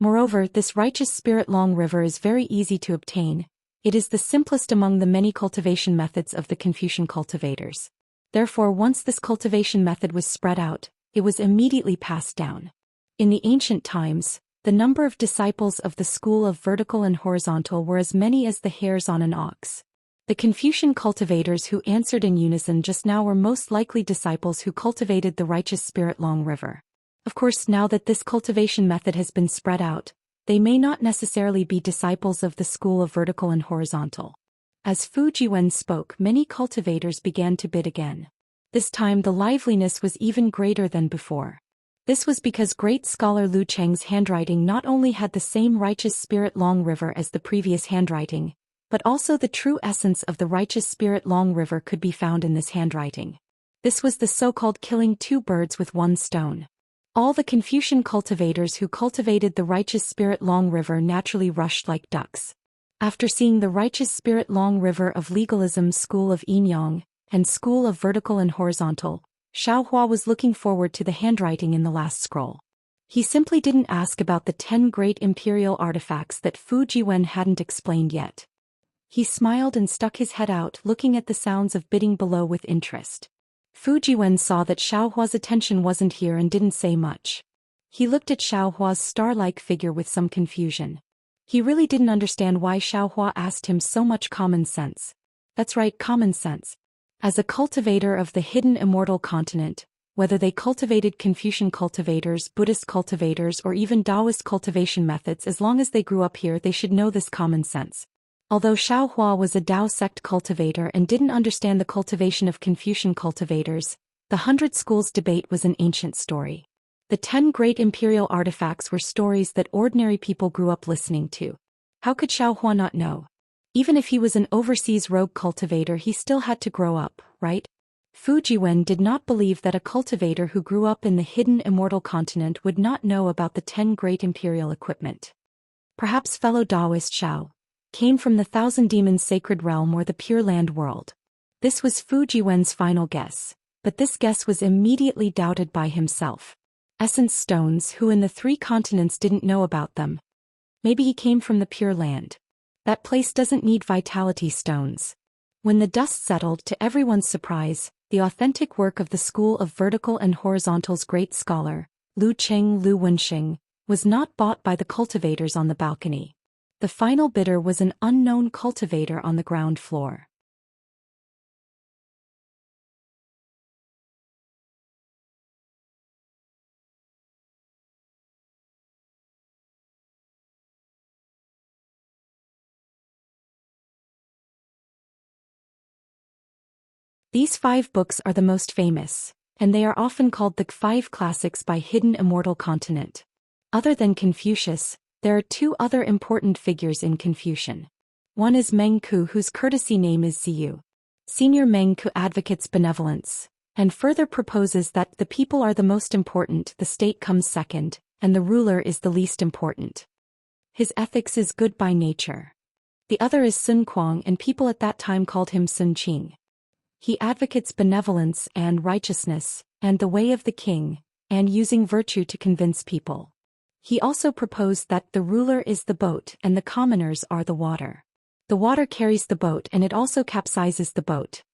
A: Moreover, this righteous spirit Long River is very easy to obtain. It is the simplest among the many cultivation methods of the Confucian cultivators. Therefore, once this cultivation method was spread out, it was immediately passed down. In the ancient times, the number of disciples of the school of vertical and horizontal were as many as the hairs on an ox. The Confucian cultivators who answered in unison just now were most likely disciples who cultivated the righteous spirit Long River. Of course, now that this cultivation method has been spread out, they may not necessarily be disciples of the school of vertical and horizontal. As Fu Jiwen spoke, many cultivators began to bid again. This time the liveliness was even greater than before. This was because great scholar Lu Cheng's handwriting not only had the same righteous spirit Long River as the previous handwriting, but also the true essence of the righteous spirit Long River could be found in this handwriting. This was the so-called killing two birds with one stone. All the Confucian cultivators who cultivated the righteous spirit Long River naturally rushed like ducks. After seeing the righteous spirit Long River of legalism's school of Yinyang and school of vertical and horizontal, Xiao Hua was looking forward to the handwriting in the last scroll. He simply didn't ask about the 10 great imperial artifacts that Fu Jiwen hadn't explained yet. He smiled and stuck his head out, looking at the sounds of bidding below with interest. Fu Jiwen saw that Xiao Hua's attention wasn't here and didn't say much. He looked at Xiao Hua's star-like figure with some confusion. He really didn't understand why Xiaohua asked him so much common sense. That's right, common sense. As a cultivator of the hidden immortal continent, whether they cultivated Confucian cultivators, Buddhist cultivators, or even Taoist cultivation methods, as long as they grew up here, they should know this common sense. Although Xiaohua was a Tao sect cultivator and didn't understand the cultivation of Confucian cultivators, the 100 Schools debate was an ancient story. The 10 great imperial artifacts were stories that ordinary people grew up listening to. How could Xiaohua not know? Even if he was an overseas rogue cultivator, he still had to grow up, right? Fu Jiwen did not believe that a cultivator who grew up in the hidden immortal continent would not know about the 10 great imperial equipment. Perhaps fellow Taoist Xiao came from the Thousand Demons sacred realm or the Pure Land world. This was Fu Jiwen's final guess, but this guess was immediately doubted by himself. Essence stones, who in the 3 continents didn't know about them. Maybe he came from the Pure Land. That place doesn't need vitality stones. When the dust settled, to everyone's surprise, the authentic work of the School of Vertical and Horizontal's great scholar, Lu Wenxing, was not bought by the cultivators on the balcony. The final bidder was an unknown cultivator on the ground floor. These 5 books are the most famous, and they are often called the 5 classics by Hidden Immortal Continent. Other than Confucius, there are 2 other important figures in Confucian. One is Meng Ku, whose courtesy name is Ziyu. Senior Meng Ku advocates benevolence, and further proposes that the people are the most important, the state comes second, and the ruler is the least important. His ethics is good by nature. The other is Sun Kuang, and people at that time called him Sun Qing. He advocates benevolence and righteousness, and the way of the king, and using virtue to convince people. He also proposed that the ruler is the boat and the commoners are the water. The water carries the boat and it also capsizes the boat.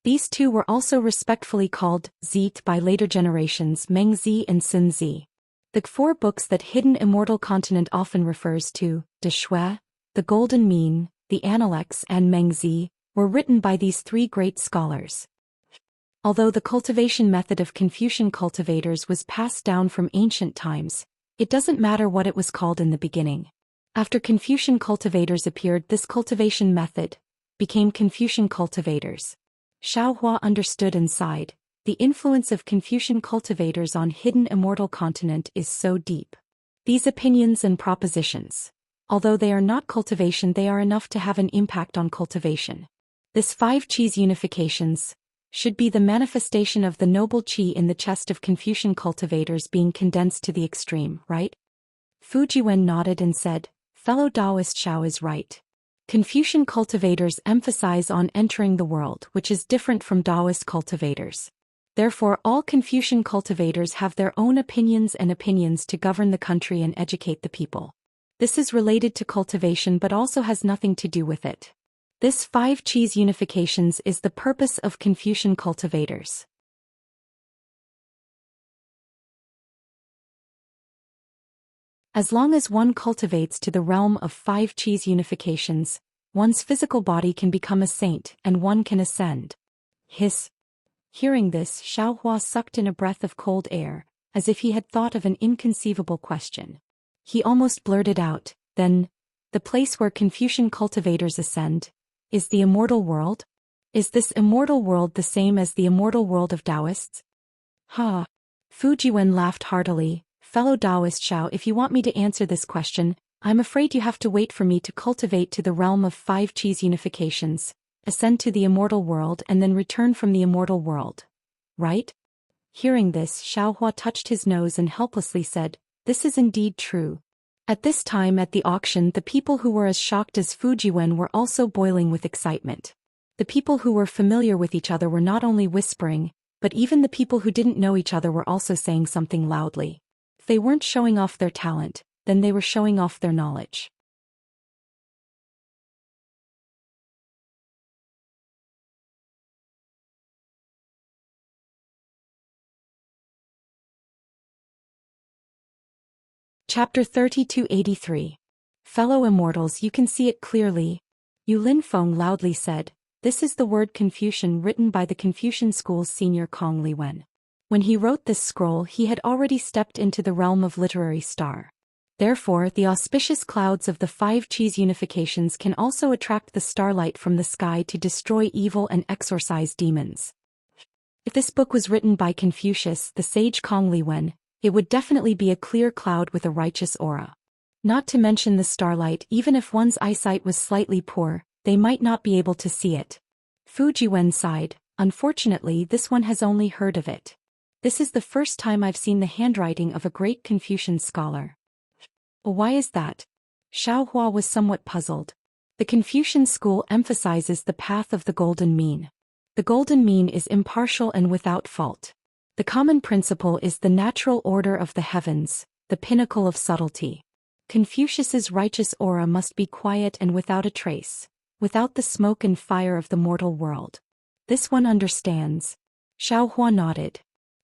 A: These 2 were also respectfully called Zit by later generations, Meng Zi and Sun Zi. The 4 books that Hidden Immortal Continent often refers to, De Shui, the Golden Mean, the Analects, and Meng Zi, were written by these 3 great scholars. Although the cultivation method of Confucian cultivators was passed down from ancient times, it doesn't matter what it was called in the beginning. After Confucian cultivators appeared, this cultivation method became Confucian cultivators. Xiaohua understood and sighed. The influence of Confucian cultivators on Hidden Immortal Continent is so deep. These opinions and propositions, although they are not cultivation, they are enough to have an impact on cultivation. This 5 qis unifications should be the manifestation of the noble qi in the chest of Confucian cultivators being condensed to the extreme, right? Fu Jiwen nodded and said, fellow Taoist Xiao is right. Confucian cultivators emphasize on entering the world, which is different from Taoist cultivators. Therefore, all Confucian cultivators have their own opinions to govern the country and educate the people. This is related to cultivation but also has nothing to do with it. This 5 qis unifications is the purpose of Confucian cultivators. As long as one cultivates to the realm of 5 qis unifications, one's physical body can become a saint and one can ascend. Hiss. Hearing this, Xiaohua sucked in a breath of cold air, as if he had thought of an inconceivable question. He almost blurted out, then, the place where Confucian cultivators ascend is the immortal world? Is this immortal world the same as the immortal world of Taoists? Ha! Fu Jiwen laughed heartily. Fellow Taoist Xiao, if you want me to answer this question, I'm afraid you have to wait for me to cultivate to the realm of 5 qis unifications, ascend to the immortal world and then return from the immortal world. Right? Hearing this, Xiaohua touched his nose and helplessly said, this is indeed true. At this time at the auction, the people who were as shocked as Fu Jiwen were also boiling with excitement. The people who were familiar with each other were not only whispering, but even the people who didn't know each other were also saying something loudly. If they weren't showing off their talent, then they were showing off their knowledge. Chapter 3283. Fellow immortals, you can see it clearly. Yu Linfeng loudly said, "This is the word Confucian written by the Confucian school's senior Kong Liwen. When he wrote this scroll, he had already stepped into the realm of literary star. Therefore, the auspicious clouds of the 5 Qis unifications can also attract the starlight from the sky to destroy evil and exorcise demons. If this book was written by Confucius, the sage Kong Liwen, it would definitely be a clear cloud with a righteous aura. Not to mention the starlight, even if one's eyesight was slightly poor, they might not be able to see it." Fu Jiwen sighed, "Unfortunately, this one has only heard of it. This is the first time I've seen the handwriting of a great Confucian scholar." "Why is that?" Xiao Hua was somewhat puzzled. The Confucian school emphasizes the path of the golden mean. The golden mean is impartial and without fault. The common principle is the natural order of the heavens, the pinnacle of subtlety. Confucius's righteous aura must be quiet and without a trace, without the smoke and fire of the mortal world. This one understands. Xiao Hua nodded.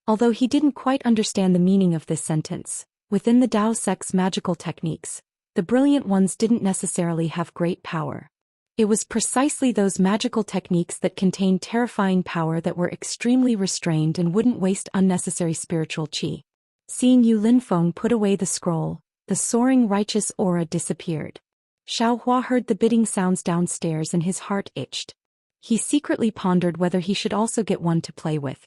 A: Although he didn't quite understand the meaning of this sentence, within the Tao sect's magical techniques, the brilliant ones didn't necessarily have great power. It was precisely those magical techniques that contained terrifying power that were extremely restrained and wouldn't waste unnecessary spiritual qi. Seeing Yu Linfeng put away the scroll, the soaring righteous aura disappeared. Xiao Hua heard the bidding sounds downstairs and his heart itched. He secretly pondered whether he should also get one to play with.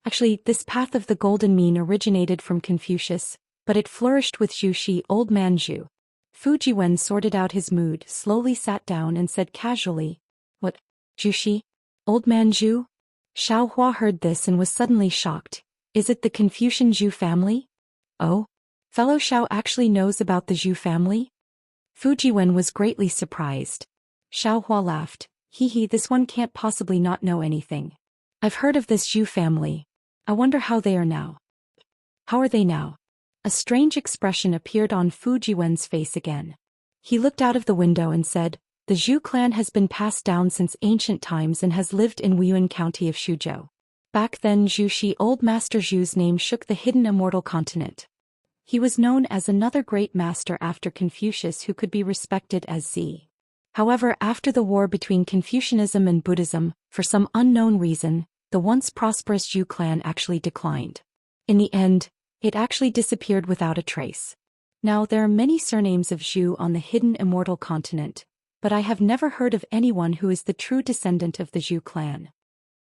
A: Actually, this path of the golden mean originated from Confucius, but it flourished with Zhu Shi, old man Zhu. Fu Jiwen sorted out his mood, slowly sat down and said casually, "What? Zhu Shi? Old man Zhu?" Xiao Hua heard this and was suddenly shocked. "Is it the Confucian Zhu family?" "Oh? Fellow Xiao actually knows about the Zhu family?" Fu Jiwen was greatly surprised. Xiao Hua laughed. Hee, this one can't possibly not know anything. I've heard of this Zhu family. I wonder how they are now." "How are they now?" A strange expression appeared on Fu Jiwen's face again. He looked out of the window and said, "The Zhu clan has been passed down since ancient times and has lived in Wuyuan County of Xuzhou. Back then Zhu Shi, old master Zhu's name shook the hidden immortal continent. He was known as another great master after Confucius who could be respected as Z. However, after the war between Confucianism and Buddhism, for some unknown reason, the once prosperous Zhu clan actually declined. In the end, it actually disappeared without a trace. Now there are many surnames of Zhu on the hidden immortal continent, but I have never heard of anyone who is the true descendant of the Zhu clan."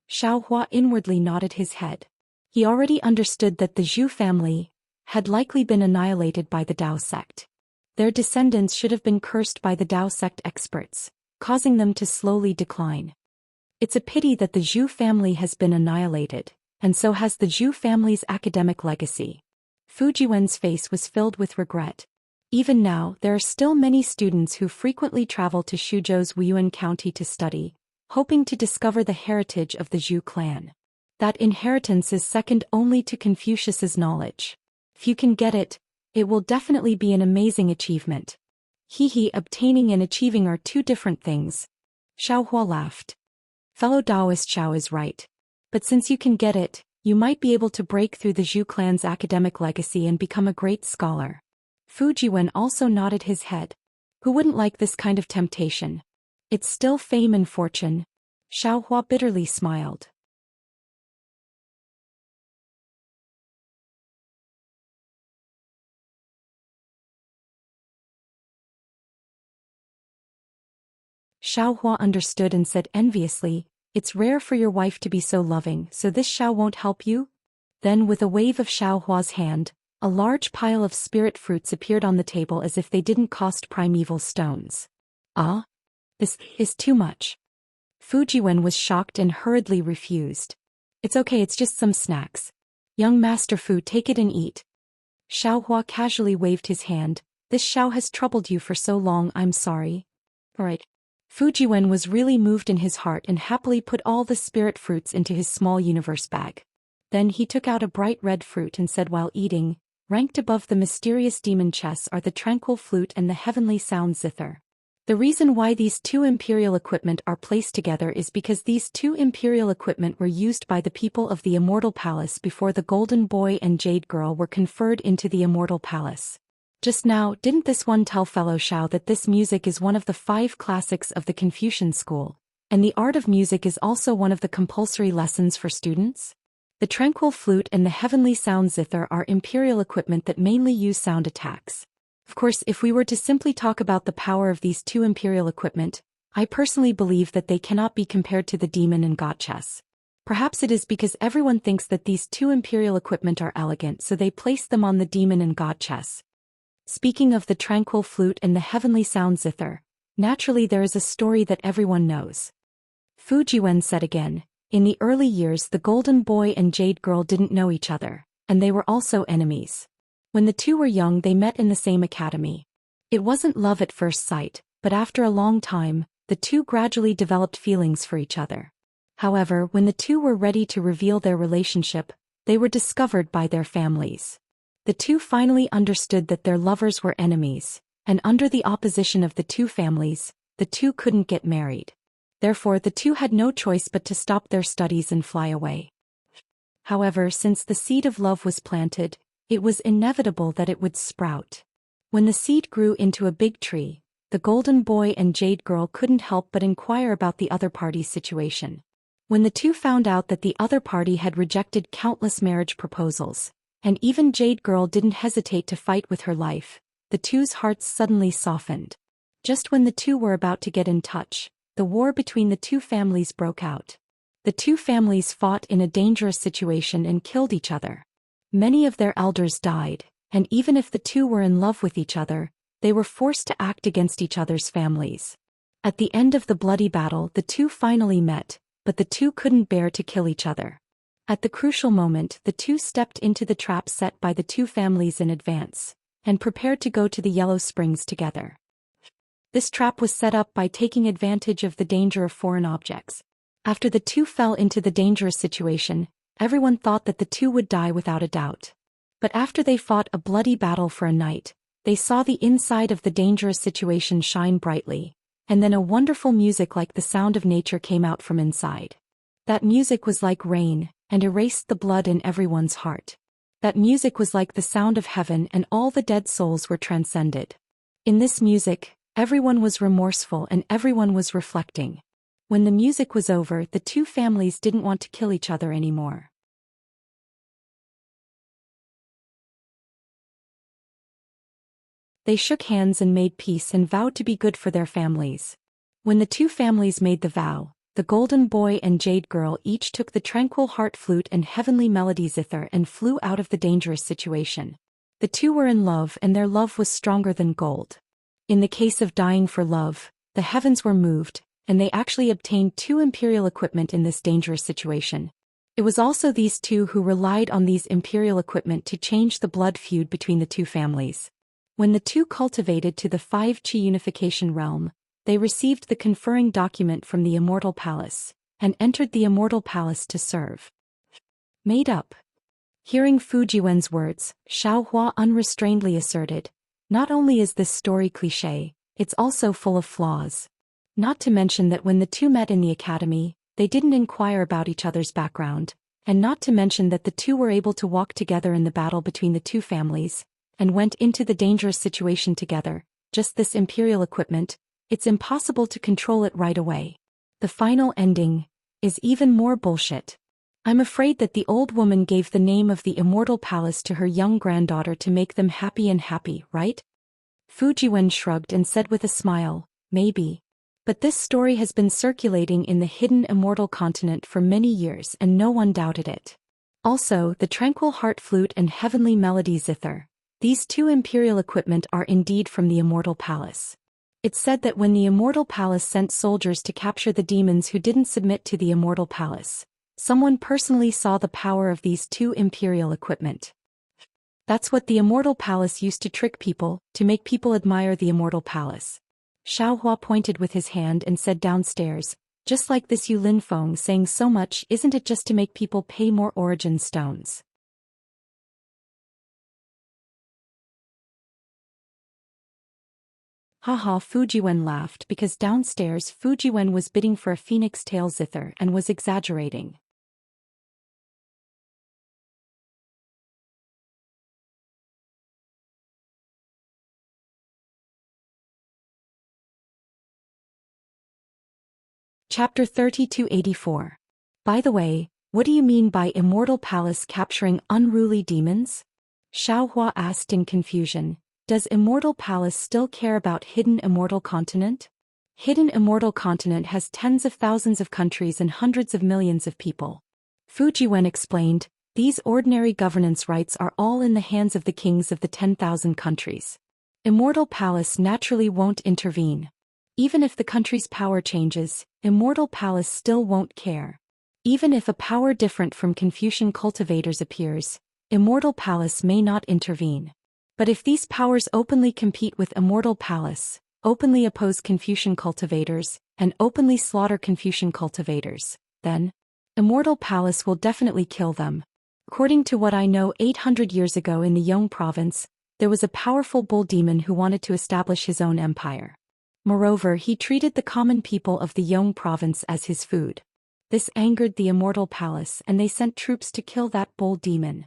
A: Xiao Hua inwardly nodded his head. He already understood that the Zhu family had likely been annihilated by the Tao sect. Their descendants should have been cursed by the Tao sect experts, causing them to slowly decline. It's a pity that the Zhu family has been annihilated, and so has the Zhu family's academic legacy. Fu Jiwen's face was filled with regret. Even now, there are still many students who frequently travel to Xuzhou's Wuyuan County to study, hoping to discover the heritage of the Zhu clan. That inheritance is second only to Confucius's knowledge. If you can get it, it will definitely be an amazing achievement. Obtaining and achieving are two different things. Xiao Hua laughed. Fellow Taoist Xiao is right. But since you can get it, you might be able to break through the Zhu clan's academic legacy and become a great scholar. Fu Jiwen also nodded his head. Who wouldn't like this kind of temptation? It's still fame and fortune. Xiao Hua bitterly smiled. Xiao Hua understood and said enviously, "It's rare for your wife to be so loving, so this Xiao won't help you?" Then with a wave of Xiao Hua's hand, a large pile of spirit fruits appeared on the table as if they didn't cost primeval stones. "Ah? This is too much." Fu Jiwen was shocked and hurriedly refused. "It's okay, it's just some snacks. Young Master Fu, take it and eat." Xiao Hua casually waved his hand. "This Xiao has troubled you for so long, I'm sorry." "Alright." Fu Jiwen was really moved in his heart and happily put all the spirit fruits into his small universe bag. Then he took out a bright red fruit and said while eating, "Ranked above the mysterious demon chess are the tranquil flute and the heavenly sound zither. The reason why these two imperial equipment are placed together is because these two imperial equipment were used by the people of the Immortal Palace before the Golden Boy and Jade Girl were conferred into the Immortal Palace. Just now, didn't this one tell fellow Shao that this music is one of the 5 classics of the Confucian school, and the art of music is also one of the compulsory lessons for students? The tranquil flute and the heavenly sound zither are imperial equipment that mainly use sound attacks. Of course, if we were to simply talk about the power of these 2 imperial equipment, I personally believe that they cannot be compared to the demon and god chess. Perhaps it is because everyone thinks that these 2 imperial equipment are elegant, so they place them on the demon and god chess. Speaking of the tranquil flute and the heavenly sound zither, naturally there is a story that everyone knows. Fu Jiwen said again, in the early years the golden boy and jade girl didn't know each other, and they were also enemies. When the 2 were young they met in the same academy. It wasn't love at first sight, but after a long time, the 2 gradually developed feelings for each other. However, when the 2 were ready to reveal their relationship, they were discovered by their families. The 2 finally understood that their lovers were enemies, and under the opposition of the 2 families, the 2 couldn't get married. Therefore the 2 had no choice but to stop their studies and fly away. However, since the seed of love was planted, it was inevitable that it would sprout. When the seed grew into a big tree, the golden boy and jade girl couldn't help but inquire about the other party's situation. When the 2 found out that the other party had rejected countless marriage proposals, and even jade girl didn't hesitate to fight with her life, the 2's hearts suddenly softened. Just when the 2 were about to get in touch, the war between the 2 families broke out. The 2 families fought in a dangerous situation and killed each other. Many of their elders died, and even if the 2 were in love with each other, they were forced to act against each other's families. At the end of the bloody battle the 2 finally met, but the 2 couldn't bear to kill each other. At the crucial moment the 2 stepped into the trap set by the 2 families in advance, and prepared to go to the Yellow Springs together. This trap was set up by taking advantage of the danger of foreign objects. After the 2 fell into the dangerous situation, everyone thought that the 2 would die without a doubt. But after they fought a bloody battle for a night, they saw the inside of the dangerous situation shine brightly, and then a wonderful music like the sound of nature came out from inside. That music was like rain, and erased the blood in everyone's heart. That music was like the sound of heaven, and all the dead souls were transcended. In this music, everyone was remorseful and everyone was reflecting. When the music was over, the 2 families didn't want to kill each other anymore. They shook hands and made peace and vowed to be good for their families. When the 2 families made the vow, the golden boy and jade girl each took the tranquil heart flute and heavenly melody zither and flew out of the dangerous situation. The 2 were in love and their love was stronger than gold. In the case of dying for love, the heavens were moved, and they actually obtained 2 imperial equipment in this dangerous situation. It was also these 2 who relied on these imperial equipment to change the blood feud between the 2 families. When the 2 cultivated to the 5 chi unification realm, they received the conferring document from the Immortal Palace, and entered the Immortal Palace to serve. Made up. Hearing Fu Jiwen's words, Xiao Hua unrestrainedly asserted, not only is this story cliché, it's also full of flaws. Not to mention that when the 2 met in the academy, they didn't inquire about each other's background, and not to mention that the 2 were able to walk together in the battle between the 2 families, and went into the dangerous situation together. Just this imperial equipment, it's impossible to control it right away. The final ending is even more bullshit. I'm afraid that the old woman gave the name of the Immortal Palace to her young granddaughter to make them happy, right? Fu Jiwen shrugged and said with a smile, maybe. But this story has been circulating in the hidden immortal continent for many years and no one doubted it. Also, the tranquil heart flute and heavenly melody zither, these 2 imperial equipment are indeed from the Immortal Palace. It's said that when the Immortal Palace sent soldiers to capture the demons who didn't submit to the Immortal Palace, someone personally saw the power of these 2 imperial equipment. That's what the Immortal Palace used to trick people, to make people admire the Immortal Palace. Xiao Hua pointed with his hand and said downstairs, just like this Yu Lin Feng saying so much, isn't it just to make people pay more origin stones? Haha, Fu Jiwen laughed because downstairs Fu Jiwen was bidding for a phoenix tail zither and was exaggerating. Chapter 3284. By the way, what do you mean by immortal palace capturing unruly demons? Xiaohua asked in confusion. Does immortal palace still care about hidden immortal continent? Hidden immortal continent has tens of thousands of countries and hundreds of millions of people. Fu Jiwen explained, these ordinary governance rights are all in the hands of the kings of the 10,000 countries. Immortal palace naturally won't intervene. Even if the country's power changes, immortal palace still won't care. Even if a power different from Confucian cultivators appears, immortal palace may not intervene. But if these powers openly compete with immortal palace, openly oppose Confucian cultivators, and openly slaughter Confucian cultivators, then immortal palace will definitely kill them. According to what I know, 800 years ago in the Yong province, there was a powerful bull demon who wanted to establish his own empire. Moreover, he treated the common people of the Yong province as his food. This angered the immortal palace and they sent troops to kill that bull demon.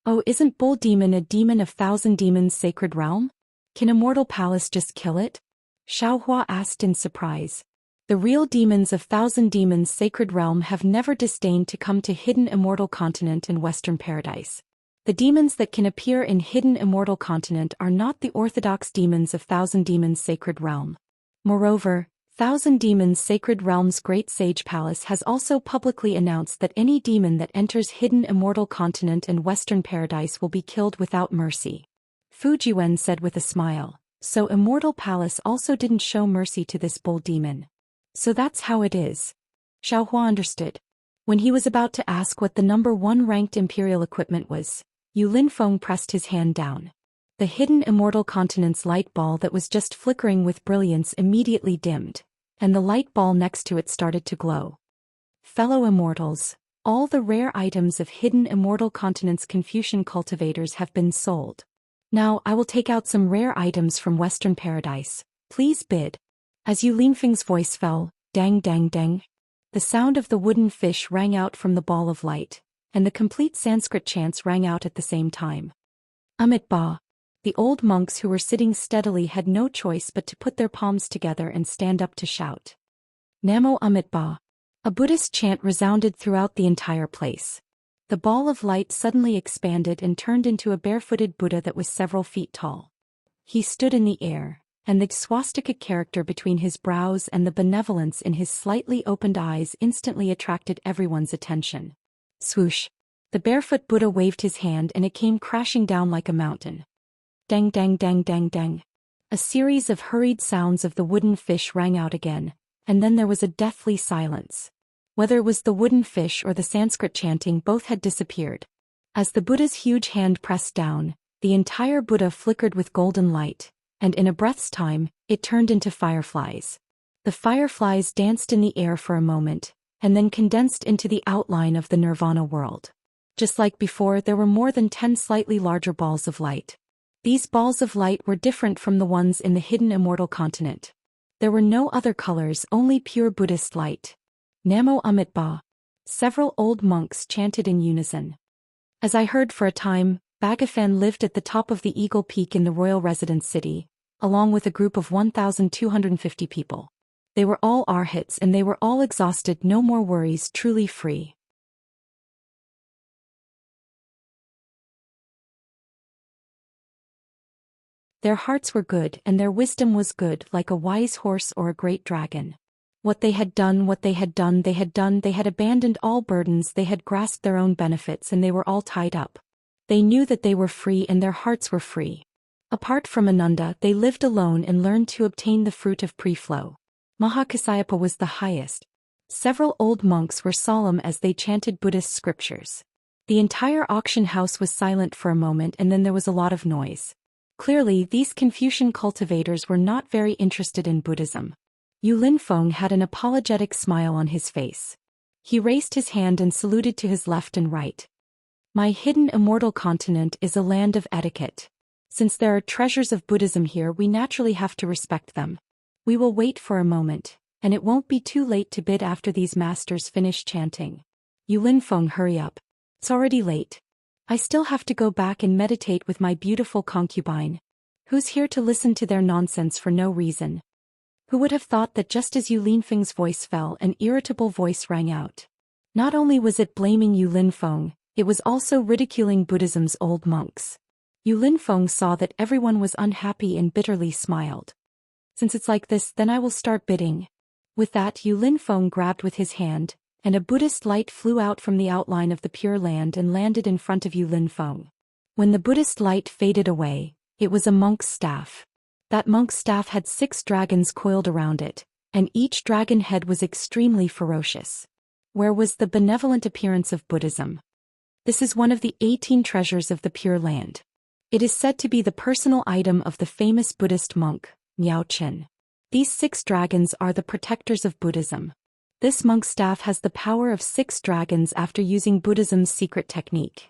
A: Oh, isn't bull demon a demon of thousand demons sacred realm? Can immortal palace just kill it? Xiaohua asked in surprise. The real demons of thousand demons sacred realm have never disdained to come to hidden immortal continent and western paradise. The demons that can appear in hidden immortal continent are not the orthodox demons of thousand demons sacred realm. Moreover, Thousand Demons Sacred Realm's Great Sage Palace has also publicly announced that any demon that enters hidden immortal continent and western paradise will be killed without mercy. Fu Jiwen said with a smile, so immortal palace also didn't show mercy to this bull demon. So that's how it is. Xiaohua understood. When he was about to ask what the number 1 ranked imperial equipment was, Yu Linfeng pressed his hand down. The hidden immortal continent's light ball that was just flickering with brilliance immediately dimmed, and the light ball next to it started to glow. Fellow immortals, all the rare items of hidden immortal continent's Confucian cultivators have been sold. Now I will take out some rare items from Western Paradise. Please bid. As Yu Linfeng's voice fell, dang dang dang, the sound of the wooden fish rang out from the ball of light, and the complete Sanskrit chants rang out at the same time. Amit Ba. The old monks who were sitting steadily had no choice but to put their palms together and stand up to shout. Namo Amit Ba. A Buddhist chant resounded throughout the entire place. The ball of light suddenly expanded and turned into a barefooted Buddha that was several feet tall. He stood in the air, and the swastika character between his brows and the benevolence in his slightly opened eyes instantly attracted everyone's attention. Swoosh! The barefoot Buddha waved his hand and it came crashing down like a mountain. Dang dang dang dang dang. A series of hurried sounds of the wooden fish rang out again, and then there was a deathly silence. Whether it was the wooden fish or the Sanskrit chanting, both had disappeared. As the Buddha's huge hand pressed down, the entire Buddha flickered with golden light, and in a breath's time, it turned into fireflies. The fireflies danced in the air for a moment, and then condensed into the outline of the Nirvana world. Just like before, there were more than 10 slightly larger balls of light. These balls of light were different from the ones in the hidden immortal continent. There were no other colors, only pure Buddhist light. Namo Amit Ba. Several old monks chanted in unison. As I heard, for a time, Bagafan lived at the top of the Eagle Peak in the royal residence city, along with a group of 1,250 people. They were all arhats and they were all exhausted, no more worries, truly free. Their hearts were good and their wisdom was good, like a wise horse or a great dragon. What they had done, they had abandoned all burdens, they had grasped their own benefits and they were all tied up. They knew that they were free and their hearts were free. Apart from Ananda, they lived alone and learned to obtain the fruit of pre-flow. Mahakasyapa was the highest. Several old monks were solemn as they chanted Buddhist scriptures. The entire auction house was silent for a moment and then there was a lot of noise. Clearly, these Confucian cultivators were not very interested in Buddhism. Yu Linfeng had an apologetic smile on his face. He raised his hand and saluted to his left and right. My hidden immortal continent is a land of etiquette. Since there are treasures of Buddhism here, we naturally have to respect them. We will wait for a moment, and it won't be too late to bid after these masters finish chanting. Yu Linfeng, hurry up. It's already late. I still have to go back and meditate with my beautiful concubine. Who's here to listen to their nonsense for no reason? Who would have thought that just as Yu Linfeng's voice fell, an irritable voice rang out. Not only was it blaming Yu Linfeng, it was also ridiculing Buddhism's old monks. Yu Linfeng saw that everyone was unhappy and bitterly smiled. Since it's like this, then I will start bidding. With that, Yu Linfeng grabbed with his hand, and a Buddhist light flew out from the outline of the Pure Land and landed in front of Yu Linfeng. When the Buddhist light faded away, it was a monk's staff. That monk's staff had 6 dragons coiled around it, and each dragon head was extremely ferocious. Where was the benevolent appearance of Buddhism? This is one of the 18 treasures of the Pure Land. It is said to be the personal item of the famous Buddhist monk, Miao Qin. These 6 dragons are the protectors of Buddhism. This monk's staff has the power of 6 dragons after using Buddhism's secret technique.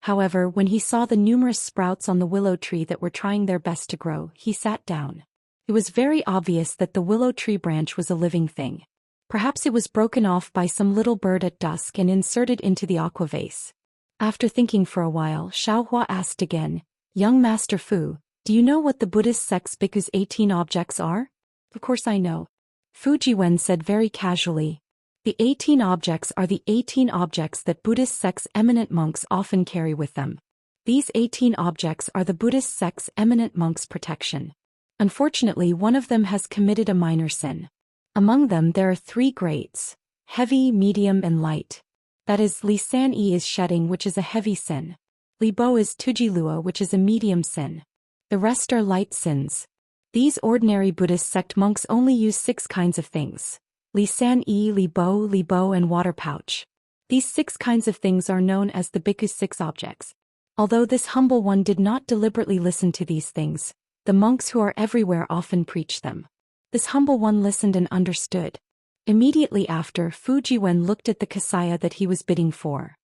A: However, when he saw the numerous sprouts on the willow tree that were trying their best to grow, he sat down. It was very obvious that the willow tree branch was a living thing. Perhaps it was broken off by some little bird at dusk and inserted into the aqua vase. After thinking for a while, Xiaohua asked again, "Young Master Fu, do you know what the Buddhist sect's bhikkhus' 18 objects are?" "Of course I know." Fu Jiwen said very casually. The 18 objects are the 18 objects that Buddhist sect's eminent monks often carry with them. These 18 objects are the Buddhist sect's eminent monks' protection. Unfortunately, one of them has committed a minor sin. Among them there are 3 grades: heavy, medium and light. That is, Li San Yi is shedding, which is a heavy sin. Li Bo is Tujilua, which is a medium sin. The rest are light sins. These ordinary Buddhist sect monks only use 6 kinds of things: Li San Yi, Li Bo and water pouch. These 6 kinds of things are known as the bhikkhu's 6 objects. Although this humble one did not deliberately listen to these things, the monks who are everywhere often preach them. This humble one listened and understood. Immediately after, Fu Jiwen looked at the kasaya that he was bidding for.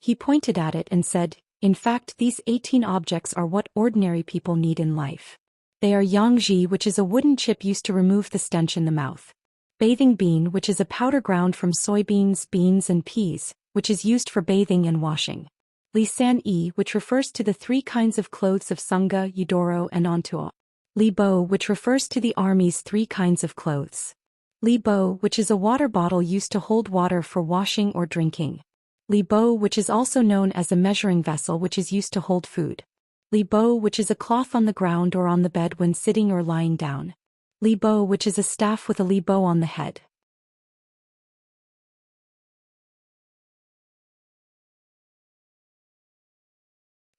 A: He pointed at it and said, "In fact, these 18 objects are what ordinary people need in life. They are yangji, which is a wooden chip used to remove the stench in the mouth. Bathing bean, which is a powder ground from soybeans, beans and peas, which is used for bathing and washing. Li San Yi, which refers to the 3 kinds of clothes of Sangha, Yudoro and Ontuo. Li Bo, which refers to the army's 3 kinds of clothes. Li Bo, which is a water bottle used to hold water for washing or drinking. Li Bo, which is also known as a measuring vessel which is used to hold food. Li Bo, which is a cloth on the ground or on the bed when sitting or lying down. Li Bo, which is a staff with a li bo on the head.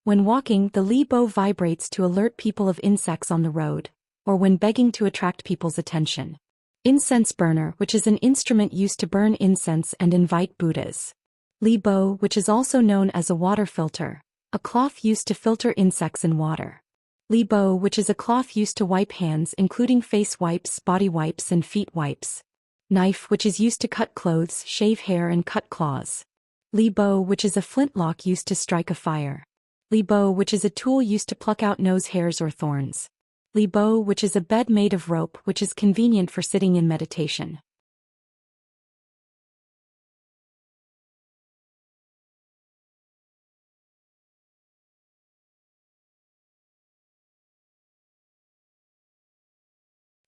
A: When walking, the li bo vibrates to alert people of insects on the road, or when begging to attract people's attention. Incense burner, which is an instrument used to burn incense and invite Buddhas. Li bo, which is also known as a water filter, a cloth used to filter insects in water. Li bo, which is a cloth used to wipe hands including face wipes, body wipes and feet wipes. Knife, which is used to cut clothes, shave hair and cut claws. Li bo, which is a flintlock used to strike a fire. Li bo, which is a tool used to pluck out nose hairs or thorns. Li bo, which is a bed made of rope which is convenient for sitting in meditation.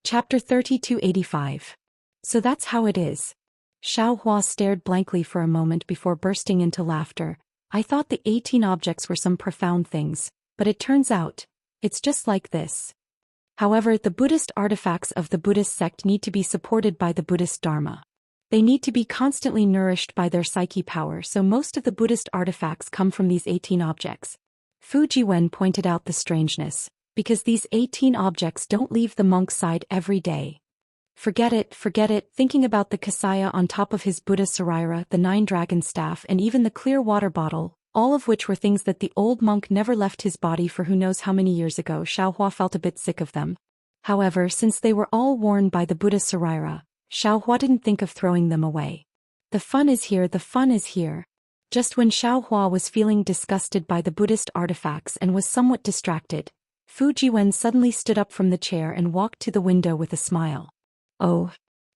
A: Chapter 3285. So that's how it is. Xiao Hua stared blankly for a moment before bursting into laughter. I thought the 18 objects were some profound things, but it turns out, it's just like this. However, the Buddhist artifacts of the Buddhist sect need to be supported by the Buddhist Dharma. They need to be constantly nourished by their psyche power, so most of the Buddhist artifacts come from these 18 objects. Fu Jiwen pointed out the strangeness, because these 18 objects don't leave the monk's side every day. Forget it, thinking about the kasaya on top of his Buddha Saraira, the 9-dragon staff and even the clear water bottle, all of which were things that the old monk never left his body for who knows how many years ago. Xiaohua felt a bit sick of them. However, since they were all worn by the Buddha Saraira, Xiaohua didn't think of throwing them away. The fun is here, the fun is here. Just when Xiaohua was feeling disgusted by the Buddhist artifacts and was somewhat distracted, Fu Jiwen suddenly stood up from the chair and walked to the window with a smile. Oh.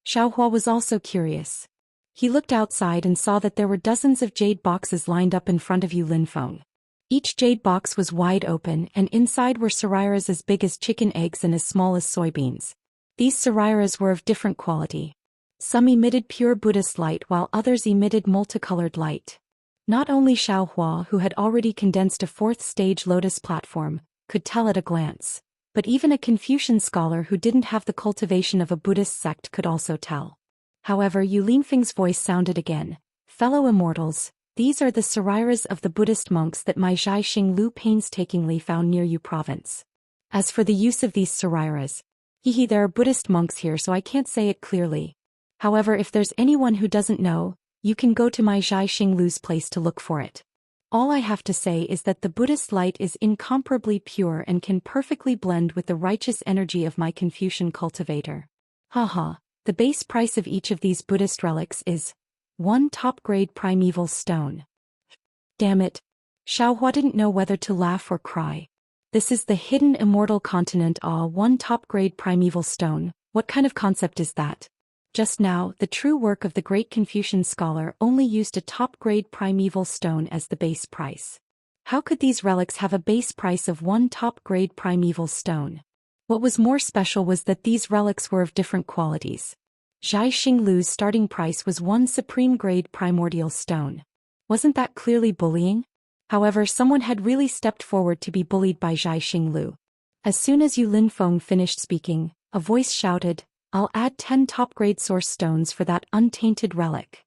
A: Xiaohua was also curious. He looked outside and saw that there were dozens of jade boxes lined up in front of Yu Linfeng. Each jade box was wide open, and inside were sariras as big as chicken eggs and as small as soybeans. These sariras were of different quality. Some emitted pure Buddhist light while others emitted multicolored light. Not only Xiaohua, who had already condensed a fourth-stage lotus platform, could tell at a glance, but even a Confucian scholar who didn't have the cultivation of a Buddhist sect could also tell. However, Yu Linfeng's voice sounded again. Fellow immortals, these are the sariras of the Buddhist monks that my Zhai Xinglu painstakingly found near Yu province. As for the use of these sariras, there are Buddhist monks here, so I can't say it clearly. However, if there's anyone who doesn't know, you can go to my Zhai Xinglu's place to look for it. All I have to say is that the Buddhist light is incomparably pure and can perfectly blend with the righteous energy of my Confucian cultivator. Haha, the base price of each of these Buddhist relics is 1 top-grade primeval stone. Damn it. Xiaohua didn't know whether to laugh or cry. This is the hidden immortal continent. 1 top-grade primeval stone, what kind of concept is that? Just now, the true work of the great Confucian scholar only used a top-grade primeval stone as the base price. How could these relics have a base price of 1 top-grade primeval stone? What was more special was that these relics were of different qualities. Zhai Xinglu's starting price was 1 supreme-grade primordial stone. Wasn't that clearly bullying? However, someone had really stepped forward to be bullied by Zhai Xinglu. As soon as Yu Linfeng finished speaking, a voice shouted, "I'll add 10 top-grade source stones for that untainted relic.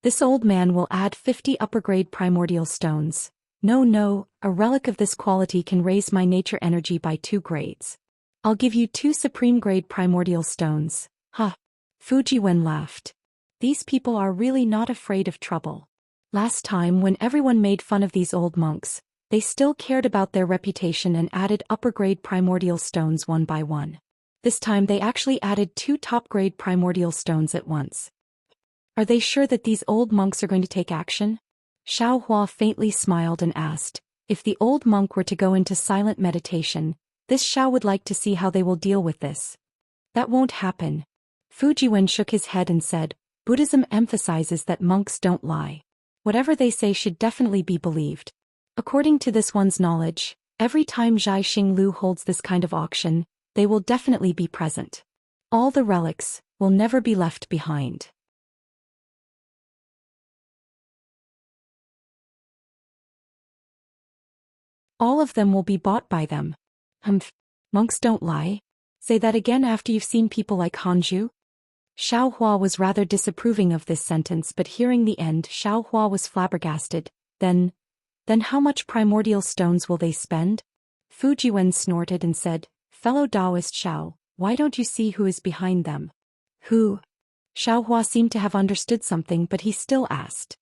A: This old man will add 50 upper-grade primordial stones. No, a relic of this quality can raise my nature energy by 2 grades. I'll give you 2 supreme-grade primordial stones." Ha! Fujiwen laughed. These people are really not afraid of trouble. Last time when everyone made fun of these old monks, they still cared about their reputation and added upper-grade primordial stones one by one. This time they actually added 2 top-grade primordial stones at once. Are they sure that these old monks are going to take action? Xiaohua faintly smiled and asked, if the old monk were to go into silent meditation, this Xiao would like to see how they will deal with this. That won't happen. Fujiwen shook his head and said, Buddhism emphasizes that monks don't lie. Whatever they say should definitely be believed. According to this one's knowledge, every time Zhai Xinglu holds this kind of auction, they will definitely be present. All the relics will never be left behind. All of them will be bought by them. Monks don't lie. Say that again after you've seen people like Hanju. Xiaohua was rather disapproving of this sentence, but hearing the end, Xiaohua was flabbergasted. Then how much primordial stones will they spend? Fujiwen snorted and said, Fellow Taoist Xiao, why don't you see who is behind them? Who? Xiaohua seemed to have understood something, but he still asked.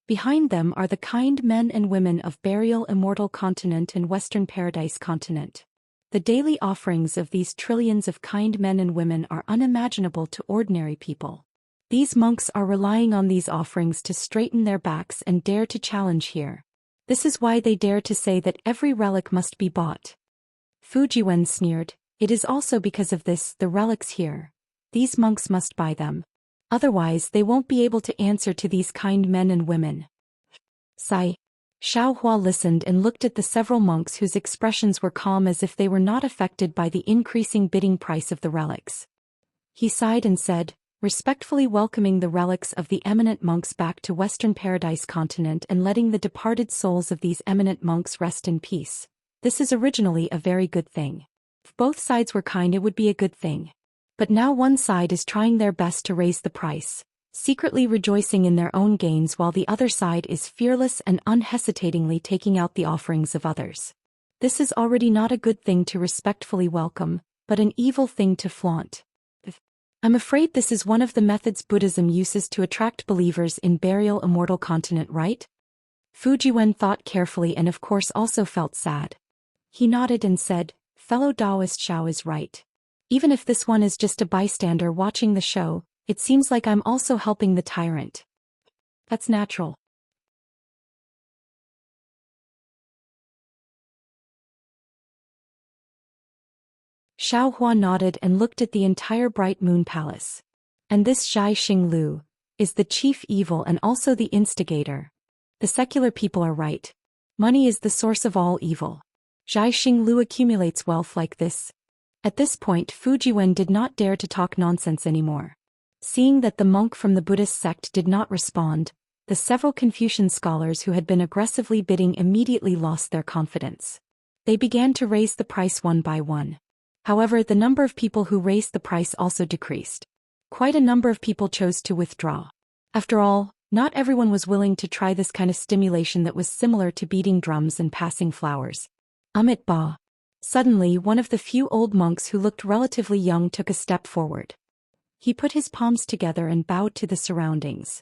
A: Behind them are the kind men and women of Burial Immortal Continent and Western Paradise Continent. The daily offerings of these trillions of kind men and women are unimaginable to ordinary people. These monks are relying on these offerings to straighten their backs and dare to challenge here. This is why they dare to say that every relic must be bought. Fujiwen sneered, it is also because of this, the relics here. These monks must buy them. Otherwise they won't be able to answer to these kind men and women. Sigh. Xiaohua listened and looked at the several monks whose expressions were calm as if they were not affected by the increasing bidding price of the relics. He sighed and said, respectfully welcoming the relics of the eminent monks back to Western Paradise Continent and letting the departed souls of these eminent monks rest in peace. This is originally a very good thing. If both sides were kind, it would be a good thing. But now one side is trying their best to raise the price, secretly rejoicing in their own gains, while the other side is fearless and unhesitatingly taking out the offerings of others. This is already not a good thing to respectfully welcome, but an evil thing to flaunt. I'm afraid this is one of the methods Buddhism uses to attract believers in Burial Immortal Continent, right? Fujiwen thought carefully and of course also felt sad. He nodded and said, Fellow Taoist Xiao is right. Even if this one is just a bystander watching the show, it seems like I'm also helping the tyrant. That's natural. Xiaohua nodded and looked at the entire Bright Moon Palace. And this Zhai Xinglu is the chief evil and also the instigator. The secular people are right. Money is the source of all evil. Zhai Xinglu accumulates wealth like this. At this point, Fujiwen did not dare to talk nonsense anymore. Seeing that the monk from the Buddhist sect did not respond, the several Confucian scholars who had been aggressively bidding immediately lost their confidence. They began to raise the price one by one. However, the number of people who raised the price also decreased. Quite a number of people chose to withdraw. After all, not everyone was willing to try this kind of stimulation that was similar to beating drums and passing flowers. Amit Ba. Suddenly, one of the few old monks who looked relatively young took a step forward. He put his palms together and bowed to the surroundings.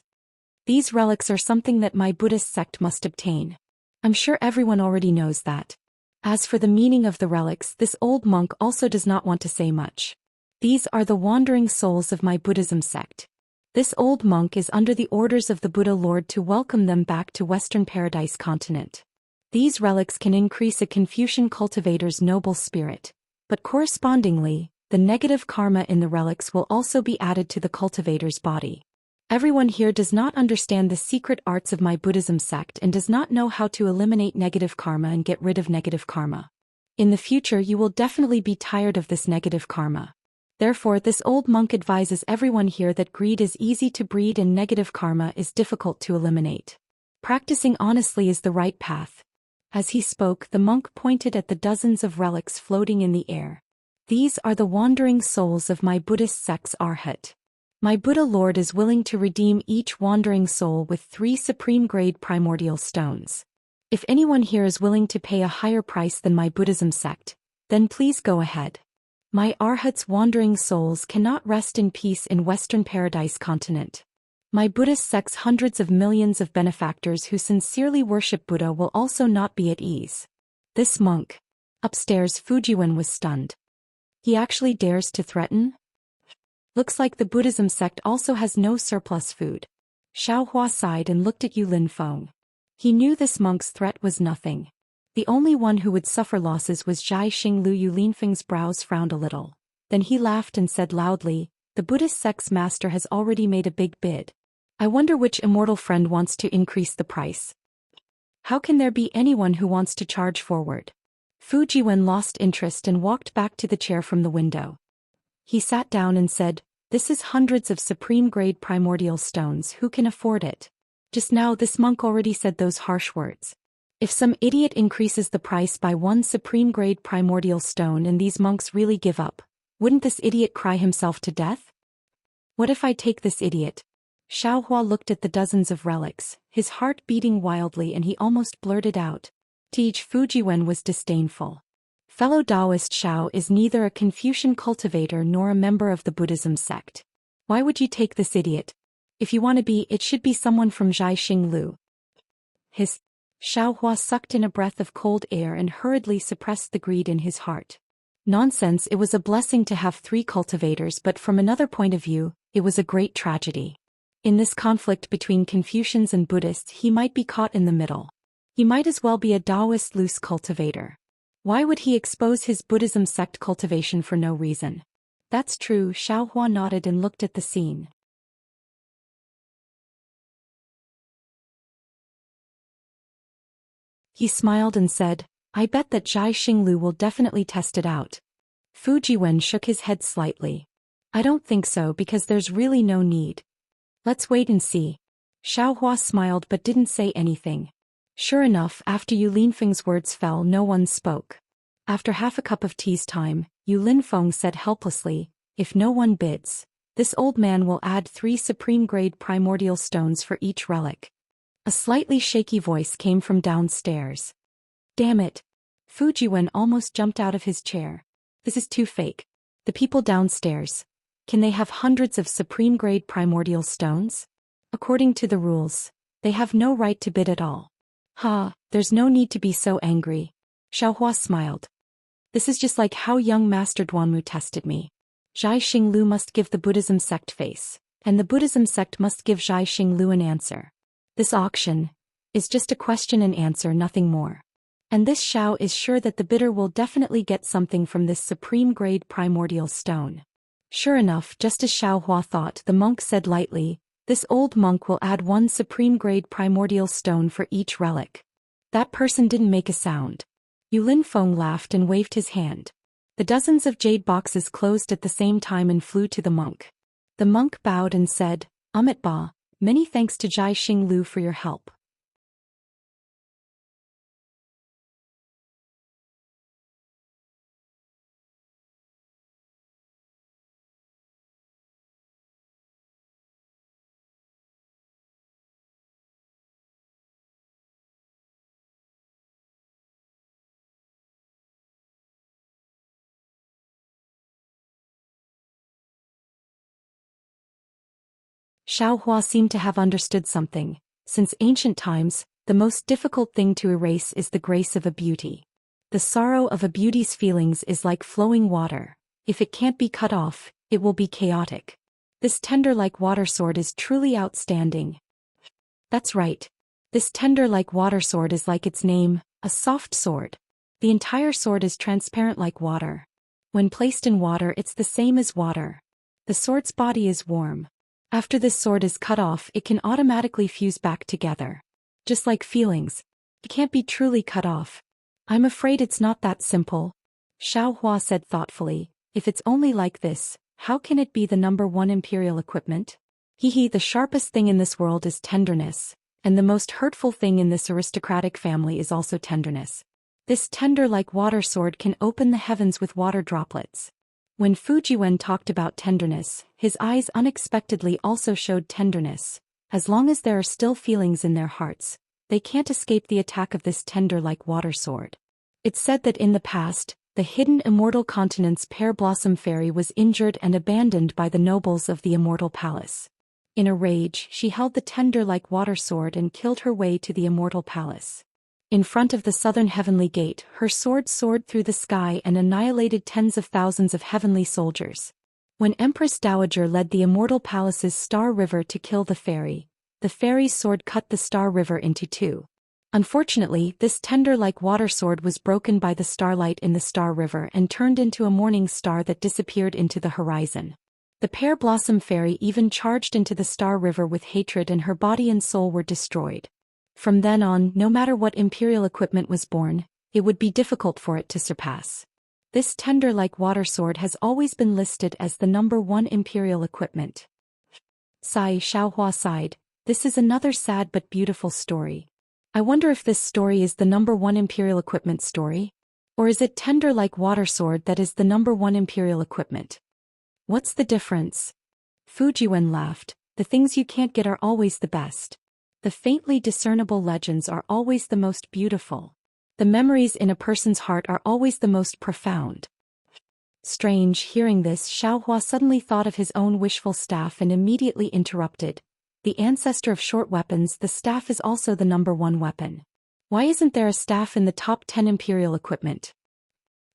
A: These relics are something that my Buddhist sect must obtain. I'm sure everyone already knows that. As for the meaning of the relics, this old monk also does not want to say much. These are the wandering souls of my Buddhism sect. This old monk is under the orders of the Buddha Lord to welcome them back to Western Paradise continent. These relics can increase a Confucian cultivator's noble spirit, but correspondingly, the negative karma in the relics will also be added to the cultivator's body. Everyone here does not understand the secret arts of my Buddhism sect and does not know how to eliminate negative karma and get rid of negative karma. In the future, you will definitely be tired of this negative karma. Therefore, this old monk advises everyone here that greed is easy to breed and negative karma is difficult to eliminate. Practicing honestly is the right path. As he spoke, the monk pointed at the dozens of relics floating in the air. These are the wandering souls of my Buddhist sect's Arhat. My Buddha Lord is willing to redeem each wandering soul with 3 supreme-grade primordial stones. If anyone here is willing to pay a higher price than my Buddhism sect, then please go ahead. My Arhat's wandering souls cannot rest in peace in Western Paradise continent. My Buddhist sect's hundreds of millions of benefactors who sincerely worship Buddha will also not be at ease. This monk. Upstairs, Fujiwen was stunned. He actually dares to threaten? Looks like the Buddhism sect also has no surplus food. Xiaohua sighed and looked at Yu Linfeng. He knew this monk's threat was nothing. The only one who would suffer losses was Zhai Xinglu. Yu Linfeng's brows frowned a little. Then he laughed and said loudly, "The Buddhist sect's master has already made a big bid. I wonder which immortal friend wants to increase the price. How can there be anyone who wants to charge forward?" Fujiwen lost interest and walked back to the chair from the window. He sat down and said, "This is hundreds of supreme-grade primordial stones. Who can afford it?" Just now this monk already said those harsh words. If some idiot increases the price by 1 supreme-grade primordial stone and these monks really give up, wouldn't this idiot cry himself to death? What if I take this idiot? Xiaohua looked at the dozens of relics, his heart beating wildly, and he almost blurted out. Teach. Fujiwen was disdainful. Fellow Taoist Xiao is neither a Confucian cultivator nor a member of the Buddhism sect. Why would you take this idiot? If you want to be, it should be someone from Zhai Xinglu. Xiaohua sucked in a breath of cold air and hurriedly suppressed the greed in his heart. Nonsense, it was a blessing to have 3 cultivators, but from another point of view, it was a great tragedy. In this conflict between Confucians and Buddhists, he might be caught in the middle. He might as well be a Taoist loose cultivator. Why would he expose his Buddhism sect cultivation for no reason? That's true. Xiaohua nodded and looked at the scene. He smiled and said, "I bet that Zhai Xinglu will definitely test it out." Fujiwen shook his head slightly. "I don't think so because there's really no need. Let's wait and see." Xiaohua smiled but didn't say anything. Sure enough, after Yu Linfeng's words fell, no one spoke. After half a cup of tea's time, Yu Linfeng said helplessly, "If no one bids, this old man will add 3 supreme-grade primordial stones for each relic." A slightly shaky voice came from downstairs. Damn it! Fujiwen almost jumped out of his chair. This is too fake. The people downstairs. Can they have hundreds of supreme-grade primordial stones? According to the rules, they have no right to bid at all. There's no need to be so angry. Xiaohua smiled. This is just like how young Master Duanmu tested me. Zhai Xinglu must give the Buddhism sect face, and the Buddhism sect must give Zhai Xinglu an answer. This auction is just a question and answer, nothing more. And this Xiao is sure that the bidder will definitely get something from this supreme-grade primordial stone. Sure enough, just as Xiaohua thought, the monk said lightly, "This old monk will add one supreme-grade primordial stone for each relic." That person didn't make a sound. Yu Linfeng laughed and waved his hand. The dozens of jade boxes closed at the same time and flew to the monk. The monk bowed and said, "Amit Ba, many thanks to Jai Xing Lu for your help." Xiaohua seemed to have understood something. Since ancient times, the most difficult thing to erase is the grace of a beauty. The sorrow of a beauty's feelings is like flowing water. If it can't be cut off, it will be chaotic. This tender-like water sword is truly outstanding. That's right. This tender-like water sword is like its name, a soft sword. The entire sword is transparent like water. When placed in water, it's the same as water. The sword's body is warm. After this sword is cut off, it can automatically fuse back together. Just like feelings. It can't be truly cut off. I'm afraid it's not that simple. Xiaohua said thoughtfully, if it's only like this, how can it be the number one imperial equipment? The sharpest thing in this world is tenderness, and the most hurtful thing in this aristocratic family is also tenderness. This tender-like water sword can open the heavens with water droplets. When Fujiwen talked about tenderness, his eyes unexpectedly also showed tenderness. As long as there are still feelings in their hearts, they can't escape the attack of this tender-like water sword. It's said that in the past, the hidden immortal continent's pear blossom fairy was injured and abandoned by the nobles of the immortal palace. In a rage, she held the tender-like water sword and killed her way to the immortal palace. In front of the southern heavenly gate, her sword soared through the sky and annihilated tens of thousands of heavenly soldiers. When Empress Dowager led the immortal palace's Star River to kill the fairy's sword cut the Star River into two. Unfortunately, this tender-like water sword was broken by the starlight in the Star River and turned into a morning star that disappeared into the horizon. The pear blossom fairy even charged into the Star River with hatred, and her body and soul were destroyed. From then on, no matter what imperial equipment was born, it would be difficult for it to surpass. This tender-like water sword has always been listed as the number one imperial equipment. Xiaohua sighed. This is another sad but beautiful story. I wonder if this story is the number one imperial equipment story? Or is it tender-like water sword that is the number one imperial equipment? What's the difference? Fujiwen laughed. The things you can't get are always the best. The faintly discernible legends are always the most beautiful. The memories in a person's heart are always the most profound. Strange, hearing this, Xiaohua suddenly thought of his own wishful staff and immediately interrupted. The ancestor of short weapons, the staff is also the number one weapon. Why isn't there a staff in the top 10 imperial equipment?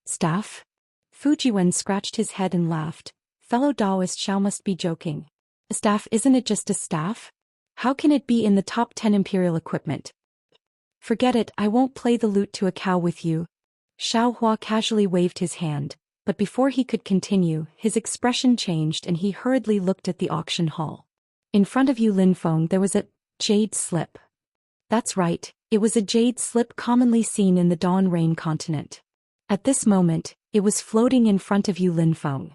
A: Staff? Fujiwen scratched his head and laughed. Fellow Taoist Xiao must be joking. A staff, isn't it just a staff? How can it be in the top 10 imperial equipment? Forget it, I won't play the lute to a cow with you. Xiaohua casually waved his hand, but before he could continue, his expression changed and he hurriedly looked at the auction hall. In front of Yu Linfeng there was a jade slip. That's right, it was a jade slip commonly seen in the Dawn Rain continent. At this moment, it was floating in front of Yu Linfeng.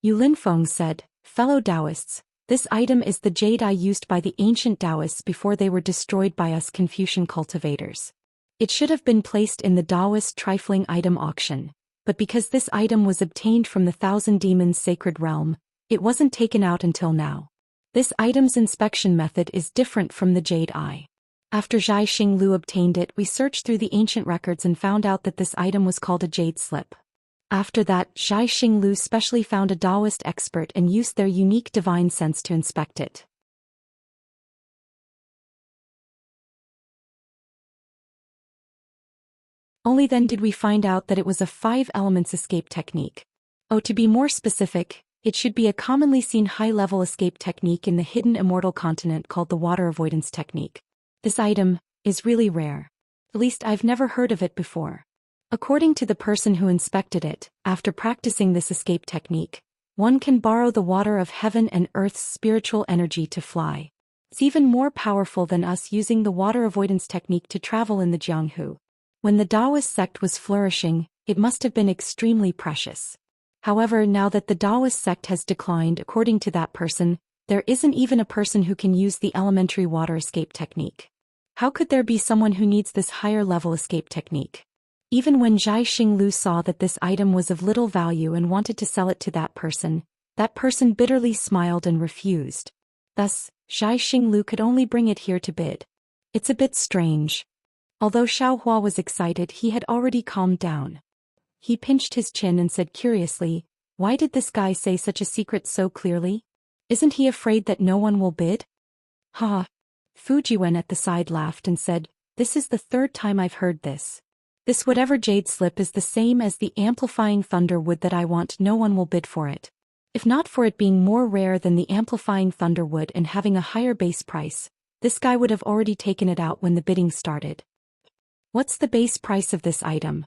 A: Yu Linfeng said, "Fellow Taoists, this item is the jade eye used by the ancient Taoists before they were destroyed by us Confucian cultivators. It should have been placed in the Taoist trifling item auction, but because this item was obtained from the Thousand Demons sacred realm, it wasn't taken out until now. This item's inspection method is different from the jade eye. After Jai Xing Lu obtained it, we searched through the ancient records and found out that this item was called a jade slip. After that, Jai Xing Lu specially found a Taoist expert and used their unique divine sense to inspect it. Only then did we find out that it was a 5 elements escape technique. Oh, to be more specific, it should be a commonly seen high-level escape technique in the hidden immortal continent called the water avoidance technique. This item is really rare. At least I've never heard of it before. According to the person who inspected it, after practicing this escape technique, One can borrow the water of heaven and earth's spiritual energy to fly. It's even more powerful than us using the water avoidance technique to travel in the Jianghu. When the Taoist sect was flourishing, it must have been extremely precious. However, now that the Taoist sect has declined, according to that person, there isn't even a person who can use the elementary water escape technique. How could there be someone who needs this higher level escape technique? Even when Zhai Xinglu saw that this item was of little value and wanted to sell it to that person bitterly smiled and refused. Thus, Zhai Xinglu could only bring it here to bid. It's a bit strange. Although Xiaohua was excited, he had already calmed down. He pinched his chin and said curiously, "Why did this guy say such a secret so clearly? Isn't he afraid that no one will bid?" "Ha." Fujiwen at the side laughed and said, "This is the third time I've heard this. This whatever jade slip is the same as the amplifying thunder wood that I want. No one will bid for it. If not for it being more rare than the amplifying thunder wood and having a higher base price, this guy would have already taken it out when the bidding started." "What's the base price of this item?"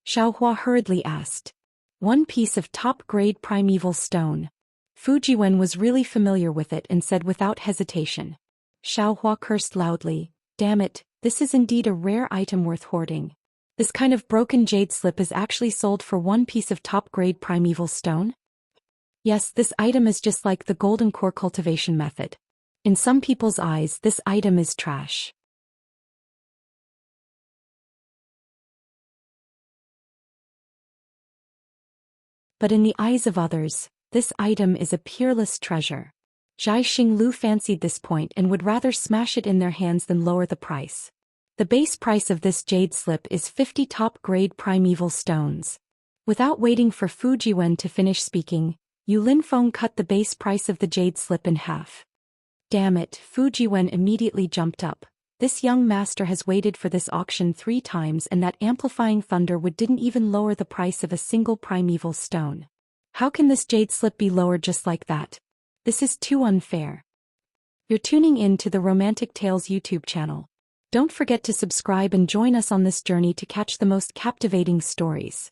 A: Xiaohua hurriedly asked. "One piece of top-grade primeval stone." Fujiwen was really familiar with it and said without hesitation. Xiaohua cursed loudly, "Damn it, this is indeed a rare item worth hoarding. This kind of broken jade slip is actually sold for one piece of top-grade primeval stone?" "Yes, this item is just like the golden core cultivation method. In some people's eyes, this item is trash. But in the eyes of others, this item is a peerless treasure." Zhai Xinglu fancied this point and would rather smash it in their hands than lower the price. The base price of this jade slip is 50 top-grade primeval stones. Without waiting for Fujiwen to finish speaking, Yu Linfeng cut the base price of the jade slip in half. "Damn it," Fujiwen immediately jumped up. "This young master has waited for this auction 3 times and that amplifying thunder wood didn't even lower the price of a single primeval stone. How can this jade slip be lowered just like that? This is too unfair." You're tuning in to the Romantic Tales YouTube channel. Don't forget to subscribe and join us on this journey to catch the most captivating stories.